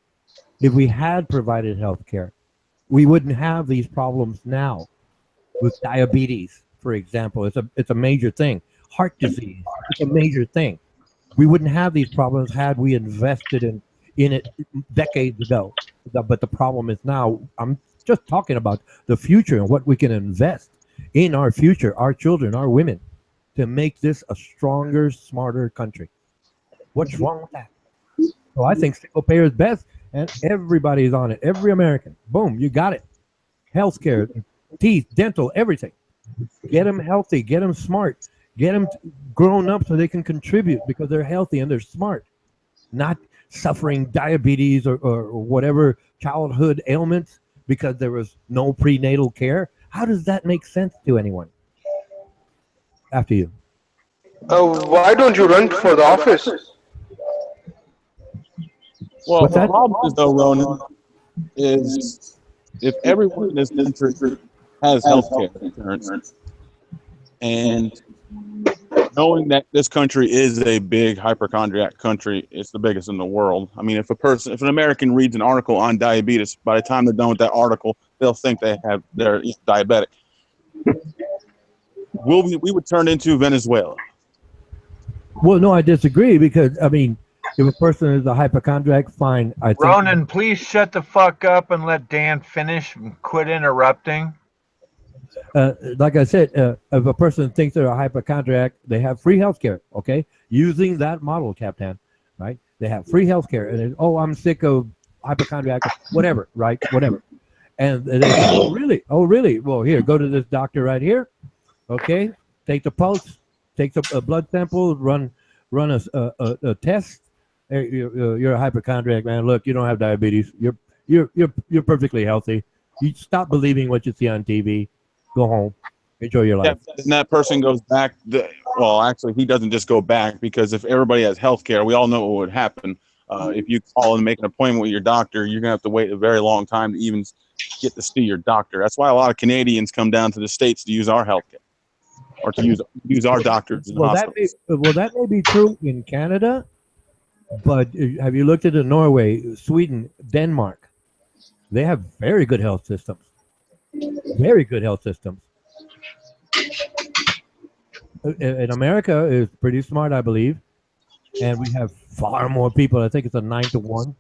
if we had provided health care, we wouldn't have these problems now with diabetes, for example. It's a major thing. Heart disease, it's a major thing. We wouldn't have these problems had we invested in it decades ago. But the problem is now, I'm just talking about the future and what we can invest in our future, our children, our women, to make this a stronger, smarter country. What's wrong with that? So I think single payer is best, and everybody's on it. Every American. Boom, you got it. Healthcare, teeth, dental, everything. Get them healthy, get them smart, get them grown up so they can contribute because they're healthy and they're smart, not suffering diabetes or whatever childhood ailments because there was no prenatal care. How does that make sense to anyone? After you. Why don't you run for the office? Well, the problem is, though, Ronan, is if everyone in this country has health care insurance, and knowing that this country is a big hypochondriac country, it's the biggest in the world. I mean, if an American reads an article on diabetes, by the time they're done with that article, they'll think they're diabetic. We would turn into Venezuela. Well, no, I disagree because, I mean, if a person is a hypochondriac, fine. I think Ronan, please shut the fuck up and let Dan finish and quit interrupting. Like I said, if a person thinks they're a hypochondriac, they have free health care, okay? Using that model, Captain, right? They have free health care. And I'm sick of hypochondriac, whatever, right? Whatever. And they say, oh, really? Oh, really? Well, here, go to this doctor right here, okay? Take the pulse, take a blood sample, run a test. Hey, you're a hypochondriac, man. Look, you don't have diabetes. You're perfectly healthy. You stop believing what you see on TV. Go home. Enjoy your life. Yeah, and that person goes back. Well, actually, he doesn't just go back, because if everybody has health care, we all know what would happen. If you call and make an appointment with your doctor, you're going to have to wait a very long time to even get to see your doctor. That's why a lot of Canadians come down to the States to use our health care, or to use our doctors in hospitals. That may be true in Canada, but have you looked at Norway, Sweden, Denmark? They have very good health systems. Very good health systems. And America is pretty smart, I believe, and we have far more people. I think it's a 9-to-1.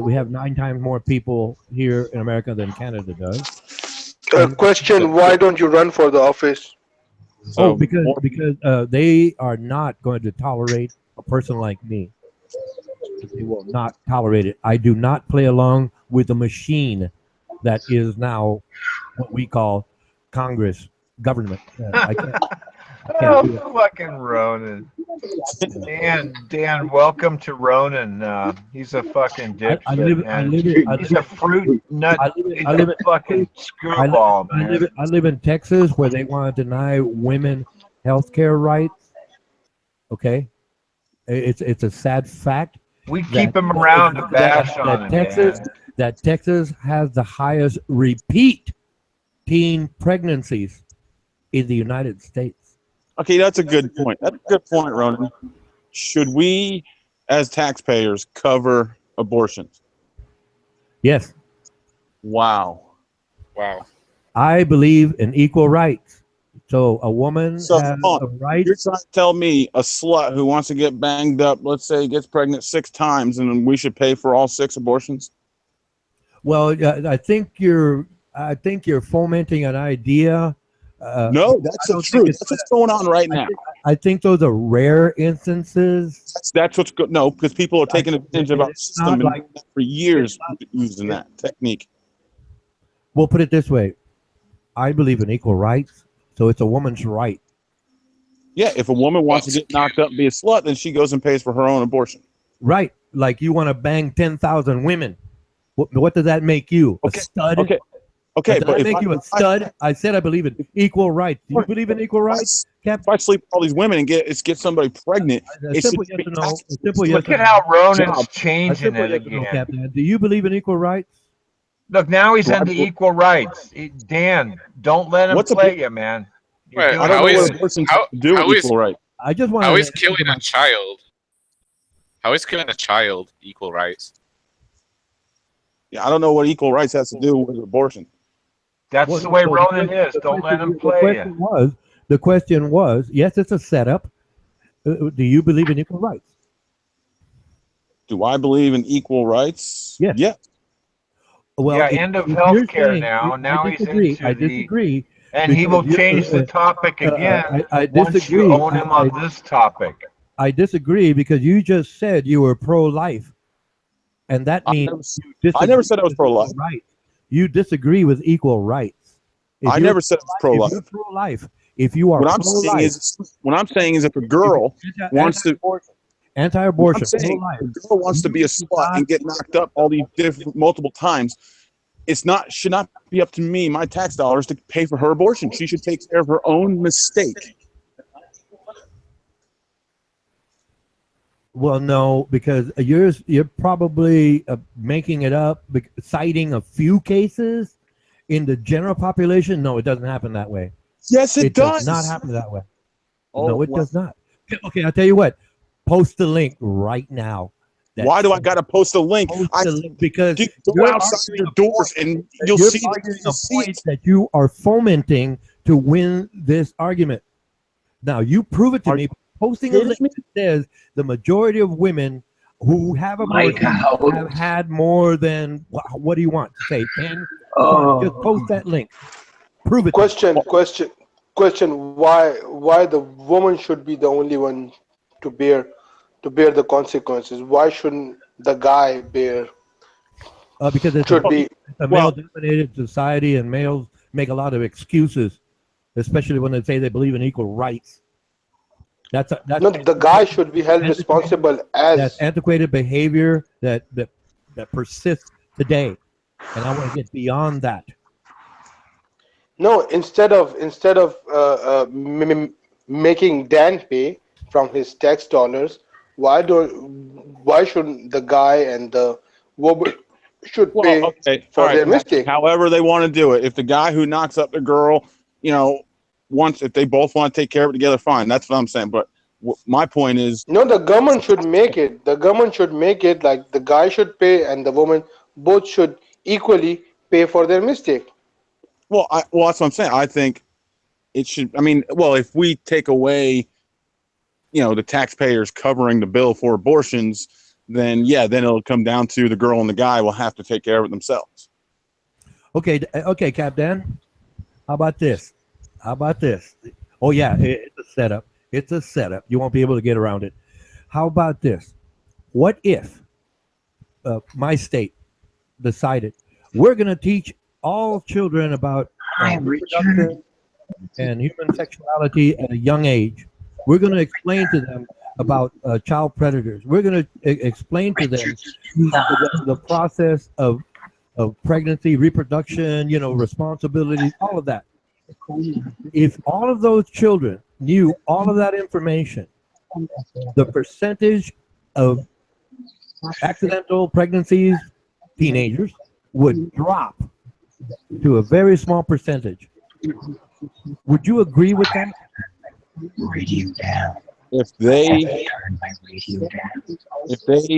We have 9 times more people here in America than Canada does. Question: why don't you run for the office? Because they are not going to tolerate a person like me. They will not tolerate it. I do not play along with the machine that is now what we call Congress, government. Oh, fucking Ronan. Dan, welcome to Ronan. He's a fucking dipshit. He's a fruit nut. He's a fucking screwball, man. I live in Texas, where they want to deny women health care rights. Okay, it's a sad fact. We keep him around to bash on him, Texas, man. that Texas has the highest repeat teen pregnancies in the United States. Okay, that's a good point. That's a good point, Ronan. Should we, as taxpayers, cover abortions? Yes. Wow. I believe in equal rights. So a woman has a right. You're trying to tell me a slut who wants to get banged up, let's say, gets pregnant 6 times, and we should pay for all 6 abortions? Well, I think you're fomenting an idea. No, that's the truth. That's what's going on right now. I think those are rare instances. That's what's good. No, because people are taking advantage of our system for years using that technique. We'll put it this way. I believe in equal rights, so it's a woman's right. Yeah, if a woman wants to get knocked up and be a slut, then she goes and pays for her own abortion. Right. Like you want to bang 10,000 women. What does that make you? A stud? Okay, does that make you a stud? I said I believe in equal rights. Do you believe in equal rights? If I sleep with all these women and get somebody pregnant, Look at how Ronan's changing it again. Do you believe in equal rights? Look, now he's into equal rights. Dan, don't let him play you, man. Wait, I don't know what a person can do with equal rights. I just want. How is killing a child? How is killing a child equal rights? Yeah, I don't know what equal rights has to do with abortion. That's the way Ronan is. Don't let him play you. The question was, yes, it's a setup. Do you believe in equal rights? Do I believe in equal rights? Yes. Yeah. Well, yeah, end of healthcare now. Now he's into I disagree. And he will change the topic again once you own him on this topic. I disagree because you just said you were pro-life. And that means I never said I was pro-life. Right. You disagree with equal rights. I never said I was pro-life. If you're pro-life, if you are what I'm saying is if a girl wants to anti-abortion, if a girl wants to be a slut and get knocked up all these multiple times, should not be up to me, my tax dollars, to pay for her abortion. She should take care of her own mistake. Well, no, because you're probably making it up, citing a few cases. In the general population, no, it doesn't happen that way. Yes, it does. Does not happen that way. Oh, no, it does not. Okay, I'll tell you what. Post the link right now. Why do I got to post a link? Because go outside your doors and you'll see the point that you are fomenting to win this argument. Now, you prove it to me. Posting a link that says the majority of women who have abortion have had more than, what do you want to say, 10? Just post that link. Prove it. Question. Why the woman should be the only one to bear the consequences? Why shouldn't the guy bear? Because it's a male-dominated society, and males make a lot of excuses, especially when they say they believe in equal rights. That's the guy should be held responsible as that's antiquated behavior that persists today, and I want to get beyond that. No, instead of making Dan pay from his tax dollars, why shouldn't the guy and the woman should pay for their mistake? However they want to do it. If the guy who knocks up the girl, if they both want to take care of it together, fine. That's what I'm saying. But my point is, no, the government should make it. The government should make it like the guy should pay and the woman both should equally pay for their mistake. Well, that's what I'm saying. I think it should. I mean, if we take away, the taxpayers covering the bill for abortions, then it'll come down to the girl and the guy will have to take care of it themselves. Okay, Cap Dan. How about this? Oh yeah, it's a setup. It's a setup. You won't be able to get around it. How about this? What if my state decided we're going to teach all children about reproduction and human sexuality at a young age. We're going to explain to them about child predators. We're going to explain to them the process of pregnancy, reproduction, responsibilities, all of that. If all of those children knew all of that information, the percentage of accidental pregnancies, teenagers, would drop to a very small percentage. Would you agree with that? Radio down. If they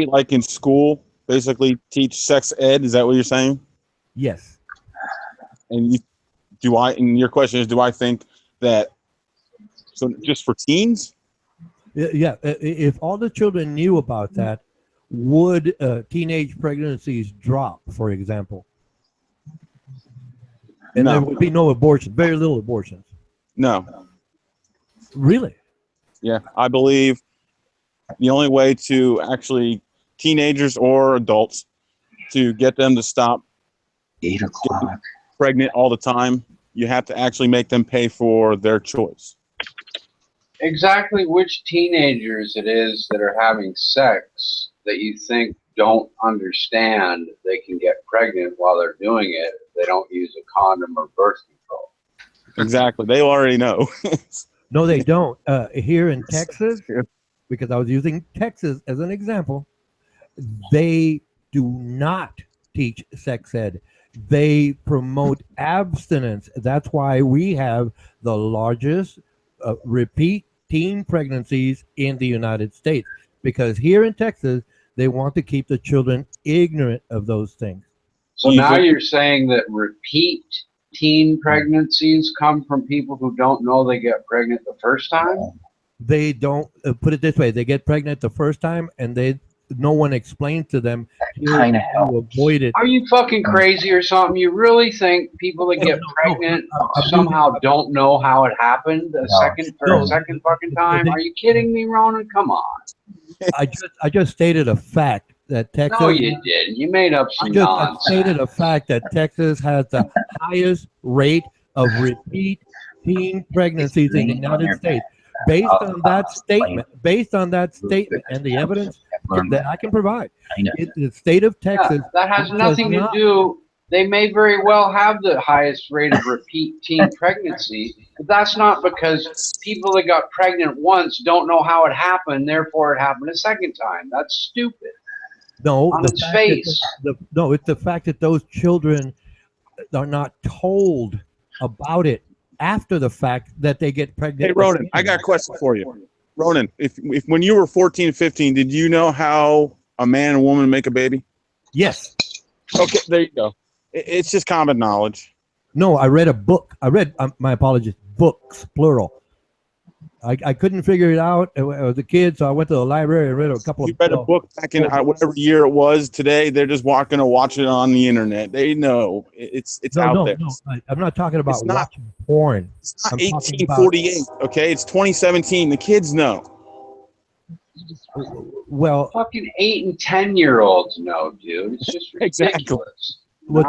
like in school basically teach sex ed, is that what you're saying? Yes. And your question is, do I think that so just for teens? Yeah. If all the children knew about that, would teenage pregnancies drop, for example? And No. there would be no abortion, very little abortions. No. Really? Yeah, I believe the only way to actually teenagers or adults to get them to stop 8 o'clock pregnant all the time, you have to actually make them pay for their choice. Exactly which teenagers it is that are having sex that you think don't understand they can get pregnant while they're doing it if they don't use a condom or birth control. Exactly. They already know. No, they don't. Here in Texas, because I was using Texas as an example, they do not teach sex ed. They promote abstinence. That's why we have the largest repeat teen pregnancies in the United States, because here in Texas, they want to keep the children ignorant of those things. So now you're saying that repeat teen pregnancies come from people who don't know they get pregnant the first time? They don't, put it this way, they get pregnant the first time and no one explains to them kind of how to avoid it. Are you fucking crazy or something? You really think people that get pregnant somehow don't know how it happened a second fucking time? Are you kidding me, Ronan? Come on. I just stated a fact that Texas. No, you didn't. You made up some nonsense. I stated a fact that Texas has the highest rate of repeat teen pregnancies in the United States. Based on that statement, and the evidence that I can provide, the state of Texas. That has nothing to do. They may very well have the highest rate of repeat teen pregnancy, but that's not because people that got pregnant once don't know how it happened, therefore it happened a second time. That's stupid. No, on its face. No, it's the fact that those children are not told about it after the fact that they get pregnant. Hey, Ronan, I got a question for you. Ronan, if when you were 14, 15, did you know how a man and woman make a baby? Yes. Okay, there you go. It's just common knowledge. No, I read a book. My apologies, books, plural. I couldn't figure it out. I was a kid, so I went to the library and read a couple of books. You read a book back in whatever year it was. Today, they're just going to watch it on the internet. They know it's out there. No, I'm not talking about watching porn. It's not 1848, okay? It's 2017. The kids know. Well, fucking 8 and 10-year-olds know, dude. It's just ridiculous. Well,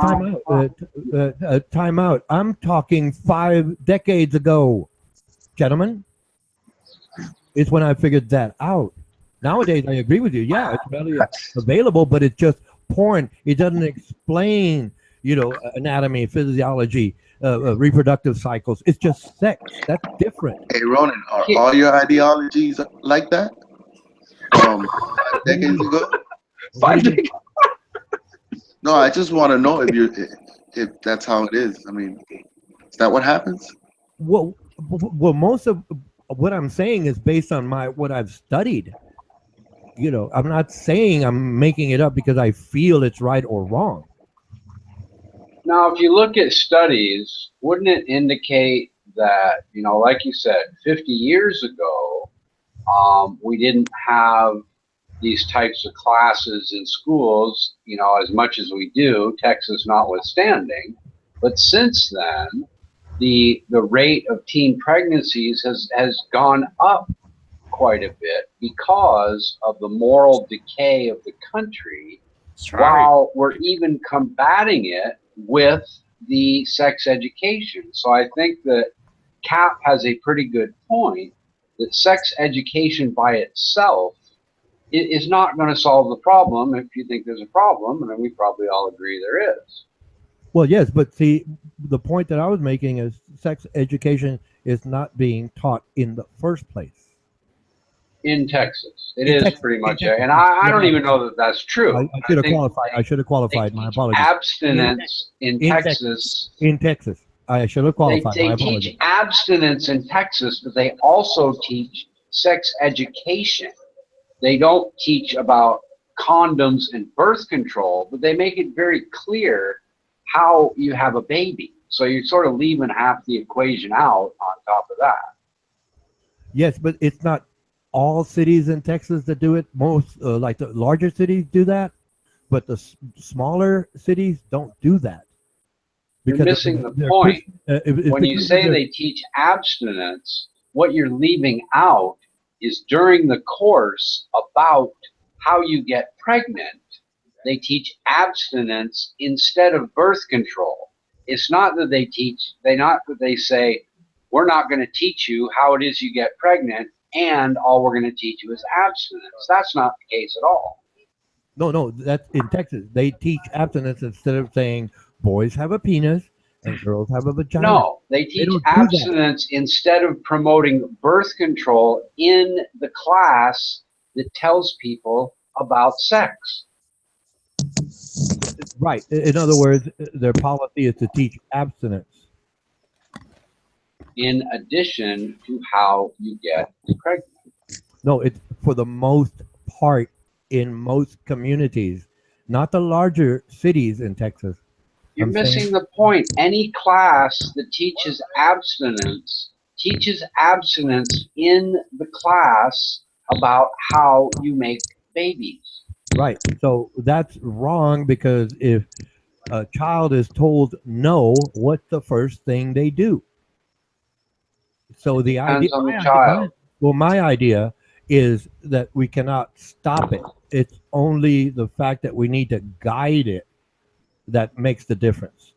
time out. I'm talking 5 decades ago, gentlemen. It's when I figured that out. Nowadays, I agree with you. Yeah, it's readily available, but it's just porn. It doesn't explain, anatomy, physiology, reproductive cycles. It's just sex. That's different. Hey, Ronan, are all your ideologies like that? 5 decades ago? 5 decades? No, I just want to know if that's how it is. I mean, is that what happens? Well, most of what I'm saying is based on what I've studied. I'm not saying I'm making it up because I feel it's right or wrong. Now, if you look at studies, wouldn't it indicate that, like you said, 50 years ago, we didn't have these types of classes in schools, as much as we do, Texas notwithstanding. But since then, the rate of teen pregnancies has gone up quite a bit because of the moral decay of the country, while we're even combating it with the sex education. So I think that Cap has a pretty good point that sex education by itself is not going to solve the problem. If you think there's a problem, and we probably all agree there is. Well, yes, but see, the point that I was making is sex education is not being taught in the first place. In Texas, it is pretty much, and I don't even know that that's true. I should have qualified. I should have qualified. My apologies. Abstinence in Texas. In Texas, I should have qualified. They My teach apologies. abstinence in Texas, but they also teach sex education. They don't teach about condoms and birth control, but they make it very clear how you have a baby. So you're sort of leaving half the equation out on top of that. Yes, but it's not all cities in Texas that do it. Most, like the larger cities, do that, but the smaller cities don't do that. You're missing the point. When you say they teach abstinence, what you're leaving out is during the course about how you get pregnant, they teach abstinence instead of birth control. It's not that they say, we're not going to teach you how it is you get pregnant, and all we're going to teach you is abstinence. That's not the case at all. No, that's in Texas. They teach abstinence instead of saying boys have a penis and girls have a vagina. No, they teach abstinence instead of promoting birth control in the class that tells people about sex. Right. In other words, their policy is to teach abstinence. In addition to how you get pregnant. No, it's for the most part in most communities, not the larger cities in Texas. You're missing the point. Any class that teaches abstinence in the class about how you make babies. Right. So that's wrong, because if a child is told no, what's the first thing they do? So the idea, my idea is that we cannot stop it. It's only the fact that we need to guide it that makes the difference.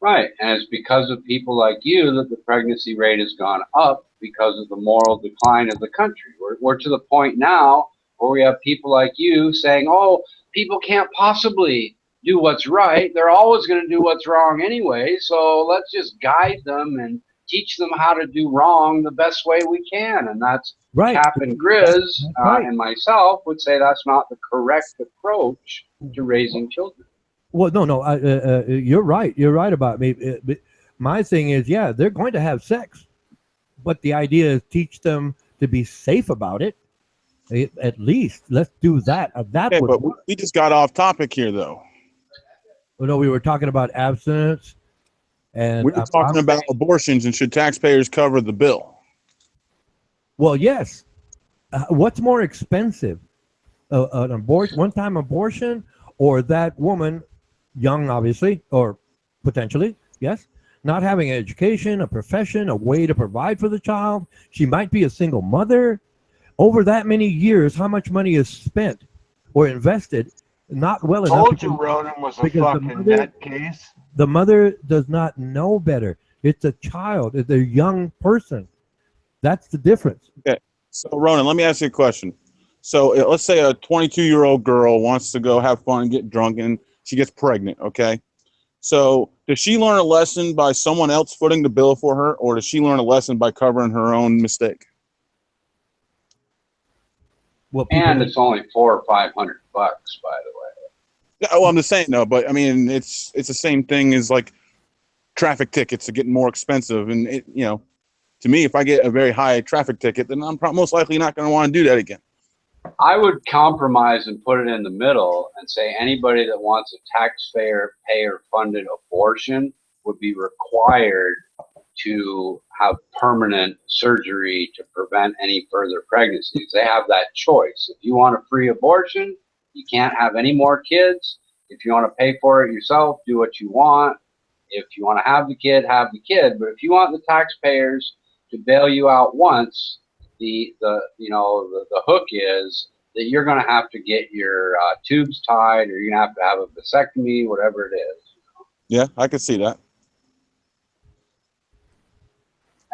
Right, and it's because of people like you that the pregnancy rate has gone up because of the moral decline of the country. We're to the point now where we have people like you saying, oh, people can't possibly do what's right. They're always going to do what's wrong anyway, so let's just guide them and teach them how to do wrong the best way we can. And that's right. Cap and Grizz and myself would say that's not the correct approach to raising children. Well, no, you're right. You're right about me. But my thing is, yeah, they're going to have sex, but the idea is teach them to be safe about it. At least let's do that. That would. But we just got off topic here, though. Well, no, we were talking about abstinence, and we were talking about abortions, and should taxpayers cover the bill? Well, yes. What's more expensive, an abortion, one-time abortion, or that woman, young obviously, or potentially, yes, not having an education, a profession, a way to provide for the child? She might be a single mother. Over that many years, how much money is spent or invested? Not well enough. Told you Ronan was a fucking nutcase. The mother does not know better. It's a child. It's a young person. That's the difference. Okay. So, Ronan, let me ask you a question. So, let's say a 22-year-old girl wants to go have fun, get drunk, and she gets pregnant, okay? So, does she learn a lesson by someone else footing the bill for her, or does she learn a lesson by covering her own mistake? Well, and it's only $400 or $500, by the way. Yeah, well, I'm just saying, though, but I mean, it's the same thing as like traffic tickets are getting more expensive, and it, you know, to me, if I get a very high traffic ticket, then I'm most likely not going to want to do that again. I would compromise and put it in the middle and say anybody that wants a taxpayer-funded abortion would be required to have permanent surgery to prevent any further pregnancies. They have that choice. If you want a free abortion, you can't have any more kids. If you want to pay for it yourself, do what you want. If you want to have the kid, have the kid. But if you want the taxpayers to bail you out once, the hook is that you're going to have to get your tubes tied, or you're going to have a vasectomy, whatever it is. Yeah, I can see that.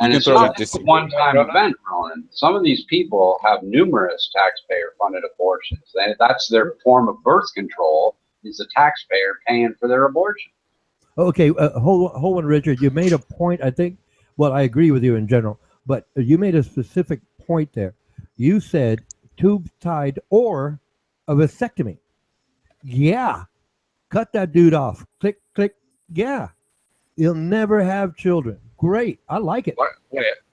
And it's not just a one-time event, Ronan. Some of these people have numerous taxpayer-funded abortions. That's their form of birth control, is the taxpayer paying for their abortion. Okay, hold on, Richard. You made a point, I think. Well, I agree with you in general, but you made a specific point there. You said tubes tied or a vasectomy. Yeah, cut that dude off. Click, click. Yeah, you'll never have children. Great, I like it.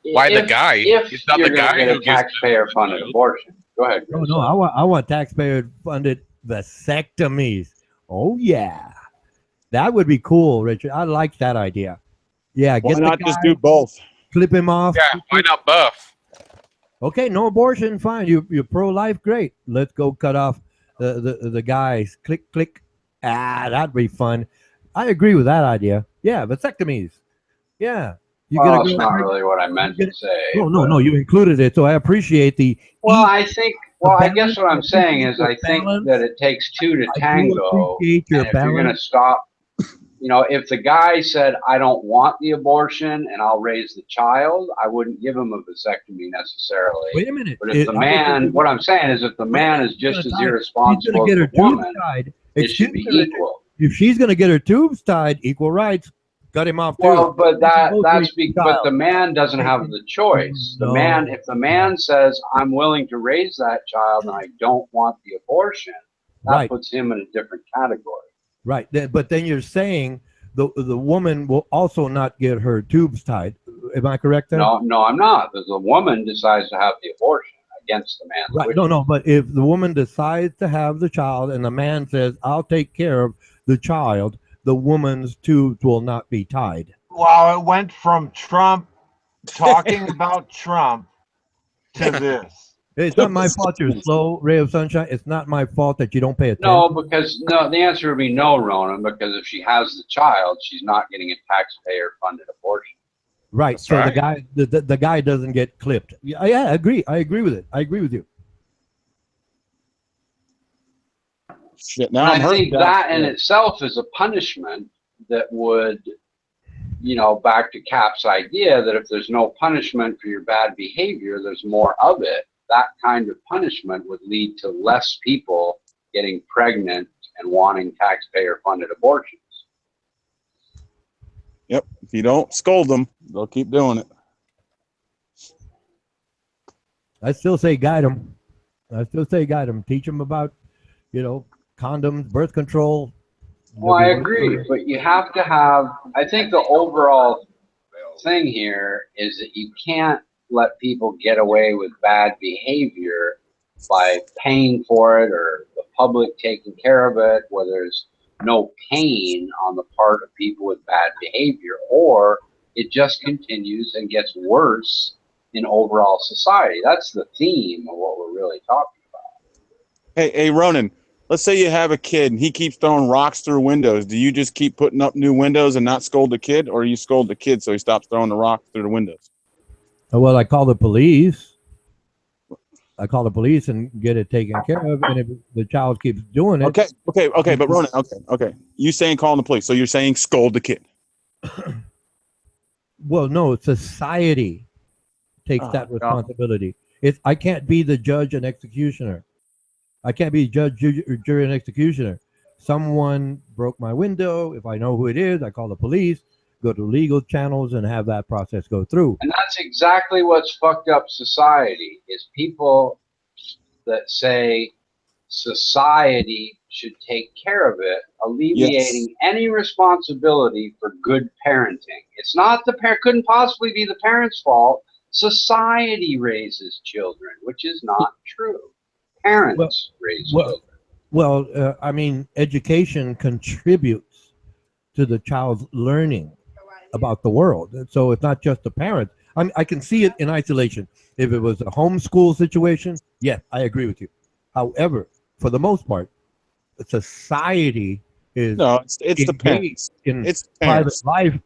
Why the guy? If It's not you're the going to guy get who a gives taxpayer-funded abortion. Go ahead, Chris. No, I want taxpayer-funded vasectomies. Oh yeah, that would be cool, Richard. I like that idea. Yeah, Why get not the guy, just do both? clip him off. Yeah, why not both? Okay, no abortion, fine. You're pro-life, great. Let's go cut off the guys. Click, click. That'd be fun. I agree with that idea. Yeah, vasectomies. Yeah. Well, that's not really what I meant to say. No, you included it, so I appreciate the. Well, I guess what I'm saying is I think that it takes two to tango. And if you're going to stop, if the guy said, I don't want the abortion and I'll raise the child, I wouldn't give him a vasectomy necessarily. Wait a minute. But if the man, what I'm saying is if the man is just as irresponsible as the woman, it should be equal. If she's going to get her tubes tied, equal rights, cut him off too. Well, but but the man doesn't have the choice. The man, if the man says, I'm willing to raise that child and I don't want the abortion, that puts him in a different category. Right, but then you're saying the woman will also not get her tubes tied. Am I correct there? No, I'm not. Because the woman decides to have the abortion against the man's right. wishes. No, but if the woman decides to have the child and the man says, I'll take care of the child, the woman's tubes will not be tied. Wow, it went from Trump talking about Trump to this. It's not my fault you're slow, Ray of Sunshine. It's not my fault that you don't pay attention. No, the answer would be no, Ronan, because if she has the child, she's not getting a taxpayer-funded abortion. Right. That's so right. the guy doesn't get clipped. Yeah, I agree. I agree with it. I agree with you. Shit, now I think that in itself is a punishment that would, back to Cap's idea that if there's no punishment for your bad behavior, there's more of it. That kind of punishment would lead to less people getting pregnant and wanting taxpayer-funded abortions. Yep. If you don't scold them, they'll keep doing it. I still say guide them. Teach them about, condoms, birth control. Well, I agree, but you have to have, I think the overall thing here is that you can't let people get away with bad behavior by paying for it or the public taking care of it, where there's no pain on the part of people with bad behavior, or it just continues and gets worse in overall society. That's the theme of what we're really talking about. Hey, Ronan, let's say you have a kid and he keeps throwing rocks through windows. Do you just keep putting up new windows and not scold the kid, or you scold the kid so he stops throwing the rocks through the windows? Well, I call the police. And get it taken care of. And if the child keeps doing it. Okay. But Ronan, okay. You saying calling the police. So you're saying scold the kid. Well, no, society takes that responsibility. I can't be the judge and executioner. I can't be judge, jury, and executioner. Someone broke my window. If I know who it is, I call the police, go to legal channels, and have that process go through. And that's exactly what's fucked up society, is people that say society should take care of it, alleviating any responsibility for good parenting. It's not couldn't possibly be the parents' fault. Society raises children, which is not true. Parents raise children. Well, education contributes to the child's learning about the world. So it's not just the parents. I can see it in isolation. If it was a homeschool situation, yes, I agree with you. However, for the most part, society is it's the parents. It's private life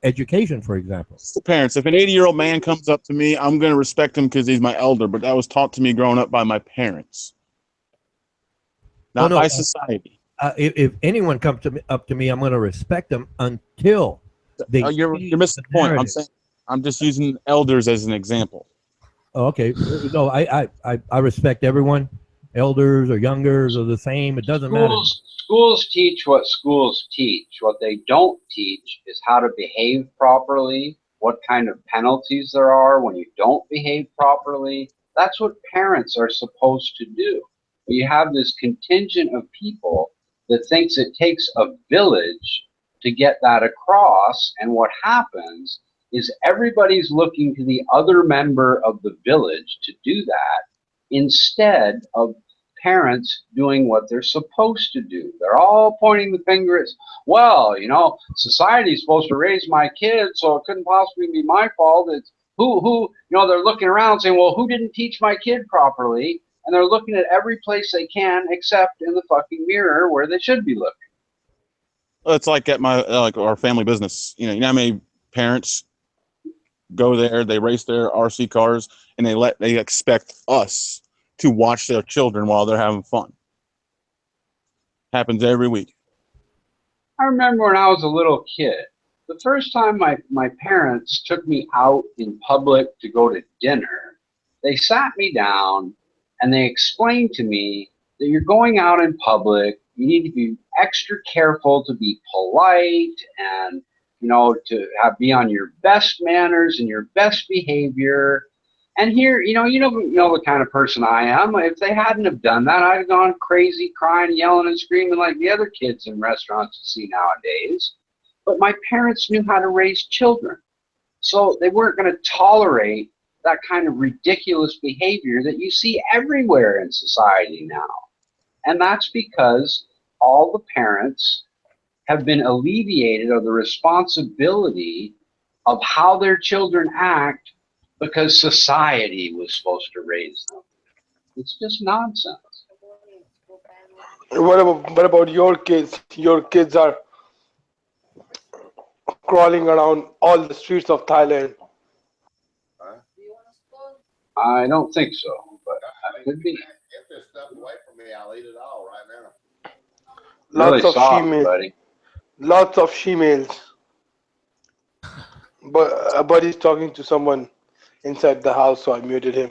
education, for example. It's the parents. If an 80-year-old man comes up to me, I'm going to respect him because he's my elder, but that was taught to me growing up by my parents, not by society. If anyone comes up to me, I'm going to respect them until they. You're missing the point. I'm saying I'm just using elders as an example. Oh, okay. No, I respect everyone. Elders or youngers are the same. It doesn't matter. Schools teach what schools teach. What they don't teach is how to behave properly, what kind of penalties there are when you don't behave properly. That's what parents are supposed to do. You have this contingent of people that thinks it takes a village to get that across, and what happens is everybody's looking to the other member of the village to do that instead of parents doing what they're supposed to do. They're all pointing the finger at, well, you know, society's supposed to raise my kids, so it couldn't possibly be my fault. It's who, you know, they're looking around saying, well, who didn't teach my kid properly? And they're looking at every place they can except in the fucking mirror where they should be looking. Well, it's like at my like our family business. You know how many parents go there, they race their RC cars, and they expect us to watch their children while they're having fun. Happens every week. I remember when I was a little kid, the first time my parents took me out in public to go to dinner, they sat me down and they explained to me that you're going out in public, you need to be extra careful to be polite and, you know, to be on your best manners and your best behavior. And here, you know the kind of person I am. If they hadn't have done that, I'd have gone crazy, crying, yelling, and screaming like the other kids in restaurants you see nowadays. But my parents knew how to raise children. So they weren't going to tolerate that kind of ridiculous behavior that you see everywhere in society now. And that's because all the parents have been alleviated of the responsibility of how their children act because society was supposed to raise them. It's just nonsense. What about your kids? Your kids are crawling around all the streets of Thailand. I don't think so, but it could be. Get this stuff away from me. I'll eat it all right now. Lots of she-mails. Lots of she-mails. But he's talking to someone inside the house, so I muted him.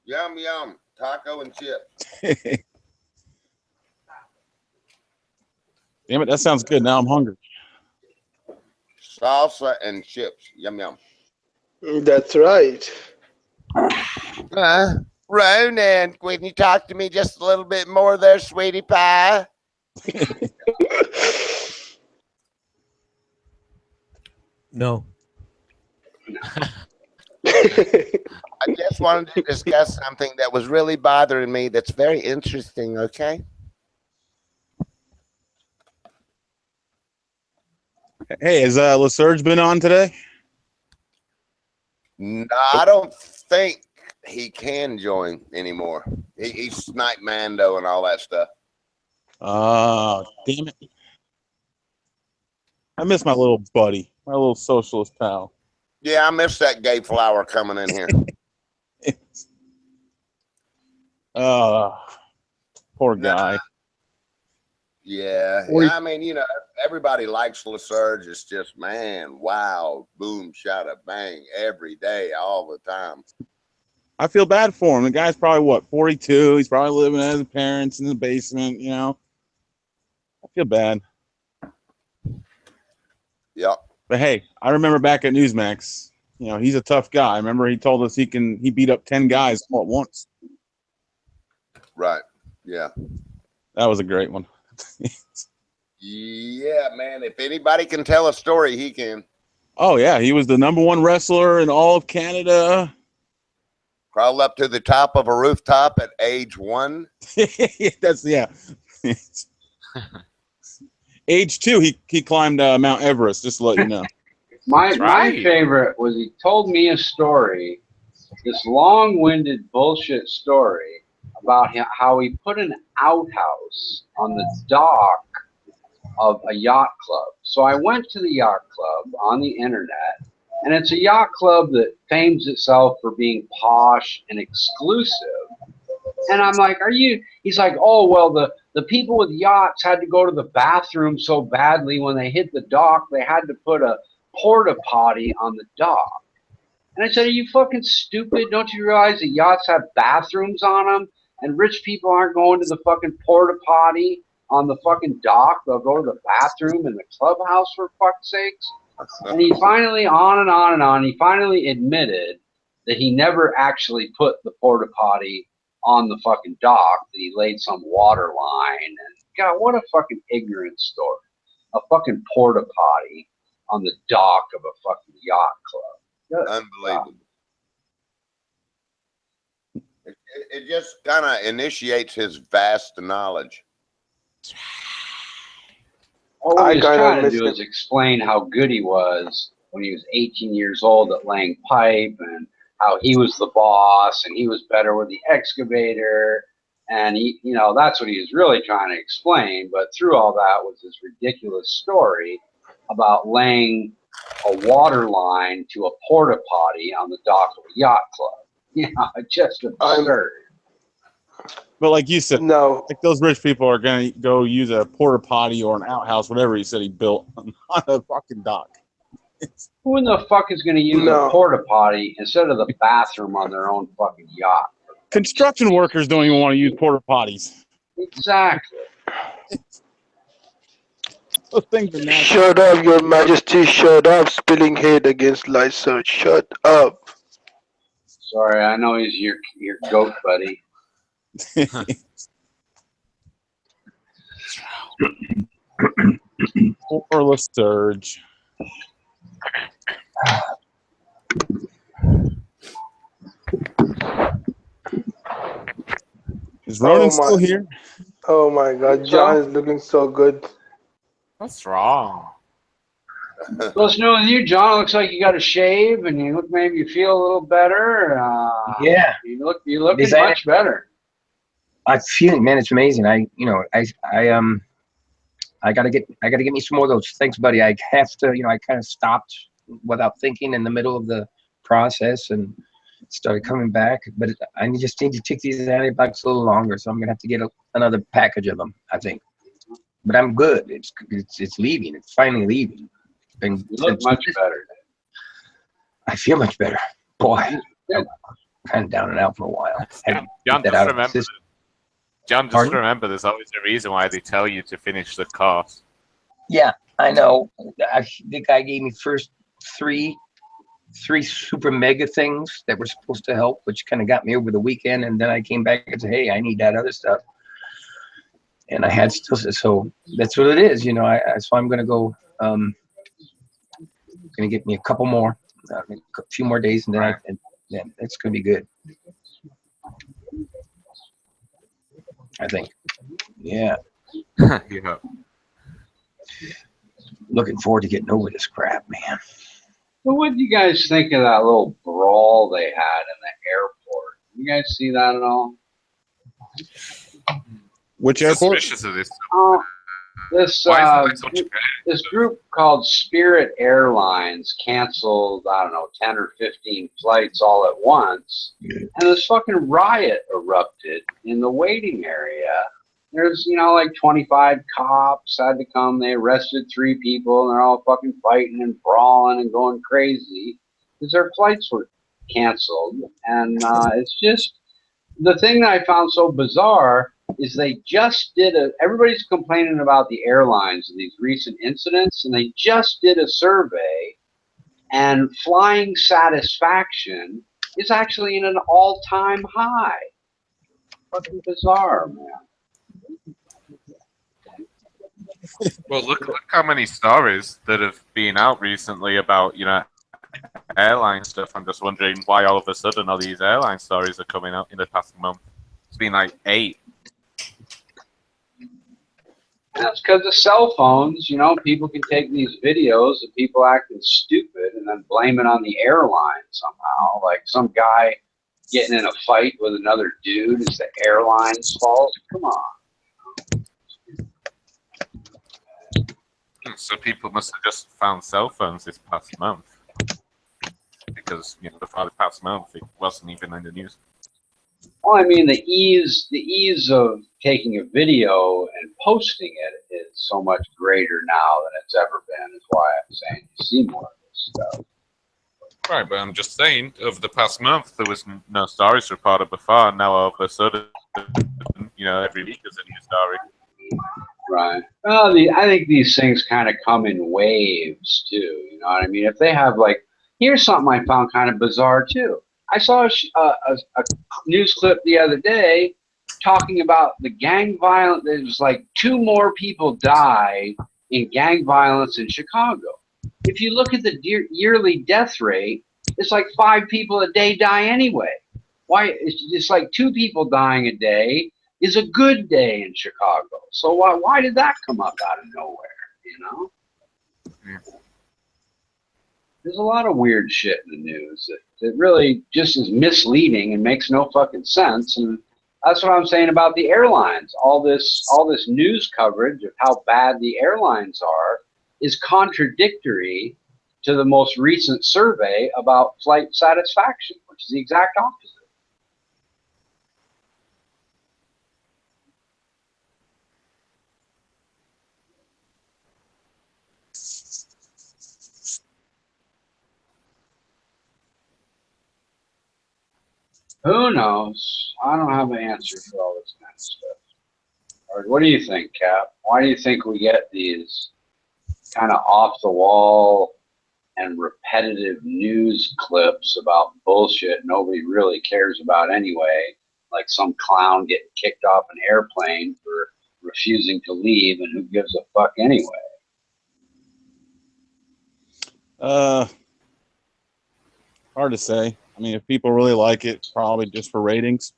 Yum, yum. Taco and chips. Damn it, that sounds good. Now I'm hungry. Salsa and chips. Yum, yum. That's right. Ronan, can you talk to me just a little bit more there, sweetie pie? No. I just wanted to discuss something that was really bothering me that's very interesting, okay? Hey, has LaSurge been on today? No, I don't think he can join anymore. He's Snipe Mando and all that stuff. Oh, damn it. I miss my little buddy, my little socialist pal. Yeah, I miss that gay flower coming in here. Poor guy. Yeah, I mean, you know, everybody likes LaSurge. It's just, man, wow, boom, shada, bang, every day, all the time. I feel bad for him. The guy's probably, what, 42? He's probably living with his parents in the basement, you know? I feel bad. Yep. But hey, I remember back at Newsmax, you know, he's a tough guy. I remember he told us he beat up 10 guys all at once. Right. Yeah. That was a great one. Yeah, man. If anybody can tell a story, he can. Oh, yeah. He was the #1 wrestler in all of Canada. Crawled up to the top of a rooftop at age 1. Yeah. Age 2, he climbed Mount Everest, just to let you know. My favorite was he told me a story, this long-winded bullshit story about how he put an outhouse on the dock of a yacht club. So I went to the yacht club on the internet, and it's a yacht club that fames itself for being posh and exclusive. And I'm like, he's like, oh, well, the people with yachts had to go to the bathroom so badly when they hit the dock, they had to put a porta potty on the dock. And I said, are you fucking stupid? Don't you realize that yachts have bathrooms on them? And rich people aren't going to the fucking porta potty on the fucking dock. They'll go to the bathroom in the clubhouse, for fuck's sakes. And he finally, on and on and on, he finally admitted that he never actually put the porta potty on the fucking dock, that he laid some water line. And God, what a fucking ignorant story. A fucking porta potty on the dock of a fucking yacht club. Unbelievable. It just kind of initiates his vast knowledge. All what he was trying to do is explain how good he was when he was 18 years old at laying pipe, and how he was the boss and he was better with the excavator. And he, you know, that's what he was really trying to explain. But through all that was this ridiculous story about laying a water line to a porta potty on the dock of a yacht club. You know, just absurd. But like you said, no, like those rich people are gonna go use a porta potty or an outhouse, whatever he said he built on a fucking dock. Who in the fuck is going to use a porta potty instead of the bathroom on their own fucking yacht? Construction workers don't even want to use porta potties. Exactly. Those things are nasty. Shut up, Your Majesty. Shut up, spilling hate against Lyserge. Shut up. Sorry, I know he's your goat buddy. Or Lyserge. Is Ronan still here? Oh my God, John is looking so good. What's wrong? What's new with you, John? Looks like you got a shave, and you look maybe you feel a little better. Yeah, you looking much better. I feel, man, it's amazing. I gotta get me some more of those. Thanks, buddy. I have to, I kind of stopped without thinking in the middle of the process and started coming back. But I just need to take these antibiotics a little longer, so I'm gonna have to get another package of them, I think. But I'm good. It's leaving. It's finally leaving. You look much better. I feel much better. Boy, I'm kind of down and out for a while. John, just remember, there's always a reason why they tell you to finish the course. Yeah, I know. The guy gave me first three super mega things that were supposed to help, which kind of got me over the weekend. And then I came back and said, hey, I need that other stuff. And I had still, so that's what it is, so I'm going to go, going to get me a couple more, a few more days, and then it's going to be good. I think. Yeah. Yeah. Looking forward to getting over this crap, man. Well, what do you guys think of that little brawl they had in the airport? You guys see that at all? Which airport? Suspicious of this. This group called Spirit Airlines canceled, 10 or 15 flights all at once, and this fucking riot erupted in the waiting area. There's, like 25 cops had to come. They arrested 3 people, and they're all fucking fighting and brawling and going crazy because their flights were canceled. And it's just the thing that I found so bizarre is they just did everybody's complaining about the airlines and these recent incidents, and they just did a survey, and flying satisfaction is actually in an all-time high. Fucking bizarre, man. Well, look how many stories that have been out recently about, airline stuff. I'm just wondering why all of a sudden all these airline stories are coming out in the past month. It's been like 8. That's because of cell phones. People can take these videos of people acting stupid and then blame it on the airline somehow. Like some guy getting in a fight with another dude is the airline's fault. Come on. So people must have just found cell phones this past month. Because, before the past month, it wasn't even in the news. Well, I mean, the ease of taking a video and posting it is so much greater now than it's ever been. Is why I'm saying you see more of stuff. Right, but I'm just saying, over the past month, there was no stories reported before, and now all of a sudden, every week there's a new story. Right. Well, I think these things kind of come in waves, too. You know what I mean? If they have, here's something I found kind of bizarre, too. I saw a news clip the other day talking about the gang violence. There was 2 more people died in gang violence in Chicago. If you look at the yearly death rate, it's 5 people a day die anyway. Why? It's 2 people dying a day is a good day in Chicago. So why did that come up out of nowhere? There's a lot of weird shit in the news that really just is misleading and makes no fucking sense. And that's what I'm saying about the airlines. All this news coverage of how bad the airlines are is contradictory to the most recent survey about flight satisfaction, which is the exact opposite. Who knows? I don't have an answer for all this kind of stuff. Or what do you think, Cap? Why do you think we get these kind of off-the-wall and repetitive news clips about bullshit nobody really cares about anyway, like some clown getting kicked off an airplane for refusing to leave, and who gives a fuck anyway? Hard to say. I mean, if people really like it, probably just for ratings.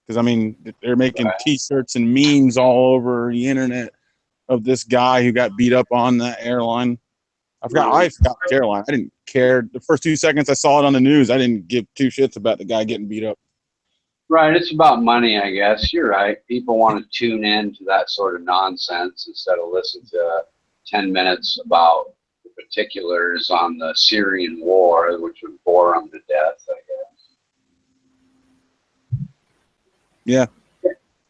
Because, I mean, they're making T-shirts and memes all over the internet of this guy who got beat up on that airline. I forgot Caroline. I didn't care. The first 2 seconds I saw it on the news, I didn't give 2 shits about the guy getting beat up. Right. It's about money, I guess. You're right. People want to tune in to that sort of nonsense instead of listen to 10 minutes about the particulars on the Syrian war, which would bore them to death, I guess. Yeah.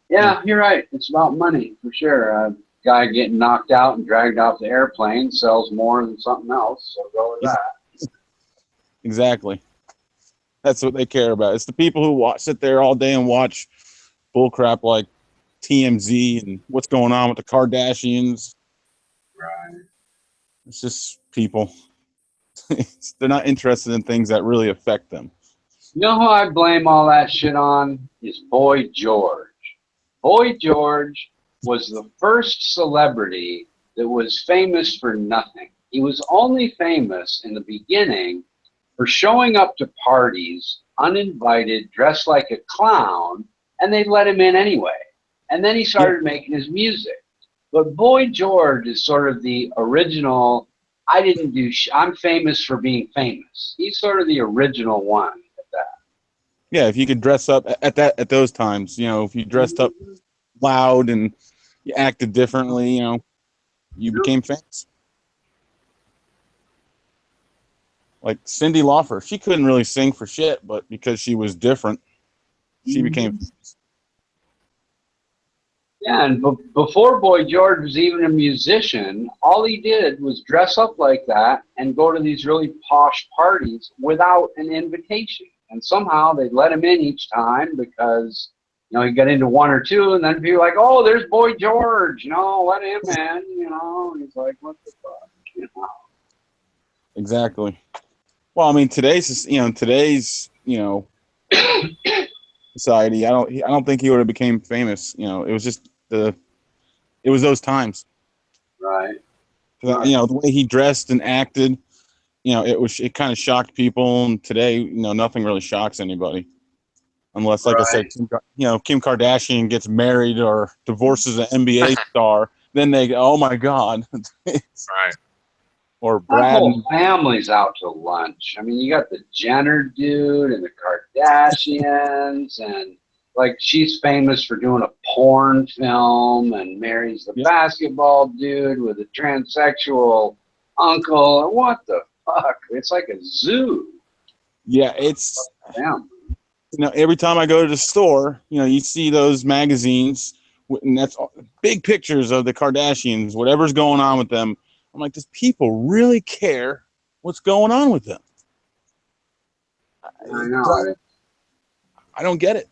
Yeah, you're right. It's about money, for sure. A guy getting knocked out and dragged off the airplane sells more than something else, so go with that. Exactly. That's what they care about. It's the people who sit there all day and watch bullcrap like TMZ and what's going on with the Kardashians. Right. It's just people. They're not interested in things that really affect them. You know who I blame all that shit on? Is Boy George. Boy George was the first celebrity that was famous for nothing. He was only famous in the beginning for showing up to parties uninvited, dressed like a clown, and they'd let him in anyway. And then he started making his music. But Boy George is sort of the original, I'm famous for being famous. He's sort of the original one at that. Yeah, if you could dress up at those times, if you dressed up loud and you acted differently, you became famous. Like Cyndi Lauper, she couldn't really sing for shit, but because she was different, she became famous. Yeah, and before Boy George was even a musician, all he did was dress up like that and go to these really posh parties without an invitation. And somehow they'd let him in each time because, he got into 1 or 2, and then people were like, oh, there's Boy George, let him in, and he's like, what the fuck, Exactly. Well, I mean, today's society, I don't think he would have became famous. It was just it was those times. Right. The way he dressed and acted, it kind of shocked people. And today, nothing really shocks anybody, unless, like I said, Kim Kardashian gets married or divorces an NBA star. Then they go, oh my God. Right. Or That Brad. whole family's out to lunch. I mean, you got the Jenner dude and the Kardashians, and she's famous for doing a porn film and marries the basketball dude with a transsexual uncle. What the fuck? It's like a zoo. Yeah, it's damn. Every time I go to the store, you see those magazines, and that's big pictures of the Kardashians, whatever's going on with them. I'm like, does people really care What's going on with them? I know. I don't get it.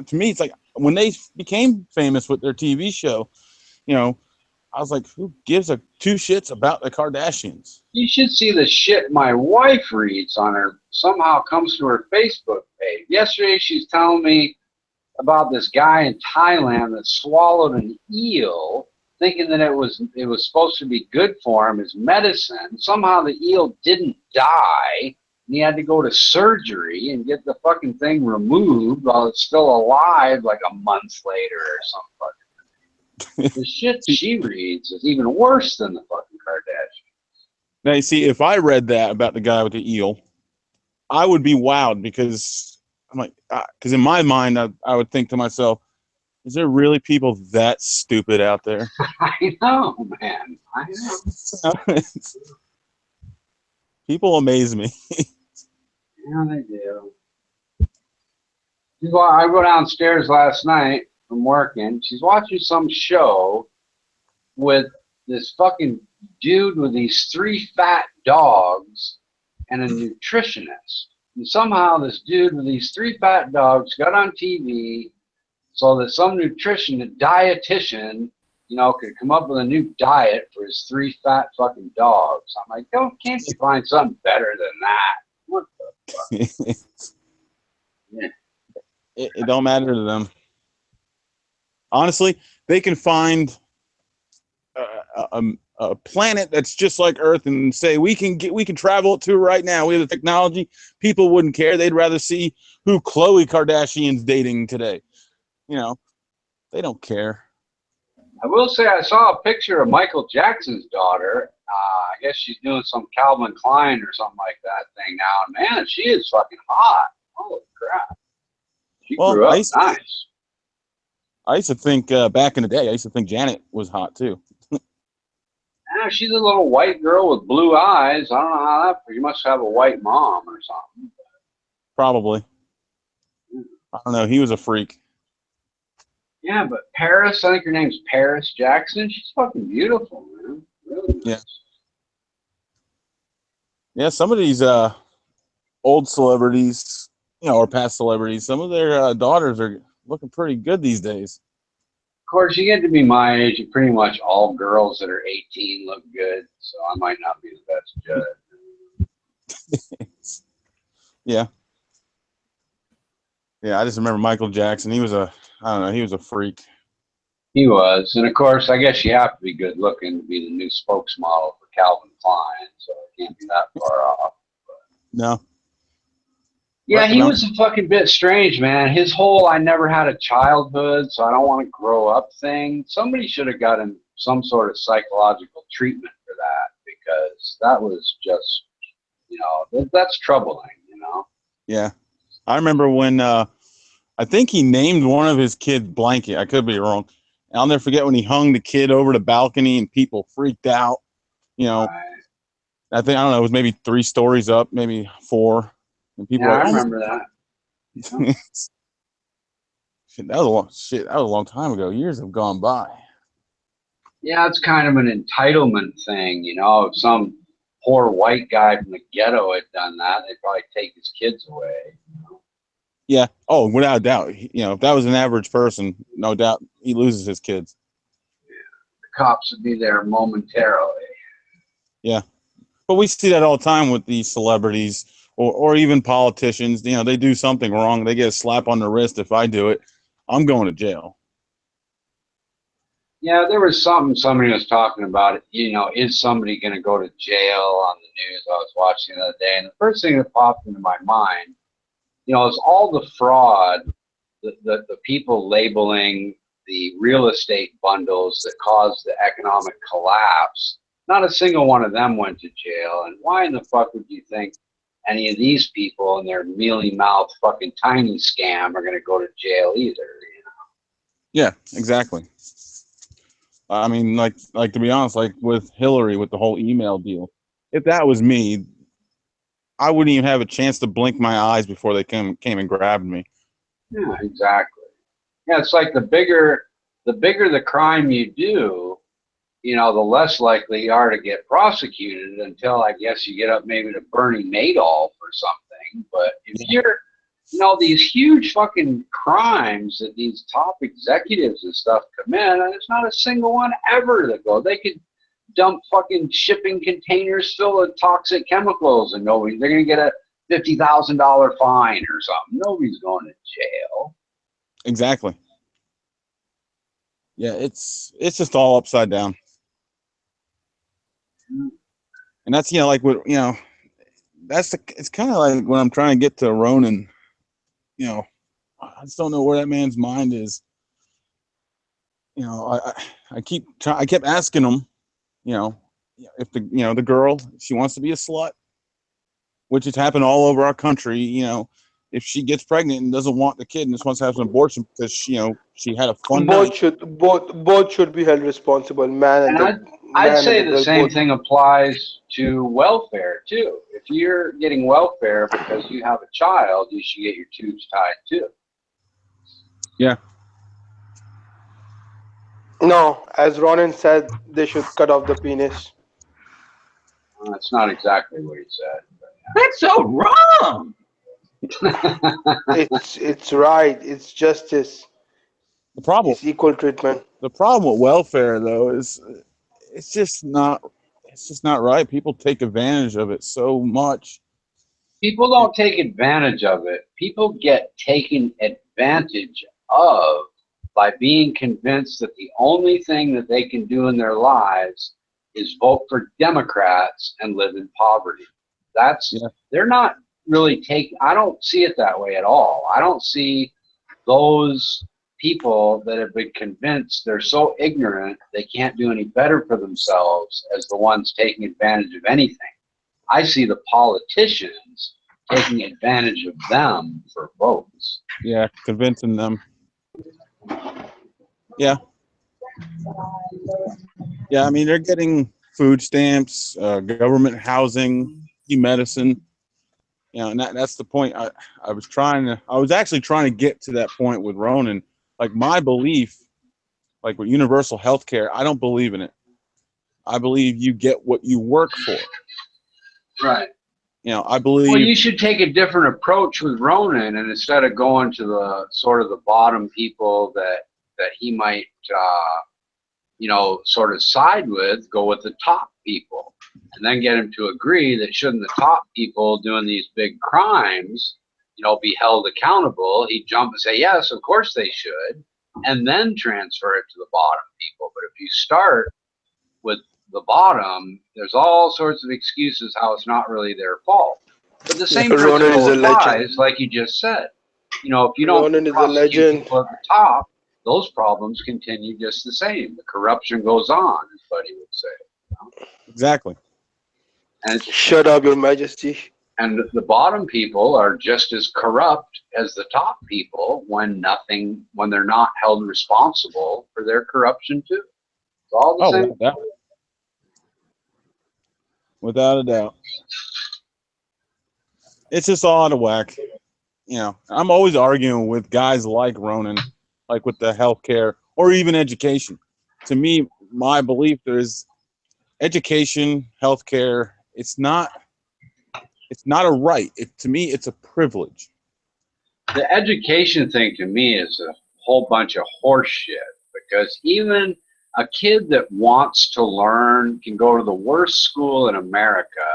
To me, it's like when they became famous with their TV show, you know, I was like, who gives a two shits about the Kardashians? You should see the shit my wife reads on her, somehow comes to her Facebook page. Yesterday, she's telling me about this guy in Thailand that swallowed an eel, thinking that it was supposed to be good for him as medicine. Somehow the eel didn't die, and he had to go to surgery and get the fucking thing removed while it's still alive like a month later or some fucking thing. The shit she reads is even worse than the fucking Kardashians. Now, you see, if I read that about the guy with the eel, I would be wowed because I'm like, because in my mind, I would think to myself, is there really people that stupid out there? I know, man. I know. People amaze me. Yeah, they do. I go downstairs last night from working. She's watching some show with this fucking dude with these 3 fat dogs and a nutritionist. And somehow this dude with these 3 fat dogs got on TV so that some dietitian, could come up with a new diet for his 3 fat fucking dogs. I'm like, can't you find something better than that? What the fuck? Yeah. It don't matter to them. Honestly, they can find a planet that's just like Earth and say we can travel it to right now. We have the technology. People wouldn't care. They'd rather see who Khloe Kardashian's dating today. They don't care. I will say I saw a picture of Michael Jackson's daughter. I guess she's doing some Calvin Klein or something like that thing now. And man, she is fucking hot. Holy crap. She grew up nice. I used to think back in the day, I used to think Janet was hot too. Yeah, she's a little white girl with blue eyes. I don't know how that. You must have a white mom or something. Probably. I don't know. He was a freak. Yeah, but Paris, I think her name's Paris Jackson. She's fucking beautiful, man. Really nice. Yeah. Yeah, some of these old celebrities, or past celebrities, some of their daughters are looking pretty good these days. Of course, you get to be my age, and pretty much all girls that are 18 look good, so I might not be the best judge. Yeah. Yeah, I just remember Michael Jackson. He was he was a freak. He was. And of course, I guess you have to be good looking to be the new spokesmodel for Calvin Klein, so it can't be that far off. But. No. Yeah, he was a fucking bit strange, man. His whole I never had a childhood, so I don't want to grow up thing. Somebody should have gotten some sort of psychological treatment for that, because that was just, that's troubling, Yeah. I remember when I think he named one of his kids Blanket. I could be wrong. I'll never forget when he hung the kid over the balcony and people freaked out. Right. I don't know, it was maybe 3 stories up, maybe 4. And people I remember that. That was a long time ago. Years have gone by. Yeah, it's kind of an entitlement thing, If some poor white guy from the ghetto had done that, they'd probably take his kids away. Yeah. Oh, without a doubt. If that was an average person, no doubt he loses his kids. Yeah. The cops would be there momentarily. Yeah. But we see that all the time with these celebrities or even politicians. They do something wrong. They get a slap on the wrist. If I do it, I'm going to jail. Yeah, there was somebody was talking about it. Is somebody going to go to jail on the news? I was watching the other day, and the first thing that popped into my mind, is all the fraud, the people labeling the real estate bundles that caused the economic collapse. Not a single one of them went to jail. And why in the fuck would you think any of these people and their mealy-mouthed fucking tiny scam are going to go to jail either? Yeah, exactly. I mean, like to be honest, like with Hillary, with the whole email deal, if that was me, I wouldn't even have a chance to blink my eyes before they came and grabbed me. Yeah, exactly. Yeah, it's like the bigger the crime you do, you know, the less likely you are to get prosecuted until I guess you get up maybe to Bernie Madoff or something. But if you're, you know, these huge fucking crimes that these top executives and stuff commit, and there's not a single one ever that go. They could dump fucking shipping containers full of toxic chemicals and they're going to get a $50,000 fine or something. Nobody's going to jail. Exactly. Yeah, it's just all upside down. And that's, you know, like what, you know, it's kind of like when I'm trying to get to Ronan, you know, I just don't know where that man's mind is. You know, I kept asking him, you know, if the girl, she wants to be a slut, which has happened all over our country, you know, if she gets pregnant and doesn't want the kid and just wants to have an abortion because she had a fun night. Both should be held responsible, man. And I'd say the same thing applies to welfare too. If you're getting welfare because you have a child, you should get your tubes tied too. Yeah. No, as Ronan said, they should cut off the penis. That's not exactly what he said. That's so wrong. It's right. It's justice. The problem. It's equal treatment. The problem with welfare, though, is it's just not right. People take advantage of it so much. People don't take advantage of it. People get taken advantage of by being convinced that the only thing that they can do in their lives is vote for Democrats and live in poverty. They're not really I don't see it that way at all. I don't see those people that have been convinced they're so ignorant they can't do any better for themselves as the ones taking advantage of anything. I see the politicians taking advantage of them for votes. Yeah, convincing them. Yeah. Yeah, I mean, they're getting food stamps, government housing, medicine. You know, and that's the point. I was actually trying to get to that point with Ronan. Like my belief, like with universal health care, I don't believe in it. I believe you get what you work for. Right. You know, I believe. Well, you should take a different approach with Ronan, and instead of going to the sort of the bottom people that he might, you know, sort of side with, go with the top people, and then get him to agree that shouldn't the top people doing these big crimes, you know, be held accountable. He'd jump and say, yes, of course they should, and then transfer it to the bottom people. But if you start with the bottom, there's all sorts of excuses how it's not really their fault. But the same principle applies, like you just said. You know, if you don't prosecute people at the top, those problems continue just the same. The corruption goes on, as Buddy would say. You know? Exactly. And shut up, Your Majesty. And the bottom people are just as corrupt as the top people when they're not held responsible for their corruption too. It's all the same. Without a doubt. It's just all out of whack. You know, I'm always arguing with guys like Ronan, like with the healthcare or even education. To me, my belief is education, healthcare, it's not a right. To me, it's a privilege. The education thing to me is a whole bunch of horse shit, because even a kid that wants to learn can go to the worst school in America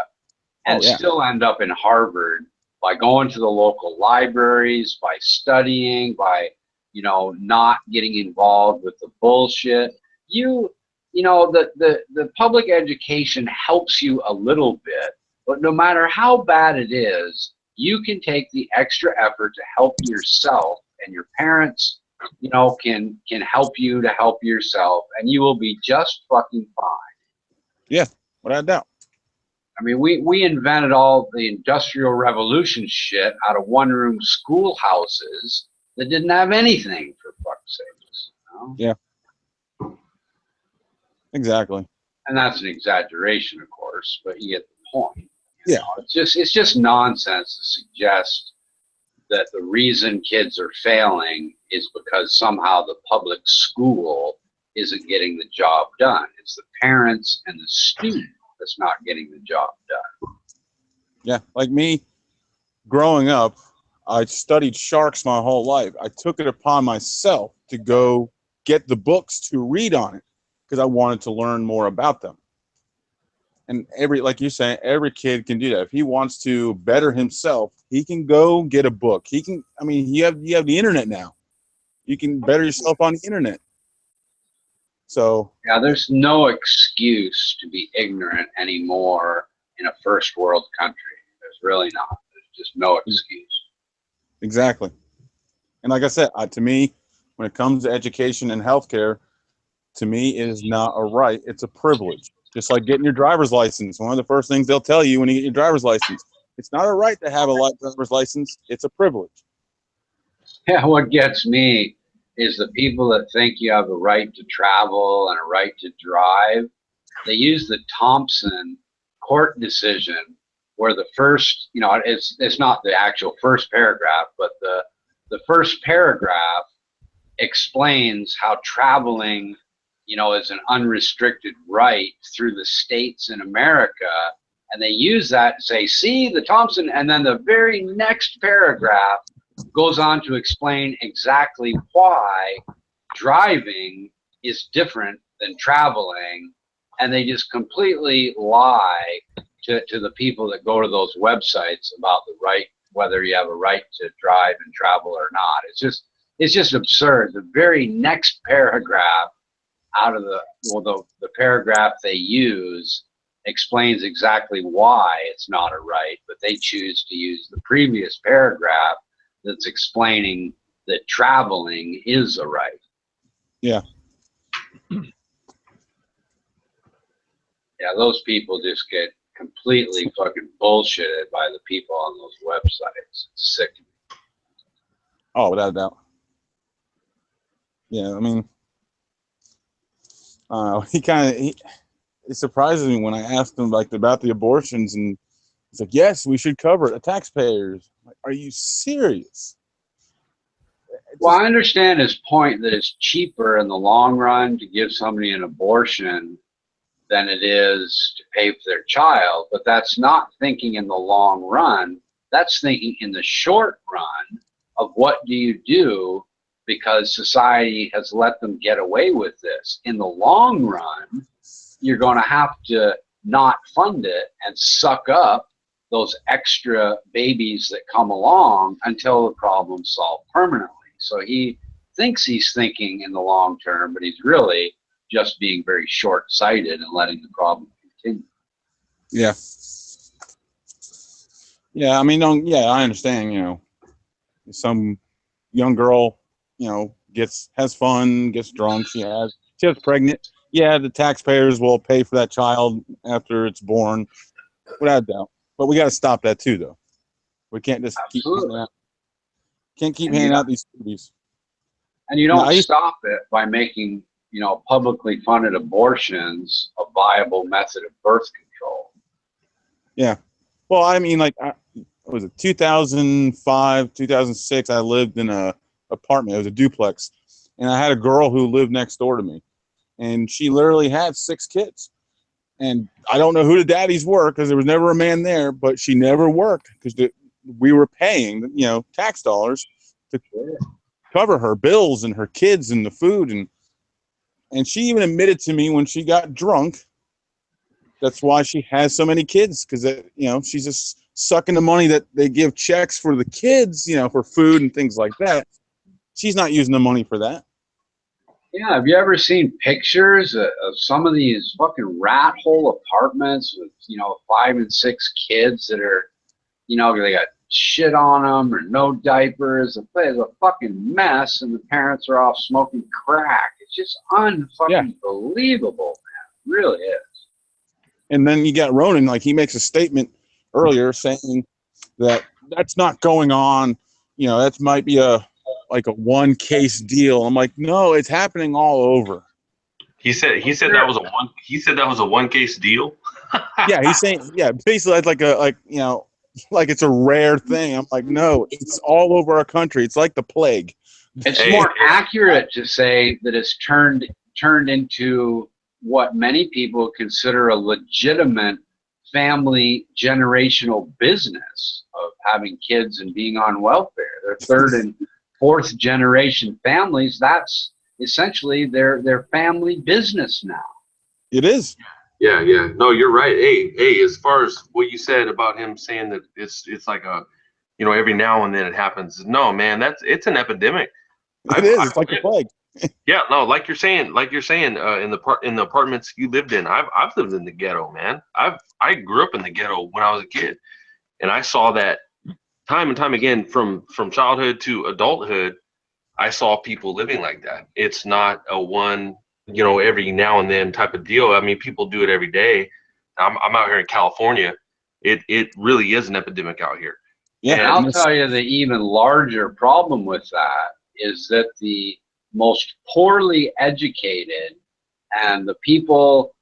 and still end up in Harvard by going to the local libraries, by studying, by, you know, not getting involved with the bullshit. You know, the public education helps you a little bit, but no matter how bad it is, you can take the extra effort to help yourself, and your parents, you know, can help you to help yourself, and you will be just fucking fine. Yeah, without a doubt. I mean, we invented all the Industrial Revolution shit out of one-room schoolhouses that didn't have anything, for fuck's sakes. You know? Yeah. Exactly. And that's an exaggeration, of course, but you get the point. Yeah. It's just nonsense to suggest that the reason kids are failing is because somehow the public school isn't getting the job done. It's the parents and the student that's not getting the job done. Yeah, like me, growing up, I studied sharks my whole life. I took it upon myself to go get the books to read on it because I wanted to learn more about them. And like you're saying, every kid can do that. If he wants to better himself, he can go get a book. He can, I mean, you have the internet now. You can better yourself on the internet. So yeah, there's no excuse to be ignorant anymore in a first world country. There's really not. There's just no excuse. Exactly. And like I said, to me, when it comes to education and healthcare, to me, it is not a right. It's a privilege. Just like getting your driver's license. One of the first things they'll tell you when you get your driver's license, it's not a right to have a driver's license. It's a privilege. Yeah, what gets me is the people that think you have a right to travel and a right to drive. They use the Thompson court decision where the first, it's not the actual first paragraph, but the first paragraph explains how traveling is an unrestricted right through the states in America. And they use that to say, see, the Thompson, and then the very next paragraph goes on to explain exactly why driving is different than traveling. And they just completely lie to the people that go to those websites about the right, whether you have a right to drive and travel or not. It's just absurd. The very next paragraph out of the paragraph they use explains exactly why it's not a right, but they choose to use the previous paragraph that's explaining that traveling is a right. Yeah. Yeah, those people just get completely fucking bullshitted by the people on those websites. It's sickening. Oh, without a doubt. Yeah, I mean, it surprises me when I asked him about the abortions, and he's like, "Yes, we should cover it. The taxpayers." I'm like, are you serious? Well, I understand his point that it's cheaper in the long run to give somebody an abortion than it is to pay for their child, but that's not thinking in the long run. That's thinking in the short run of what do you do because society has let them get away with this. In the long run, you're going to have to not fund it and suck up those extra babies that come along until the problem's solved permanently. So he thinks he's thinking in the long term, but he's really just being very short-sighted and letting the problem continue. Yeah. Yeah, I mean, I understand, some young girl, has fun, gets drunk, she gets pregnant. Yeah, the taxpayers will pay for that child after it's born, without a doubt. But we got to stop that too, though. We can't just keep handing out these babies. And you don't stop it by making, publicly funded abortions a viable method of birth control. Yeah. Well, I mean, was it 2005, 2006? I lived in a apartment. It was a duplex, and I had a girl who lived next door to me, and she literally had 6 kids. And I don't know who the daddies were because there was never a man there, but she never worked because we were paying, tax dollars to cover her bills and her kids and the food. And she even admitted to me when she got drunk, that's why she has so many kids, because, she's just sucking the money that they give checks for the kids, for food and things like that. She's not using the money for that. Yeah, have you ever seen pictures of some of these fucking rat hole apartments with, 5 and 6 kids that are, they got shit on them or no diapers? The place is a fucking mess, and the parents are off smoking crack. It's just unfucking believable, man. It really is. And then you got Ronan, he makes a statement earlier saying that that's not going on. That might be a one case deal. I'm like, no, it's happening all over. He said that was a one case deal. Yeah, he's saying, basically it's it's a rare thing. I'm like, no, it's all over our country. It's like the plague. It's more accurate to say that it's turned turned into what many people consider a legitimate family generational business of having kids and being on welfare. They're third and fourth generation families. That's essentially their family business now. It is. Yeah, yeah. No, you're right. Hey, as far as what you said about him saying that it's like a, you know, every now and then it happens. No, man, it's an epidemic. It's like a plague. Yeah, no, like you're saying, in the apartments you lived in. I've lived in the ghetto, man. I grew up in the ghetto when I was a kid, and I saw that time and time again from childhood to adulthood. I saw people living like that. It's not a one, you know, every now and then type of deal. I mean, people do it every day. I'm out here in California. It really is an epidemic out here. Yeah, and I'll tell you the even larger problem with that is that the most poorly educated and the people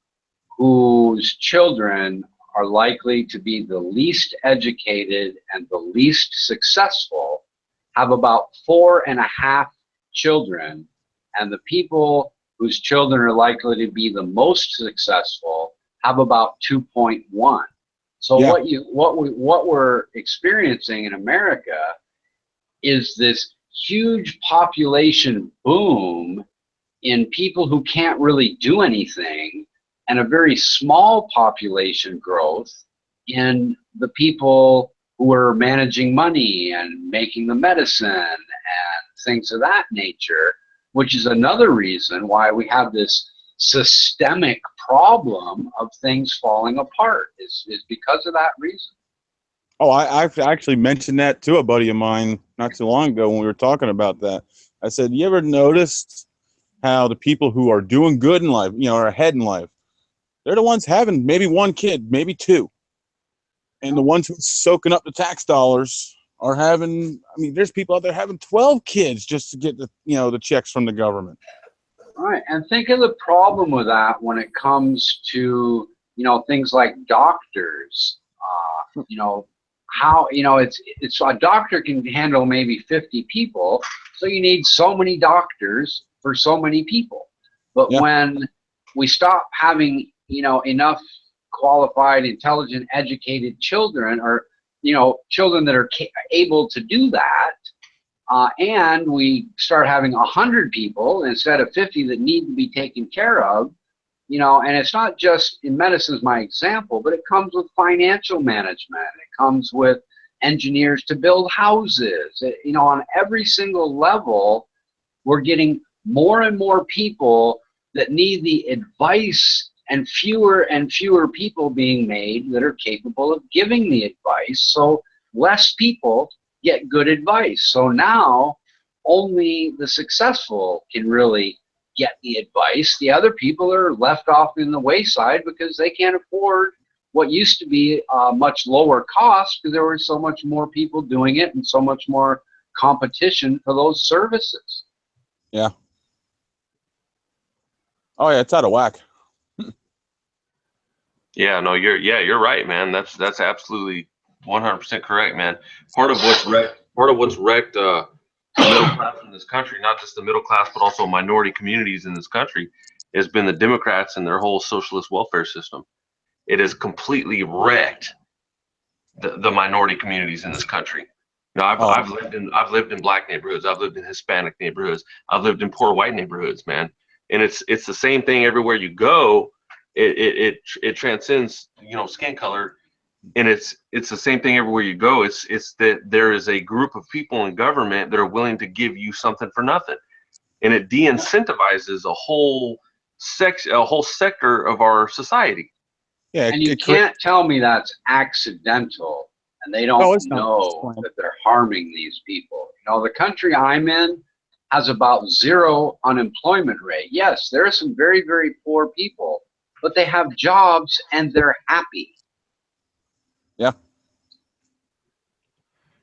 whose children are likely to be the least educated and the least successful have about 4.5 children, and the people whose children are likely to be the most successful have about 2.1. So what we're experiencing in America is this huge population boom in people who can't really do anything, and a very small population growth in the people who are managing money and making the medicine and things of that nature, which is another reason why we have this systemic problem of things falling apart is because of that reason. Oh, I've actually mentioned that to a buddy of mine not too long ago when we were talking about that. I said, you ever noticed how the people who are doing good in life, you know, are ahead in life, they're the ones having maybe one kid, maybe two. And the ones who are soaking up the tax dollars are having, I mean, there's people out there having 12 kids just to get the, you know, the checks from the government. All right, and think of the problem with that when it comes to, you know, things like doctors. You know, how, you know, it's a doctor can handle maybe 50 people, so you need so many doctors for so many people. But when we stop having, you know, enough qualified, intelligent, educated children, or, you know, children that are able to do that, and we start having 100 people instead of 50 that need to be taken care of, you know, and it's not just in medicine is my example, but it comes with financial management. It comes with engineers to build houses. You know, on every single level, we're getting more and more people that need the advice, and fewer people being made that are capable of giving the advice. So less people get good advice. So now only the successful can really get the advice. The other people are left off in the wayside because they can't afford what used to be much lower cost because there were so much more people doing it and so much more competition for those services. Yeah. Oh yeah, it's out of whack. Yeah, no, you're right, man. That's absolutely 100% correct, man. Part of what's wrecked the middle class in this country, not just the middle class, but also minority communities in this country, has been the Democrats and their whole socialist welfare system. It has completely wrecked the minority communities in this country. Now, I've lived in black neighborhoods, I've lived in Hispanic neighborhoods, I've lived in poor white neighborhoods, man. And it's the same thing everywhere you go. It transcends, you know, skin color, and it's the same thing everywhere you go. It's that there is a group of people in government that are willing to give you something for nothing, and it de-incentivizes a whole sector of our society. Yeah, and you can't tell me that's accidental and they don't know that they're harming these people. You know, the country I'm in has about 0 unemployment rate. Yes, there are some very, very poor people, but they have jobs and they're happy. Yeah.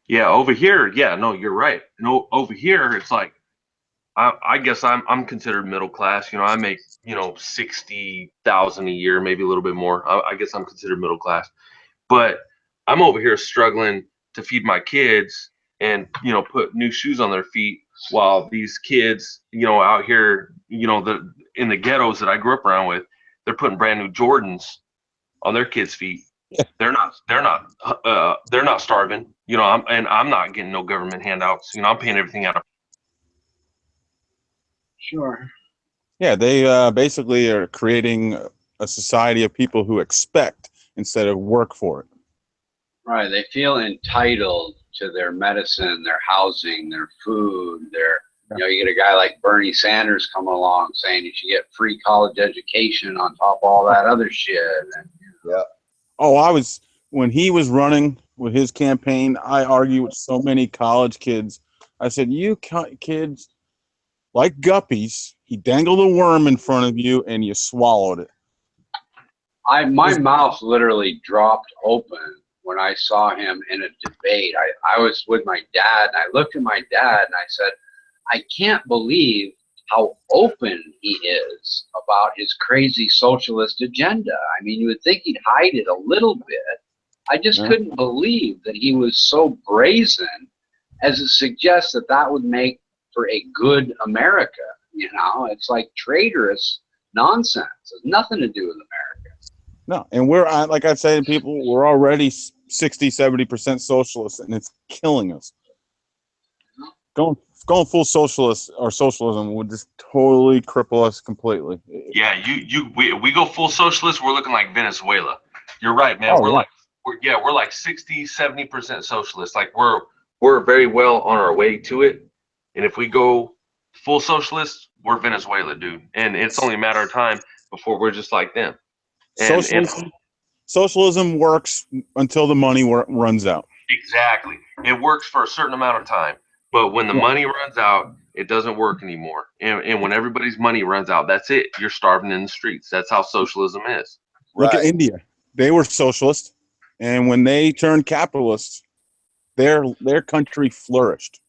Yeah, over here, yeah, no, you're right. No, over here, it's like, I guess I'm considered middle class. You know, I make, you know, 60,000 a year, maybe a little bit more. I guess I'm considered middle class, but I'm over here struggling to feed my kids and, you know, put new shoes on their feet while these kids, out here, in the ghettos that I grew up around with, they're putting brand new Jordans on their kids' feet. They're not starving. I'm not getting no government handouts. I'm paying everything out of. Sure. Yeah, they basically are creating a society of people who expect instead of work for it. Right. They feel entitled to their medicine, their housing, their food, you get a guy like Bernie Sanders coming along saying you should get free college education on top of all that other shit. And, yeah. Oh, when he was running with his campaign, I argued with so many college kids. I said, you kids, like guppies, he dangled a worm in front of you and you swallowed it. My mouth literally dropped open when I saw him in a debate. I was with my dad, and I looked at my dad and I said, I can't believe how open he is about his crazy socialist agenda. I mean, you would think he'd hide it a little bit. I just couldn't believe that he was so brazen as to suggest that would make for a good America. It's like traitorous nonsense. It's nothing to do with America. No, and like I say to people, we're already 60-70% socialists, and it's killing us. Going full socialist or socialism would just totally cripple us completely. Yeah, we go full socialist, we're looking like Venezuela. You're right, man. We're like 60-70% socialist. Like we're very well on our way to it. And if we go full socialist, we're Venezuela, dude. And it's only a matter of time before we're just like them. Socialism works until the money runs out. Exactly. It works for a certain amount of time. But when the money runs out, it doesn't work anymore. And when everybody's money runs out, that's it. You're starving in the streets. That's how socialism is. Look at India. They were socialist. And when they turned capitalist, their country flourished.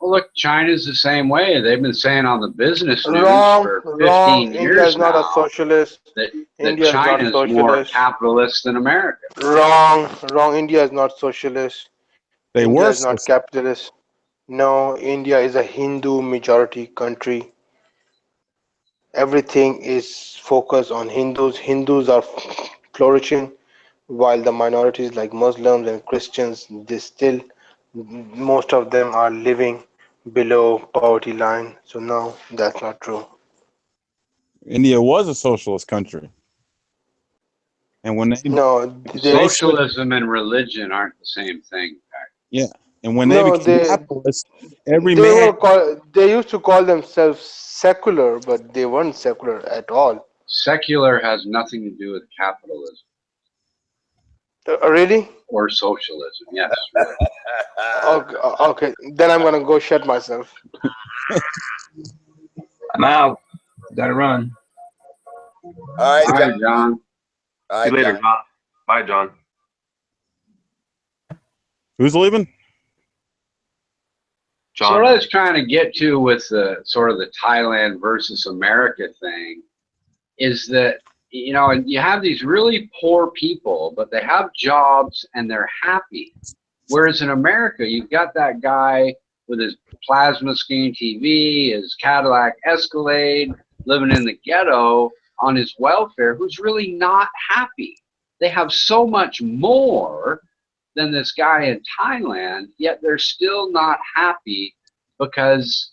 Well, look, China's the same way. They've been saying on the business news for 15 years India is not now a socialist. that India China is not is more socialist. capitalist than America. Wrong. India is not socialist. India is not capitalist. No, India is a Hindu majority country. Everything is focused on Hindus. Hindus are flourishing, while the minorities like Muslims and Christians, most of them are living below poverty line. So no, that's not true. India was a socialist country. And when socialism and religion aren't the same thing. Yeah. And when they became capitalists, they used to call themselves secular, but they weren't secular at all. Secular has nothing to do with capitalism. Really? Or socialism, yes. Okay, then I'm gonna go shut myself. I'm out. Gotta run. All right, John. See you later, John. Bye, John. Who's leaving? John. So what I was trying to get to with the sort of the Thailand versus America thing is that, and you have these really poor people, but they have jobs and they're happy. Whereas in America, you've got that guy with his plasma screen TV, his Cadillac Escalade, living in the ghetto on his welfare, who's really not happy. They have so much more than this guy in Thailand, yet they're still not happy because,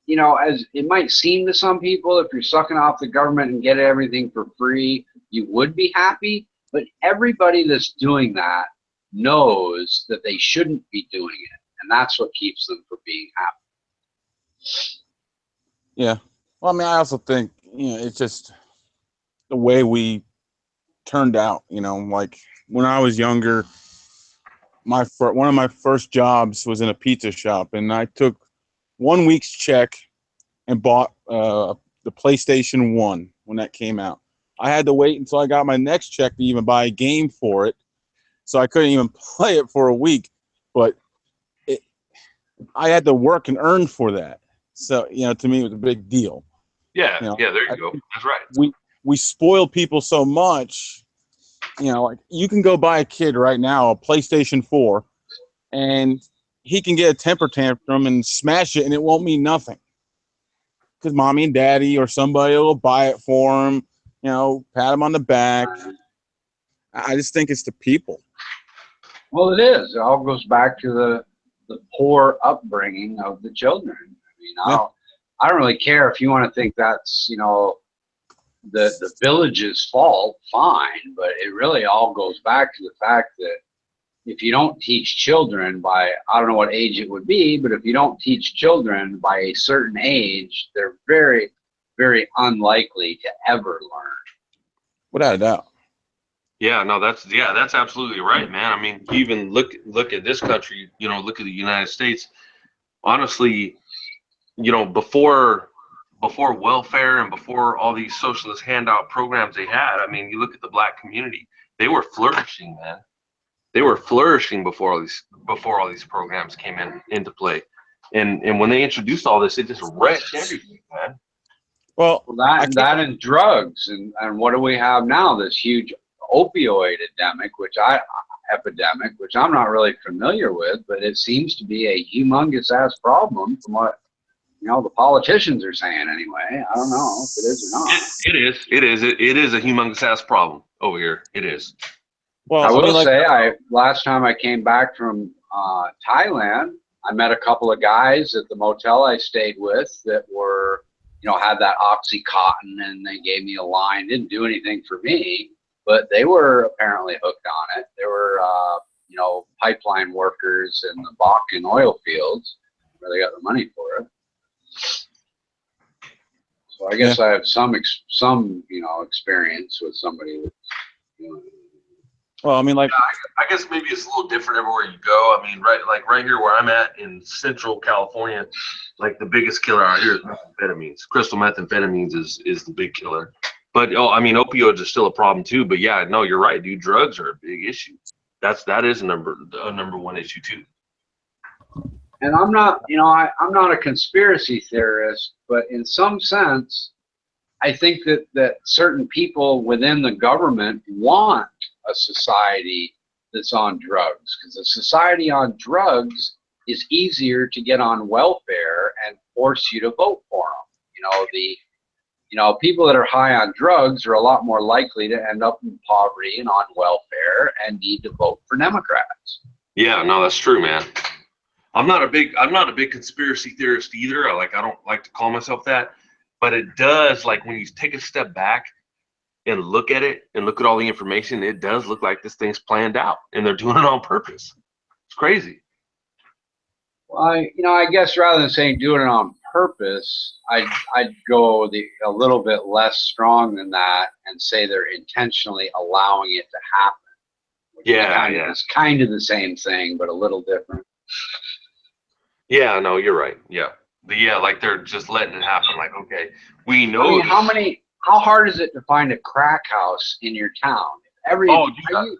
as it might seem to some people, if you're sucking off the government and get everything for free, you would be happy. But everybody that's doing that knows that they shouldn't be doing it. And that's what keeps them from being happy. Yeah. Well, I mean, I also think, it's just the way we turned out, like when I was younger, one of my first jobs was in a pizza shop, and I took 1 week's check and bought the PlayStation 1 when that came out. I had to wait until I got my next check to even buy a game for it, so I couldn't even play it for a week. But I had to work and earn for that. So, to me, it was a big deal. Yeah, there you go. That's right. We spoil people so much. Like you can go buy a kid right now a PlayStation 4, and he can get a temper tantrum and smash it, and it won't mean nothing. Because mommy and daddy or somebody will buy it for him, pat him on the back. I just think it's the people. Well, it is. It all goes back to the poor upbringing of the children. I mean, I don't really care if you want to think that's, the village's fault, fine, but it really all goes back to the fact that if you don't teach children by, I don't know what age it would be, but if you don't teach children by a certain age, they're very, very unlikely to ever learn. Without a doubt. Yeah, no, that's absolutely right, man. I mean, even look at this country, look at the United States. Honestly, before welfare and before all these socialist handout programs they had, I mean, you look at the black community, they were flourishing, man. They were flourishing before all these programs came into play. And when they introduced all this, it just wrecked everything, man. Well, that and drugs, and what do we have now? This huge opioid epidemic, which I'm not really familiar with, but it seems to be a humongous ass problem from what the politicians are saying anyway. I don't know if it is or not. It is a humongous ass problem over here. It is. Well, I will say, last time I came back from Thailand, I met a couple of guys at the motel I stayed with that were, had that Oxycontin, and they gave me a line. Didn't do anything for me, but they were apparently hooked on it. They were, pipeline workers in the Bakken oil fields where they got the money for it. So I guess I have some experience with somebody that's, Well, I mean, I guess maybe it's a little different everywhere you go. I mean, right here where I'm at in Central California, like the biggest killer out here is methamphetamines. Crystal methamphetamines is the big killer. But I mean, opioids are still a problem too. But yeah, no, you're right, dude. Drugs are a big issue. That is a number one issue too. And I'm not, I'm not a conspiracy theorist, but in some sense, I think that certain people within the government want a society that's on drugs, because a society on drugs is easier to get on welfare and force you to vote for them. People that are high on drugs are a lot more likely to end up in poverty and on welfare and need to vote for Democrats. Yeah, no, that's true, man. I'm not a big conspiracy theorist either. I don't like to call myself that, but it does, like, when you take a step back and look at it and look at all the information, it does look like this thing's planned out and they're doing it on purpose. It's crazy. Well, I guess rather than saying doing it on purpose, I'd go a little bit less strong than that and say they're intentionally allowing it to happen. It's kind of the same thing, but a little different. Yeah, no, you're right. Yeah. Like they're just letting it happen. Like, okay, we know. How hard is it to find a crack house in your town?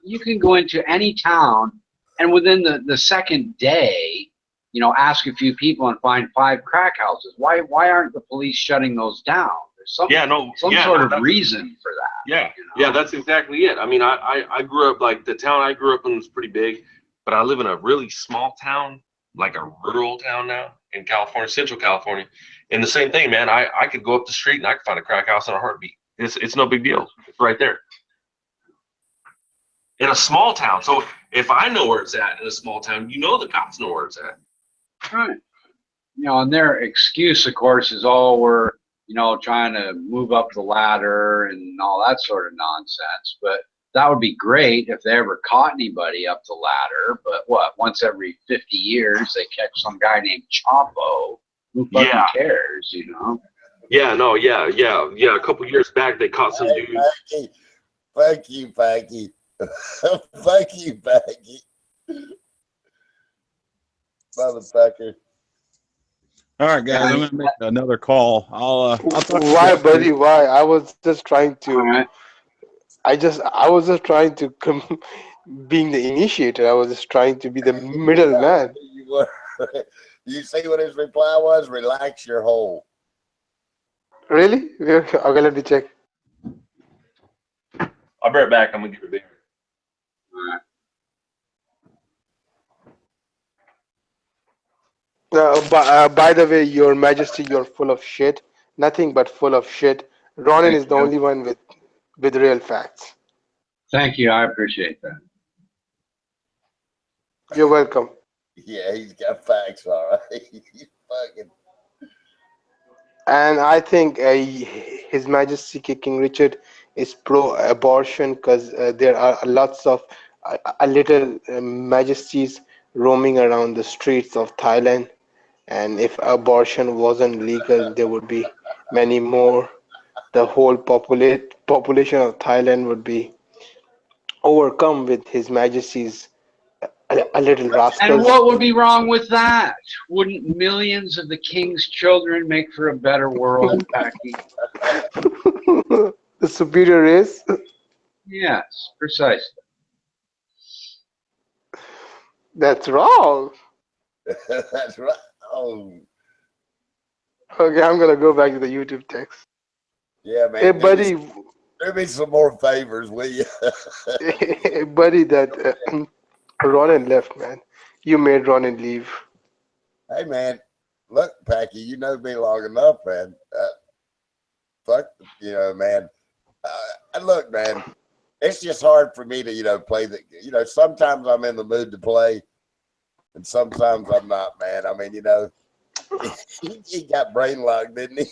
You can go into any town, and within the second day, ask a few people and find 5 crack houses. Why aren't the police shutting those down? There's some sort of reason for that. Yeah, that's exactly it. I mean, I grew up, like, the town I grew up in was pretty big, but I live in a really small town, like a rural town now in California, Central California. And the same thing, man, I could go up the street and I could find a crack house in a heartbeat. It's no big deal. It's right there. In a small town. So if I know where it's at in a small town, the cops know where it's at. Right. And their excuse, of course, is we're, trying to move up the ladder and all that sort of nonsense. But that would be great if they ever caught anybody up the ladder. But once every 50 years, they catch some guy named Chapo. Who fucking cares, Yeah, no, yeah. A couple years back, they caught some dude. Fuck you, Packy. Fuck you, Packy. Motherfucker. All right, guys, I'm gonna make another call. I'll talk. Why, buddy? Why? I was just trying to. I was just trying to being the initiator. I was just trying to be the middleman. You see what his reply was? Relax your hole. Really? Okay, let me check. I'll be right back. I'm gonna give it a beer. All right. By the way, Your Majesty, you're full of shit. Nothing but full of shit. Ronan Thank is the you. only one with real facts. Thank you. I appreciate that. You're welcome. Yeah, he's got facts, all right. He's fucking. And I think His Majesty King Richard is pro-abortion because there are lots of little majesties roaming around the streets of Thailand. And if abortion wasn't legal, there would be many more. The whole population of Thailand would be overcome with His Majesty's a little And rascals. what would be wrong with that? Wouldn't millions of the king's children make for a better world, Packy? The superior race? Yes, precisely. That's wrong. That's right. Oh. Okay, I'm gonna go back to the YouTube text. Yeah, man. Hey, buddy. Do me some more favors, will you? Hey, buddy, that Ronan left, man. You made Ronan leave. Hey, man. Look, Packy, you know me long enough, man. Fuck, man. And look, man, it's just hard for me to, play the, sometimes I'm in the mood to play and sometimes I'm not, man. I mean, he got brain locked, didn't he?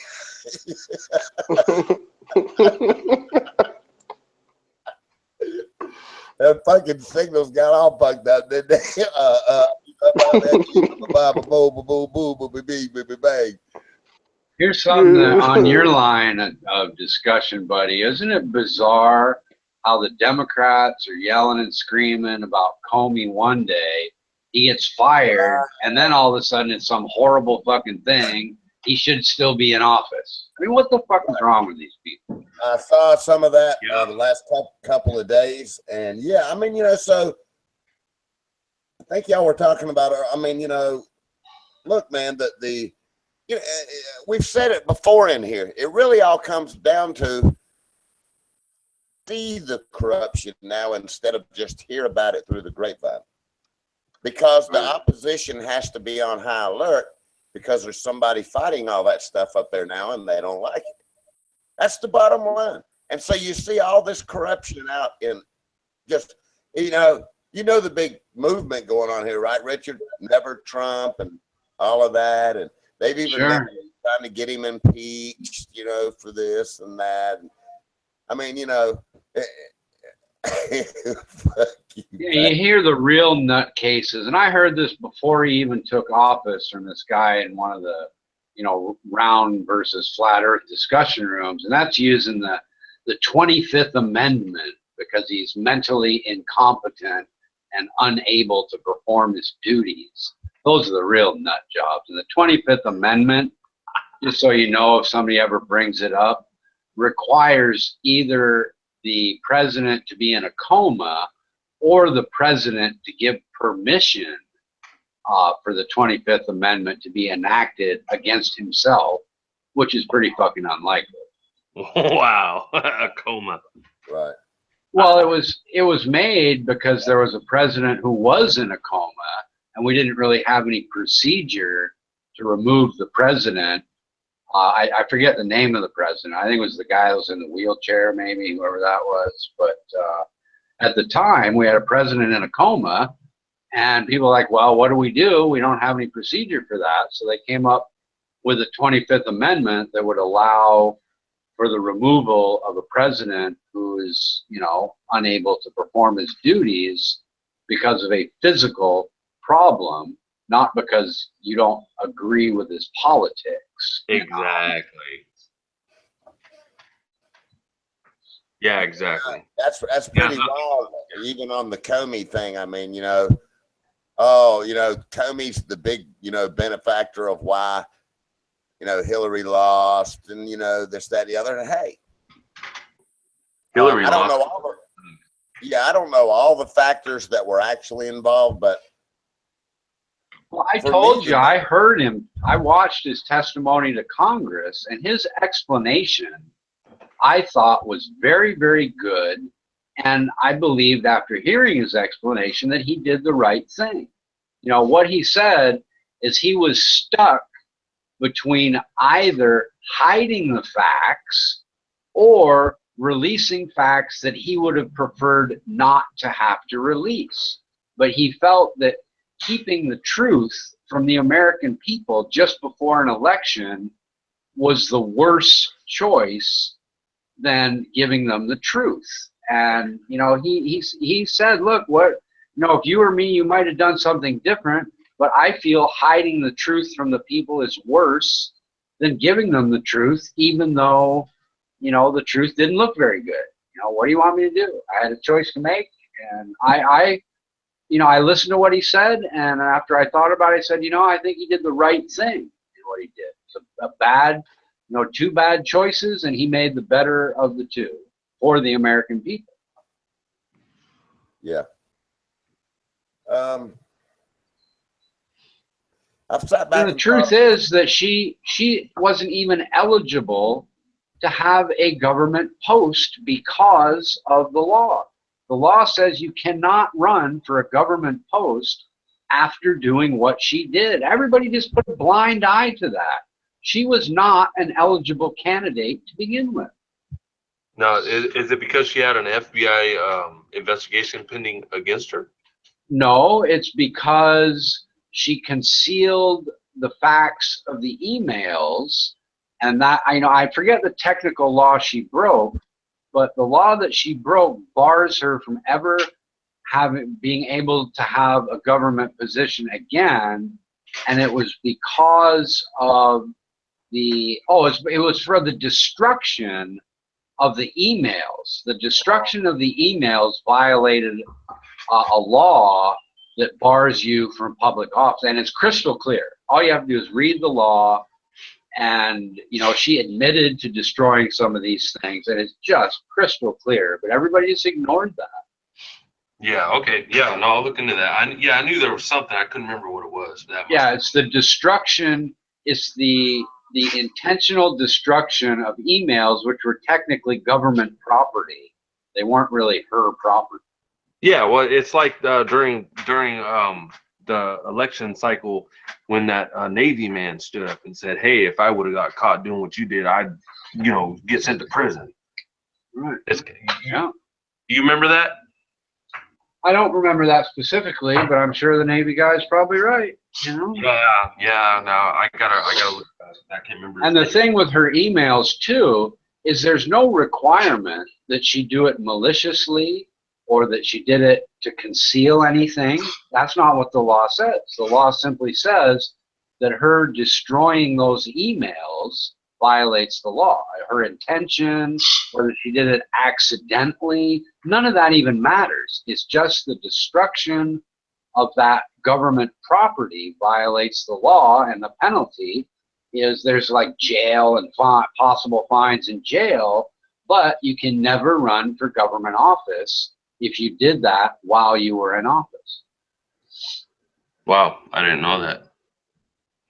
That fucking signals got all fucked up, didn't they? Here's something on your line of discussion, buddy. Isn't it bizarre how the Democrats are yelling and screaming about Comey one day, he gets fired, and then all of a sudden it's some horrible fucking thing. He should still be in office. I mean, what the fuck is wrong with these people? I saw some of that the last couple of days, and yeah, I mean, so I think y'all were talking about. I mean, look, man, we've said it before in here. It really all comes down to see the corruption now instead of just hear about it through the grapevine, because the opposition has to be on high alert because there's somebody fighting all that stuff up there now, and they don't like it. That's the bottom line. And so you see all this corruption out in just, the big movement going on here, right, Richard? Never Trump and all of that. And they've even been trying to get him impeached, for this and that. I mean, you hear the real nutcases. And I heard this before he even took office from this guy in one of the, round versus flat earth discussion rooms, and that's using the 25th Amendment because he's mentally incompetent and unable to perform his duties. Those are the real nut jobs. And the 25th Amendment, just so you know, if somebody ever brings it up, requires either the president to be in a coma or the president to give permission for the 25th Amendment to be enacted against himself, which is pretty fucking unlikely. Wow, a coma. Right. Well, it was made because there was a president who was in a coma, and we didn't really have any procedure to remove the president. I forget the name of the president. I think it was the guy that was in the wheelchair, maybe, whoever that was. But at the time, we had a president in a coma. And people were like, well, what do? We don't have any procedure for that. So they came up with a 25th Amendment that would allow for the removal of a president who is, unable to perform his duties because of a physical problem, not because you don't agree with his politics. Exactly. Yeah, exactly. That's pretty wrong. Even on the Comey thing, I mean, Comey's the big, benefactor of why, Hillary lost and, this, that, and the other. And hey, Hillary I don't lost. know I don't know all the factors that were actually involved, but. Well, I told you, I heard him. I watched his testimony to Congress, and his explanation, I thought, was very, very good. And I believed after hearing his explanation that he did the right thing. What he said is he was stuck between either hiding the facts or releasing facts that he would have preferred not to have to release. But he felt that keeping the truth from the American people just before an election was the worst choice than giving them the truth. And, you know, he said, look, what, you know, if you were me, you might have done something different, but I feel hiding the truth from the people is worse than giving them the truth, even though, you know, the truth didn't look very good. You know, what do you want me to do? I had a choice to make, and I you know, I listened to what he said, and after I thought about it, I said, you know, I think he did the right thing in what he did. It's a bad, you know, two bad choices, and he made the better of the two for the American people. Yeah. I've sat back. And the truth is that she wasn't even eligible to have a government post because of the law. The law says you cannot run for a government post after doing what she did. Everybody just put a blind eye to that. She was not an eligible candidate to begin with. Now, is it because she had an FBI investigation pending against her? No, it's because she concealed the facts of the emails, and that, I know, I forget the technical law she broke, but the law that she broke bars her from ever being able to have a government position again, and it was because of the, it was for the destruction of the emails. The destruction of the emails violated a law that bars you from public office, and it's crystal clear. All you have to do is read the law, and, you know, she admitted to destroying some of these things, and it's just crystal clear, but everybody just ignored that. Yeah, okay. Yeah, no, I'll look into that. I knew there was something. I couldn't remember what it was. Yeah, it's the destruction. It's the intentional destruction of emails, which were technically government property. They weren't really her property. Yeah, well, it's like during the election cycle when that Navy man stood up and said, "Hey, if I would have got caught doing what you did, I'd, you know, get sent to prison." Right. Yeah. You remember that? I don't remember that specifically, but I'm sure the Navy guy's probably right. You know? Yeah. No, I gotta look at that. I can't remember. And the thing with her emails too is there's no requirement that she do it maliciously or that she did it to conceal anything. That's not what the law says. The law simply says that her destroying those emails violates the law. Her intention, whether she did it accidentally, none of that even matters. It's just the destruction of that government property violates the law, and the penalty is there's like jail and possible fines in jail, but you can never run for government office if you did that while you were in office. Wow, I didn't know that.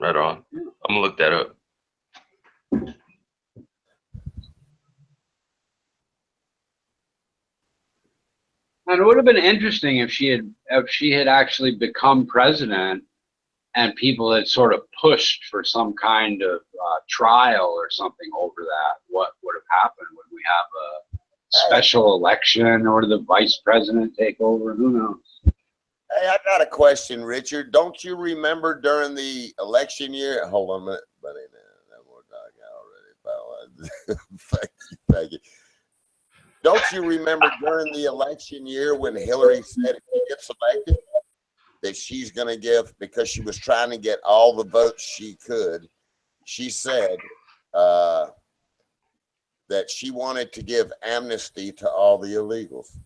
Right on. I'm gonna look that up. And it would have been interesting if she had actually become president and people had sort of pushed for some kind of trial or something over that. What would have happened? Would we have a special election, or the vice president take over? Who knows? Hey, I got a question, Richard. Don't you remember during the election year? Hold on a minute, buddy. Thank you. Don't you remember during the election year when Hillary said if she gets elected that she's going to give, because she was trying to get all the votes she could, she said that she wanted to give amnesty to all the illegals.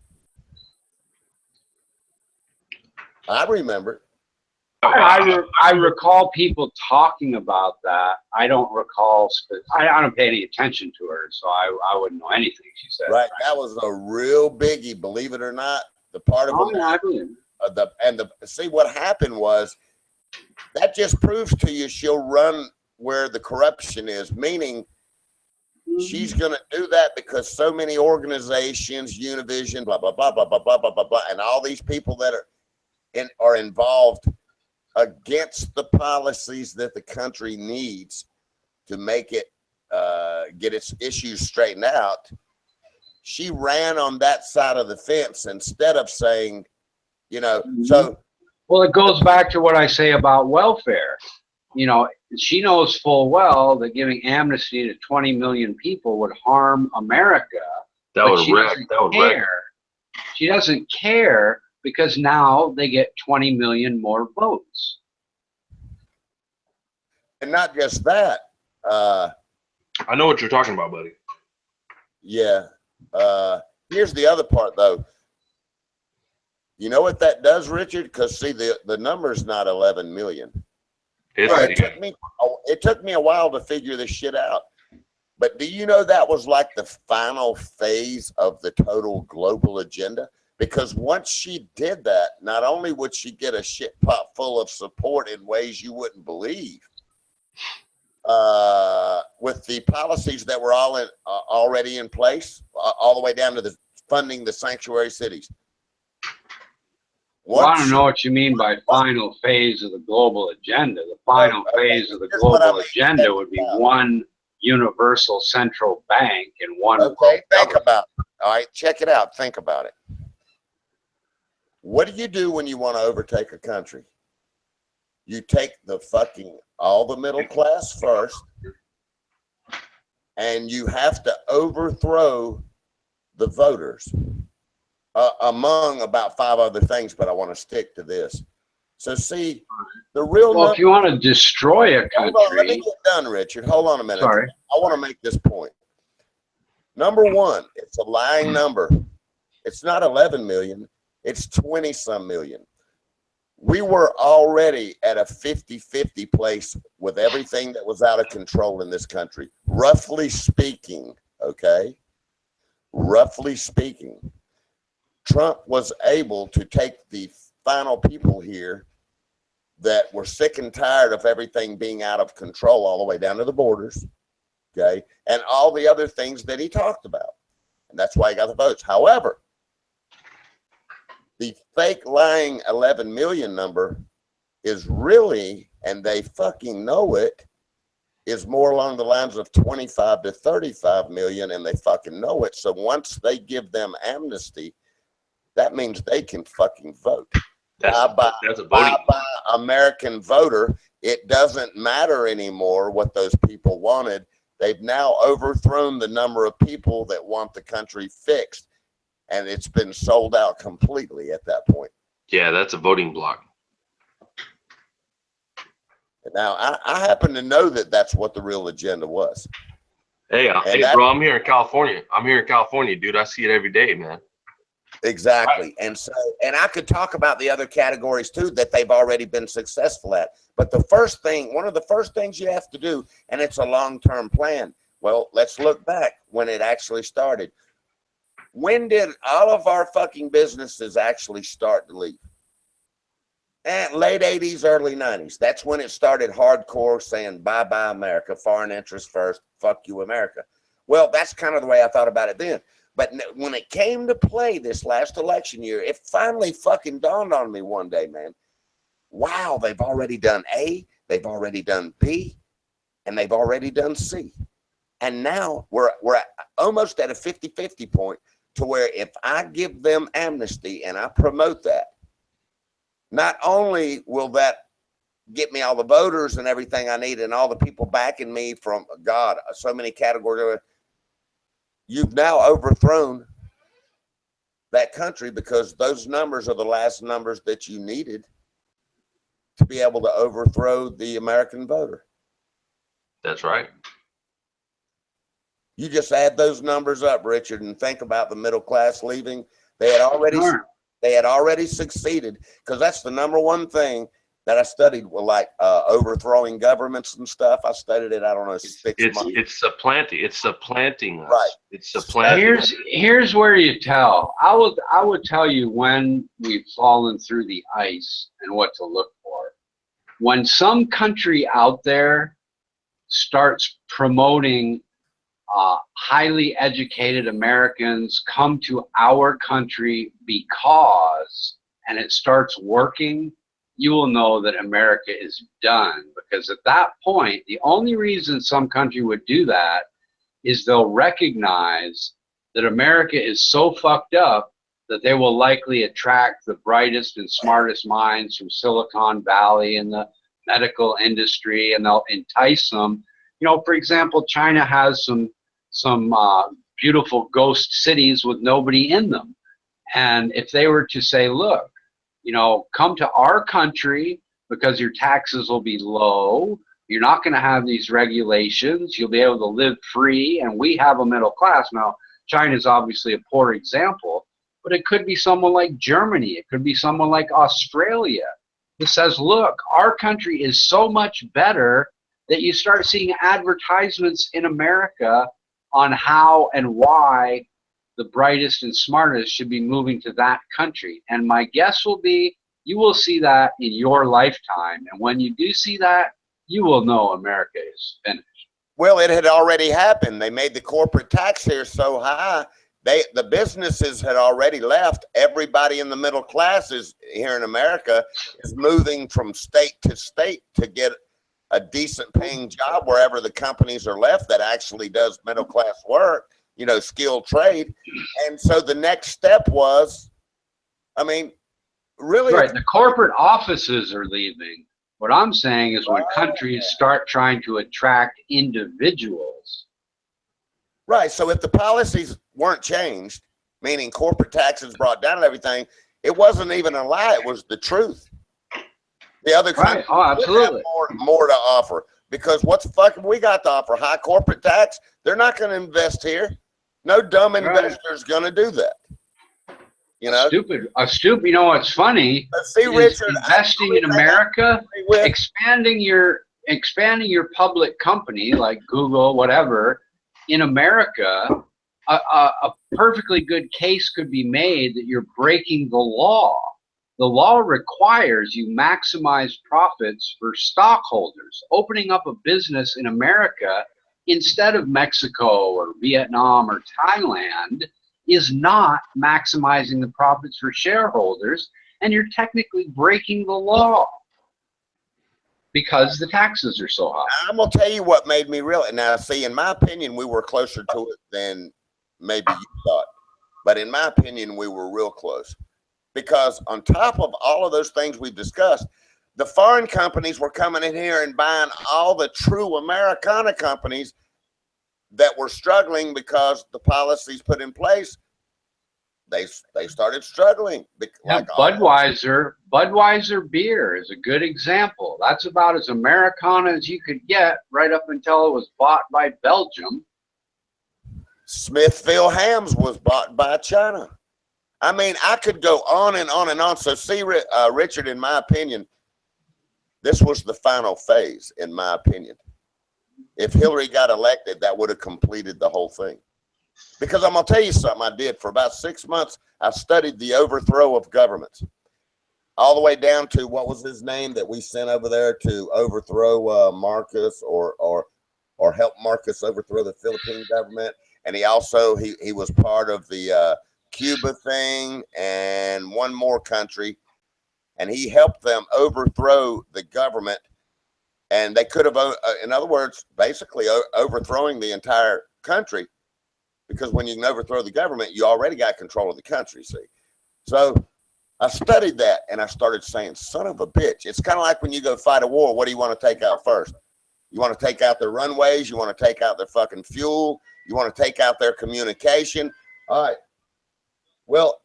I remember. I recall people talking about that. I don't recall. I don't pay any attention to her, so I wouldn't know anything she said. Right, that was a real biggie, believe it or not. The part of see what happened was that just proves to you she'll run where the corruption is, meaning she's going to do that because so many organizations, Univision, blah blah blah blah blah blah blah blah blah, and all these people that are involved against the policies that the country needs to make it get its issues straightened out, she ran on that side of the fence instead of saying, you know, so. Well, it goes back to what I say about welfare. You know, she knows full well that giving amnesty to 20 million people would harm America. That would wreck. That would wreck. She doesn't care because now they get 20 million more votes. And not just that. I know what you're talking about, buddy. Yeah. Here's the other part, though. You know what that does, Richard? Because see, the number's not 11 million. It took me a while to figure this shit out. But do you know that was like the final phase of the total global agenda? Because once she did that, not only would she get a shit pot full of support in ways you wouldn't believe, with the policies that were all already in place, all the way down to the funding the sanctuary cities. Well, I don't know what you mean by final phase of the global agenda. The final phase of the global agenda would be one universal central bank and one. Okay, think about it. All right, check it out. Think about it. What do you do when you want to overtake a country? You take all the middle class first, and you have to overthrow the voters, among about 5 other things, but I want to stick to this. So see, the real. Well, if you want to destroy a country. Hold on, let me get done, Richard. Hold on a minute. Sorry. I want to make this point. Number one, it's a lying number. It's not 11 million. It's 20-some million. We were already at a 50-50 place with everything that was out of control in this country. Roughly speaking, okay? Roughly speaking, Trump was able to take the final people here that were sick and tired of everything being out of control all the way down to the borders, okay? And all the other things that he talked about. And that's why he got the votes. However, the fake lying 11 million number is really, and they fucking know it, is more along the lines of 25 to 35 million, and they fucking know it. So once they give them amnesty, that means they can fucking vote. That's a voting. By American voter, it doesn't matter anymore what those people wanted. They've now overthrown the number of people that want the country fixed. And it's been sold out completely at that point. Yeah, that's a voting block. Now, I happen to know that that's what the real agenda was. Hey, bro, I'm here in California. Dude. I see it every day, man. Exactly. And so, and I could talk about the other categories too that they've already been successful at. But the first thing, one of the first things you have to do, and it's a long-term plan. Well, let's look back when it actually started. When did all of our fucking businesses actually start to leave? Late 80s, early 90s. That's when it started hardcore saying, bye-bye, America, foreign interests first, fuck you, America. Well, that's kind of the way I thought about it then. But when it came to play this last election year, it finally fucking dawned on me one day, man. Wow, they've already done A, they've already done B, and they've already done C. And now we're almost at a 50-50 point, to where if I give them amnesty and I promote that, not only will that get me all the voters and everything I need and all the people backing me from, God, so many categories, you've now overthrown that country, because those numbers are the last numbers that you needed to be able to overthrow the American voter. That's right. You just add those numbers up, Richard, and think about the middle class leaving. They had already succeeded, because that's the number one thing that I studied, like overthrowing governments and stuff. I studied it, I don't know, 6 months. It's supplanting us. Right. It's supplanting. Here's where you tell. I would tell you when we've fallen through the ice and what to look for. When some country out there starts promoting highly educated Americans come to our country because, and it starts working, you will know that America is done, because at that point, the only reason some country would do that is they'll recognize that America is so fucked up that they will likely attract the brightest and smartest minds from Silicon Valley and the medical industry, and they'll entice them. You know, for example, China has some beautiful ghost cities with nobody in them. And if they were to say, look, you know, come to our country because your taxes will be low, you're not going to have these regulations, you'll be able to live free, and we have a middle class. Now, China's obviously a poor example, but it could be someone like Germany, it could be someone like Australia, who says, look, our country is so much better, that you start seeing advertisements in America on how and why the brightest and smartest should be moving to that country. And my guess will be, you will see that in your lifetime. And when you do see that, you will know America is finished. Well, it had already happened. They made the corporate tax here so high, the businesses had already left. Everybody in the middle classes here in America is moving from state to state to get a decent paying job wherever the companies are left that actually does middle class work, you know, skilled trade. And so the next step was, I mean, really, right, the corporate offices are leaving. What I'm saying is when countries start trying to attract individuals. Right. So if the policies weren't changed, meaning corporate taxes brought down and everything, it wasn't even a lie. It was the truth. The other countries absolutely have more to offer, because what's fucking we got to offer? High corporate tax. They're not going to invest here. No dumb investor is going to do that. You know, stupid. You know what's funny? See, Richard, investing in America, expanding your public company like Google, whatever, in America, a perfectly good case could be made that you're breaking the law. The law requires you maximize profits for stockholders. Opening up a business in America instead of Mexico or Vietnam or Thailand is not maximizing the profits for shareholders, and you're technically breaking the law because the taxes are so high. I'm gonna tell you what made me real. Now, see, in my opinion, we were closer to it than maybe you thought, but in my opinion, we were real close, because on top of all of those things we've discussed, the foreign companies were coming in here and buying all the true Americana companies that were struggling because the policies put in place, they started struggling. Like Budweiser beer is a good example. That's about as Americana as you could get, right up until it was bought by Belgium. Smithfield Hams was bought by China. I mean, I could go on and on and on. So see, Richard, in my opinion, this was the final phase, in my opinion. If Hillary got elected, that would have completed the whole thing. Because I'm going to tell you something I did. For about 6 months, I studied the overthrow of governments. All the way down to, what was his name that we sent over there to overthrow Marcos or help Marcos overthrow the Philippine government. And he also, he was part of the Cuba thing and one more country. And he helped them overthrow the government. And they could have, in other words, basically overthrowing the entire country, because when you can overthrow the government, you already got control of the country, see? So I studied that, and I started saying, son of a bitch. It's kind of like when you go fight a war, what do you want to take out first? You want to take out their runways? You want to take out their fucking fuel? You want to take out their communication? All right. Well,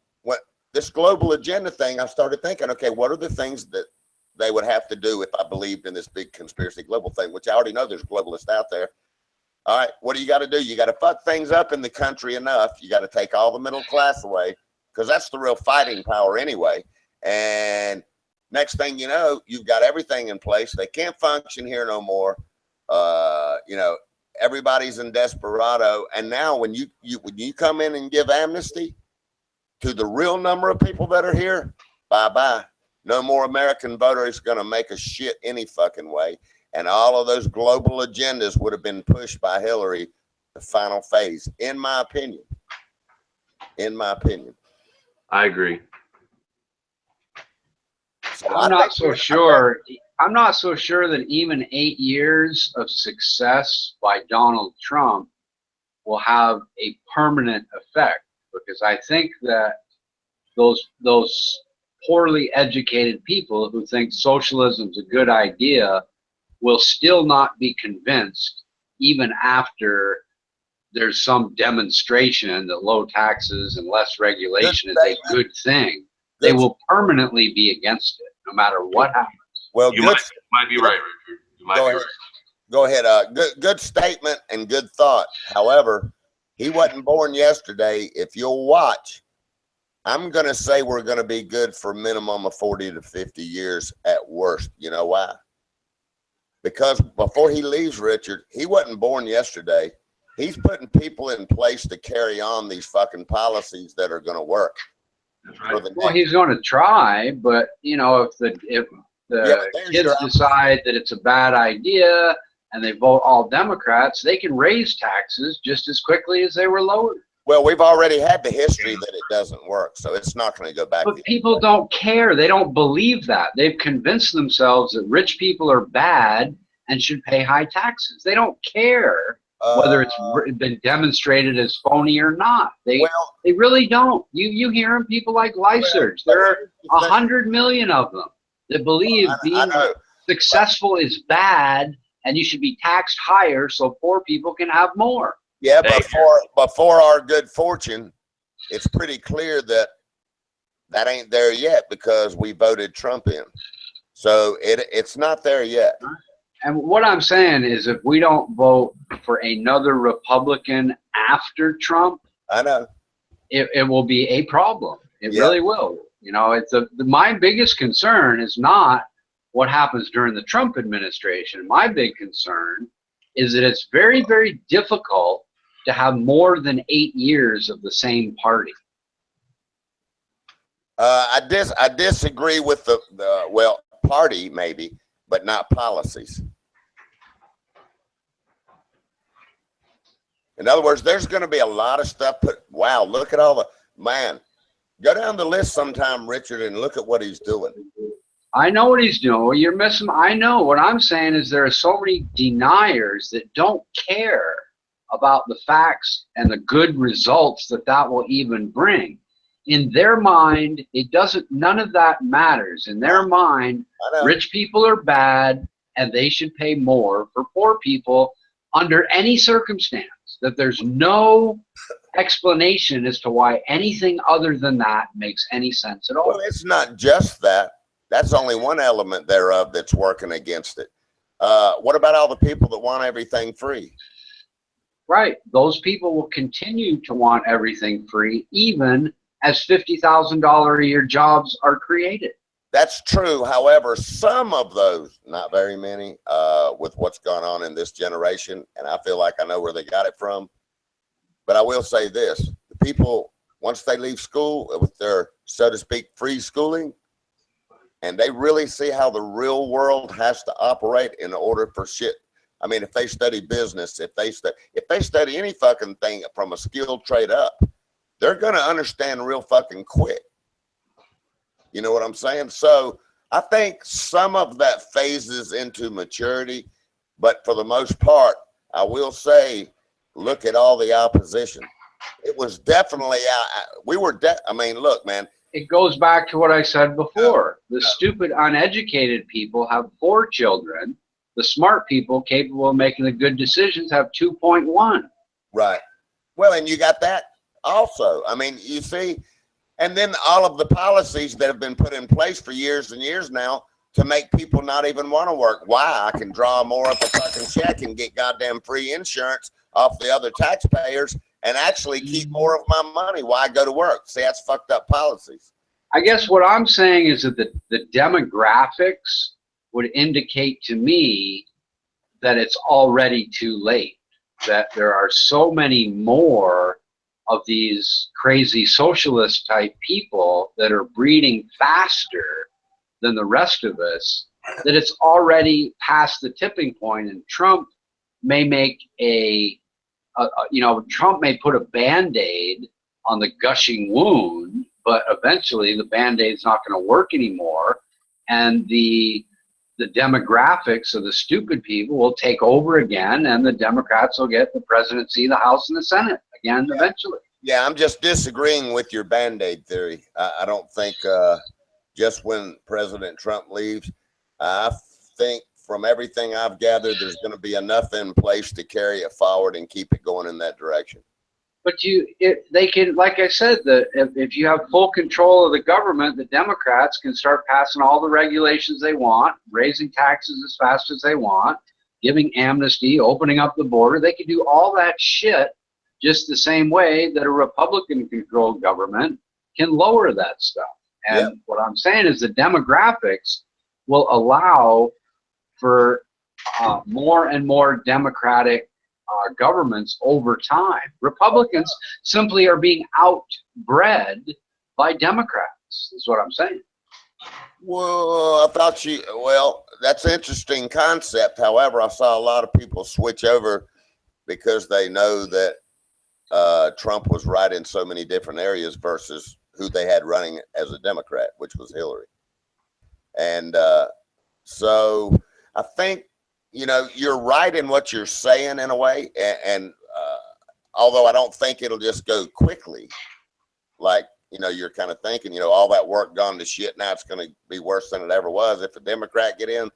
this global agenda thing, I started thinking, okay, what are the things that they would have to do if I believed in this big conspiracy global thing, which I already know there's globalists out there. All right, what do you got to do? You got to fuck things up in the country enough. You got to take all the middle class away, because that's the real fighting power anyway. And next thing you know, you've got everything in place. They can't function here no more. You know, everybody's in desperado. And now when you come in and give amnesty to the real number of people that are here, bye-bye. No more American voters going to make a shit any fucking way. And all of those global agendas would have been pushed by Hillary, the final phase, in my opinion. In my opinion. I agree. So I'm not so sure. I'm not so sure that even 8 years of success by Donald Trump will have a permanent effect, because I think that those poorly educated people who think socialism's a good idea will still not be convinced even after there's some demonstration that low taxes and less regulation is a good thing. They will permanently be against it, no matter what happens. Well, you might be right, Richard. You might be right. Go ahead. Good statement and good thought. However, he wasn't born yesterday. If you'll watch, I'm going to say we're going to be good for a minimum of 40 to 50 years at worst. You know why? Because before he leaves, Richard, he wasn't born yesterday. He's putting people in place to carry on these fucking policies that are going to work. Right. Well, he's going to try, but you know, if the kids decide that it's a bad idea and they vote all Democrats, they can raise taxes just as quickly as they were lowered. Well, we've already had the history that it doesn't work, so it's not going to go back. But people don't care. They don't believe that. They've convinced themselves that rich people are bad and should pay high taxes. They don't care whether it's been demonstrated as phony or not. They really don't. You hear them, people like Lyserge. There are 100 million of them that believe being successful is bad and you should be taxed higher so poor people can have more. Yeah, before our good fortune, it's pretty clear that that ain't there yet because we voted Trump in. So it's not there yet. And what I'm saying is, if we don't vote for another Republican after Trump, I know it will be a problem. It really will. You know, it's my biggest concern is not what happens during the Trump administration. My big concern is that it's very, very difficult to have more than 8 years of the same party. I disagree with the party maybe, but not policies. In other words, there's going to be a lot of stuff wow, look at all the, man, go down the list sometime, Richard, and look at what he's doing. I know what he's doing. You're missing. I know. What I'm saying is there are so many deniers that don't care about the facts and the good results that will even bring. In their mind, none of that matters. In their mind, rich people are bad and they should pay more for poor people under any circumstance. That there's no explanation as to why anything other than that makes any sense at all. Well, it's not just that. That's only one element thereof that's working against it. What about all the people that want everything free? Right. Those people will continue to want everything free, even as $50,000 a year jobs are created. That's true. However, some of those, not very many, with what's gone on in this generation, and I feel like I know where they got it from. But I will say this, the people, once they leave school with their, so to speak, free schooling, and they really see how the real world has to operate in order for shit. I mean, if they study business, if they study any fucking thing from a skilled trade up, they're going to understand real fucking quick. You know what I'm saying? So I think some of that phases into maturity, but for the most part, I will say, look at all the opposition. It was definitely, I mean, look, man. It goes back to what I said before. The stupid, uneducated people have 4 children. The smart people capable of making the good decisions have 2.1. Right. Well, and you got that also. I mean, you see, and then all of the policies that have been put in place for years and years now to make people not even want to work. Why? I can draw more of a fucking check and get goddamn free insurance off the other taxpayers and actually keep more of my money. Why go to work? See, that's fucked up policies. I guess what I'm saying is that the demographics would indicate to me that it's already too late, that there are so many more of these crazy socialist type people that are breeding faster than the rest of us, that it's already past the tipping point, and Trump may make Trump may put a Band-Aid on the gushing wound, but eventually the Band-Aid's not going to work anymore. and the demographics of the stupid people will take over again, and the Democrats will get the presidency, the House, and the Senate again eventually. Yeah, I'm just disagreeing with your Band-Aid theory. I don't think just when President Trump leaves, I think from everything I've gathered, there's going to be enough in place to carry it forward and keep it going in that direction. But they can, like I said, if you have full control of the government, the Democrats can start passing all the regulations they want, raising taxes as fast as they want, giving amnesty, opening up the border. They can do all that shit just the same way that a Republican-controlled government can lower that stuff. And what I'm saying is the demographics will allow for more and more democratic governments over time. Republicans simply are being outbred by Democrats, is what I'm saying. Well, I thought well, that's an interesting concept. However, I saw a lot of people switch over because they know that Trump was right in so many different areas versus who they had running as a Democrat, which was Hillary. And so I think, you're right in what you're saying in a way. And although I don't think it'll just go quickly, like, you're kind of thinking, all that work gone to shit. Now it's going to be worse than it ever was. If a Democrat get in,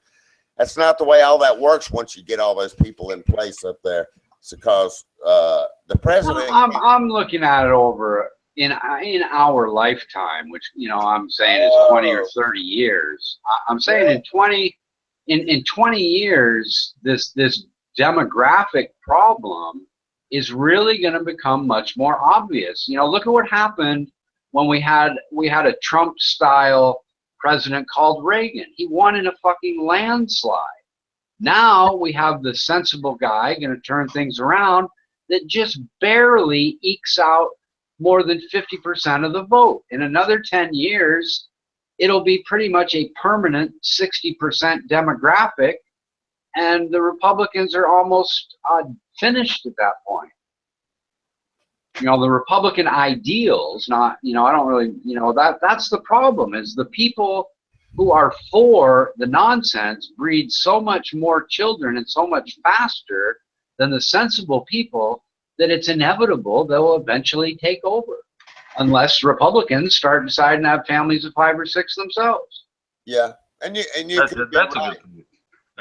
that's not the way all that works once you get all those people in place up there. It's because the president. I'm looking at it over in our lifetime, which, I'm saying is 20 or 30 years. I'm saying in 20 years, this demographic problem is really going to become much more obvious. Look at what happened when we had a Trump-style president called Reagan. He won in a fucking landslide. Now we have the sensible guy going to turn things around that just barely ekes out more than 50% of the vote. In another 10 years, it'll be pretty much a permanent 60% demographic, and the Republicans are almost finished at that point. The Republican ideals, not, I don't really, that's the problem, is the people who are for the nonsense breed so much more children and so much faster than the sensible people that it's inevitable they'll eventually take over, unless Republicans start deciding to have families of 5 or 6 themselves. Yeah, and you could be right.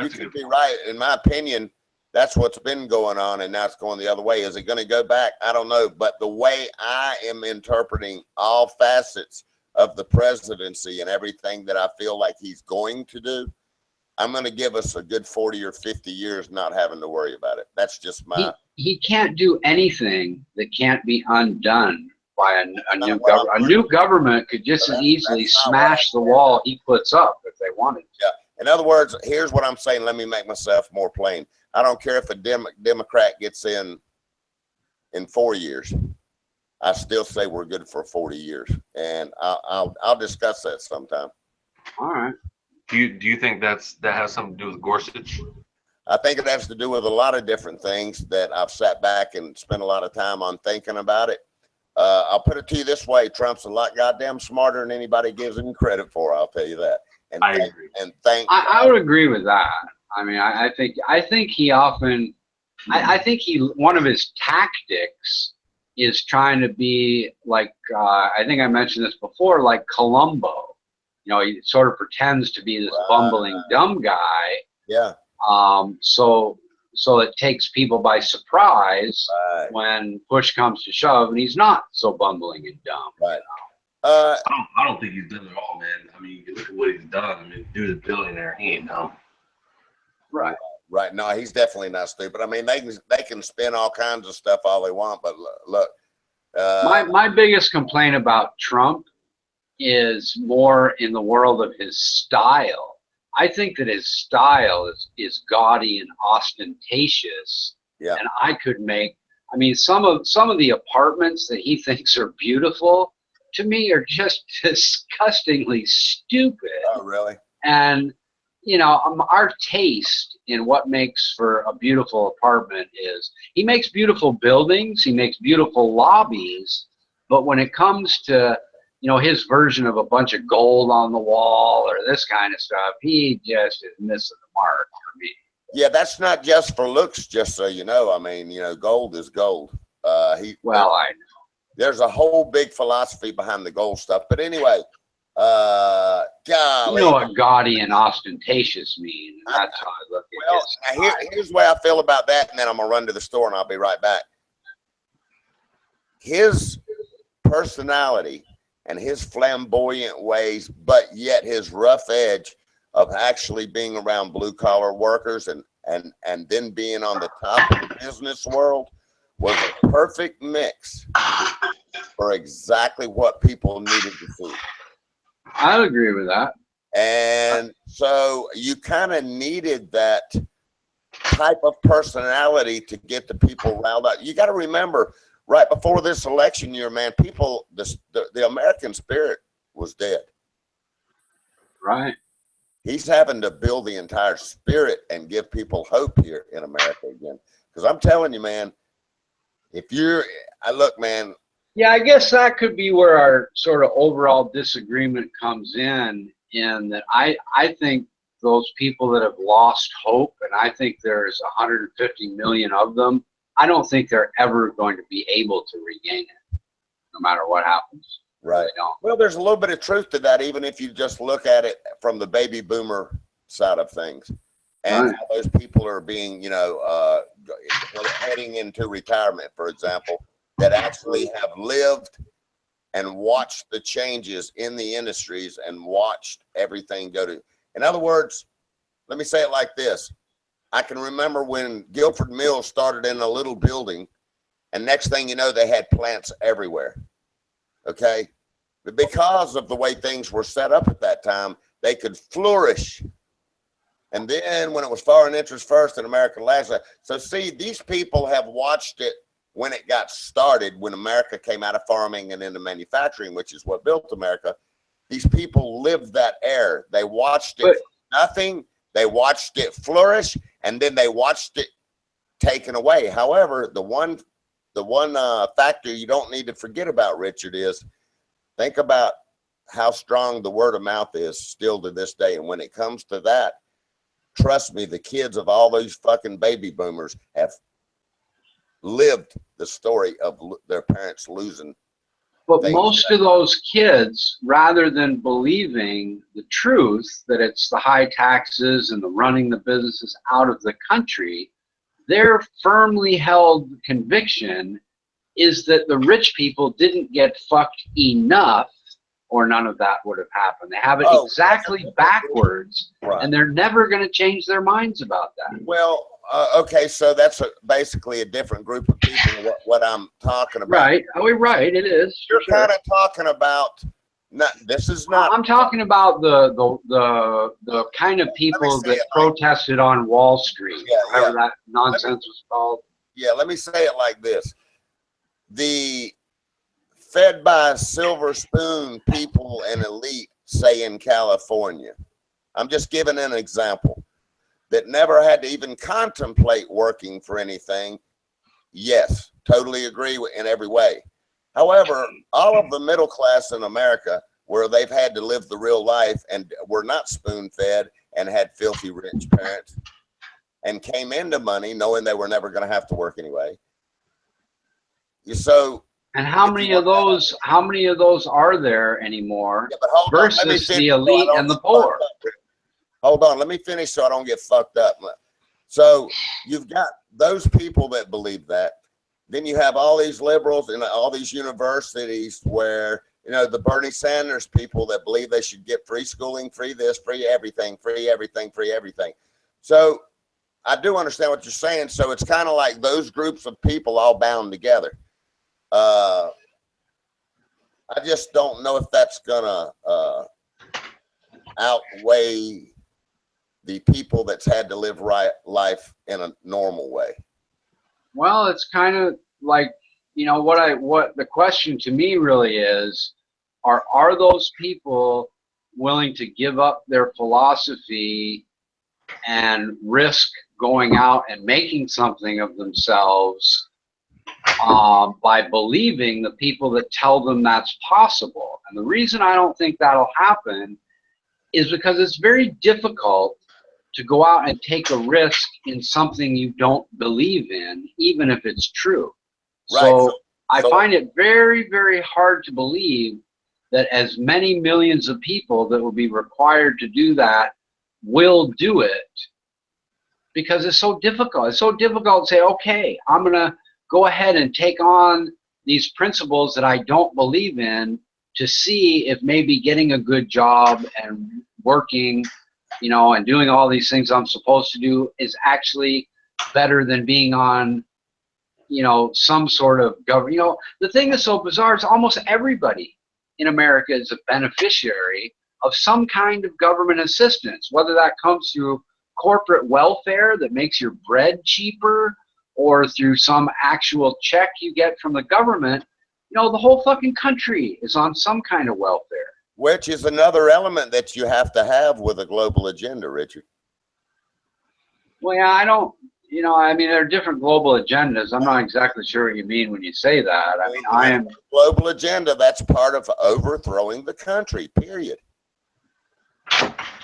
You could be right. In my opinion, that's what's been going on, and now it's going the other way. Is it going to go back? I don't know. But the way I am interpreting all facets of the presidency and everything that I feel like he's going to do, I'm going to give us a good 40 or 50 years not having to worry about it. That's just my... He can't do anything that can't be undone by a new government. A new government could just as easily smash the wall he puts up if they wanted to. Yeah. In other words, here's what I'm saying. Let me make myself more plain. I don't care if a Democrat gets in 4 years. I still say we're good for 40 years, and I'll discuss that sometime. All right. Do you think that has something to do with Gorsuch? I think it has to do with a lot of different things that I've sat back and spent a lot of time on thinking about it. I'll put it to you this way: Trump's a lot goddamn smarter than anybody gives him credit for. I'll tell you that. And I agree. And I would agree with that. I mean, I think he often, I think one of his tactics is trying to be like, I think I mentioned this before, like Columbo. He sort of pretends to be this bumbling dumb guy. Yeah. So it takes people by surprise when push comes to shove, and he's not so bumbling and dumb. Right. I don't think he's done it all, man. I mean, you look at what he's done. I mean, dude's a billionaire. He ain't dumb. Right. Right. No, he's definitely not stupid. I mean, they can spin all kinds of stuff all they want, but look. My biggest complaint about Trump is more in the world of his style. I think that his style is gaudy and ostentatious. Yeah. And I could make, I mean, some of the apartments that he thinks are beautiful, to me, are just disgustingly stupid. Oh, really? And, our taste in what makes for a beautiful apartment is, he makes beautiful buildings, he makes beautiful lobbies, but when it comes to you know, his version of a bunch of gold on the wall or this kind of stuff, he just is missing the mark for me. Yeah, that's not just for looks, just so you know. I mean, you know, gold is gold. There's a whole big philosophy behind the gold stuff. But anyway, golly. You know what gaudy and ostentatious mean, and that's how I look at it. Here's the way I feel about that, and then I'm going to run to the store, and I'll be right back. His personality and his flamboyant ways, but yet his rough edge of actually being around blue-collar workers and then being on the top of the business world was a perfect mix for exactly what people needed to see. I agree with that. And so you kind of needed that type of personality to get the people riled up. You got to remember, right before this election year, man, people, the American spirit was dead. Right. He's having to build the entire spirit and give people hope here in America again. Because I'm telling you, man, look, man. Yeah, I guess that could be where our sort of overall disagreement comes in that I think those people that have lost hope, and I think there's 150 million of them, I don't think they're ever going to be able to regain it, no matter what happens. Right. Well, there's a little bit of truth to that, even if you just look at it from the baby boomer side of things, and how those people are being, you know, heading into retirement, for example, that actually have lived and watched the changes in the industries and watched everything go to. In other words, let me say it like this. I can remember when Guilford Mills started in a little building, and next thing you know, they had plants everywhere. Okay, but because of the way things were set up at that time, they could flourish. And then when it was foreign interest first and American last, so see, these people have watched it when it got started, when America came out of farming and into manufacturing, which is what built America. These people lived that era. They watched it nothing. They watched it flourish, and then they watched it taken away. However, the one factor you don't need to forget about, Richard, is think about how strong the word of mouth is still to this day. And when it comes to that, trust me, the kids of all those fucking baby boomers have lived the story of their parents losing. But most of those kids, rather than believing the truth that it's the high taxes and the running the businesses out of the country, their firmly held conviction is that the rich people didn't get fucked enough, or none of that would have happened. They have it exactly backwards, and they're never going to change their minds about that. Well, okay, so that's basically a different group of people. What I'm talking about, right? Oh, right, it is. You're kind of talking about. This is not. I'm talking about the kind of people that protested on Wall Street, whatever that nonsense was called. Yeah, let me say it like this: the fed by a silver spoon people and elite, say in California. I'm just giving an example. That never had to even contemplate working for anything. Yes, totally agree in every way. However, all of the middle class in America, where they've had to live the real life and were not spoon-fed and had filthy rich parents and came into money knowing they were never going to have to work anyway. So, and how many of those are there anymore versus the elite and the poor? Hold on, let me finish so I don't get fucked up. So you've got those people that believe that. Then you have all these liberals and all these universities where, you know, the Bernie Sanders people that believe they should get free schooling, free this, free everything, free everything, free everything. So I do understand what you're saying. So it's kind of like those groups of people all bound together. I just don't know if that's gonna outweigh the people that's had to live life in a normal way. Well, it's kind of like, you know, what the question to me really is, are those people willing to give up their philosophy and risk going out and making something of themselves by believing the people that tell them that's possible. And the reason I don't think that'll happen is because it's very difficult to go out and take a risk in something you don't believe in, even if it's true. Right. So I find it very, very hard to believe that as many millions of people that will be required to do that will do it, because it's so difficult. It's so difficult to say, okay, I'm going to go ahead and take on these principles that I don't believe in to see if maybe getting a good job and working, you know, and doing all these things I'm supposed to do is actually better than being on, you know, some sort of government. You know, the thing that's so bizarre is almost everybody in America is a beneficiary of some kind of government assistance, whether that comes through corporate welfare that makes your bread cheaper or through some actual check you get from the government. You know, the whole fucking country is on some kind of welfare. Which is another element that you have to have with a global agenda, Richard. Well, yeah, I don't, you know, I mean, there are different global agendas. I'm not exactly sure what you mean when you say that. I mean, I am... Global agenda, that's part of overthrowing the country, period.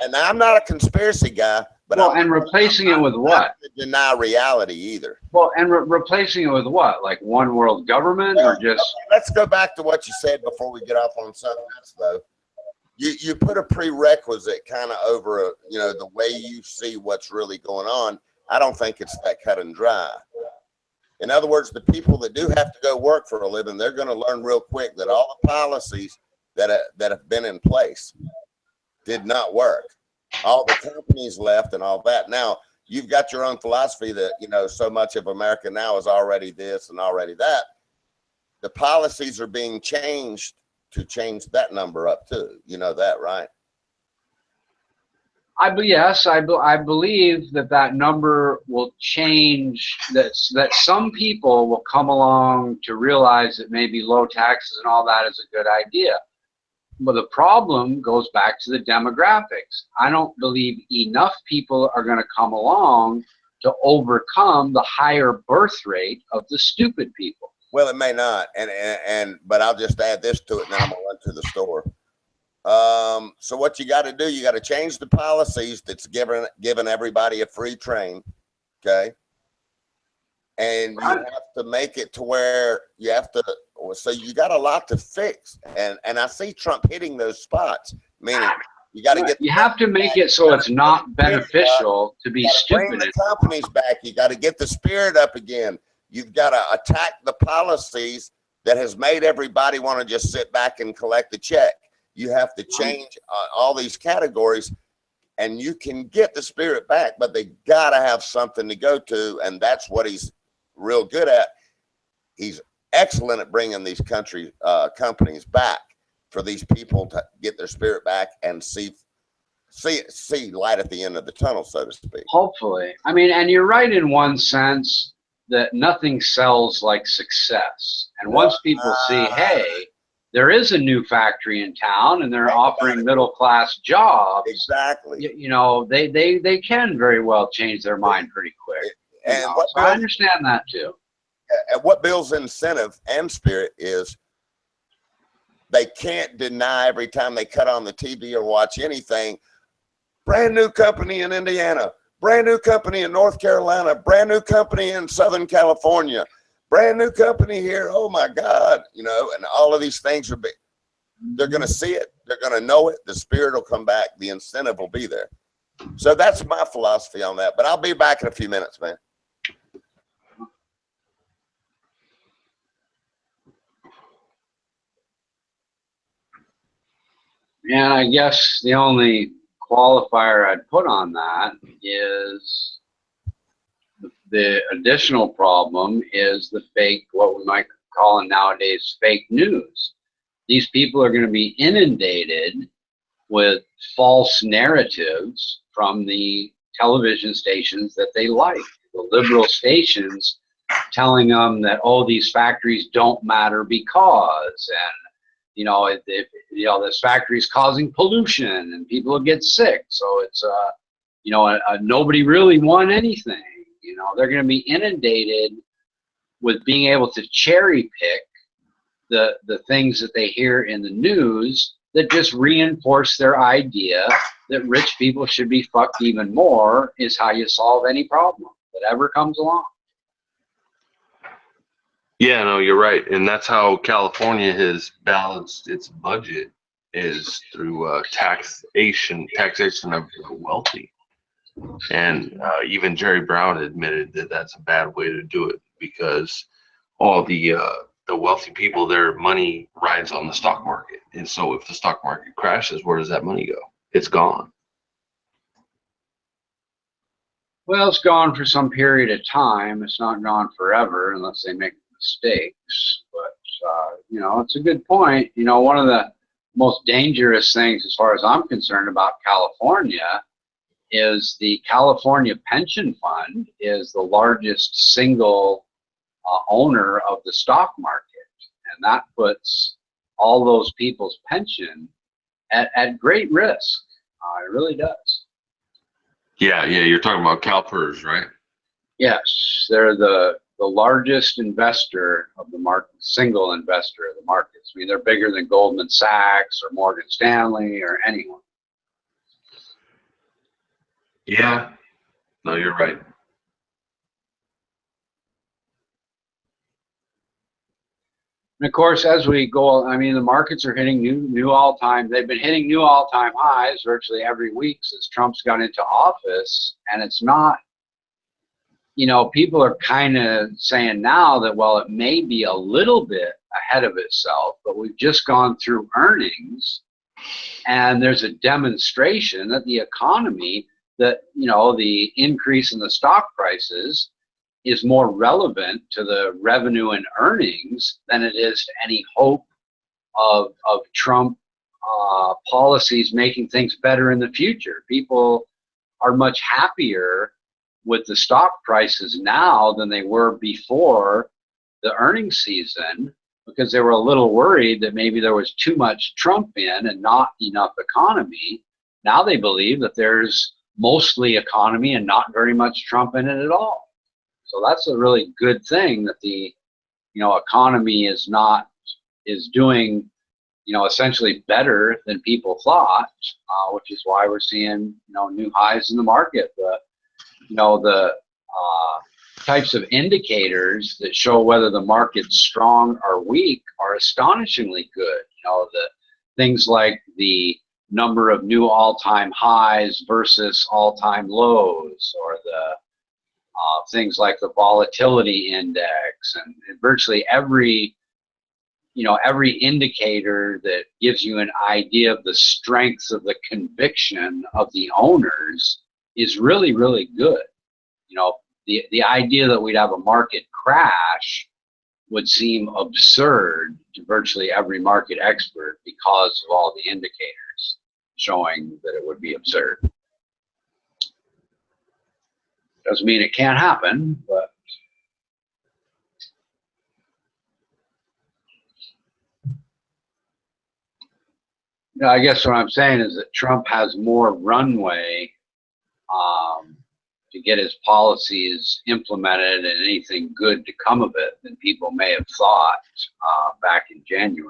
And I'm not a conspiracy guy, but well, and replacing it with what? To deny reality either. Well, and replacing it with what? Like one world government, or just? Let's go back to what you said before we get off on something else, though. You put a prerequisite kind of over, you know, the way you see what's really going on. I don't think it's that cut and dry. In other words, the people that do have to go work for a living, they're going to learn real quick that all the policies that have been in place did not work. All the companies left and all that. Now, you've got your own philosophy that, you know, so much of America now is already this and already that. The policies are being changed to change that number up too. You know that, right? Yes, I believe that number will change, that some people will come along to realize that maybe low taxes and all that is a good idea. But the problem goes back to the demographics. I don't believe enough people are going to come along to overcome the higher birth rate of the stupid people. Well, it may not, but I'll just add this to it, and then I'm going to run to the store. So what you got to do, you got to change the policies that's giving everybody a free train, okay? And you have to make it to where you have to, so you got a lot to fix. And I see Trump hitting those spots, meaning you got to get. You have to make it so it's not beneficial to be stupid. Bring the companies back. You got to get the spirit up again. You've got to attack the policies that has made everybody want to just sit back and collect the check. You have to change all these categories, and you can get the spirit back, but they got to have something to go to, and that's what he's real good at. He's excellent at bringing these companies back for these people to get their spirit back and see light at the end of the tunnel, so to speak. Hopefully. I mean, and you're right in one sense that nothing sells like success. And once people see, hey, there is a new factory in town and they're offering middle-class jobs. Exactly. You know, they can very well change their mind pretty quick. And so I understand that too. And what builds incentive and spirit is they can't deny every time they cut on the TV or watch anything, brand new company in Indiana, brand new company in North Carolina, brand new company in Southern California, brand new company here. Oh my God, you know, and all of these things are big. They're going to see it. They're going to know it. The spirit will come back. The incentive will be there. So that's my philosophy on that. But I'll be back in a few minutes, man. And I guess the only qualifier I'd put on that is the additional problem is the fake, what we might call nowadays fake news. These people are going to be inundated with false narratives from the television stations that they like. The liberal stations telling them that, oh, these factories don't matter because, and you know, this factory is causing pollution and people will get sick. So it's, you know, nobody really won anything. You know, they're going to be inundated with being able to cherry pick the things that they hear in the news that just reinforce their idea that rich people should be fucked even more is how you solve any problem that ever comes along. Yeah, no, you're right, and that's how California has balanced its budget, is through taxation of the wealthy. And even Jerry Brown admitted that that's a bad way to do it, because all the wealthy people, their money rides on the stock market, and so if the stock market crashes, where does that money go? It's gone. Well, it's gone for some period of time. It's not gone forever unless they make mistakes. But, you know, it's a good point. You know, one of the most dangerous things, as far as I'm concerned, about California is the California Pension Fund is the largest single owner of the stock market. And that puts all those people's pension at great risk. It really does. Yeah, you're talking about CalPERS, right? Yes, they're the largest investor of the market, single investor of the markets. I mean, they're bigger than Goldman Sachs or Morgan Stanley or anyone. Yeah, no, you're right. And of course, as we go, I mean, the markets are hitting new all-time. They've been hitting new all-time highs virtually every week since Trump's gone into office, and it's not. You know, people are kind of saying now that, well, it may be a little bit ahead of itself, but we've just gone through earnings, and there's a demonstration that the economy, that, you know, the increase in the stock prices is more relevant to the revenue and earnings than it is to any hope of Trump policies making things better in the future. People are much happier with the stock prices now than they were before the earnings season, because they were a little worried that maybe there was too much Trump in and not enough economy. Now they believe that there's mostly economy and not very much Trump in it at all. So that's a really good thing, that the, you know, economy is doing, you know, essentially better than people thought, which is why we're seeing, you know, new highs in the market. You know, the types of indicators that show whether the market's strong or weak are astonishingly good. You know, the things like the number of new all-time highs versus all-time lows, or the things like the volatility index, and virtually every, you know, every indicator that gives you an idea of the strength of the conviction of the owners is really, really good. You know, the idea that we'd have a market crash would seem absurd to virtually every market expert because of all the indicators showing that it would be absurd. Doesn't mean it can't happen, but you know, I guess what I'm saying is that Trump has more runway to get his policies implemented and anything good to come of it than people may have thought back in January.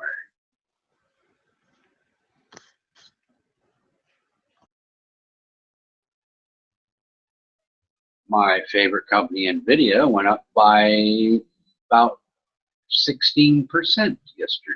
My favorite company, NVIDIA, went up by about 16% yesterday.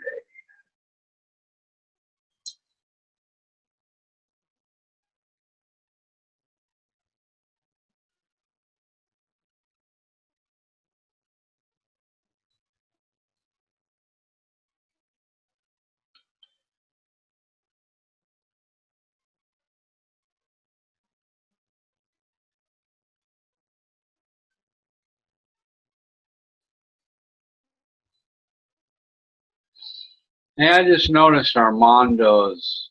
And I just noticed Armando's,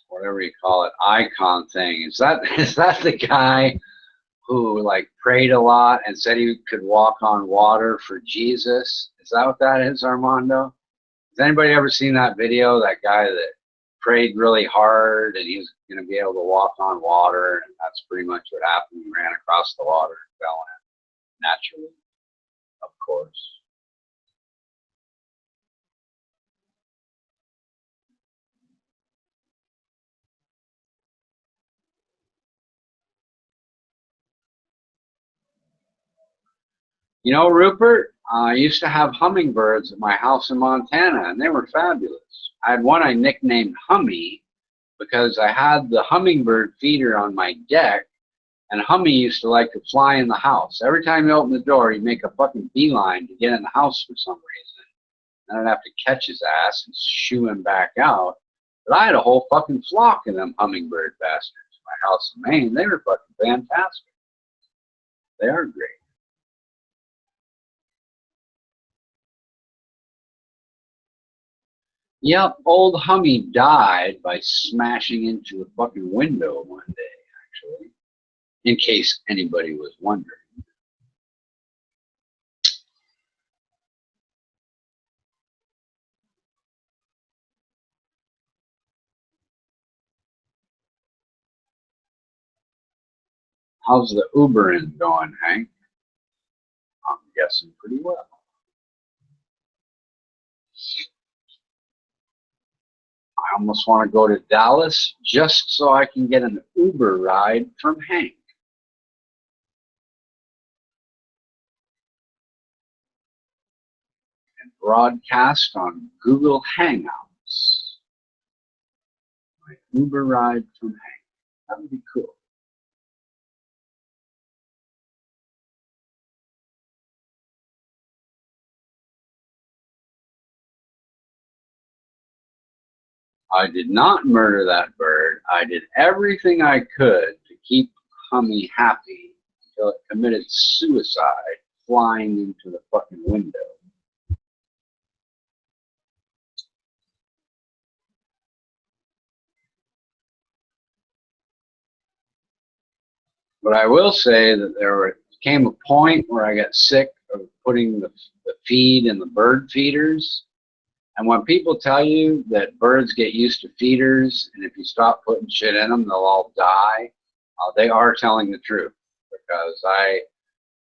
whatever you call it, icon thing. Is that the guy who like prayed a lot and said he could walk on water for Jesus? Is that what that is, Armando? Has anybody ever seen that video? That guy that prayed really hard and he was going to be able to walk on water, and that's pretty much what happened. He ran across the water and fell in. naturally, of course. You know, Rupert, I used to have hummingbirds at my house in Montana, and they were fabulous. I had one I nicknamed Hummy because I had the hummingbird feeder on my deck, and Hummy used to like to fly in the house. Every time you open the door, he'd make a fucking beeline to get in the house for some reason. And I'd have to catch his ass and shoo him back out. But I had a whole fucking flock of them hummingbird bastards in my house in Maine. They were fucking fantastic. They are great. Yep, old Hummy died by smashing into a fucking window one day, actually, in case anybody was wondering. How's the Ubering going, Hank? I'm guessing pretty well. I almost want to go to Dallas just so I can get an Uber ride from Hank. And broadcast on Google Hangouts. My Uber ride from Hank. That would be cool. I did not murder that bird. I did everything I could to keep Hummy happy until it committed suicide flying into the fucking window. But I will say that there came a point where I got sick of putting the feed in the bird feeders. And when people tell you that birds get used to feeders, and if you stop putting shit in them, they'll all die, they are telling the truth. Because I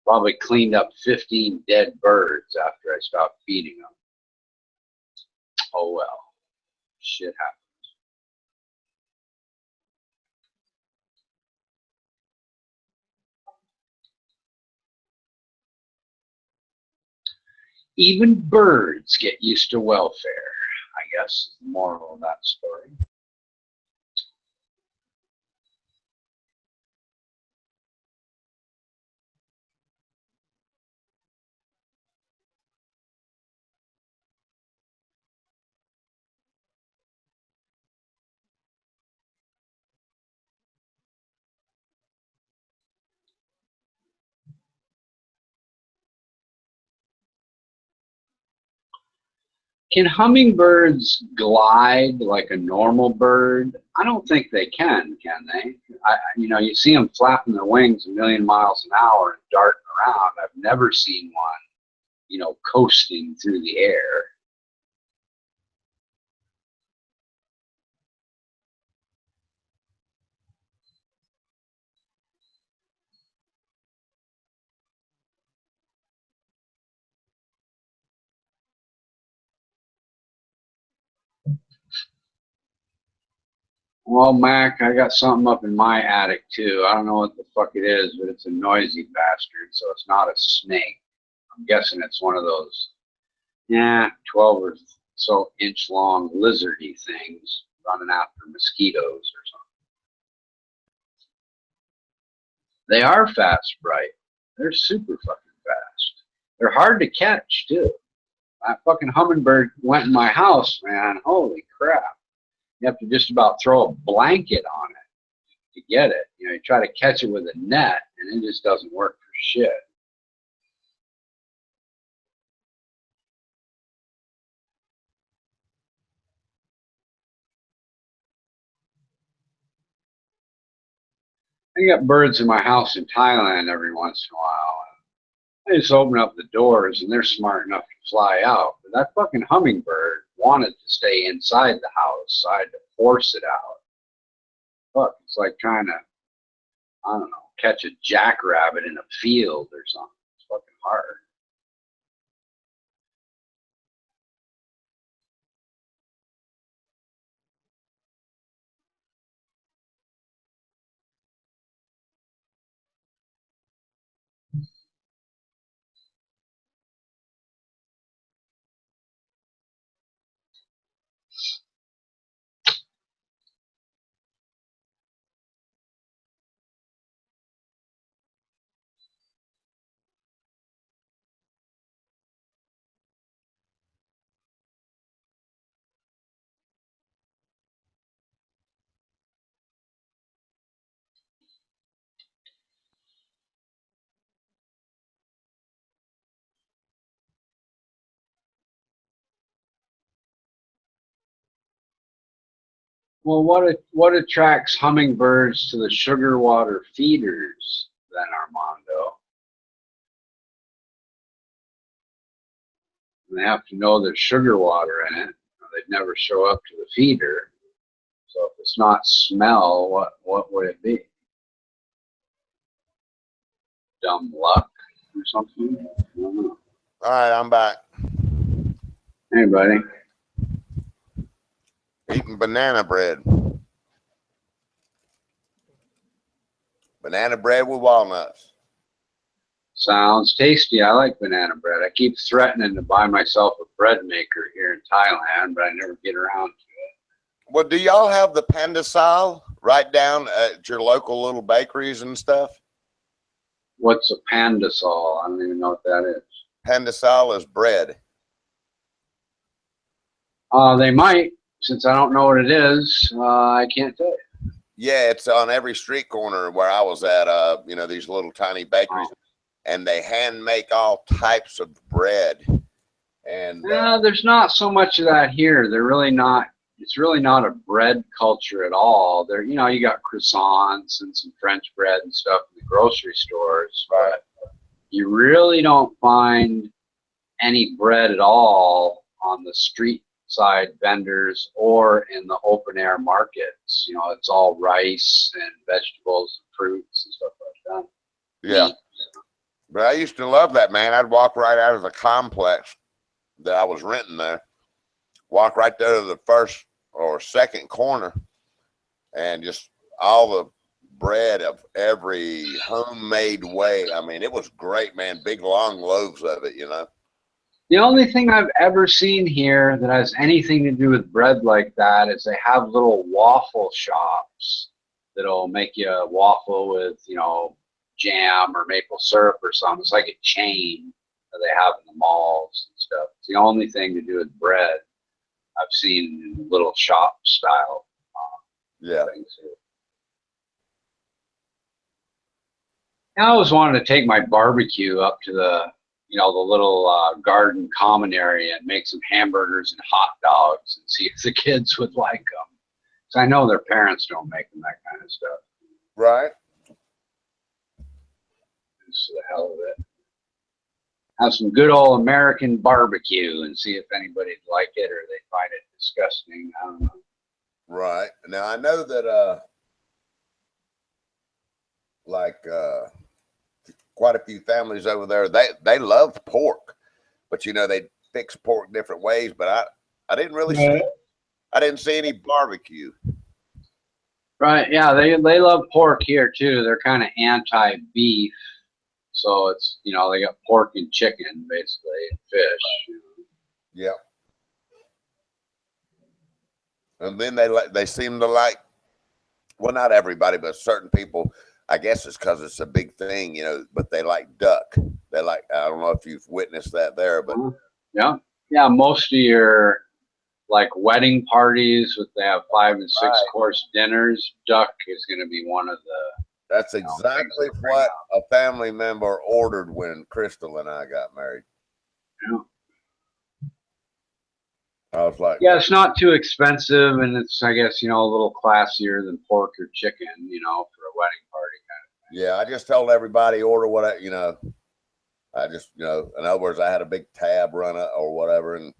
probably cleaned up 15 dead birds after I stopped feeding them. Oh well, shit happens. Even birds get used to welfare, I guess is the moral of that story. Can hummingbirds glide like a normal bird? I don't think they can they? You know, you see them flapping their wings a million miles an hour and darting around. I've never seen one, you know, coasting through the air. Well, Mac, I got something up in my attic too. I don't know what the fuck it is, but it's a noisy bastard, so it's not a snake. I'm guessing it's one of those, 12 or so inch long lizardy things running after mosquitoes or something. They are fast, Bright. They're super fucking fast. They're hard to catch too. That fucking hummingbird went in my house, man. Holy crap. You have to just about throw a blanket on it to get it. You know, you try to catch it with a net, and it just doesn't work for shit. I got birds in my house in Thailand every once in a while. I just open up the doors, and they're smart enough to fly out. But that fucking hummingbird wanted to stay inside the house, so I had to force it out. Fuck, it's like trying to, I don't know, catch a jackrabbit in a field or something. It's hard. Well, what attracts hummingbirds to the sugar water feeders then, Armando? They have to know there's sugar water in it, or they'd never show up to the feeder. So if it's not smell, what would it be? Dumb luck or something? I don't know. All right, I'm back. Hey, buddy. Eating banana bread. Banana bread with walnuts. Sounds tasty. I like banana bread. I keep threatening to buy myself a bread maker here in Thailand, but I never get around to it. Well, do y'all have the pandesal right down at your local little bakeries and stuff? What's a pandesal? I don't even know what that is. Pandesal is bread. They might. Since I don't know what it is, I can't tell you. Yeah, it's on every street corner where I was at, you know, these little tiny bakeries. And they hand make all types of bread. And there's not so much of that here. They're really not. It's really not a bread culture at all. There, you know, you got croissants and some French bread and stuff in the grocery stores, but you really don't find any bread at all on the street side vendors or in the open air markets. You know, it's all rice and vegetables and fruits and stuff like that. Yeah. But I used to love that, man. I'd walk right out of the complex that I was renting there, walk right there to the first or second corner, and just all the bread of every homemade way. I mean, it was great, man. Big, long loaves of it, you know. The only thing I've ever seen here that has anything to do with bread like that is they have little waffle shops that'll make you a waffle with, you know, jam or maple syrup or something. It's like a chain that they have in the malls and stuff. It's the only thing to do with bread I've seen in little shop style things here. I always wanted to take my barbecue up to the, you know, the little garden common area and make some hamburgers and hot dogs and see if the kids would like them. So I know their parents don't make them that kind of stuff. Right. Just for the hell of it. Have some good old American barbecue and see if anybody'd like it or they find it disgusting. I don't know. Right. Now I know that quite a few families over there, they love pork, but you know, they fix pork different ways, but I didn't really see, I didn't see any barbecue. Right, yeah, they love pork here too. They're kind of anti-beef, so it's, you know, they got pork and chicken basically and fish. Yeah. And then they seem to like, well, not everybody, but certain people. I guess it's because it's a big thing, you know. But they like duck. They like. I don't know if you've witnessed that there, but yeah. Most of your like wedding parties, with they have 5 and 6 course dinners. Duck is going to be one of the. That's exactly what a family member ordered when Crystal and I got married. Yeah. I was like, yeah, it's not too expensive, and it's, I guess, you know, a little classier than pork or chicken, you know, for a wedding party kind of thing. Yeah, I just told everybody order what I, you know, I just, you know, in other words, I had a big tab run up or whatever, and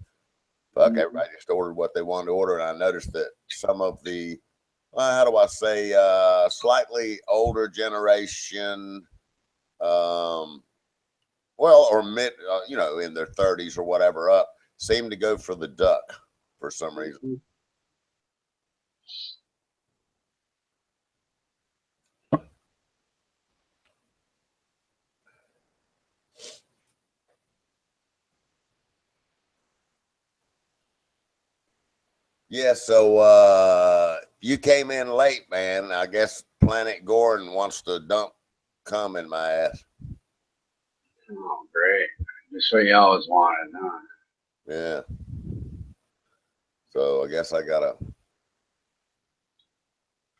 fuck, everybody just ordered what they wanted to order, and I noticed that some of the, how do I say, slightly older generation, well, or mid, you know, in their 30s or whatever up, seem to go for the duck for some reason. Yeah, so you came in late, man. I guess Planet Gordon wants to dump cum in my ass. Oh, great. Just what you always wanted, huh? Yeah. So I guess I gotta.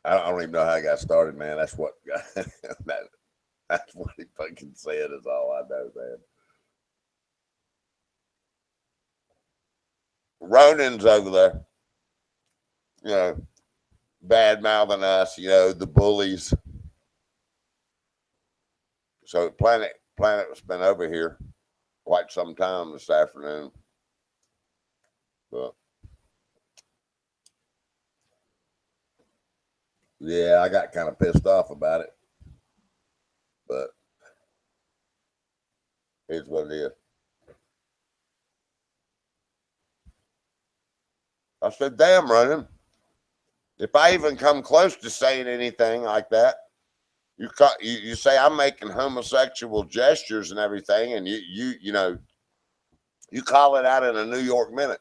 I don't even know how I got started, man. That's what that's what he fucking said is all I know, man. Ronan's over there, you know, bad mouthing us, you know, the bullies. So Planet's been over here quite some time this afternoon. But yeah, I got kind of pissed off about it. But here's what it is. I said, damn, Ronan, if I even come close to saying anything like that, you say I'm making homosexual gestures and everything, and you know, you call it out in a New York Minute.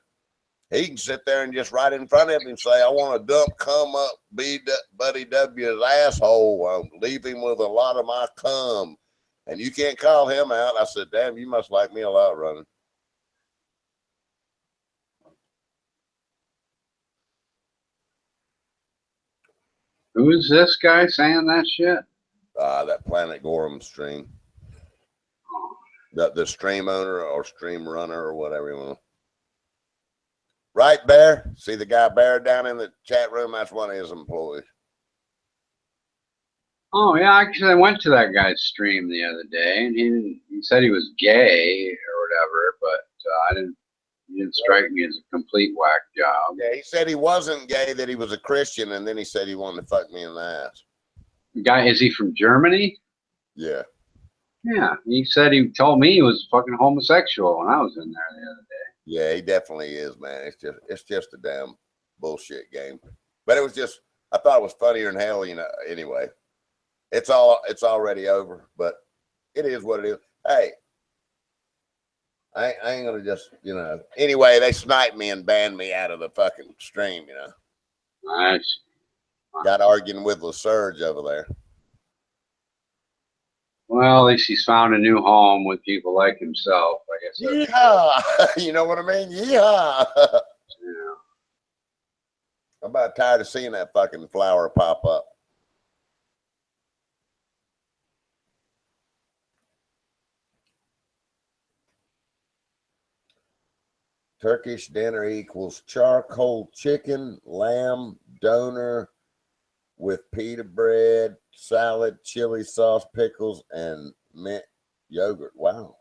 He can sit there and just right in front of him and say, I want to dump cum up Buddy W's asshole. Leave him with a lot of my cum. And you can't call him out. I said, damn, you must like me a lot, Ronan. Who's this guy saying that shit? That Planet Gorham stream. The stream owner or stream runner or whatever you want. Right, Bear? See the guy Bear down in the chat room? That's one of his employees. Oh, yeah, actually, I went to that guy's stream the other day, and he said he was gay or whatever, but he didn't strike me as a complete whack job. Yeah, he said he wasn't gay, that he was a Christian, and then he said he wanted to fuck me in the ass. Guy, is he from Germany? Yeah. Yeah, he told me he was fucking homosexual when I was in there the other day. Yeah, he definitely is, man. It's just a damn bullshit game. But it was just, I thought it was funnier than hell, you know. Anyway, it's already over, but it is what it is. Hey, I ain't gonna just, you know. Anyway, they sniped me and banned me out of the fucking stream, you know. Nice. Got arguing with LaSurge over there. Well, at least he's found a new home with people like himself, I guess. Yeehaw! You know what I mean? Yeehaw! Yeah. I'm about tired of seeing that fucking flower pop up. Turkish dinner equals charcoal chicken, lamb, doner with pita bread, salad, chili sauce, pickles, and mint yogurt. Wow.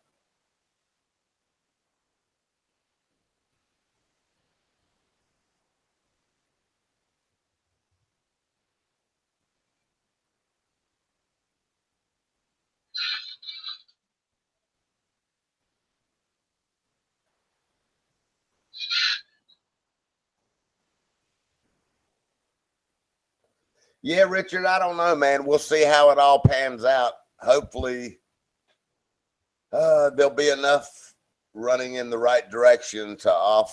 Yeah, Richard, I don't know, man. We'll see how it all pans out. Hopefully, there'll be enough running in the right direction to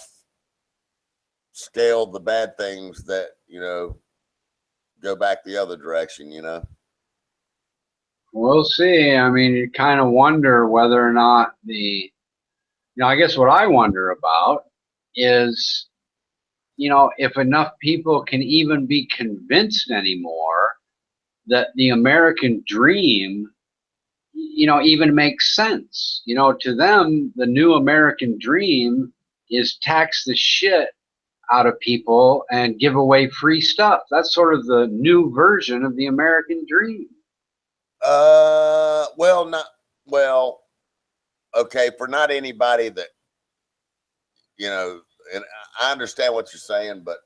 scale the bad things that, you know, go back the other direction, you know. We'll see. I mean, you kind of wonder whether or not I guess what I wonder about is, you know, if enough people can even be convinced anymore that the American dream, you know, even makes sense. You know, to them, the new American dream is tax the shit out of people and give away free stuff. That's sort of the new version of the American dream. Okay, for not anybody that, you know, and I understand what you're saying, but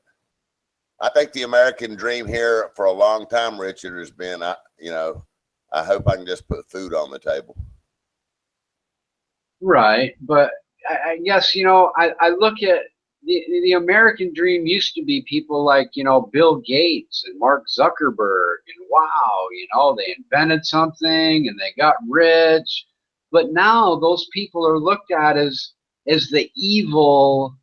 I think the American dream here for a long time, Richard, has been, you know, I hope I can just put food on the table. Right, but I guess, you know, I look at the American dream used to be people like, you know, Bill Gates and Mark Zuckerberg, and wow, you know, they invented something and they got rich, but now those people are looked at as the evil,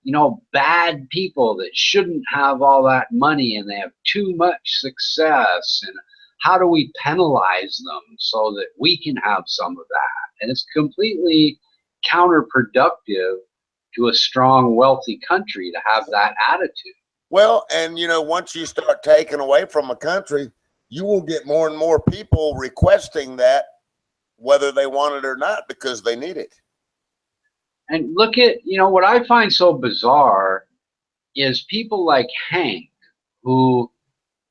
you know, bad people that shouldn't have all that money and they have too much success, and how do we penalize them so that we can have some of that? And it's completely counterproductive to a strong, wealthy country to have that attitude. Well, and you know, once you start taking away from a country, you will get more and more people requesting that, whether they want it or not, because they need it. And look at, you know, what I find so bizarre is people like Hank, who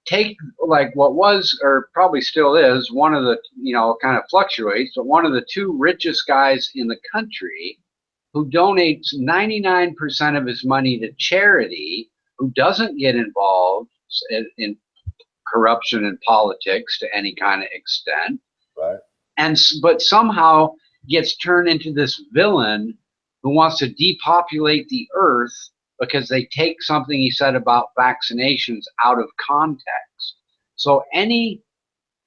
take like what was, or probably still is, one of the, you know, kind of fluctuates, but one of the two richest guys in the country, who donates 99% of his money to charity, who doesn't get involved in corruption and politics to any kind of extent, right? And but somehow gets turned into this villain who wants to depopulate the earth because they take something he said about vaccinations out of context. So any,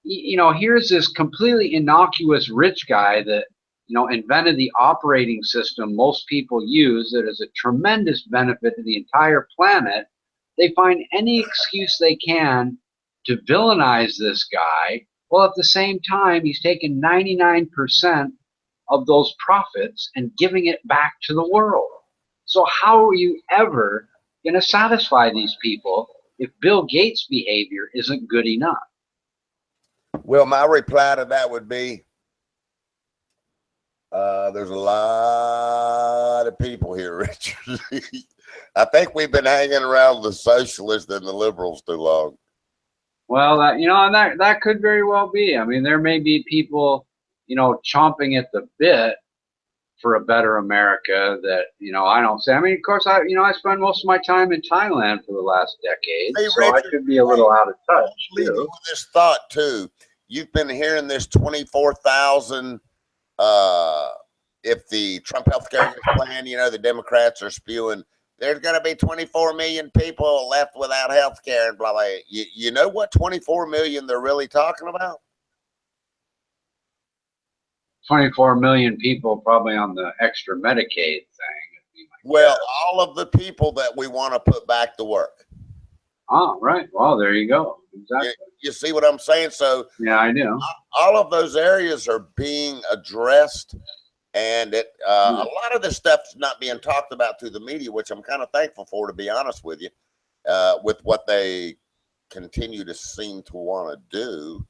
you know, here's this completely innocuous rich guy that, you know, invented the operating system most people use that is a tremendous benefit to the entire planet. They find any excuse they can to villainize this guy. Well, at the same time, he's taken 99% of those profits and giving it back to the world. So how are you ever going to satisfy these people if Bill Gates' behavior isn't good enough? Well, my reply to that would be, there's a lot of people here, Richard. I think we've been hanging around the socialists and the liberals too long. Well, you know, and that could very well be. I mean, there may be people, you know, chomping at the bit for a better America that, you know, I don't say. I mean, of course, I spend most of my time in Thailand for the last decade, hey, so Richard, I could be a little out of touch. Leave you with this thought too. You've been hearing this 24,000. If the Trump healthcare plan, you know, the Democrats are spewing, there's going to be 24 million people left without health care and blah, blah. You know what 24 million they're really talking about? 24 million people probably on the extra Medicaid thing. Well, all of the people that we want to put back to work. Oh, right. Well, there you go. Exactly. You see what I'm saying? So yeah, I do. All of those areas are being addressed. And a lot of this stuff's not being talked about through the media, which I'm kind of thankful for, to be honest with you, with what they continue to seem to want to do.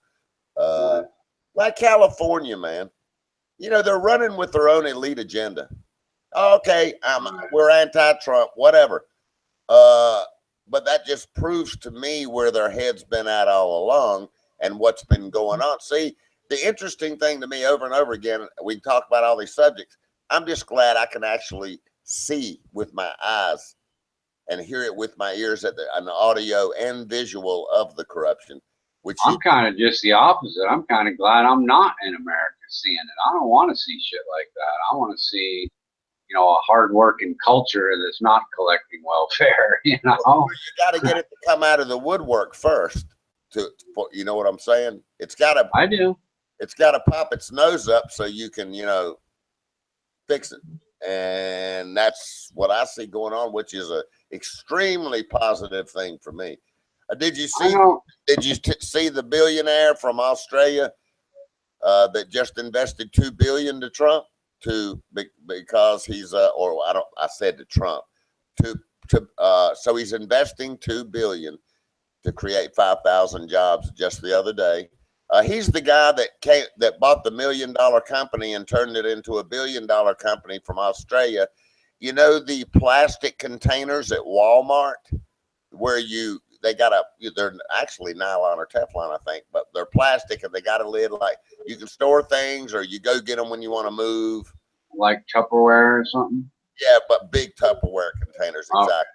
Like California, man, you know, they're running with their own elite agenda. Okay, we're anti-Trump, whatever. But that just proves to me where their head's been at all along and what's been going on. See, the interesting thing to me over and over again, we talk about all these subjects. I'm just glad I can actually see with my eyes and hear it with my ears at an audio and visual of the corruption. Which I'm kind of just the opposite. I'm kind of glad I'm not in America seeing it. I don't want to see shit like that. I want to see, you know, a hard-working culture that's not collecting welfare. You know, well, you got to get it to come out of the woodwork first. You know what I'm saying? It's got to. I do. It's got to pop its nose up so you can, you know, fix it. And that's what I see going on, which is a extremely positive thing for me. Did you see? See the billionaire from Australia that just invested $2 billion to Trump because he's I said to Trump so he's investing $2 billion to create 5,000 jobs just the other day. He's the guy that bought the $1 million company and turned it into a $1 billion company from Australia. You know, the plastic containers at Walmart where they're actually nylon or Teflon, I think, but they're plastic and they got a lid, like you can store things or you go get them when you want to move. Like Tupperware or something? Yeah, but big Tupperware containers, exactly. Oh.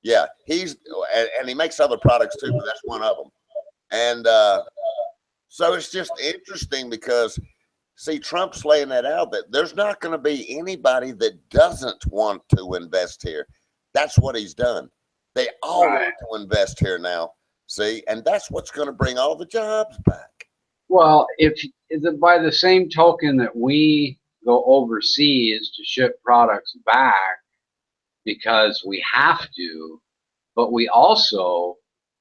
Yeah, and he makes other products too, but that's one of them. And so it's just interesting because see, Trump's laying that out, that there's not going to be anybody that doesn't want to invest here. That's what he's done. They all want to invest here now. See, and that's what's going to bring all the jobs back. Well, if by the same token that we go overseas to ship products back because we have to, but we also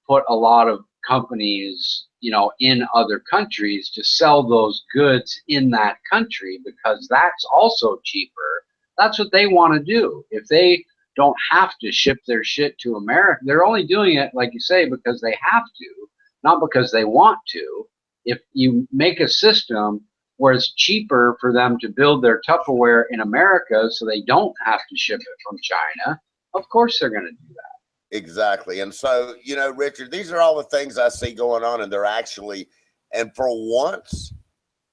put a lot of companies, you know, in other countries to sell those goods in that country because that's also cheaper. That's what they want to do. If they don't have to ship their shit to America, they're only doing it, like you say, because they have to, not because they want to. If you make a system where it's cheaper for them to build their Tupperware in America so they don't have to ship it from China, of course they're going to do that. Exactly. And so, you know, Richard, these are all the things I see going on, and they're actually, and for once,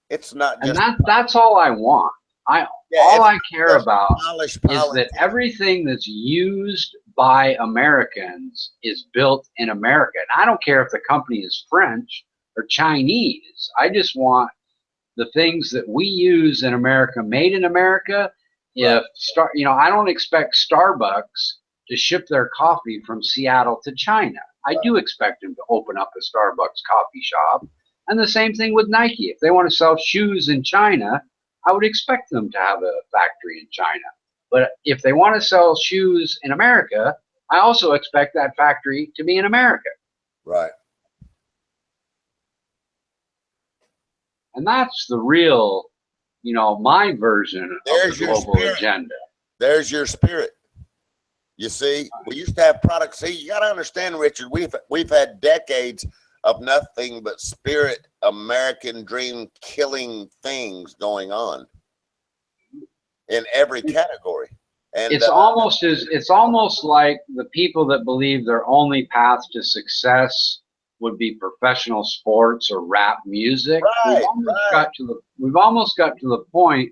it's not just. And that's all I want. All I care about is that everything that's used by Americans is built in America. And I don't care if the company is French or Chinese. I just want the things that we use in America made in America. If you know, I don't expect Starbucks to ship their coffee from Seattle to China. I do expect them to open up a Starbucks coffee shop. And the same thing with Nike. If they want to sell shoes in China, I would expect them to have a factory in China. But if they want to sell shoes in America, I also expect that factory to be in America. Right. And that's the real, you know, my version of the global agenda. There's your spirit. You see, we used to have products. See, you got to understand, Richard, we've had decades of nothing but spirit, American dream killing things going on in every category. And it's almost like the people that believe their only path to success would be professional sports or rap music. We've almost got to the point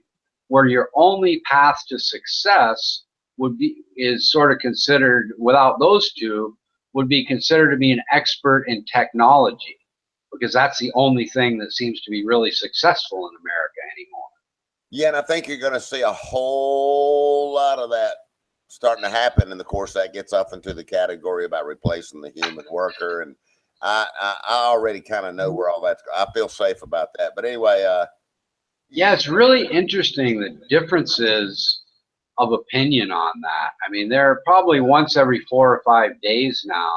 where your only path to success is sort of considered, without those two, would be considered to be an expert in technology, because that's the only thing that seems to be really successful in America anymore. Yeah, and I think you're going to see a whole lot of that starting to happen. And of course, that gets up into the category about replacing the human worker. And I already kind of know where all that's going. I feel safe about that. But anyway. Yeah, it's really interesting, the differences of opinion on that. I mean, there are probably once every 4 or 5 days now,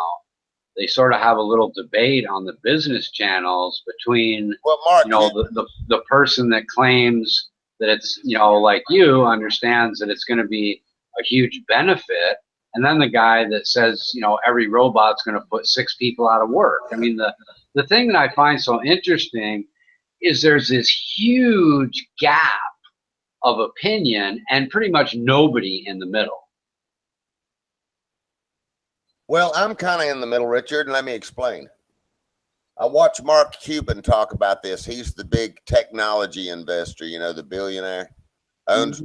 they sort of have a little debate on the business channels between, you know, the person that claims that it's, you know, like you, understands that it's going to be a huge benefit, and then the guy that says, you know, every robot's going to put 6 people out of work. I mean, the thing that I find so interesting is there's this huge gap of opinion and pretty much nobody in the middle. Well, I'm kind of in the middle, Richard, and let me explain. I watched Mark Cuban talk about this. He's the big technology investor, you know, the billionaire, owns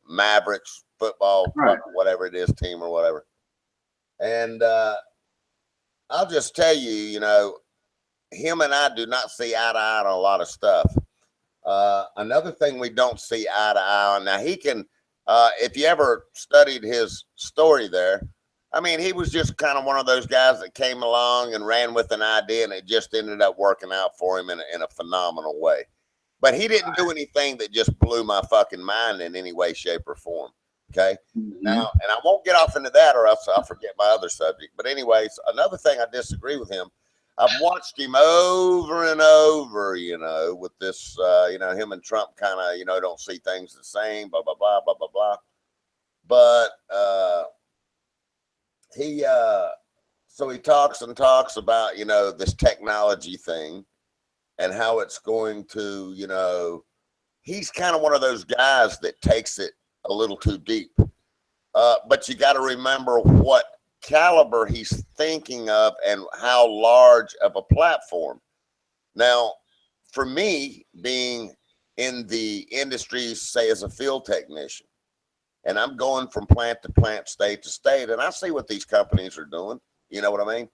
Mavericks football, whatever it is, team or whatever. And I'll just tell you, you know, him and I do not see eye to eye on a lot of stuff. Another thing we don't see eye to eye on. Now, he can, if you ever studied his story there, I mean, he was just kind of one of those guys that came along and ran with an idea, and it just ended up working out for him in a phenomenal way. But he didn't do anything that just blew my fucking mind in any way, shape, or form. Okay. Now, and I won't get off into that or else I'll forget my other subject. But anyways, another thing I disagree with him. I've watched him over and over, you know, with this, you know, him and Trump kind of, you know, don't see things the same, blah, blah, blah, blah, blah, blah. But so he talks and talks about, you know, this technology thing and how it's going to, you know, he's kind of one of those guys that takes it a little too deep. But you got to remember what caliber he's thinking of and how large of a platform. Now, for me, being in the industry, say as a field technician, and I'm going from plant to plant, state to state, and I see what these companies are doing. You know what I mean?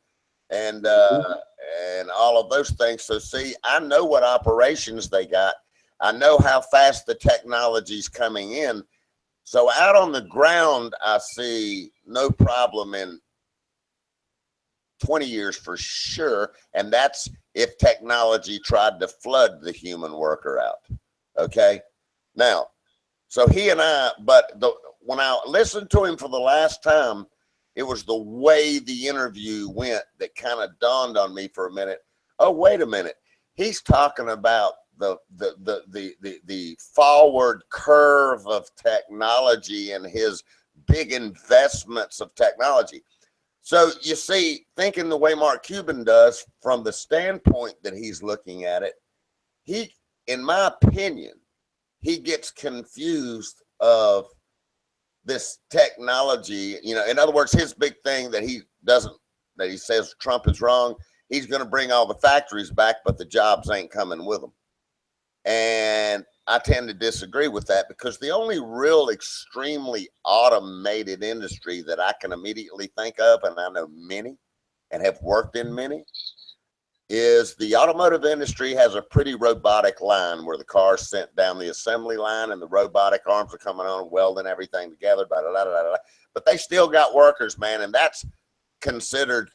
And all of those things. So see, I know what operations they got. I know how fast the technology's coming in. So out on the ground, I see no problem in 20 years for sure. And that's if technology tried to flood the human worker out. Okay. Now, so he and I, when I listened to him for the last time, it was the way the interview went that kind of dawned on me for a minute. Oh, wait a minute. He's talking about the forward curve of technology and his big investments of technology. So you see, thinking the way Mark Cuban does from the standpoint that he's looking at it, he, in my opinion, he gets confused of this technology. You know, in other words, his big thing that he says Trump is wrong. He's going to bring all the factories back, but the jobs ain't coming with them. And I tend to disagree with that, because the only real extremely automated industry that I can immediately think of, and I know many and have worked in many, is the automotive industry has a pretty robotic line where the car's sent down the assembly line and the robotic arms are coming on and welding everything together, but they still got workers, man. And that's considered,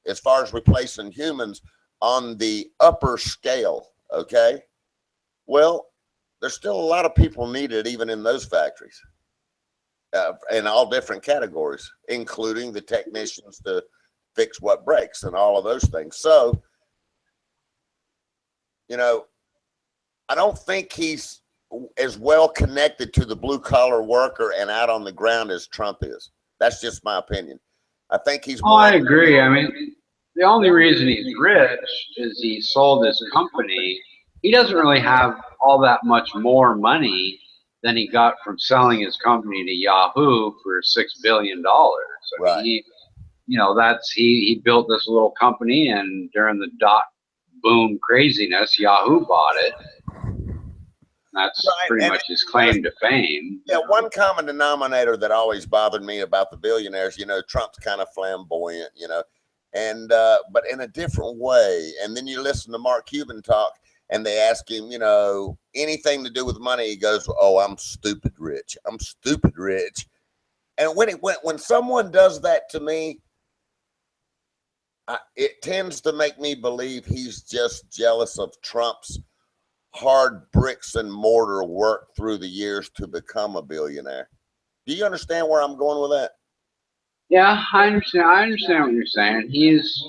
as far as replacing humans, on the upper scale. Okay. Well, there's still a lot of people needed even in those factories, in all different categories, including the technicians to fix what breaks and all of those things. So, you know, I don't think he's as well connected to the blue collar worker and out on the ground as Trump is. That's just my opinion. I think he's more. I agree. I mean, the only reason he's rich is he sold his company. He doesn't really have all that much more money than he got from selling his company to Yahoo for $6 billion. I mean, he built this little company, and during the dot boom craziness, Yahoo bought it. That's pretty much his claim to fame. Yeah, one common denominator that always bothered me about the billionaires, you know, Trump's kind of flamboyant, you know, and but in a different way. And then you listen to Mark Cuban talk, and they ask him, you know, anything to do with money. He goes, "Oh, I'm stupid rich. I'm stupid rich." And when someone does that to me, it tends to make me believe he's just jealous of Trump's hard bricks and mortar work through the years to become a billionaire. Do you understand where I'm going with that? Yeah, I understand. I understand what you're saying. He's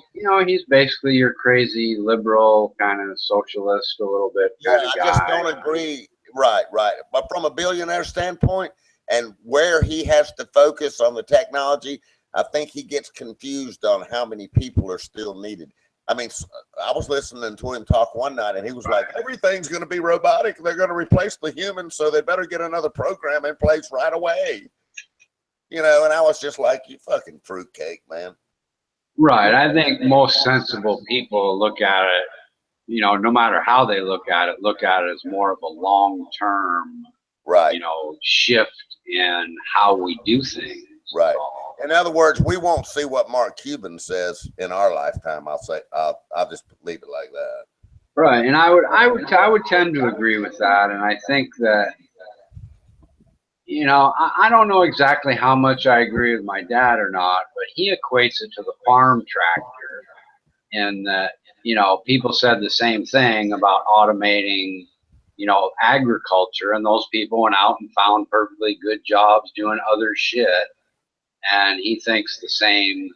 basically your crazy liberal kind of socialist, a little bit kind of guy. I just don't agree. Right. But from a billionaire standpoint, and where he has to focus on the technology, I think he gets confused on how many people are still needed. I mean, I was listening to him talk one night, and he was like, everything's going to be robotic. They're going to replace the humans, so they better get another program in place right away. You know, and I was just like, you fucking fruitcake, man. Right. I think most sensible people look at it, you know, no matter how they look at it as more of a long-term, you know, shift in how we do things. Right. In other words, we won't see what Mark Cuban says in our lifetime. I'll just leave it like that. Right. And I would tend to agree with that. And I think that, you know, I don't know exactly how much I agree with my dad or not, but he equates it to the farm tractor. And that, you know, people said the same thing about automating, you know, agriculture, and those people went out and found perfectly good jobs doing other shit. And he thinks the same,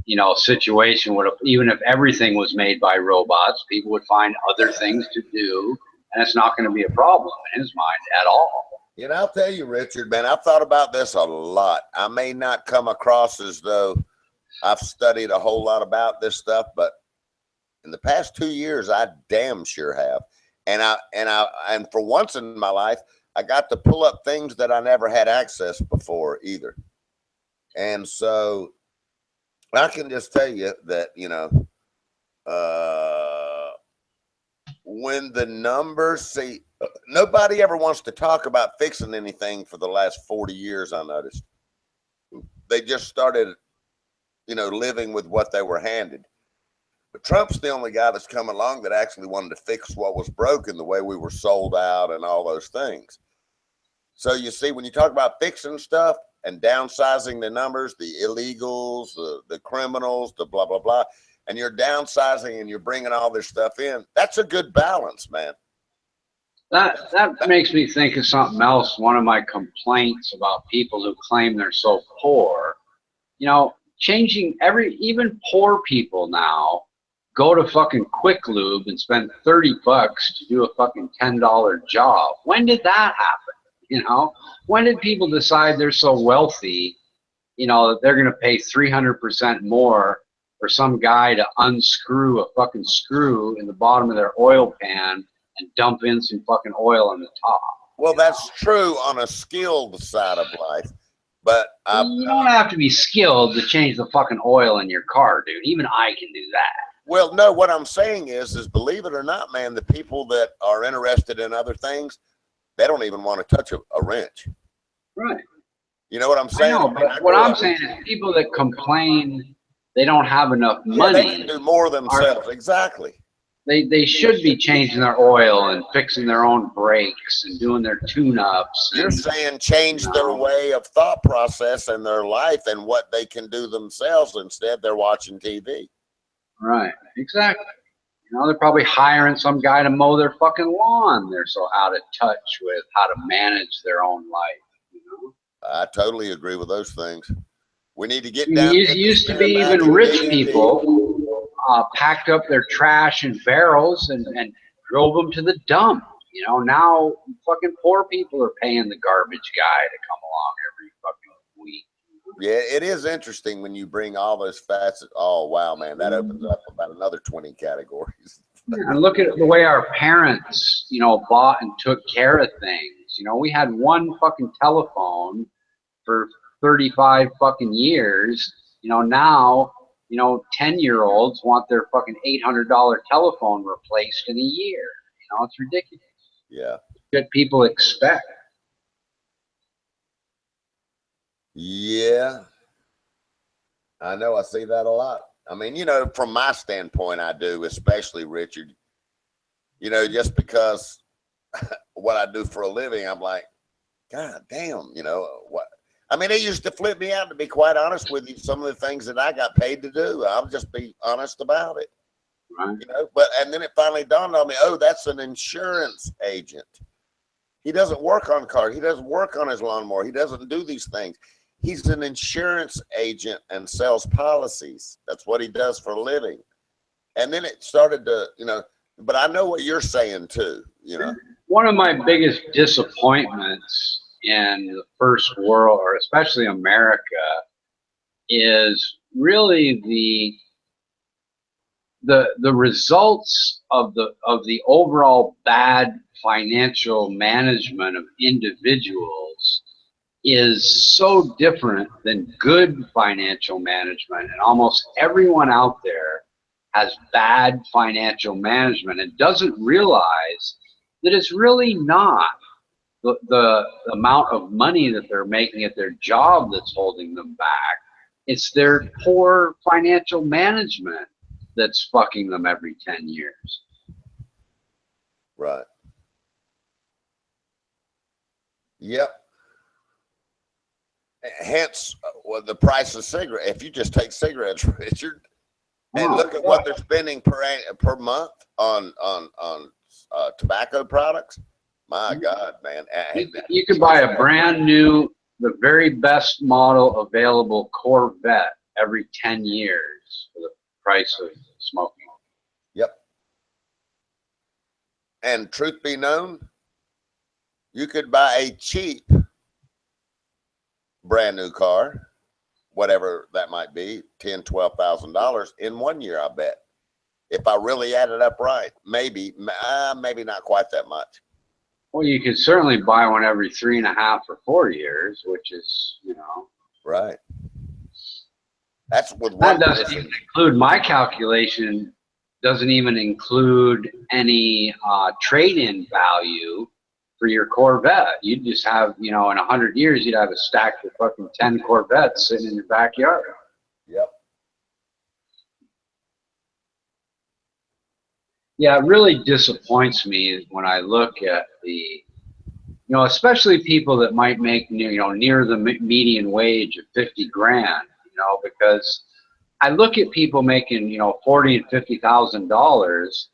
you know, situation would have, even if everything was made by robots, people would find other things to do, and it's not going to be a problem in his mind at all. You know, I'll tell you, Richard, man, I've thought about this a lot. I may not come across as though I've studied a whole lot about this stuff, but in the past 2 years, I damn sure have. And for once in my life, I got to pull up things that I never had access before either. And so I can just tell you that, you know, when the numbers see, nobody ever wants to talk about fixing anything for the last 40 years, I noticed. They just started, you know, living with what they were handed. But Trump's the only guy that's come along that actually wanted to fix what was broken, the way we were sold out and all those things. So you see, when you talk about fixing stuff and downsizing the numbers, the illegals, the criminals, the blah, blah, blah, and you're downsizing and you're bringing all this stuff in, that's a good balance, man. That makes me think of something else. One of my complaints about people who claim they're so poor, you know, changing even poor people now go to fucking Quick Lube and spend $30 to do a fucking $10 job. When did that happen? You know, when did people decide they're so wealthy, you know, that they're going to pay 300% more for some guy to unscrew a fucking screw in the bottom of their oil pan and dump in some fucking oil on the top? Well, that's true on a skilled side of life, but you don't have to be skilled to change the fucking oil in your car, dude. Even I can do that. Well, no, what I'm saying is believe it or not, man, the people that are interested in other things, they don't even want to touch a wrench. Right. You know what I'm saying? I know, but what I'm saying is people that complain they don't have enough money. They can do more themselves. Exactly. They should be changing their oil and fixing their own brakes and doing their tune-ups. You're saying change their way of thought process and their life and what they can do themselves. Instead, they're watching TV. Right. Exactly. You know, they're probably hiring some guy to mow their fucking lawn. They're so out of touch with how to manage their own life. You know? I totally agree with those things. We need to get down. It used to be even rich people packed up their trash in barrels and drove them to the dump. You know, now fucking poor people are paying the garbage guy to come along every fucking week. Yeah, it is interesting when you bring all those facets. Oh, wow, man, that opens up about another 20 categories. Yeah, and look at the way our parents, you know, bought and took care of things. You know, we had one fucking telephone for 35 fucking years. You know, now, you know, 10-year-olds want their fucking $800 telephone replaced in a year. You know, it's ridiculous. Yeah. What people expect. Yeah. I know. I see that a lot. I mean, you know, from my standpoint, I do, especially Richard. You know, just because what I do for a living, I'm like, God damn, you know, what? I mean, it used to flip me out, to be quite honest with you, some of the things that I got paid to do. I'll just be honest about it. Right. You know, and then it finally dawned on me, oh, that's an insurance agent. He doesn't work on cars. He doesn't work on his lawnmower. He doesn't do these things. He's an insurance agent and sells policies. That's what he does for a living. And then it started to, you know, but I know what you're saying too, you know. One of my biggest disappointments in the first world, or especially America, is really the results of the overall bad financial management of individuals is so different than good financial management. And almost everyone out there has bad financial management and doesn't realize that it's really not the amount of money that they're making at their job that's holding them back. It's their poor financial management that's fucking them every 10 years. Right. Yep. Hence, the price of cigarettes. If you just take cigarettes, Richard, and look at what they're spending per month on tobacco products. My God, man! You could buy a brand new, the very best model available Corvette every 10 years for the price of smoking. Yep. And truth be known, you could buy a cheap brand new car, whatever that might be, $10,000, $12,000 in 1 year, I bet. If I really add it up right, maybe not quite that much. Well, you could certainly buy one every 3.5 or 4 years, which is, you know. Right. That's with one That doesn't even include, my calculation doesn't even include any trade-in value for your Corvette. You'd just have, you know, in 100 years, you'd have a stack of fucking 10 Corvettes sitting in your backyard. Yep. Yeah, it really disappoints me when I look at the, especially people that might make, near the median wage of 50 grand, because I look at people making, $40,000 and $50,000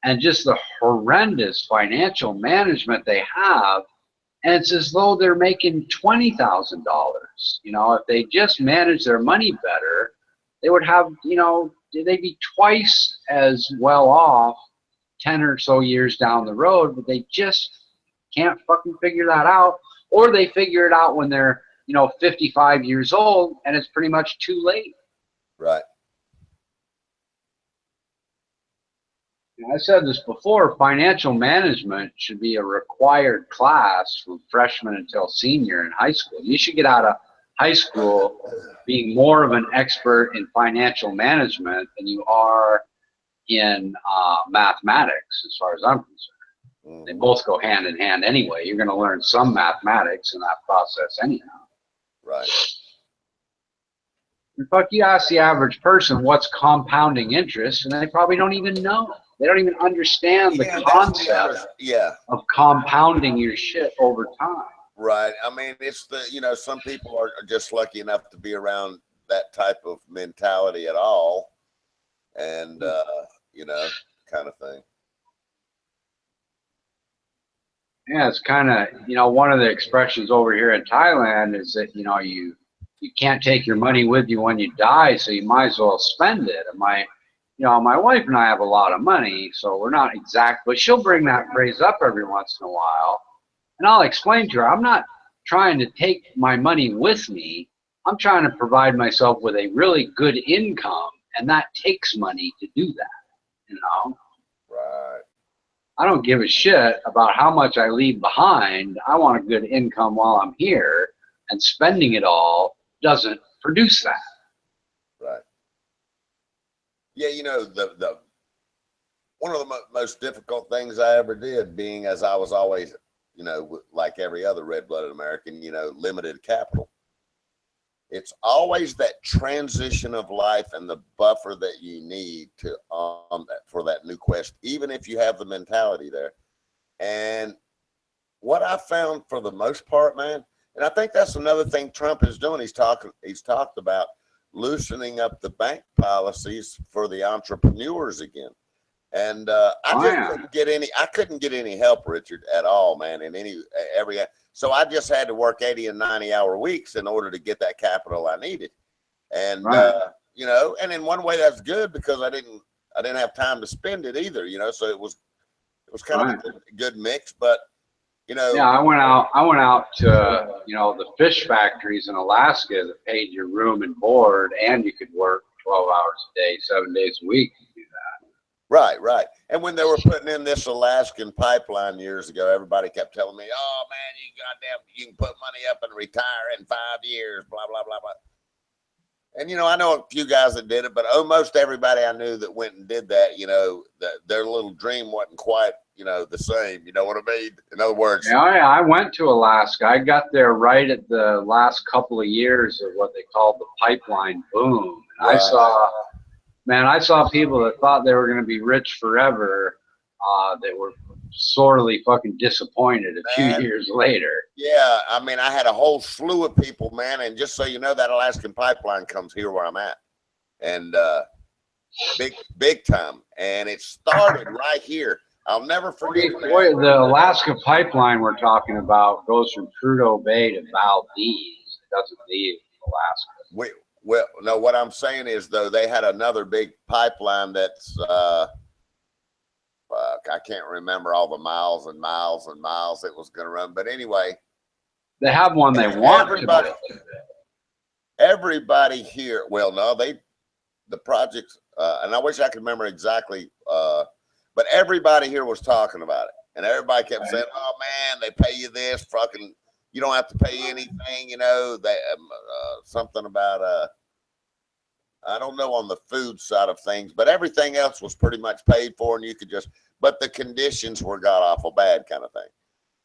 and just the horrendous financial management they have. And it's as though they're making $20,000. If they just manage their money better, they would have, they'd be twice as well off 10 or so years down the road, but they just can't fucking figure that out. Or they figure it out when they're, 55 years old and it's pretty much too late. Right. I said this before, financial management should be a required class from freshman until senior in high school. You should get out of high school being more of an expert in financial management than you are in mathematics, as far as I'm concerned. They both go hand in hand anyway. You're going to learn some mathematics in that process anyhow. Right. In fact, you ask the average person what's compounding interest, and they probably don't even know. They don't even understand the concept of compounding your shit over time. Right. I mean, it's the, some people are just lucky enough to be around that type of mentality at all. And, kind of thing. Yeah, it's kind of, one of the expressions over here in Thailand is that, you can't take your money with you when you die, so you might as well spend it. And my wife and I have a lot of money, so we're not exact, but she'll bring that phrase up every once in a while. And I'll explain to her, I'm not trying to take my money with me. I'm trying to provide myself with a really good income, and that takes money to do that, Right. I don't give a shit about how much I leave behind. I want a good income while I'm here, and spending it all doesn't produce that. Right. Yeah, the one of the most difficult things I ever did, being as I was always, like every other red-blooded American, limited capital. It's always that transition of life and the buffer that you need to for that new quest, even if you have the mentality there. And what I found for the most part, man, and I think that's another thing Trump is doing. He's talked about loosening up the bank policies for the entrepreneurs again. And I couldn't get any help, Richard, at all, man, in every. So I just had to work 80 and 90-hour weeks in order to get that capital I needed. And, and in one way that's good because I didn't have time to spend it either, so it was kind of a good mix, but, Yeah, I went out to, the fish factories in Alaska that paid your room and board, and you could work 12 hours a day, 7 days a week to do that. Right, right. And when they were putting in this Alaskan pipeline years ago, everybody kept telling me, "Oh man, you can put money up and retire in 5 years." Blah blah blah blah. And I know a few guys that did it, but almost everybody I knew that went and did that, their little dream wasn't quite, the same. You know what I mean? In other words, yeah, I went to Alaska. I got there right at the last couple of years of what they called the pipeline boom. And right. I saw people that thought they were going to be rich forever. That were sorely fucking disappointed a few years later. Yeah, I mean, I had a whole slew of people, man, and just so you know, that Alaskan pipeline comes here where I'm at, and big time, and it started right here. I'll never forget. The Alaska pipeline we're talking about goes from Prudhoe Bay to Valdez. It doesn't leave Alaska. Well, no, what I'm saying is, though, they had another big pipeline that's, I can't remember all the miles and miles and miles it was going to run. But anyway. They have one they want everybody, everybody here, well, no, the projects, and I wish I could remember exactly, but everybody here was talking about it. And everybody kept saying, "Oh, man, they pay you this, fucking, you don't have to pay anything, they something about I don't know on the food side of things, but everything else was pretty much paid for, and you could just, but the conditions were god awful bad, kind of thing."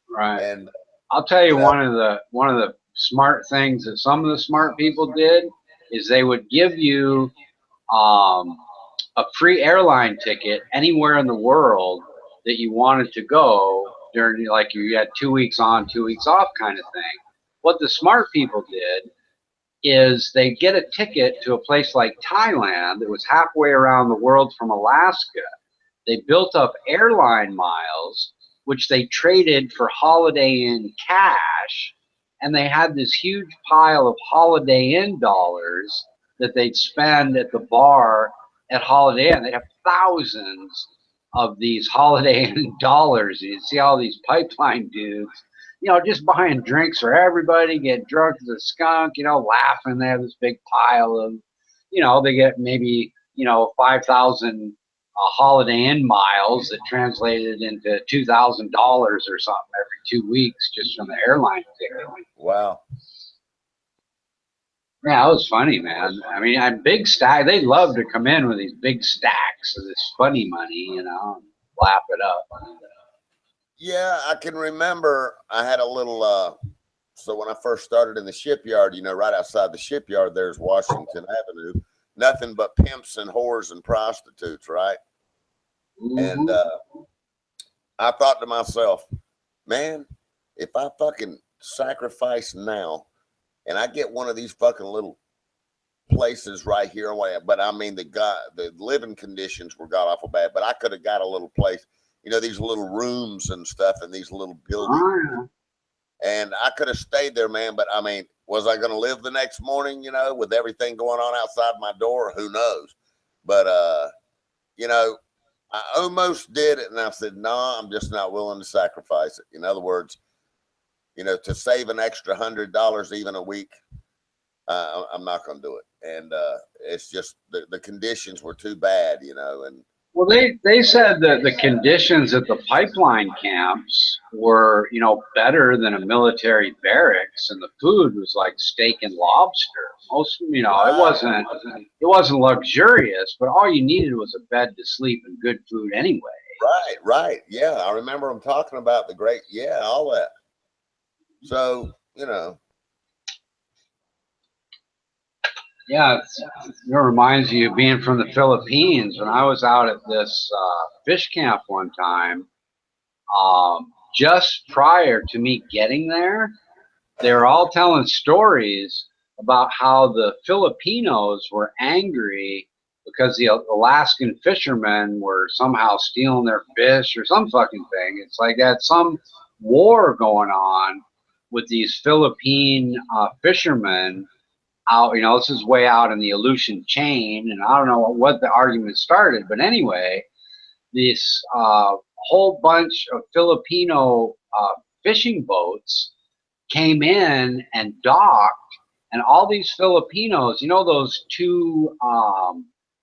Right. And I'll tell you, one of the smart things that some of the smart people did is they would give you a free airline ticket anywhere in the world that you wanted to go during, like you had 2 weeks on, 2 weeks off kind of thing. What the smart people did is they get a ticket to a place like Thailand that was halfway around the world from Alaska. They built up airline miles, which they traded for Holiday Inn cash, and they had this huge pile of Holiday Inn dollars that they'd spend at the bar at Holiday Inn. They'd have thousands of these Holiday Inn dollars. You'd see all these pipeline dudes, you know, just buying drinks for everybody, get drunk as a skunk, you know, laughing. They have this big pile of, you know, they get maybe, you know, 5,000 Holiday Inn miles that translated into $2,000 or something every 2 weeks just from the airline ticket. Wow. Yeah, it was funny, man. I mean, big stack. They love to come in with these big stacks of this funny money, you know, and lap it up. Yeah, I can remember I had a little, so when I first started in the shipyard, you know, right outside the shipyard, there's Washington Avenue, nothing but pimps and whores and prostitutes, right? And I thought to myself, man, if I fucking sacrifice now and I get one of these fucking little places right here, but I mean, the living conditions were god awful bad, but I could have got a little place, you know, these little rooms and stuff in these little buildings. And I could have stayed there, man. But I mean, was I going to live the next morning, you know, with everything going on outside my door? Who knows? But, you know, I almost did it. And I said, no, I'm just not willing to sacrifice it. In other words, you know, to save an extra $100 even a week, I'm not going to do it. And it's just the conditions were too bad, you know. And well, they said that the conditions at the pipeline camps were, you know, better than a military barracks, and the food was like steak and lobster. Most, you know, it wasn't luxurious, but all you needed was a bed to sleep and good food anyway. Right. Yeah, I remember them talking about the great, all that. So, you know. Yeah, it reminds you of being from the Philippines. When I was out at this fish camp one time, just prior to me getting there, they were all telling stories about how the Filipinos were angry because the Alaskan fishermen were somehow stealing their fish or some fucking thing. It's like they had some war going on with these Philippine fishermen out, you know, this is way out in the Aleutian chain, and I don't know what the argument started, but anyway, this whole bunch of Filipino fishing boats came in and docked, and all these Filipinos, you know, those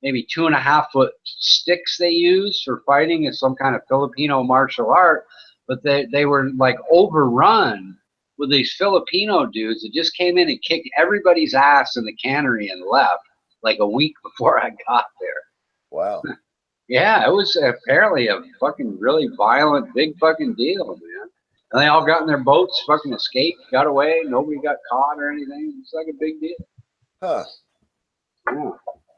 maybe 2.5 foot sticks they use for fighting is some kind of Filipino martial art, but they were like overrun with these Filipino dudes that just came in and kicked everybody's ass in the cannery and left like a week before I got there. Wow. Yeah, it was apparently a fucking really violent, big fucking deal, man. And they all got in their boats, fucking escaped, got away. Nobody got caught or anything. It's like a big deal. Huh. Yeah.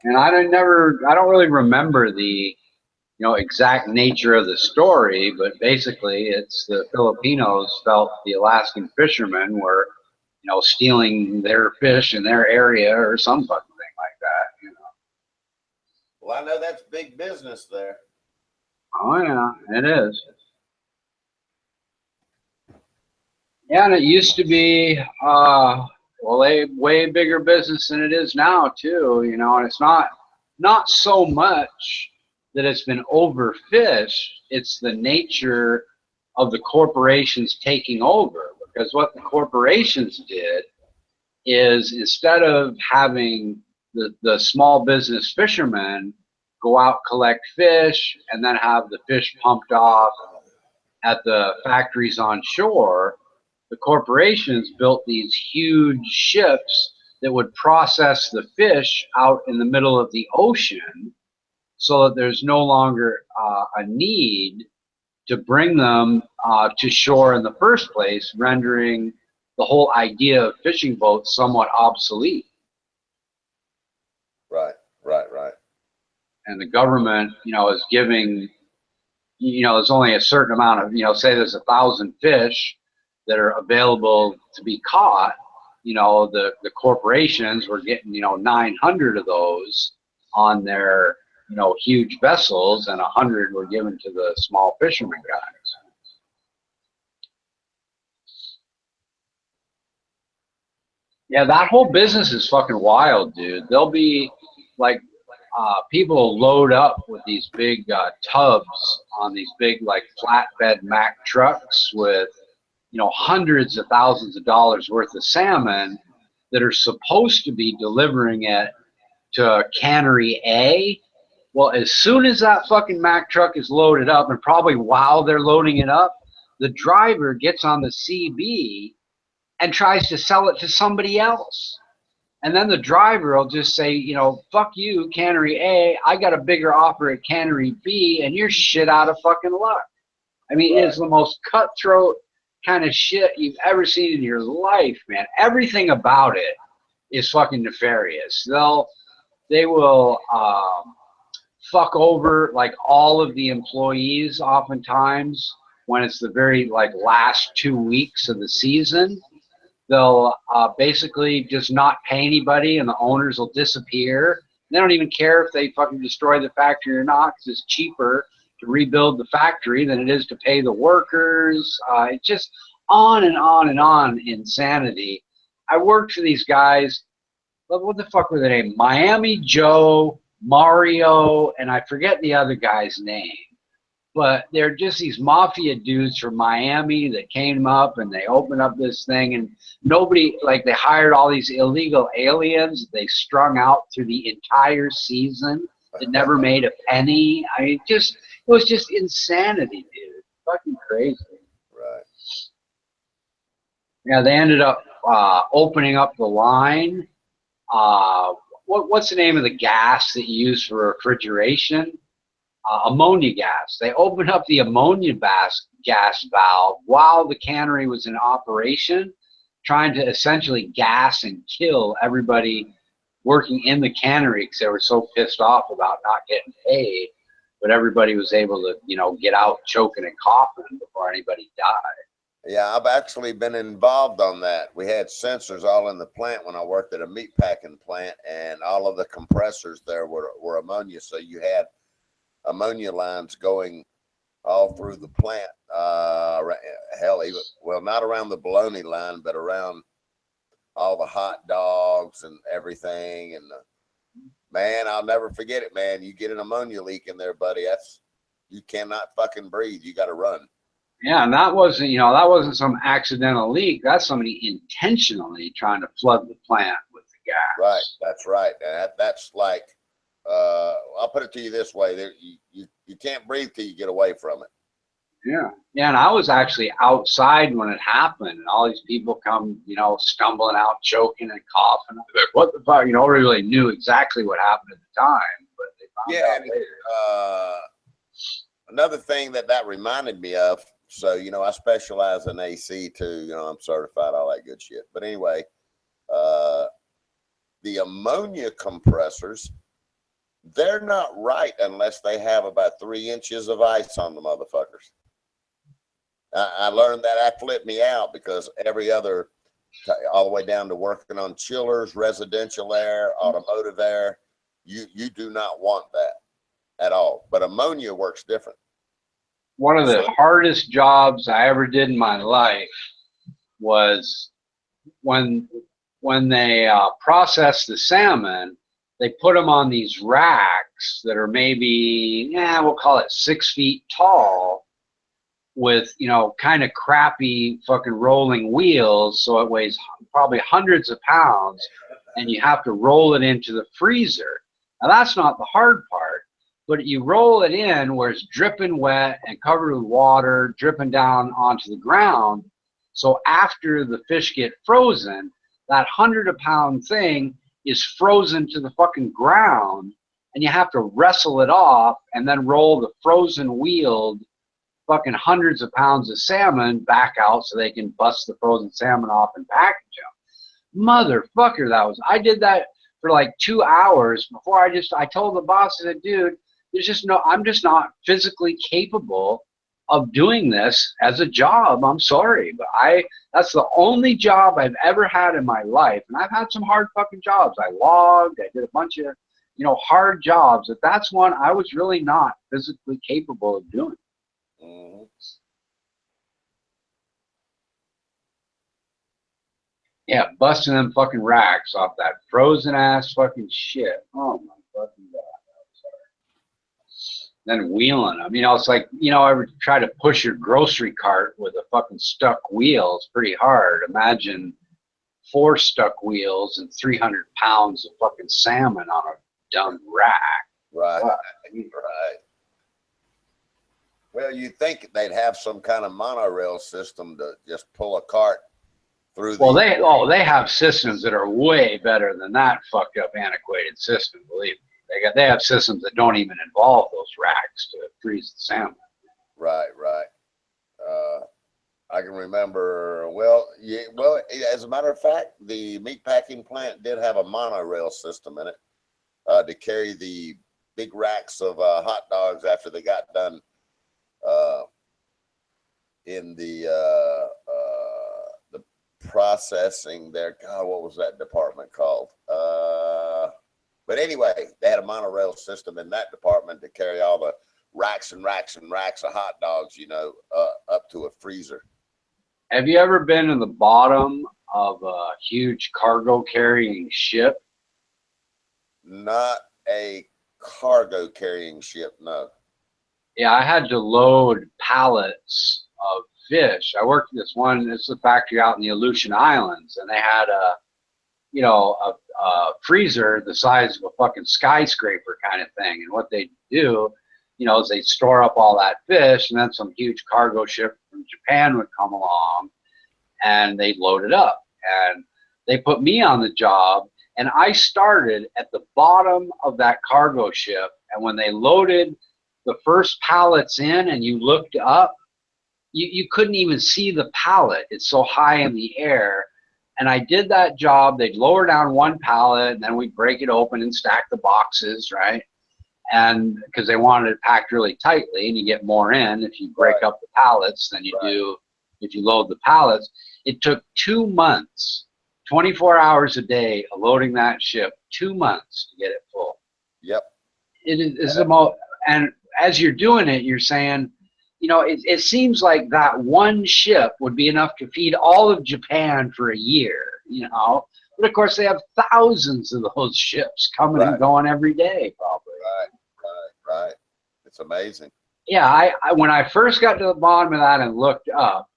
And I don't really remember the, you know, exact nature of the story, but basically it's the Filipinos felt the Alaskan fishermen were, you know, stealing their fish in their area or some fucking thing like that, you know. Well, I know that's big business there. Oh yeah, it is. Yeah, and it used to be way bigger business than it is now too, you know, and it's not so much that it's been overfished, it's the nature of the corporations taking over. Because what the corporations did is, instead of having the small business fishermen go out, collect fish, and then have the fish pumped off at the factories on shore, the corporations built these huge ships that would process the fish out in the middle of the ocean, so that there's no longer a need to bring them to shore in the first place, rendering the whole idea of fishing boats somewhat obsolete. Right. and the government, you know, is giving, you know, there's only a certain amount of, you know, say there's 1,000 fish that are available to be caught, you know, the corporations were getting, you know, 900 of those on their, you know, huge vessels, and 100 were given to the small fishermen guys. Yeah, that whole business is fucking wild, dude. There'll be like people load up with these big tubs on these big like flatbed Mack trucks with, you know, hundreds of thousands of dollars worth of salmon that are supposed to be delivering it to Cannery A. Well, as soon as that fucking Mack truck is loaded up, and probably while they're loading it up, the driver gets on the CB and tries to sell it to somebody else. And then the driver will just say, you know, fuck you, Cannery A, I got a bigger offer at Cannery B, and you're shit out of fucking luck. I mean, It's the most cutthroat kind of shit you've ever seen in your life, man. Everything about it is fucking nefarious. They will fuck over like all of the employees oftentimes when it's the very like last 2 weeks of the season. They'll basically just not pay anybody, and the owners will disappear. They don't even care if they fucking destroy the factory or not, because it's cheaper to rebuild the factory than it is to pay the workers. It's just on and on and on insanity. I worked for these guys. What the fuck were their name? Miami Joe, Mario, and I forget the other guy's name. But they're just these mafia dudes from Miami that came up and they opened up this thing, and nobody, like, they hired all these illegal aliens they strung out through the entire season that never made a penny. I mean, it was just insanity, dude. Fucking crazy. Right. Yeah, they ended up opening up the line. What's the name of the gas that you use for refrigeration? Ammonia gas. They opened up the ammonia gas valve while the cannery was in operation, trying to essentially gas and kill everybody working in the cannery because they were so pissed off about not getting paid. But everybody was able to, you know, get out choking and coughing before anybody died. Yeah, I've actually been involved on that. We had sensors all in the plant when I worked at a meat packing plant, and all of the compressors there were ammonia. So you had ammonia lines going all through the plant. Hell, even, well, not around the bologna line, but around all the hot dogs and everything. And man, I'll never forget it, man. You get an ammonia leak in there, buddy. You cannot fucking breathe. You got to run. Yeah, and that wasn't some accidental leak. That's somebody intentionally trying to flood the plant with the gas. Right, that's right. That's like, I'll put it to you this way: you can't breathe till you get away from it. Yeah, and I was actually outside when it happened, and all these people come, you know, stumbling out, choking and coughing. What the fuck? You know, nobody really knew exactly what happened at the time, but they found out later. Another thing that reminded me of. So, you know, I specialize in AC too. You know, I'm certified, all that good shit. But anyway, the ammonia compressors, they're not right unless they have about 3 inches of ice on the motherfuckers. I learned that flipped me out because every other, all the way down to working on chillers, residential air, automotive air, you do not want that at all. But ammonia works different. One of the hardest jobs I ever did in my life was when they process the salmon. They put them on these racks that are maybe, we'll call it 6 feet tall, with, you know, kind of crappy fucking rolling wheels, so it weighs probably hundreds of pounds, and you have to roll it into the freezer. Now that's not the hard part. But you roll it in where it's dripping wet and covered with water, dripping down onto the ground. So after the fish get frozen, that 100-pound thing is frozen to the fucking ground, and you have to wrestle it off and then roll the frozen wheeled fucking hundreds of pounds of salmon back out so they can bust the frozen salmon off and package them. Motherfucker, I did that for like 2 hours before I told the boss, I said, dude, I'm just not physically capable of doing this as a job. I'm sorry, but that's the only job I've ever had in my life. And I've had some hard fucking jobs. I logged, I did a bunch of, hard jobs. But that's one I was really not physically capable of doing. Mm-hmm. Yeah, busting them fucking racks off that frozen ass fucking shit. Oh my fucking God. Then wheeling them. It's like, ever try to push your grocery cart with a fucking stuck wheel. It's pretty hard. Imagine 4 stuck wheels and 300 pounds of fucking salmon on a dumb rack. Right. Wow. Right. Well, you'd think they'd have some kind of monorail system to just pull a cart through. Well, they have systems that are way better than that fucked up antiquated system. Believe me. They have systems that don't even involve those racks to freeze the salmon. Right. I can remember. As a matter of fact, the meatpacking plant did have a monorail system in it to carry the big racks of hot dogs after they got done in the processing there. God, what was that department called? But anyway, they had a monorail system in that department to carry all the racks and racks and racks of hot dogs, up to a freezer. Have you ever been in the bottom of a huge cargo carrying ship? Not a cargo carrying ship, no. Yeah, I had to load pallets of fish. I worked at it's a factory out in the Aleutian Islands, and they had a freezer the size of a fucking skyscraper kind of thing. And what they do, is they store up all that fish, and then some huge cargo ship from Japan would come along and they'd load it up. And they put me on the job, and I started at the bottom of that cargo ship. And when they loaded the first pallets in and you looked up, you couldn't even see the pallet. It's so high in the air. And I did that job. They'd lower down one pallet, and then we'd break it open and stack the boxes, right? And because they wanted it packed really tightly, and you get more in if you break up the pallets than you do if you load the pallets. It took 2 months, 24 hours a day of loading that ship, 2 months to get it full. Yep. It is the most, and as you're doing it, you're saying, it seems like that one ship would be enough to feed all of Japan for a year, But of course, they have thousands of those ships coming and going every day, probably. Right. It's amazing. Yeah, I when I first got to the bottom of that and looked up,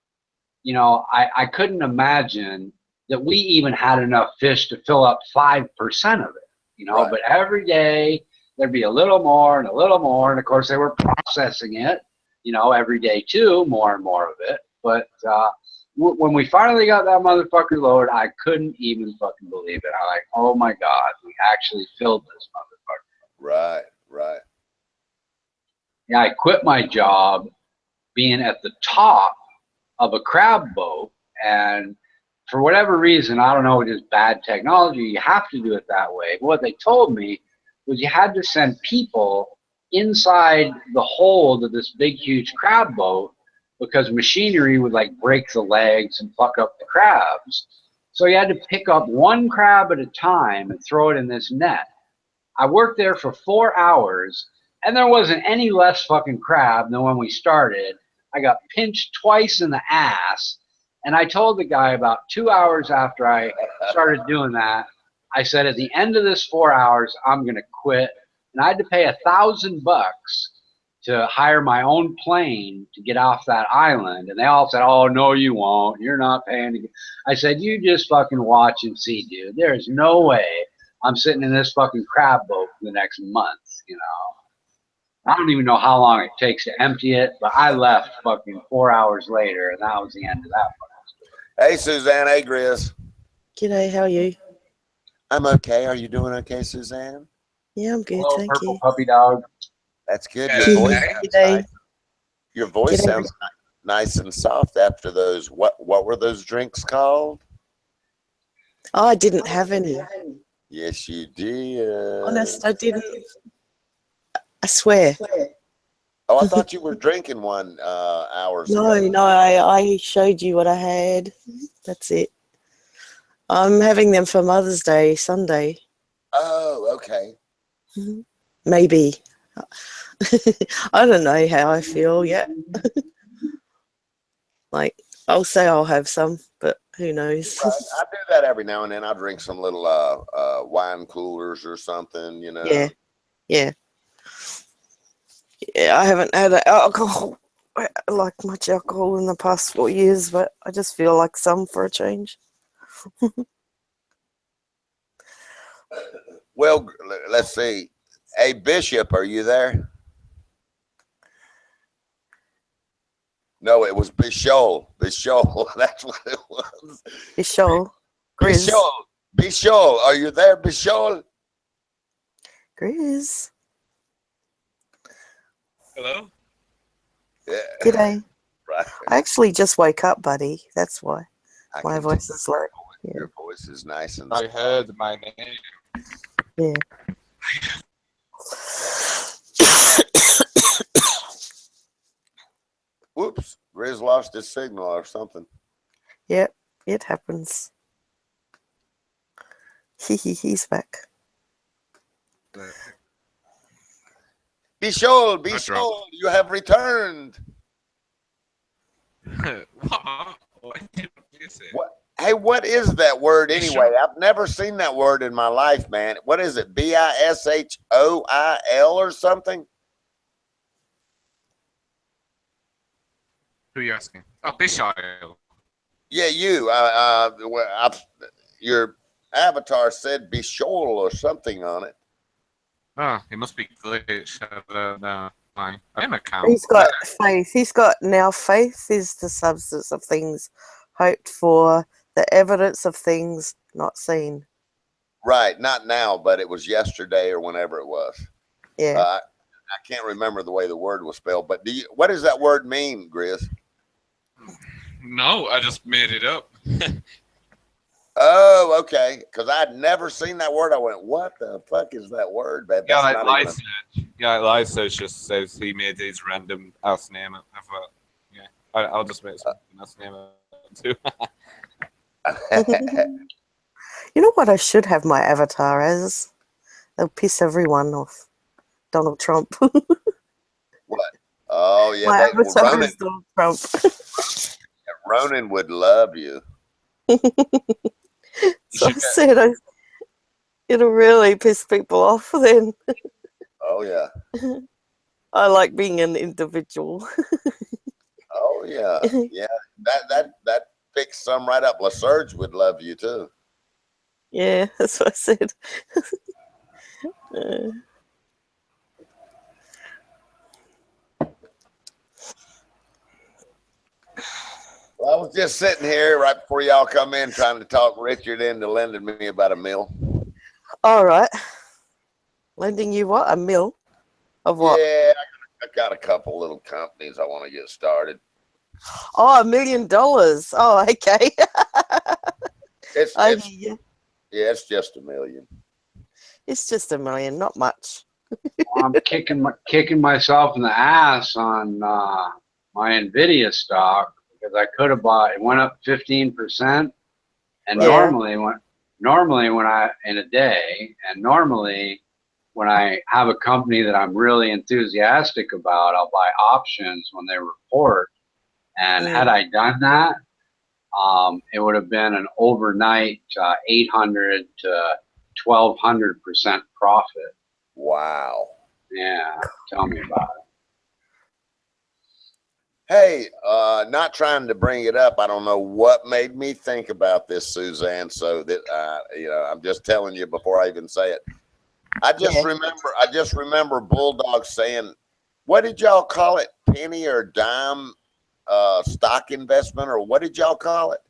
I couldn't imagine that we even had enough fish to fill up 5% of it, But every day there'd be a little more and a little more, and of course they were processing it. Every day too, more and more of it. But when we finally got that motherfucker loaded, I couldn't even fucking believe it. I'm like, oh my God, we actually filled this motherfucker. Right. Yeah, I quit my job being at the top of a crab boat, and for whatever reason, I don't know, it is bad technology, you have to do it that way. But what they told me was you had to send people inside the hold of this big, huge crab boat because machinery would break the legs and fuck up the crabs. So you had to pick up one crab at a time and throw it in this net. I worked there for 4 hours, and there wasn't any less fucking crab than when we started. I got pinched twice in the ass, and I told the guy about 2 hours after I started doing that, I said, at the end of this 4 hours, I'm going to quit. And I had to pay $1,000 to hire my own plane to get off that island. And they all said, oh, no, you won't. You're not paying. I said, you just fucking watch and see, dude. There's no way I'm sitting in this fucking crab boat for the next month, I don't even know how long it takes to empty it, but I left fucking 4 hours later, and that was the end of that fucking story. Hey, Suzanne. Hey, Grizz. G'day, how are you? I'm okay. Are you doing okay, Suzanne? Yeah, I'm good, Hello, thank purple you. puppy dog. That's good. G'day. Your voice sounds nice. Your voice G'day. sounds nice and soft after those. What were those drinks called? Oh, I didn't have any. Yes, you did. Honest, I didn't. I swear. Oh, I thought you were drinking one hours ago. No, I showed you what I had. That's it. I'm having them for Mother's Day Sunday. Oh, okay. Maybe. I don't know how I feel yet. Like, I'll say I'll have some, but who knows? Right. I do that every now and then. I drink some little wine coolers or something, you know. Yeah. I haven't had alcohol, like much alcohol in the past 4 years, but I just feel like some for a change. Well, let's see. Hey, Bishop, are you there? No, it was Bishol. Bishol. That's what it was. Bishol. Grizz. Bishol. Are you there, Bishol? Grizz. Hello? Yeah. G'day. Right. I actually just woke up, buddy. That's why my voice is low. Your voice is nice and I heard my name. Yeah. Whoops. Grizz lost his signal or something. Yep, it happens. He's back. Bishol, you have returned. What? Hey, what is that word anyway? I've never seen that word in my life, man. What is it? Bishoil or something? Who are you asking? Oh, Bishop. Yeah, you. Your avatar said Bishol or something on it. Oh, it must be glitch. No, fine. I didn't account. He's got faith. He's got now faith is the substance of things hoped for, the evidence of things not seen. Right, not now, but it was yesterday or whenever it was. Yeah. I can't remember the way the word was spelled, but what does that word mean, Grizz? No, I just made it up. Oh, okay. Because I'd never seen that word. I went, "What the fuck is that word?" But Live Search just says he made his random ass name. I thought, yeah, I'll just make something else name it too. You know what I should have my avatar as? They'll piss everyone off. Donald Trump. What? Oh, yeah. My avatar is Donald Trump. Ronan would love you. So I said it'll really piss people off then. Oh, yeah. I like being an individual. Oh, yeah. Yeah. That picks some right up. LaSurge would love you, too. Yeah, that's what I said. Well, I was just sitting here right before y'all come in trying to talk Richard into lending me about $1 million. All right. Lending you what? $1 million? Of what? Yeah, I got a couple little companies I want to get started. Oh, $1 million. Oh, okay. It's just $1 million. It's just $1 million, not much. I'm kicking myself in the ass on my Nvidia stock because I could have bought. It went up 15%, and normally when I in a day, and normally when I have a company that I'm really enthusiastic about, I'll buy options when they report. And had I done that, it would have been an overnight 800 to 1,200% profit. Wow. Yeah, tell me about it. Hey, not trying to bring it up. I don't know what made me think about this, Suzanne. So that I'm just telling you before I even say it. I just remember Bulldog saying, "What did y'all call it? Penny or dime stock investment, or what did y'all call it?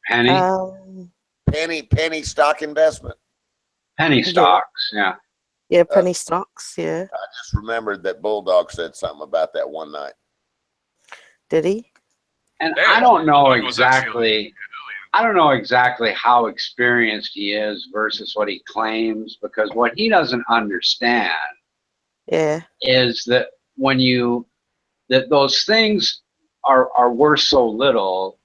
Penny. Penny stock investment. Penny stocks. Yeah. Yeah, penny stocks. Yeah. I just remembered that Bulldog said something about that one night. Did he? And I don't know exactly. I don't know exactly how experienced he is versus what he claims, because what he doesn't understand is that when that those things are worth so little,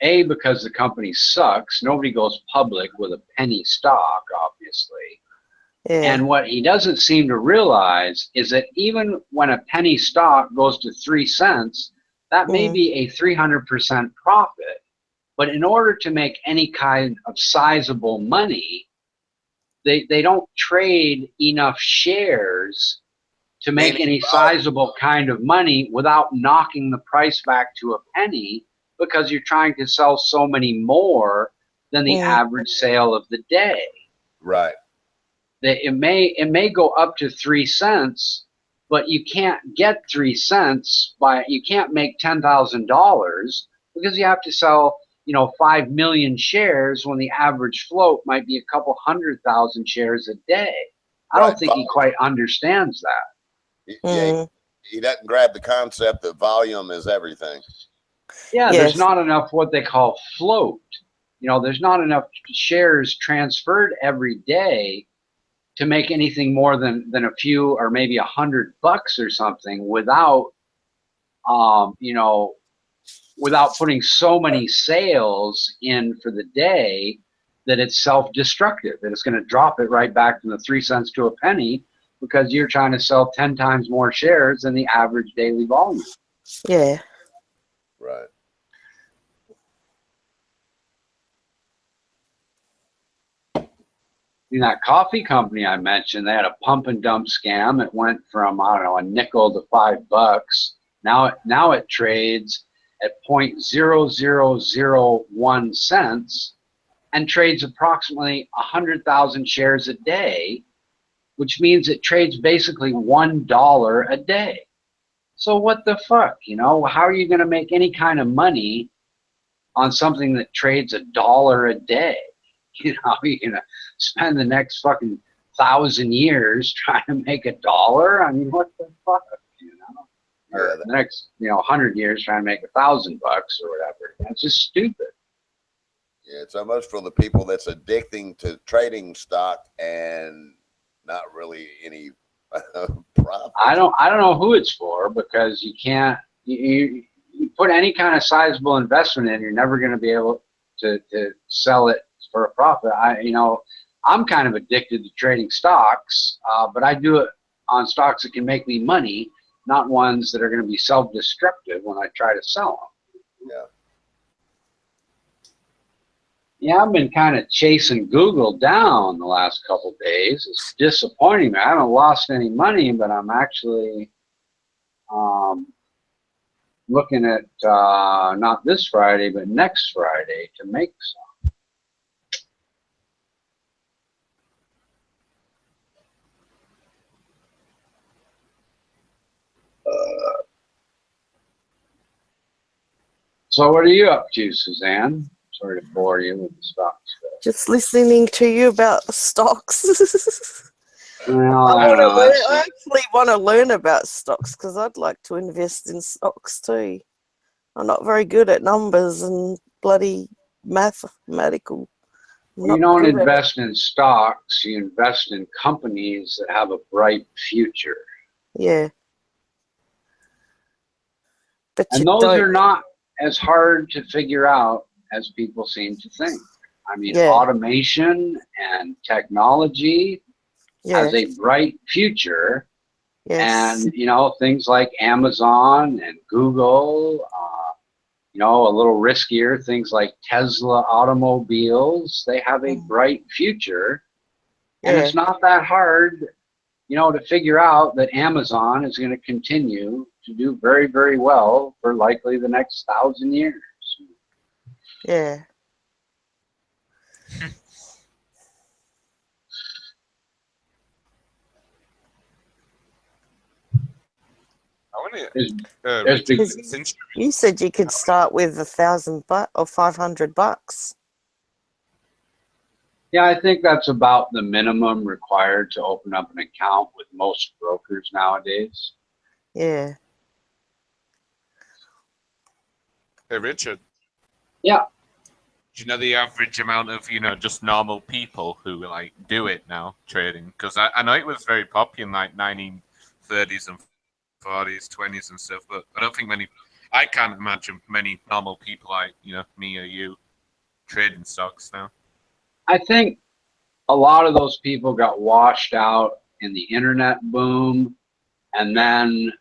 A, because the company sucks, nobody goes public with a penny stock, obviously. And what he doesn't seem to realize is that even when a penny stock goes to 3 cents, that may be a 300% profit. But in order to make any kind of sizable money, they don't trade enough shares to make any sizable kind of money without knocking the price back to a penny, because you're trying to sell so many more than the average sale of the day. Right. That it may go up to 3 cents, but you can't get 3 cents you can't make $10,000 because you have to sell 5 million shares when the average float might be a couple 100,000 shares a day. I don't think he quite understands that. Yeah, he doesn't grab the concept that volume is everything. Yeah, there's not enough what they call float. There's not enough shares transferred every day to make anything more than a few or maybe $100 or something without without putting so many sales in for the day that it's self-destructive, that it's going to drop it right back from the 3 cents to a penny because you're trying to sell 10 times more shares than the average daily volume. Yeah. Right. In that coffee company I mentioned, they had a pump and dump scam. It went from, I don't know, a nickel to $5. Now it trades at 0.0001 cents and trades approximately 100,000 shares a day, which means it trades basically $1 a day. So what the fuck, how are you going to make any kind of money on something that trades $1 a day? You're going to spend the next fucking 1,000 years trying to make $1? I mean, what the fuck, Or the next, 100 years trying to make $1,000 or whatever. That's just stupid. Yeah, it's almost for the people that's addicting to trading stock and not really any profit. I don't know who it's for, because you can't, you put any kind of sizable investment in, you're never going to be able to sell it for a profit. I'm kind of addicted to trading stocks, but I do it on stocks that can make me money, not ones that are going to be self-destructive when I try to sell them. Yeah. Yeah, I've been kind of chasing Google down the last couple of days. It's disappointing me. I haven't lost any money, but I'm actually looking at not this Friday, but next Friday to make some. So what are you up to, Suzanne? Sorry to bore you with the stock stuff. Just listening to you about stocks. Well, I actually want to learn about stocks because I'd like to invest in stocks too. I'm not very good at numbers and bloody mathematical. You don't invest in stocks, you invest in companies that have a bright future. Yeah. But and those are not as hard to figure out as people seem to think. I mean, automation and technology has a bright future. Yes. And, things like Amazon and Google, a little riskier, things like Tesla automobiles, they have a bright future. And it's not that hard, to figure out that Amazon is going to continue to do very, very well for likely the next 1,000 years. Yeah. You said you could start with $1,000 or $500. Yeah, I think that's about the minimum required to open up an account with most brokers nowadays. Yeah. Hey, Richard. Yeah. Do you know the average amount of, just normal people who like do it now, trading? Because I know it was very popular in like 1930s and 40s, 20s and stuff, but I don't think I can't imagine many normal people like, me or you trading stocks now. I think a lot of those people got washed out in the internet boom, and then,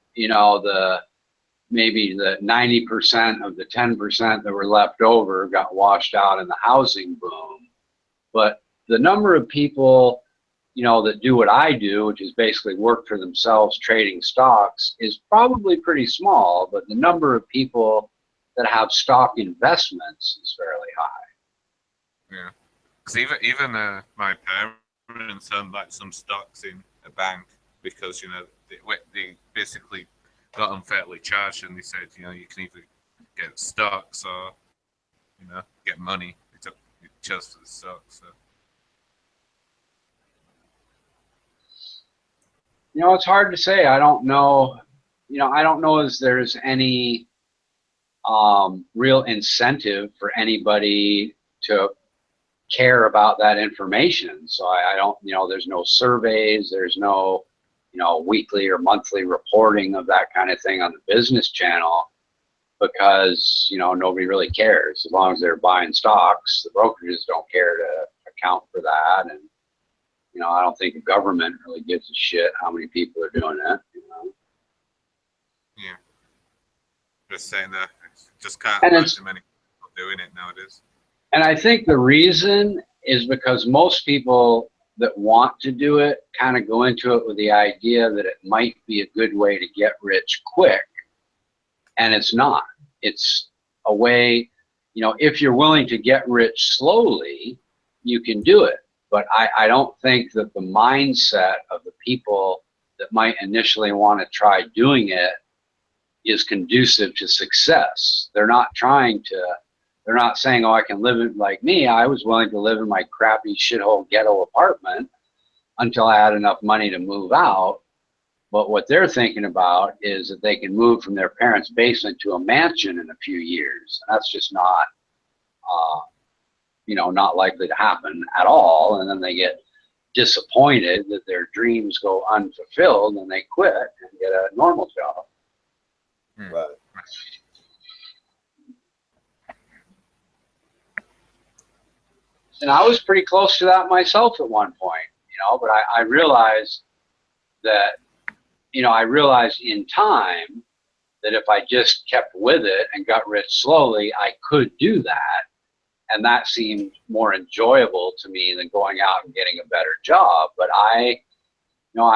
maybe the 90% of the 10% that were left over got washed out in the housing boom. But the number of people, that do what I do, which is basically work for themselves trading stocks, is probably pretty small, but the number of people that have stock investments is fairly high. Yeah. Because even my parents own like some stocks in a bank because, they basically got unfairly charged, and they said, you can either get stocks or, get money. They chose for the stocks. So. It's hard to say. I don't know. I don't know if there's any real incentive for anybody to care about that information. So I don't, there's no surveys, there's no, weekly or monthly reporting of that kind of thing on the business channel, because, nobody really cares. As long as they're buying stocks, the brokerages don't care to account for that. And, I don't think the government really gives a shit how many people are doing it. Yeah. Just saying that. Just can't imagine many people doing it nowadays. And I think the reason is because most people that want to do it kind of go into it with the idea that it might be a good way to get rich quick. And it's not. It's a way, if you're willing to get rich slowly, you can do it. But I don't think that the mindset of the people that might initially want to try doing it is conducive to success. They're not saying, oh, I can live it like me. I was willing to live in my crappy shithole ghetto apartment until I had enough money to move out. But what they're thinking about is that they can move from their parents' basement to a mansion in a few years. And that's just not, not likely to happen at all. And then they get disappointed that their dreams go unfulfilled, and they quit and get a normal job. Right. And I was pretty close to that myself at one point, but I realized that, I realized in time that if I just kept with it and got rich slowly, I could do that. And that seemed more enjoyable to me than going out and getting a better job. But I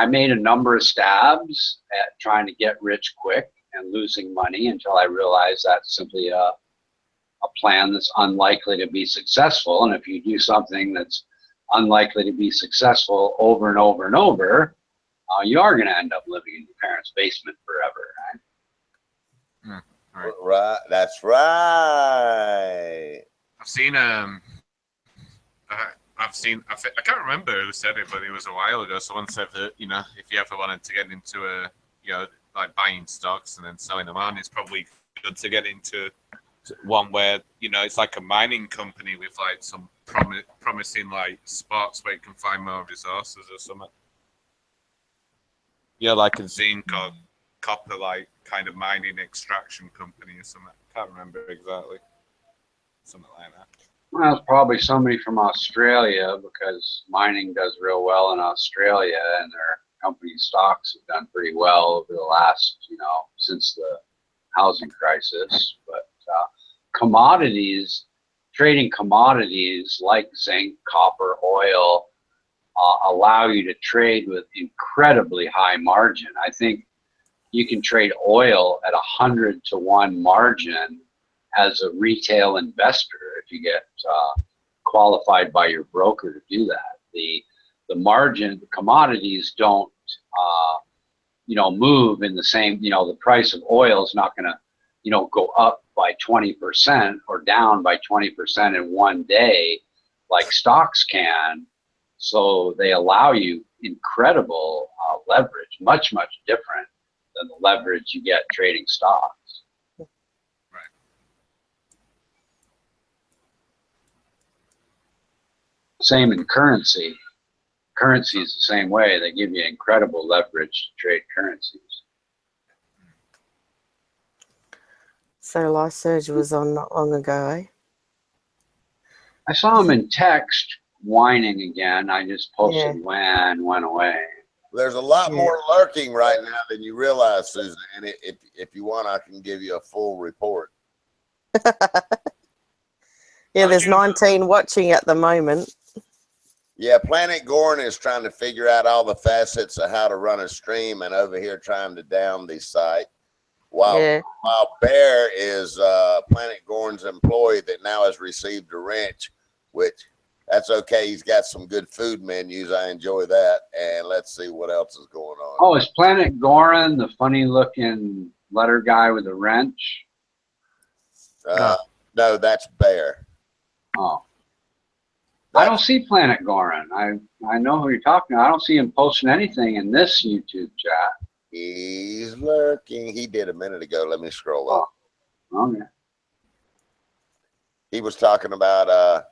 made a number of stabs at trying to get rich quick and losing money until I realized that's simply a plan that's unlikely to be successful. And if you do something that's unlikely to be successful over and over and over, you are going to end up living in your parents' basement forever, right? Right. That's right. I've seen I can't remember who said it, but it was a while ago. Someone said that, if you ever wanted to get into like buying stocks and then selling them on, it's probably good to get into one where, it's like a mining company with like some promising like spots where you can find more resources or something. Yeah, like a zinc or copper like kind of mining extraction company or something. I can't remember exactly. Something like that. Well, it's probably somebody from Australia, because mining does real well in Australia, and their company stocks have done pretty well over the last, since the housing crisis. But commodities, trading commodities like zinc, copper, oil, allow you to trade with incredibly high margin. I think you can trade oil at 100-to-1 margin as a retail investor if you get qualified by your broker to do that. The margin, the commodities don't move in the same, the price of oil is not going to go up by 20% or down by 20% in one day like stocks can. So they allow you incredible leverage, much, much different than the leverage you get trading stocks. Same in currency. Currency is the same way. They give you incredible leverage to trade currencies. So Lyserge was on not long ago, eh? I saw him in text whining again. I just posted when went away. There's a lot more lurking right now than you realize, Susan. And if you want, I can give you a full report. Yeah, there's 19 watching at the moment. Yeah, Planet Gorn is trying to figure out all the facets of how to run a stream, and over here trying to down the site. While Bear is Planet Gorn's employee that now has received a wrench, which that's okay. He's got some good food menus. I enjoy that. And let's see what else is going on. Oh, is Planet Goran the funny looking letter guy with a wrench? No, that's Bear. Oh. I don't see Planet Goran. I know who you're talking about. I don't see him posting anything in this YouTube chat. He's lurking. He did a minute ago. Let me scroll up. Okay. He was talking about,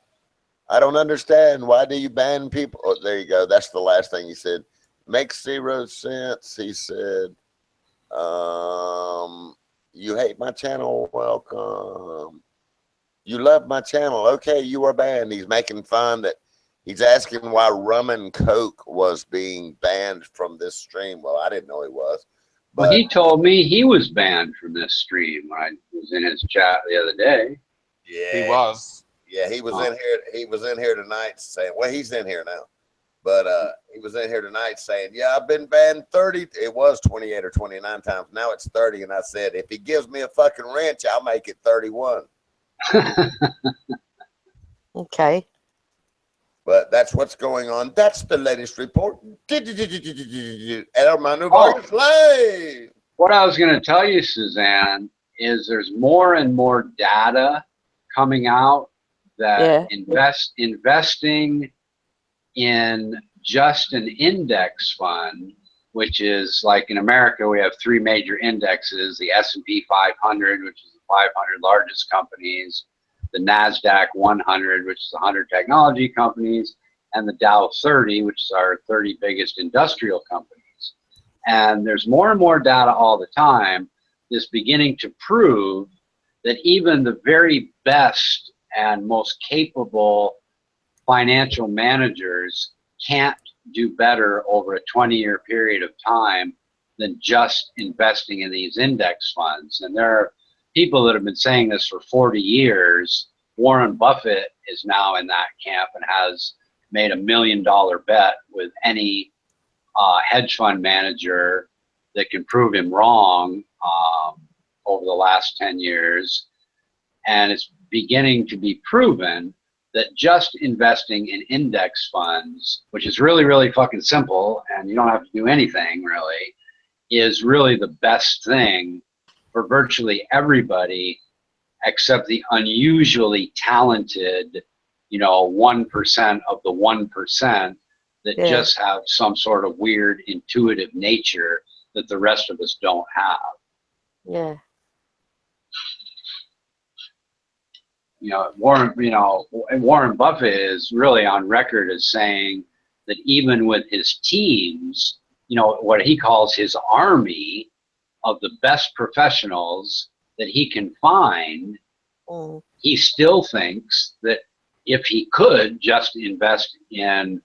I don't understand. Why do you ban people? Oh, there you go. That's the last thing he said. Makes zero sense. He said, you hate my channel. Welcome. You love my channel. Okay, you are banned. He's making fun that he's asking why rum and coke was being banned from this stream. Well, I didn't know he was. But well, he told me he was banned from this stream. I was in his chat the other day. Yeah, he was. Yeah, he was in here. He was in here tonight saying, well, he's in here now. But he was in here tonight saying, yeah, I've been banned 30. It was 28 or 29 times. Now it's 30. And I said, if he gives me a fucking wrench, I'll make it 31. Okay. But that's what's going on. That's the latest report. Hermano Vargas Live. What I was going to tell you, Suzanne, is there's more and more data coming out that investing in just an index fund, which is like in America, we have three major indexes: the S&P 500, which is the 500 largest companies, the NASDAQ 100, which is 100 technology companies, and the Dow 30, which is our 30 biggest industrial companies. And there's more and more data all the time that's beginning to prove that even the very best and most capable financial managers can't do better over a 20-year period of time than just investing in these index funds. And there are people that have been saying this for 40 years. Warren Buffett is now in that camp and has made $1 million bet with any hedge fund manager that can prove him wrong over the last 10 years. And it's beginning to be proven that just investing in index funds, which is really, really fucking simple, and you don't have to do anything really, is really the best thing for virtually everybody except the unusually talented, 1% of the 1% that just have some sort of weird intuitive nature that the rest of us don't have. Yeah. Warren Buffett is really on record as saying that even with his teams, what he calls his army of the best professionals that he can find, he still thinks that if he could just invest in,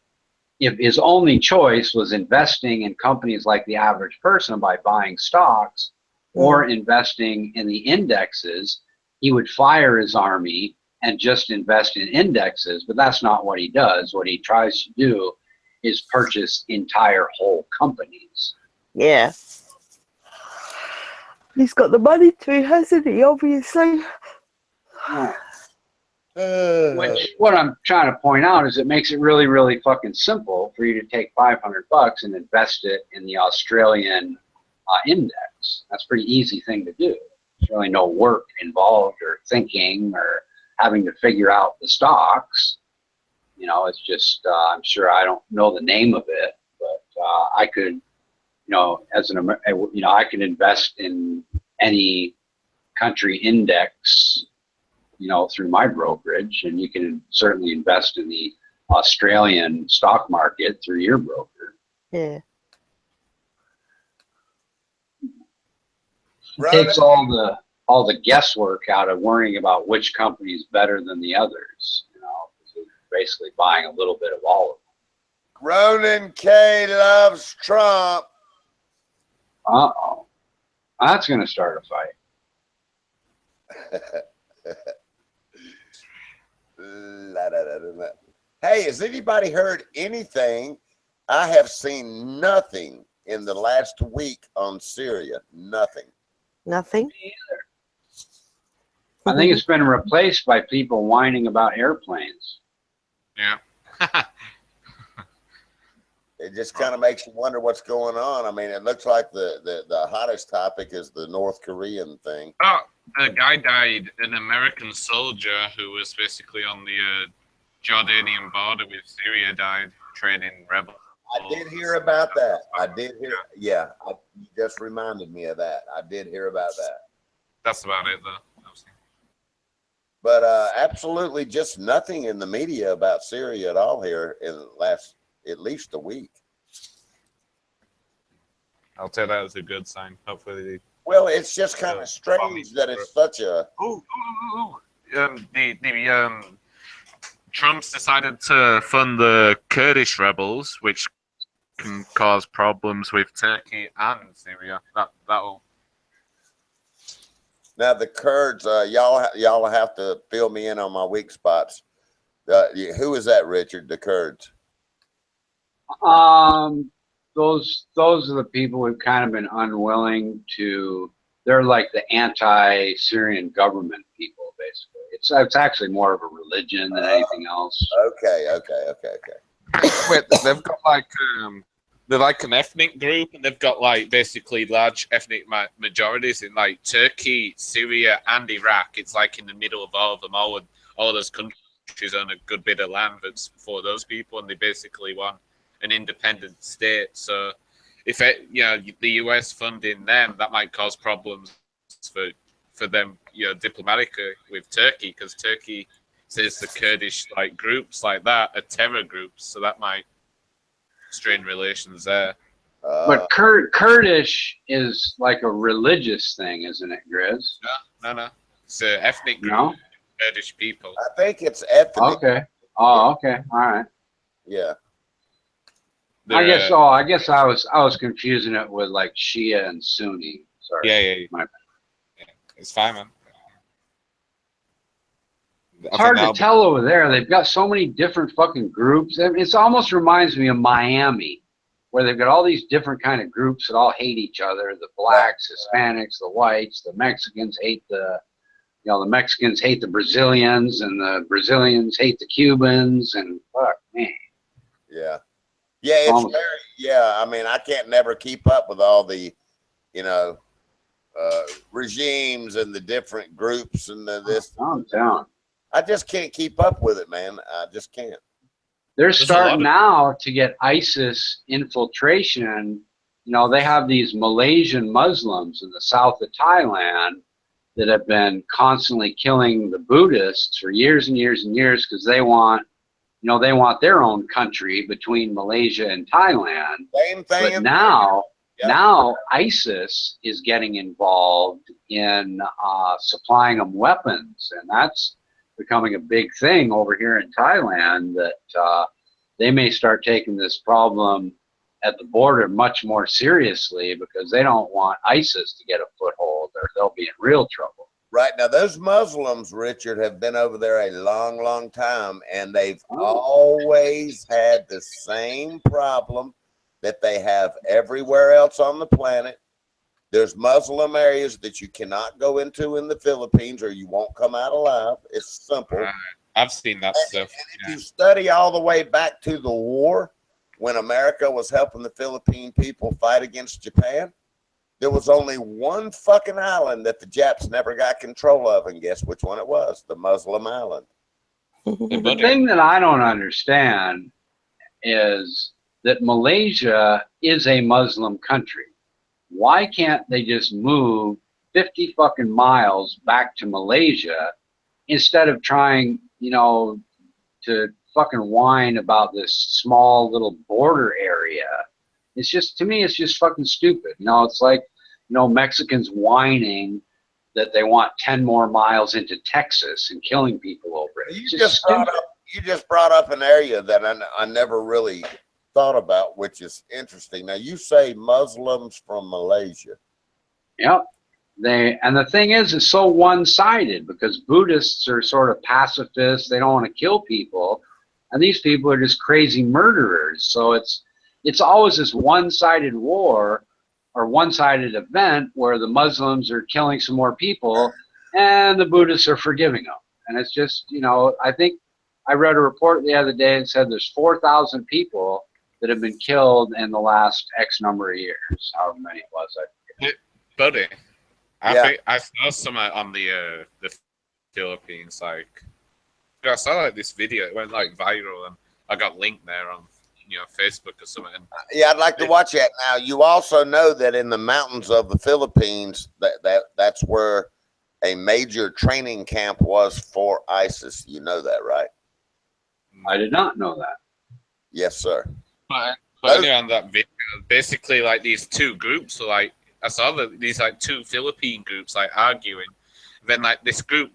if his only choice was investing in companies like the average person by buying stocks or investing in the indexes, he would fire his army and just invest in indexes. But that's not what he does. What he tries to do is purchase entire whole companies. Yeah. He's got the money to, hasn't he, obviously? Which, what I'm trying to point out is it makes it really, really fucking simple for you to take $500 and invest it in the Australian index. That's a pretty easy thing to do. There's really no work involved or thinking or having to figure out the stocks. It's just, I'm sure I don't know the name of it, but I could, I could invest in any country index, through my brokerage, and you can certainly invest in the Australian stock market through your broker. Yeah. It takes all the guesswork out of worrying about which company is better than the others. You know, you're basically buying a little bit of all of them. Ronan K loves Trump. Uh-oh. That's going to start a fight. Hey, has anybody heard anything? I have seen nothing in the last week on Syria. Nothing. Nothing? Me either. I think it's been replaced by people whining about airplanes. Yeah. It just kind of makes you wonder what's going on. I mean, it looks like the hottest topic is the North Korean thing. Oh, a guy died, an American soldier who was basically on the Jordanian border with Syria died, trading rebels. I did hear about that. I did hear. Yeah, you just reminded me of that. I did hear about that. That's about it, though. But absolutely just nothing in the media about Syria at all here in the last at least a week. I'll take that as a good sign. Hopefully. Well, it's just kind of strange that it's such a. Trump's decided to fund the Kurdish rebels, which can cause problems with Turkey and Syria. That'll. Now the Kurds, y'all have to fill me in on my weak spots. Who is that, Richard? The Kurds. Those are the people who've kind of been unwilling to. They're like the anti-Syrian government people, basically. It's actually more of a religion than anything else. Okay. Wait, they've got like they're like an ethnic group, and they've got like basically large ethnic majorities in like Turkey, Syria, and Iraq. It's like in the middle of all of them. All of those countries own a good bit of land that's for those people, and they basically want an independent state. So if the US funding them, that might cause problems for them, diplomatically with Turkey, because Turkey says the Kurdish like groups like that are terror groups, so that might strain relations there. But Kurdish is like a religious thing, isn't it, Grizz? No. It's an ethnic group. No? Kurdish people. I think it's ethnic. Okay. Oh, okay. All right. Yeah. I guess I was confusing it with like Shia and Sunni. Sorry. Yeah. It's fine, man. It's hard to tell over there. They've got so many different fucking groups. It almost reminds me of Miami, where they've got all these different kind of groups that all hate each other. The blacks, Hispanics, the whites, the Mexicans hate the Mexicans hate the Brazilians, and the Brazilians hate the Cubans, and fuck, man. Yeah. Yeah, it's very, I mean, I can't never keep up with all the, regimes and the different groups and this. I'm down. I just can't keep up with it, man. I just can't. They're starting now to get ISIS infiltration. They have these Malaysian Muslims in the south of Thailand that have been constantly killing the Buddhists for years and years and years because they want their own country between Malaysia and Thailand. Same thing. But now ISIS is getting involved in supplying them weapons, and that's becoming a big thing over here in Thailand, that they may start taking this problem at the border much more seriously because they don't want ISIS to get a foothold or they'll be in real trouble. Right. Now, those Muslims, Richard, have been over there a long, long time, and they've always had the same problem that they have everywhere else on the planet. There's Muslim areas that you cannot go into in the Philippines or you won't come out alive. It's simple. I've seen that stuff. And if you study all the way back to the war, when America was helping the Philippine people fight against Japan, there was only one fucking island that the Japs never got control of, and guess which one it was? The Muslim island. The thing that I don't understand is that Malaysia is a Muslim country. Why can't they just move 50 fucking miles back to Malaysia instead of trying, to fucking whine about this small little border area. It's just, to me, it's just fucking stupid. You know, it's like, you know, Mexicans whining that they want 10 more miles into Texas and killing people over it. You just brought up an area that I never really thought about, which is interesting. Now, you say Muslims from Malaysia. Yep. And the thing is, it's so one-sided because Buddhists are sort of pacifists. They don't want to kill people. And these people are just crazy murderers. So it's always this one-sided war or one-sided event where the Muslims are killing some more people and the Buddhists are forgiving them. And it's just, you know, I think I read a report the other day and said there's 4,000 people that have been killed in the last X number of years, however many it was. Buddy, Yeah. think I saw some on the Philippines. Like, I saw like this video. It went like viral, and I got linked there on Facebook or something. Yeah, I'd like to watch that. Now, you also know that in the mountains of the Philippines, that's where a major training camp was for ISIS. You know that, right? I did not know that. Yes, sir. But anyway, on that video, basically, like these two groups, so like I saw these like two Philippine groups like arguing. Then like this group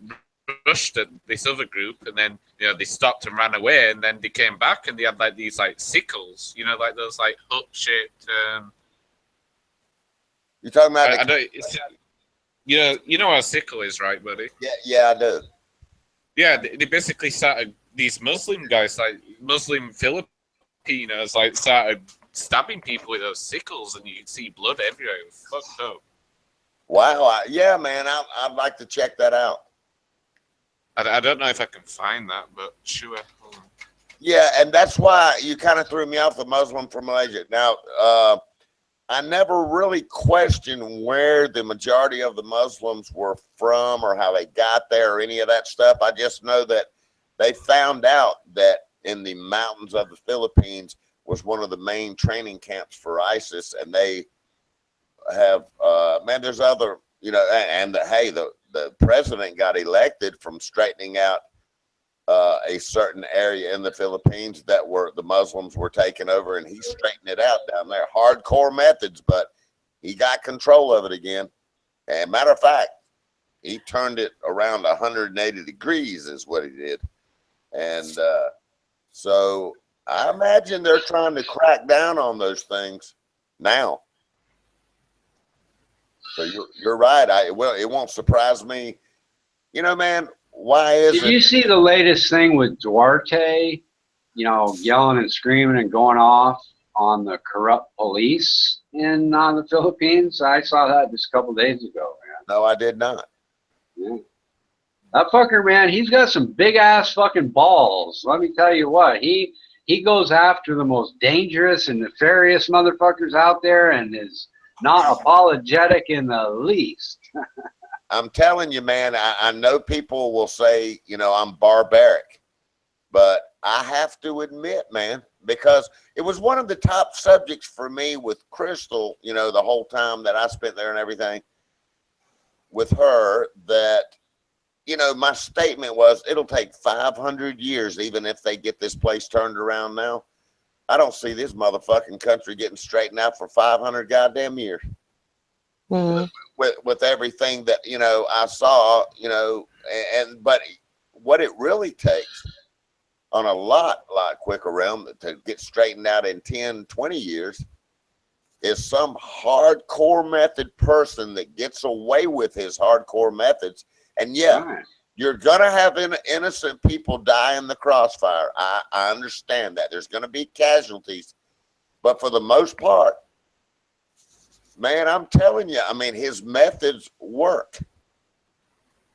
rushed at this other group, and then they stopped and ran away, and then they came back and they had like these like sickles, like those like hut shaped. You're talking about? I don't. You know what a sickle is, right, buddy? Yeah, I do. Yeah, they basically started. These Muslim guys, like Muslim Filipinos, like started stabbing people with those sickles, and you can see blood everywhere. It was fucked up. Wow. Yeah, man. I'd like to check that out. I don't know if I can find that, but sure. Yeah, and that's why you kind of threw me off the Muslim from Malaysia. Now, I never really questioned where the majority of the Muslims were from or how they got there or any of that stuff. I just know that they found out that in the mountains of the Philippines was one of the main training camps for ISIS, and they have, man, there's other, hey, the president got elected from straightening out a certain area in the Philippines that the Muslims were taking over, and he straightened it out down there. Hardcore methods, but he got control of it again. And matter of fact, he turned it around 180 degrees is what he did. And so I imagine they're trying to crack down on those things now. So you're right. It won't surprise me. Man, why is it? Did you see the latest thing with Duarte, yelling and screaming and going off on the corrupt police in the Philippines? I saw that just a couple days ago, man. No, I did not. Yeah. That fucker, man, he's got some big ass fucking balls. Let me tell you what, he goes after the most dangerous and nefarious motherfuckers out there and is not apologetic in the least. I'm telling you, man, I know people will say, I'm barbaric, but I have to admit, man, because it was one of the top subjects for me with Crystal, the whole time that I spent there and everything with her, that, my statement was it'll take 500 years, even if they get this place turned around now. I don't see this motherfucking country getting straightened out for 500 goddamn years. With everything that I saw, but what it really takes on a lot quicker realm to get straightened out in 10, 20 years is some hardcore method person that gets away with his hardcore methods. And you're gonna have innocent people die in the crossfire. I understand that there's gonna be casualties, but for the most part, man, I'm telling you, his methods work.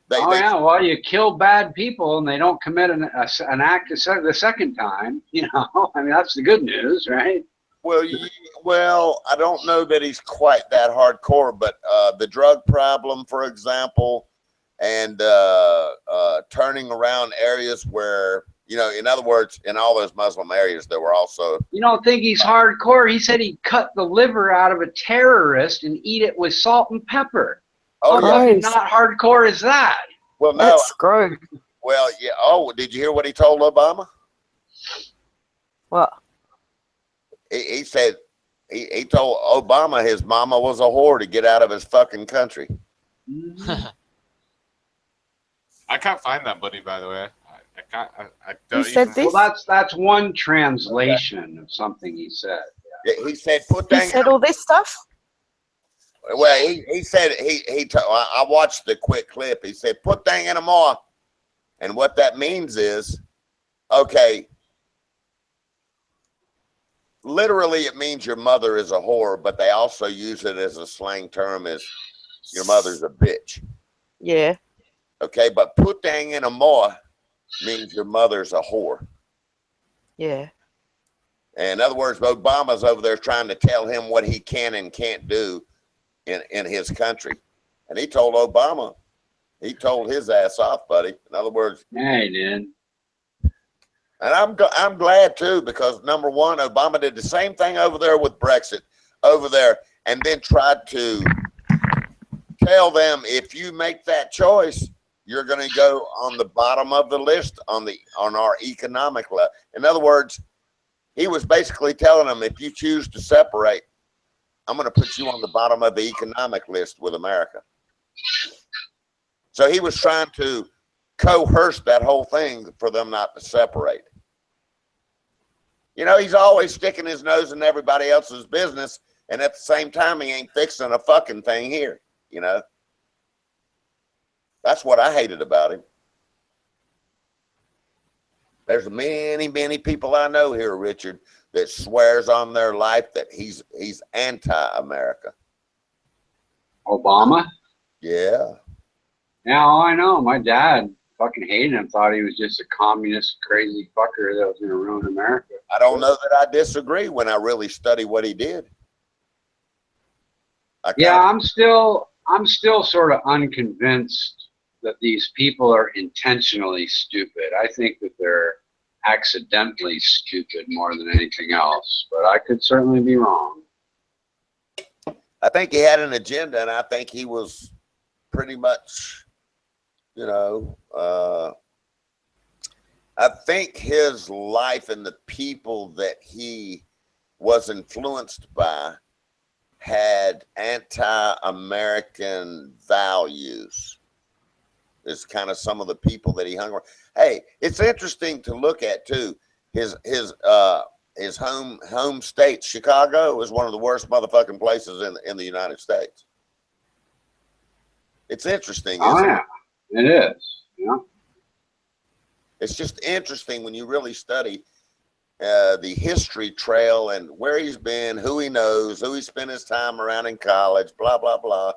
Well, you kill bad people and they don't commit an act the second time, that's the good news, right? Well, I don't know that he's quite that hardcore, but the drug problem, for example, and turning around areas where, in other words, in all those Muslim areas, there were also... You don't think he's hardcore? He said he'd cut the liver out of a terrorist and eat it with salt and pepper. Oh, How not hardcore is that? Well, no. That's gross. Well, yeah. Oh, did you hear what he told Obama? What? He said he told Obama his mama was a whore to get out of his fucking country. I can't find that, buddy. By the way, I can't. I don't. Who said even... this? Well, that's one translation of something he said. Yeah, he said, "Put He that." said all this stuff. Well, he said I watched the quick clip. He said, "Put thing in a more," and what that means is, okay. Literally, it means your mother is a whore, but they also use it as a slang term as your mother's a bitch. Yeah. Okay, but put thing in a more means your mother's a whore. Yeah. And in other words, Obama's over there trying to tell him what he can and can't do in his country. And he told Obama, he told his ass off, buddy. In other words, yeah, he did. And I'm glad too, because number one, Obama did the same thing over there with Brexit over there, and then tried to tell them, if you make that choice, you're going to go on the bottom of the list on our economic level. In other words, he was basically telling them, if you choose to separate, I'm going to put you on the bottom of the economic list with America. So he was trying to coerce that whole thing for them not to separate. You know, he's always sticking his nose in everybody else's business, and at the same time, he ain't fixing a fucking thing here, you know? That's what I hated about him. There's many, many people I know here, Richard, that swears on their life that he's anti-America. Obama? Yeah. Yeah, I know. My dad fucking hated him, thought he was just a communist, crazy fucker that was going to ruin America. I don't know that I disagree when I really study what he did. Yeah, I'm still sort of unconvinced that these people are intentionally stupid. I think that they're accidentally stupid more than anything else, but I could certainly be wrong. I think he had an agenda, and I think he was pretty much, you know, I think his life and the people that he was influenced by had anti-American values. Is kind of some of the people that he hung around. Hey, it's interesting to look at too. His home state, Chicago, is one of the worst motherfucking places in the United States. It's interesting, isn't it? It is. Yeah. It's just interesting when you really study the history trail and where he's been, who he knows, who he spent his time around in college, blah blah blah,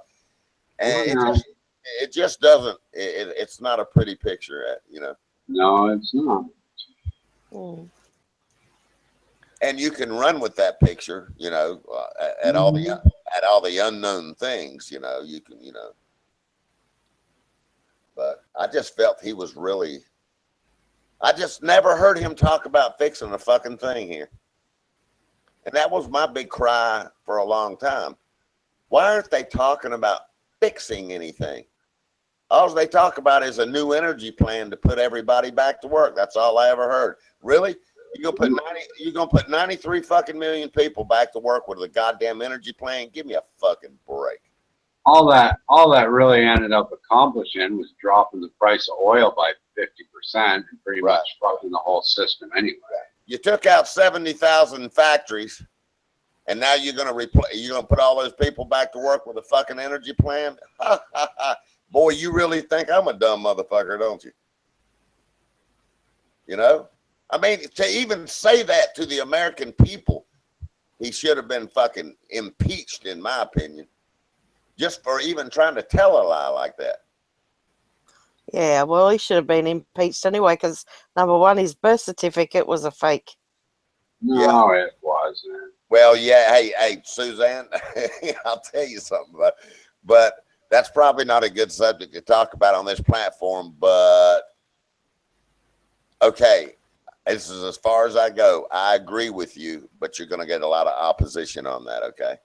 and it just doesn't. It's not a pretty picture, you know. No, it's not. And you can run with that picture, you know, at all the unknown things, you know. You can, you know. But I just felt he was really. I just never heard him talk about fixing a fucking thing here. And that was my big cry for a long time. Why aren't they talking about fixing anything? All they talk about is a new energy plan to put everybody back to work. That's all I ever heard. Really? You're gonna put 93 fucking million people back to work with a goddamn energy plan? Give me a fucking break. All that really ended up accomplishing was dropping the price of oil by 50% and pretty much fucking the whole system anyway. You took out 70,000 factories, and now you're gonna put all those people back to work with a fucking energy plan? Ha ha ha! Boy, you really think I'm a dumb motherfucker, don't you? You know, I mean, to even say that to the American people, he should have been fucking impeached, in my opinion. Just for even trying to tell a lie like that. Yeah, well, he should have been impeached anyway, because number one, his birth certificate was a fake. No, it wasn't. Well, yeah, hey, Suzanne, I'll tell you something but that's probably not a good subject to talk about on this platform, but okay, this is as far as I go. I agree with you, but you're going to get a lot of opposition on that, okay?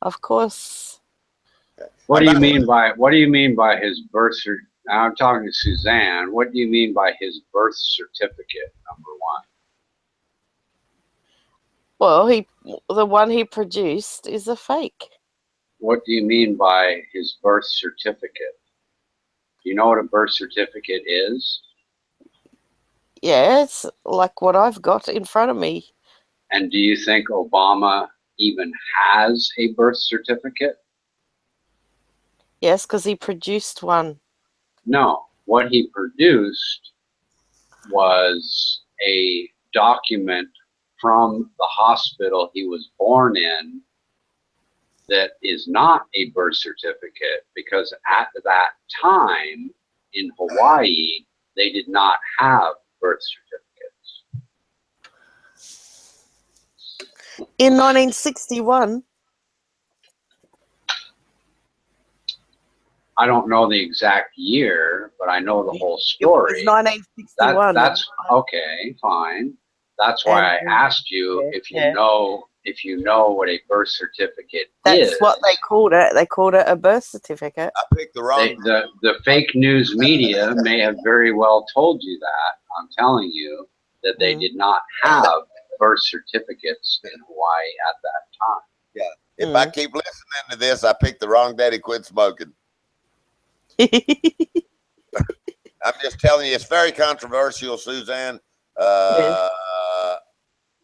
Of course. Okay. What do you mean by his birth certificate? I'm talking to Suzanne. What do you mean by his birth certificate, number one? Well, the one he produced is a fake. What do you mean by his birth certificate? Do you know what a birth certificate is? Yeah, it's like what I've got in front of me. And do you think Obama even has a birth certificate? Yes, because he produced one. No, what he produced was a document from the hospital he was born in that is not a birth certificate, because at that time in Hawaii, they did not have birth certificates. In 1961? I don't know the exact year, but I know the whole story. It's 1961. That's okay, fine. That's why I asked you if you know what a birth certificate is. That's what they called it. They called it a birth certificate. I picked the wrong. The fake news media may have very well told you that. I'm telling you that they did not have birth certificates in Hawaii at that time. Yeah. If I keep listening to this, I picked the wrong day to quit smoking. I'm just telling you, it's very controversial, Suzanne.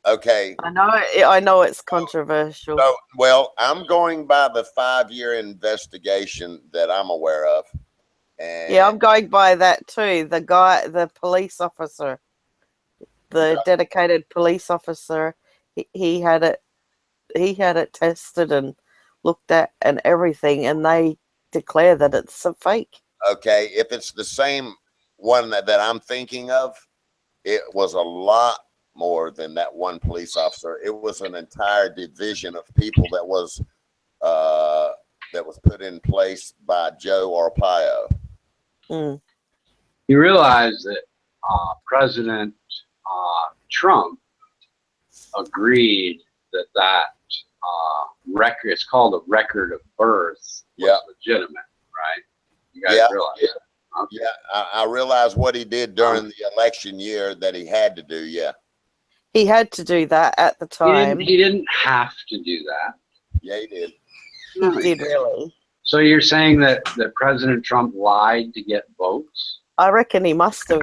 Okay. I know it's controversial. So, well, I'm going by the 5-year investigation that I'm aware of. And yeah, I'm going by that too. The police officer, the dedicated police officer, he had it tested and looked at and everything, and they declare that it's a fake. Okay, if it's the same one that I'm thinking of, it was a lot more than that one police officer. It was an entire division of people that was put in place by Joe Arpaio. You realize that President Trump agreed that record, it's called a record of birth, was legitimate, right? You guys realize that? Okay. Yeah, I realized what he did during the election year that he had to do. Yeah, he had to do that at the time. He didn't have to do that. Yeah, he did. He did really. So you're saying that President Trump lied to get votes? I reckon he must have.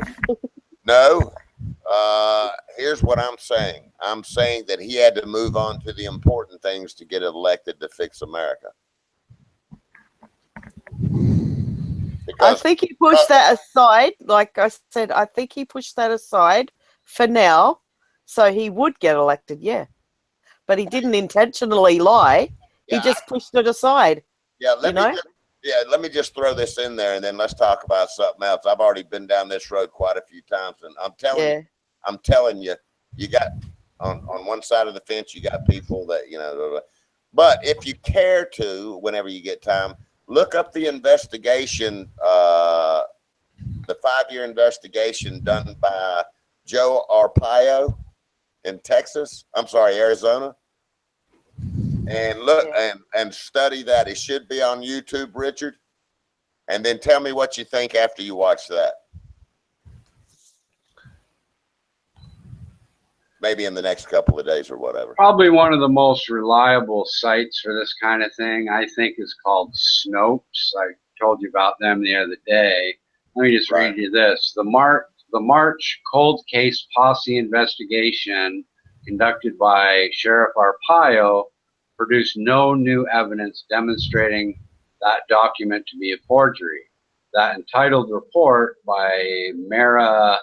No. Here's what I'm saying. I'm saying that he had to move on to the important things to get elected to fix America. I think he pushed that aside. Like I said, I think he pushed that aside for now, so he would get elected. Yeah, but he didn't intentionally lie. Yeah, he just pushed it aside. Yeah, let me just throw this in there, and then let's talk about something else. I've already been down this road quite a few times, and I'm telling you, you got on one side of the fence, you got people that But if you care to, whenever you get time, look up the investigation, the 5-year investigation done by Joe Arpaio in Arizona. And look and study that. It should be on YouTube, Richard. And then tell me what you think after you watch that. Maybe in the next couple of days or whatever. Probably one of the most reliable sites for this kind of thing, I think, is called Snopes. I told you about them the other day. Let me just read you this. The March cold case posse investigation conducted by Sheriff Arpaio produced no new evidence demonstrating that document to be a forgery. That entitled report by Mara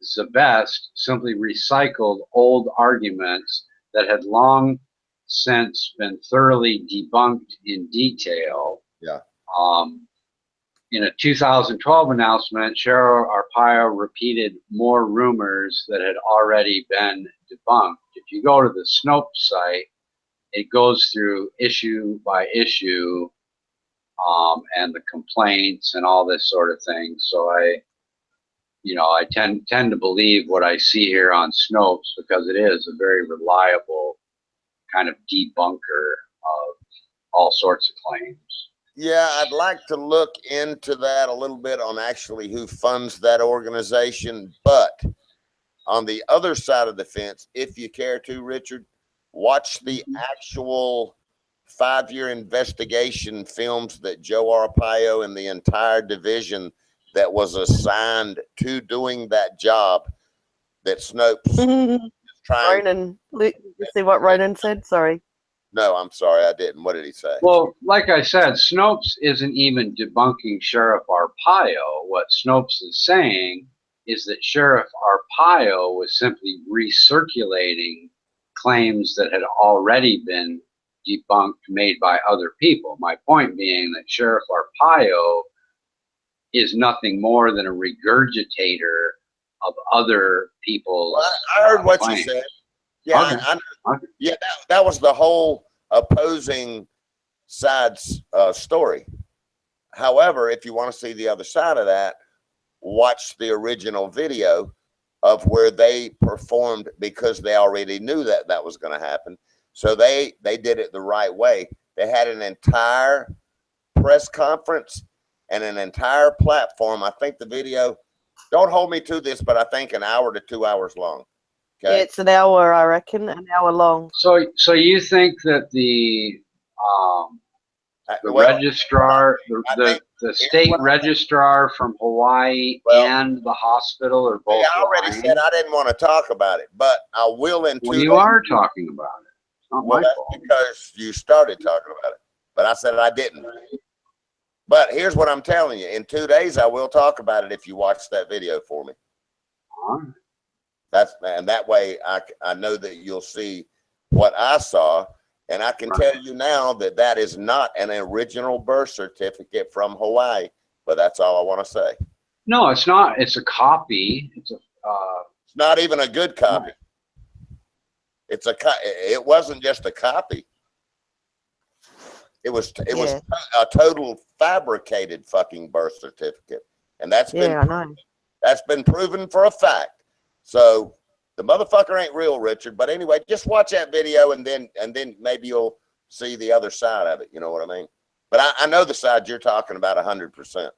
Zabest simply recycled old arguments that had long since been thoroughly debunked in detail. Yeah. In a 2012 announcement, Sheriff Arpaio repeated more rumors that had already been debunked. If you go to the Snopes site, it goes through issue by issue and the complaints and all this sort of thing. So I tend to believe what I see here on Snopes because it is a very reliable kind of debunker of all sorts of claims. Yeah, I'd like to look into that a little bit on actually who funds that organization, but on the other side of the fence, if you care to, Richard, watch the actual 5-year investigation films that Joe Arpaio and the entire division that was assigned to doing that job that Snopes is trying. Ronan, did you see what Ronan said? Sorry. No, I'm sorry, I didn't. What did he say? Well, like I said, Snopes isn't even debunking Sheriff Arpaio. What Snopes is saying is that Sheriff Arpaio was simply recirculating claims that had already been debunked, made by other people. My point being that Sheriff Arpaio is nothing more than a regurgitator of other people's Well, I heard what claims. you said. Yeah, Okay. Yeah, that was the whole opposing side's story. However, if you want to see the other side of that, watch the original video of where they performed, because they already knew that that was going to happen. So they did it the right way. They had an entire press conference and an entire platform. I think the video, don't hold me to this, but I think 1 hour to 2 hours long. Okay. Yeah, it's an hour, I reckon, an hour long. So you think that the registrar, the state registrar from Hawaii and the hospital are both I already lying? said I didn't want to talk about it, but I will in 2 days. Well, you are talking about it. It's not my That's fault. because you started talking about it, but I said I didn't. But here's what I'm telling you. In 2 days, I will talk about it if you watch that video for me. All right. And that way I know that you'll see what I saw. And I can tell you now that that is not an original birth certificate from Hawaii, but that's all I want to say. No, it's not. It's a copy. It's not even a good copy. It's it wasn't just a copy. It was a total fabricated fucking birth certificate. And that's been proven for a fact. So the motherfucker ain't real, Richard. But anyway, just watch that video and then maybe you'll see the other side of it. You know what I mean? But I know the side you're talking about 100%.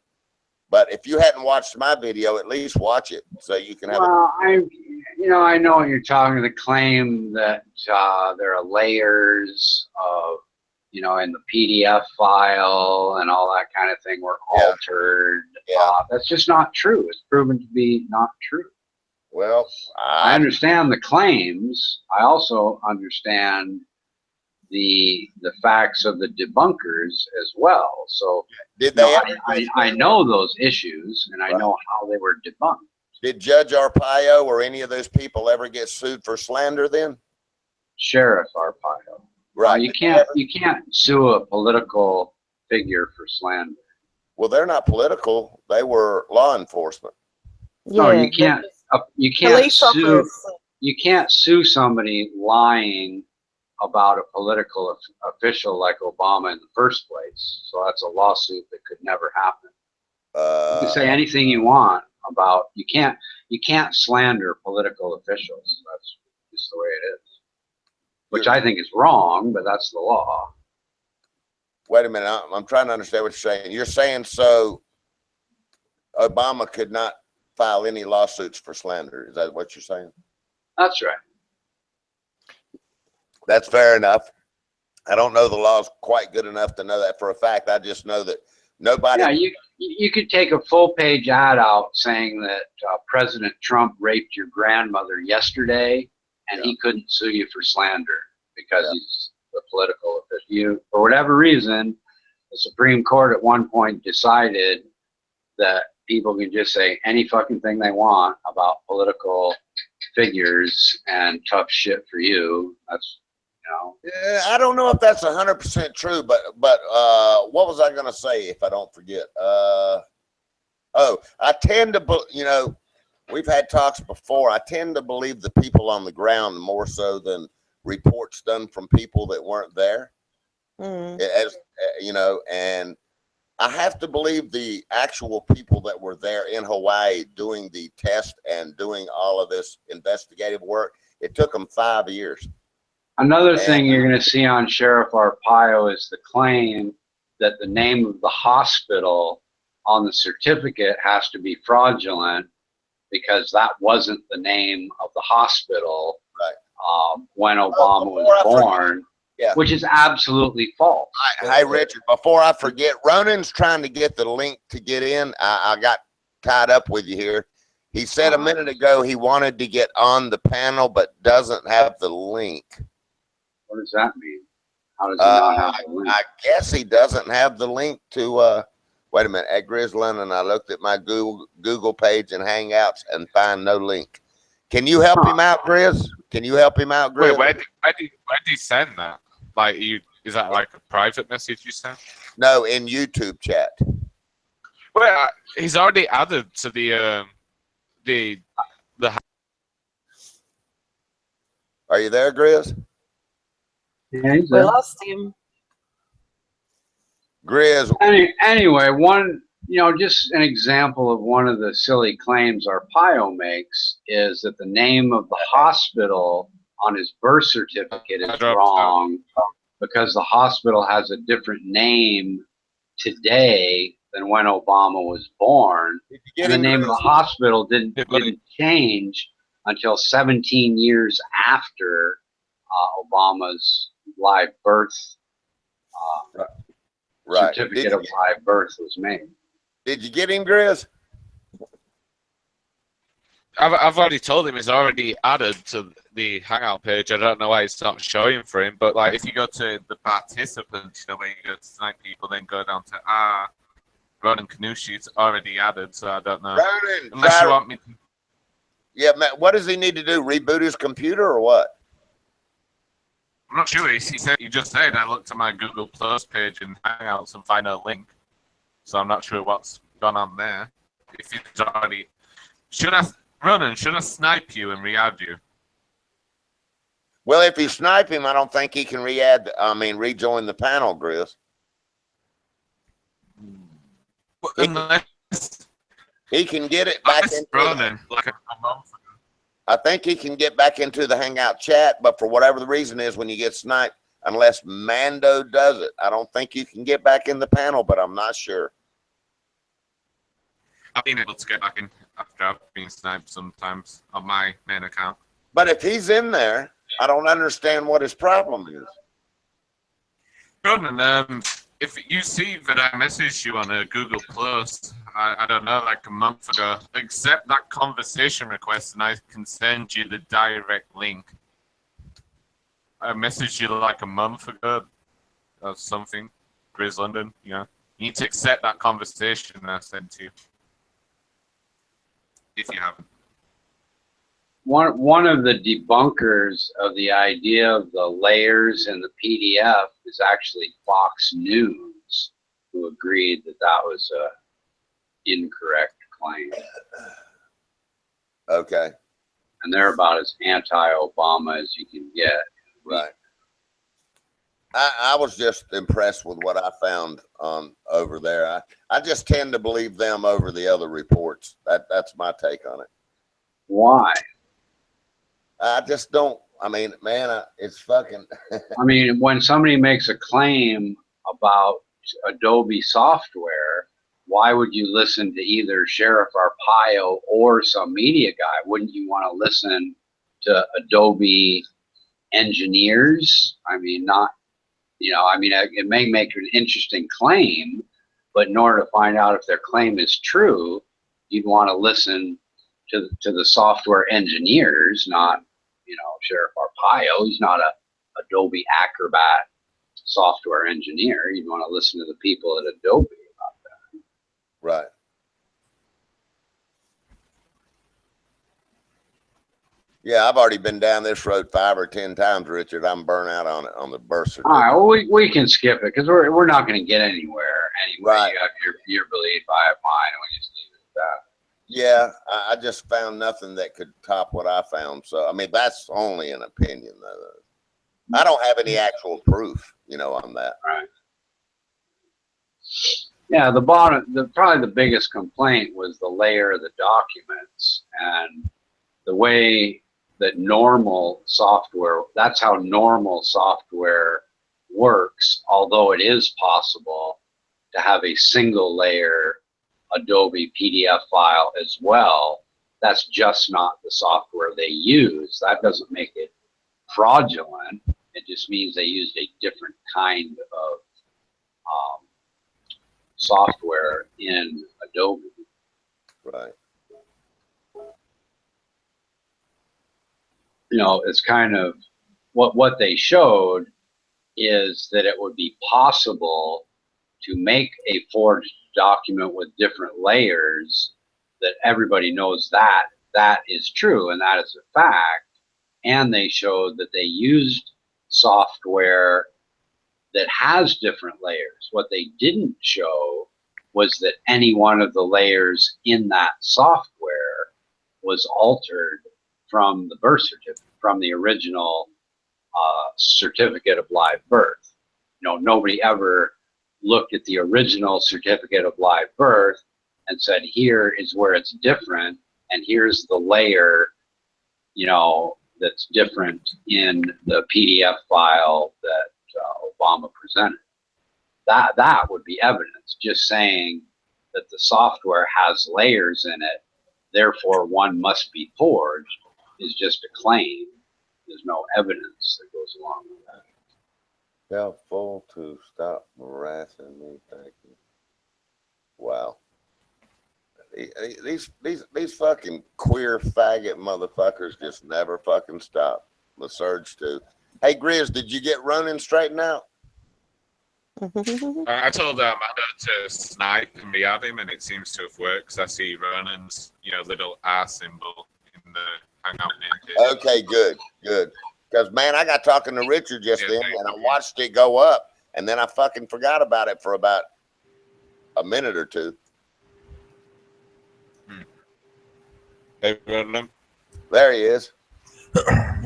But if you hadn't watched my video, at least watch it so you can have. Well, I know what you're talking. The claim that there are layers of, in the PDF file and all that kind of thing were altered. That's just not true. It's proven to be not true. Well, I understand the claims. I also understand the facts of the debunkers as well. So I know those issues and I know how they were debunked. Did Judge Arpaio or any of those people ever get sued for slander then? Sheriff Arpaio. Right. You can't sue a political figure for slander. Well, they're not political. They were law enforcement. No, you can't. You can't sue somebody lying about a political official like Obama in the first place. So that's a lawsuit that could never happen. You can say anything you want about. You can't slander political officials. That's just the way it is. Which I think is wrong, but that's the law. Wait a minute. I'm trying to understand what you're saying. You're saying so Obama could not file any lawsuits for slander. Is that what you're saying? That's right. That's fair enough. I don't know the laws quite good enough to know that for a fact. I just know that nobody. Yeah, you could take a full page ad out saying that President Trump raped your grandmother yesterday, and he couldn't sue you for slander because he's a political official. For whatever reason, the Supreme Court at one point decided that people can just say any fucking thing they want about political figures and tough shit for you. That's, Yeah, I don't know if that's 100% true, but what was I going to say if I don't forget? I tend to, we've had talks before. I tend to believe the people on the ground more so than reports done from people that weren't there. As and I have to believe the actual people that were there in Hawaii doing the test and doing all of this investigative work. It took them 5 years. Another thing you're going to see on Sheriff Arpaio is the claim that the name of the hospital on the certificate has to be fraudulent because that wasn't the name of the hospital when Obama was born, which is absolutely false. Hey, Richard, before I forget, Ronan's trying to get the link to get in. I got tied up with you here. He said a minute ago he wanted to get on the panel but doesn't have the link. What does that mean? How does he not have the link? I guess he doesn't have the link to, wait a minute, at Grizzlin, and I looked at my Google page and Hangouts and find no link. Can you help him out, Grizz? Can you help him out, Grizz? Wait, where did you send that? Like, is that like a private message you sent? No, in YouTube chat. Well, he's already added to the. Are you there, Grizz? Yeah, he's We there. lost him. Grizz. Anyway, just an example of one of the silly claims Arpaio makes is that the name of the hospital on his birth certificate is wrong because the hospital has a different name today than when Obama was born. And the name of the hospital didn't change until 17 years after Obama's live birth certificate of live birth was made. Did you get him, Grizz? I've already told him he's already added to the Hangout page. I don't know why it's not showing for him, but like if you go to the participants, where you go to snipe people, then go down to Ronan Canucci, it's already added, so I don't know. Ronan, unless you want me to. Yeah, man, what does he need to do? Reboot his computer or what? I'm not sure. He just said I looked at my Google Plus page in Hangouts and find a link, so I'm not sure what's gone on there. If it's already, Ronan, should I snipe you and re-add you? Well, if you snipe him, I don't think he can rejoin the panel, Grizz. He can get it back into Ronan, like a month ago. I think he can get back into the Hangout chat, but for whatever the reason is, when you get sniped, unless Mando does it, I don't think you can get back in the panel, but I'm not sure. I've been able to get back in after I've been sniped sometimes on my main account. But if he's in there, I don't understand what his problem is. Ronan, if you see that I messaged you on a Google Plus, I don't know, like a month ago, accept that conversation request and I can send you the direct link. I messaged you like a month ago or something, Grizz London, You need to accept that conversation I sent to you. If you haven't. One of the debunkers of the idea of the layers in the PDF is actually Fox News, who agreed that that was a incorrect claim. Okay. And they're about as anti-Obama as you can get. Right. I was just impressed with what I found over there. I just tend to believe them over the other reports. That's my take on it. Why? I just don't. I mean, man, it's fucking. I mean, when somebody makes a claim about Adobe software, why would you listen to either Sheriff Arpaio or some media guy? Wouldn't you want to listen to Adobe engineers? I mean, not. It may make an interesting claim, but in order to find out if their claim is true, you'd want to listen to the software engineers, not, Sheriff Arpaio. He's not a Adobe Acrobat software engineer. You'd want to listen to the people at Adobe about that. Right. Yeah, I've already been down this road 5 or 10 times, Richard. I'm burnt out on it, on the birth certificate. All right, well, we can skip it because we're not going to get anywhere anyway. Right. You have your belief, I have mine, and we just leave it at that. Yeah, I just found nothing that could top what I found. So, I mean, that's only an opinion, though. I don't have any actual proof, on that. Right. Yeah, probably the biggest complaint was the layer of the documents and the way that normal software, that's how normal software works, although it is possible to have a single layer Adobe PDF file as well. That's just not the software they use. That doesn't make it fraudulent. It just means they used a different kind of software in Adobe. Right. You know, it's kind of what they showed is that it would be possible to make a forged document with different layers, that everybody knows that that is true and that is a fact. And they showed that they used software that has different layers. What they didn't show was that any one of the layers in that software was altered from the birth certificate, from the original certificate of live birth. You know, nobody ever looked at the original certificate of live birth and said, here is where it's different, and here's the layer, you know, that's different in the PDF file that Obama presented. That would be evidence. Just saying that the software has layers in it, therefore one must be forged, is just a claim. There's no evidence that goes along with that. Tell Full to stop harassing me. Thank you. Wow. These fucking queer faggot motherfuckers just never fucking stop. The surge too. Hey Grizz, did you get running straightened out? I told Amanda to snipe and be at him, and it seems to have worked. Cause I see Ronan's, little R symbol in the hangout. Okay, good. Because man, I got talking to Richard just then, and I watched it go up, and then I fucking forgot about it for about a minute or two. Hey, Ronan. There he is.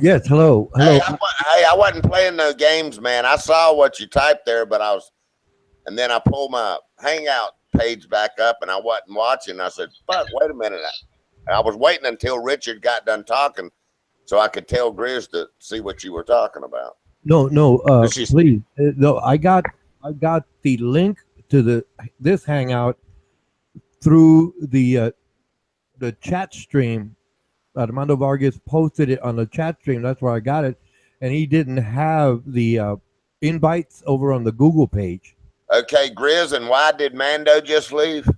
Yes, hello. Hey, I wasn't playing no games, man. I saw what you typed there, but and then I pulled my Hangout page back up, and I wasn't watching. I said, fuck, wait a minute. I was waiting until Richard got done talking so I could tell Grizz to see what you were talking about. No, please. No, I got the link to this Hangout through the chat stream. Armando Vargas posted it on the chat stream. That's where I got it, and he didn't have the invites over on the Google page. Okay, Grizz, and why did Mando just leave?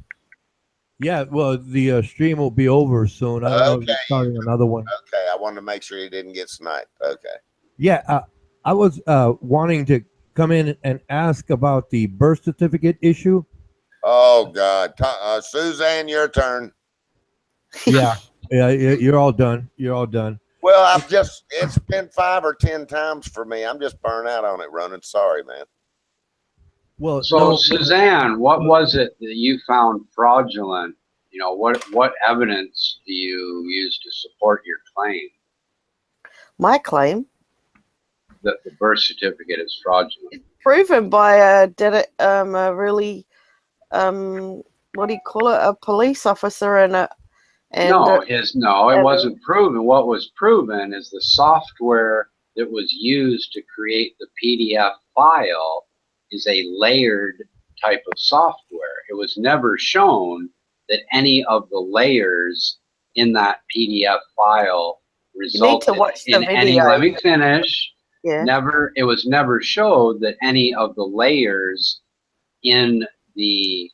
Yeah, well, the stream will be over soon. I don't know if he's starting another one. Okay, I wanted to make sure he didn't get sniped. Okay. Yeah, I was wanting to come in and ask about the birth certificate issue. Oh, God. Suzanne, your turn. Yeah, you're all done. You're all done. Well, it's been 5 or 10 times for me. I'm just burnt out on it, Ronan. Sorry, man. Well, so Suzanne, what was it that you found fraudulent? What evidence do you use to support your claim? My claim? That the birth certificate is fraudulent. Proven by a really, what do you call it? A police officer and it wasn't proven. What was proven is the software that was used to create the PDF file is a layered type of software. It was never shown that any of the layers in that PDF file resulted in any. Let me finish. Yeah. It was never showed that any of the layers in the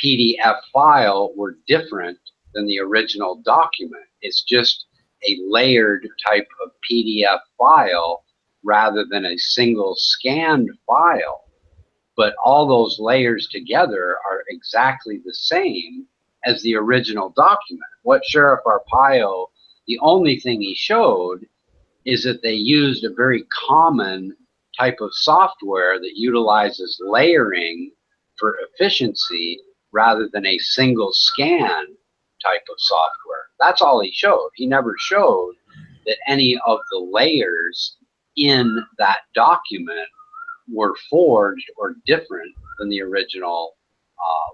PDF file were different than the original document. It's just a layered type of PDF file rather than a single scanned file. But all those layers together are exactly the same as the original document. What Sheriff Arpaio, the only thing he showed is that they used a very common type of software that utilizes layering for efficiency rather than a single scan type of software. That's all he showed. He never showed that any of the layers in that document were forged or different than the original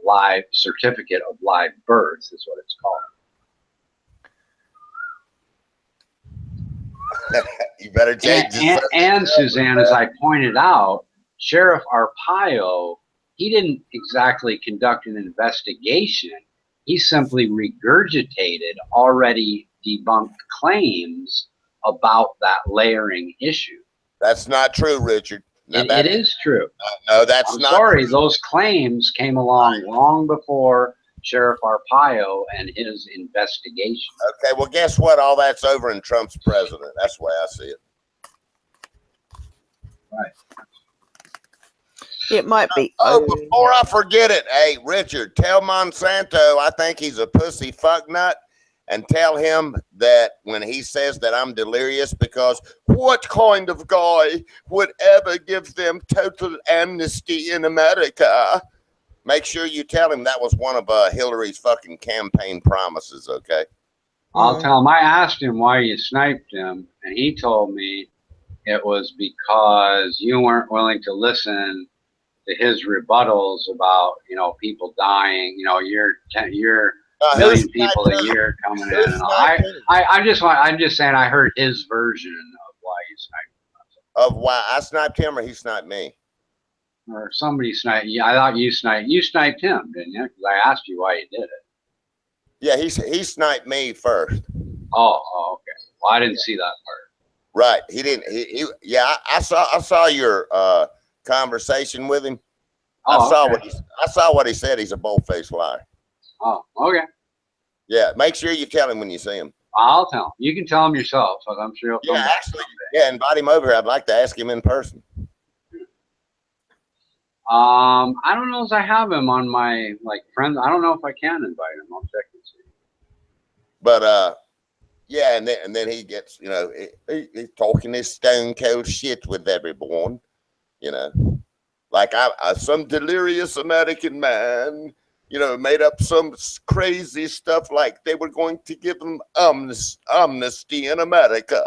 live certificate of live birth is what it's called. You better change and Suzanne, as I pointed out, Sheriff Arpaio, he didn't exactly conduct an investigation. He simply regurgitated already debunked claims about that layering issue. That's not true, Richard. It is true. No, that's I'm not. Sorry, those claims came along long before Sheriff Arpaio and his investigation. Okay, well, guess what? All that's over in Trump's president. That's the way I see it. Right. It might be. Oh, before I forget it, hey, Richard, tell Monsanto I think he's a pussy fucknut, and tell him that when he says that I'm delirious, because what kind of guy would ever give them total amnesty in America? Make sure you tell him that was one of Hillary's fucking campaign promises, okay? I'll tell him. I asked him why you sniped him, and he told me it was because you weren't willing to listen to his rebuttals about, people dying. You're million people a year coming in, and I'm just saying I heard his version of why you sniped him. Of why I sniped him, or he sniped me, or somebody sniped. Yeah, I thought you sniped him, didn't you? Because I asked you why you did it. Yeah, he sniped me first. Oh, okay. Well, I didn't see that part. Right, he didn't. Yeah, I saw your conversation with him. I saw what he said. He's a bold-faced liar. Oh, okay. Yeah, make sure you tell him when you see him. I'll tell him. You can tell him yourself, so I'm sure he'll come back. Actually, yeah, invite him over here. I'd like to ask him in person. I don't know if I have him on my friends. I don't know if I can invite him. I'll check and see. But yeah, and then he gets, he's talking this stone cold shit with everyone, like I some delirious American man, made up some crazy stuff like they were going to give him amnesty in America.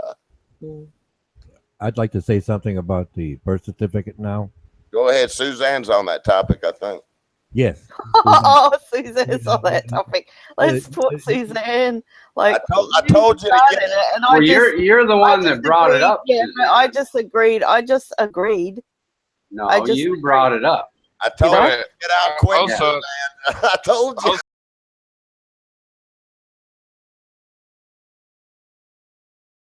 I'd like to say something about the birth certificate now. Go ahead. Suzanne's on that topic, I think. Yes. Oh, Suzanne's on that topic. Let's put Suzanne. Like I told you to get it, and well, you're the one that brought it up. Yeah, but I just agreed. No, you brought it up. I told you to get out quick. Also, I told you.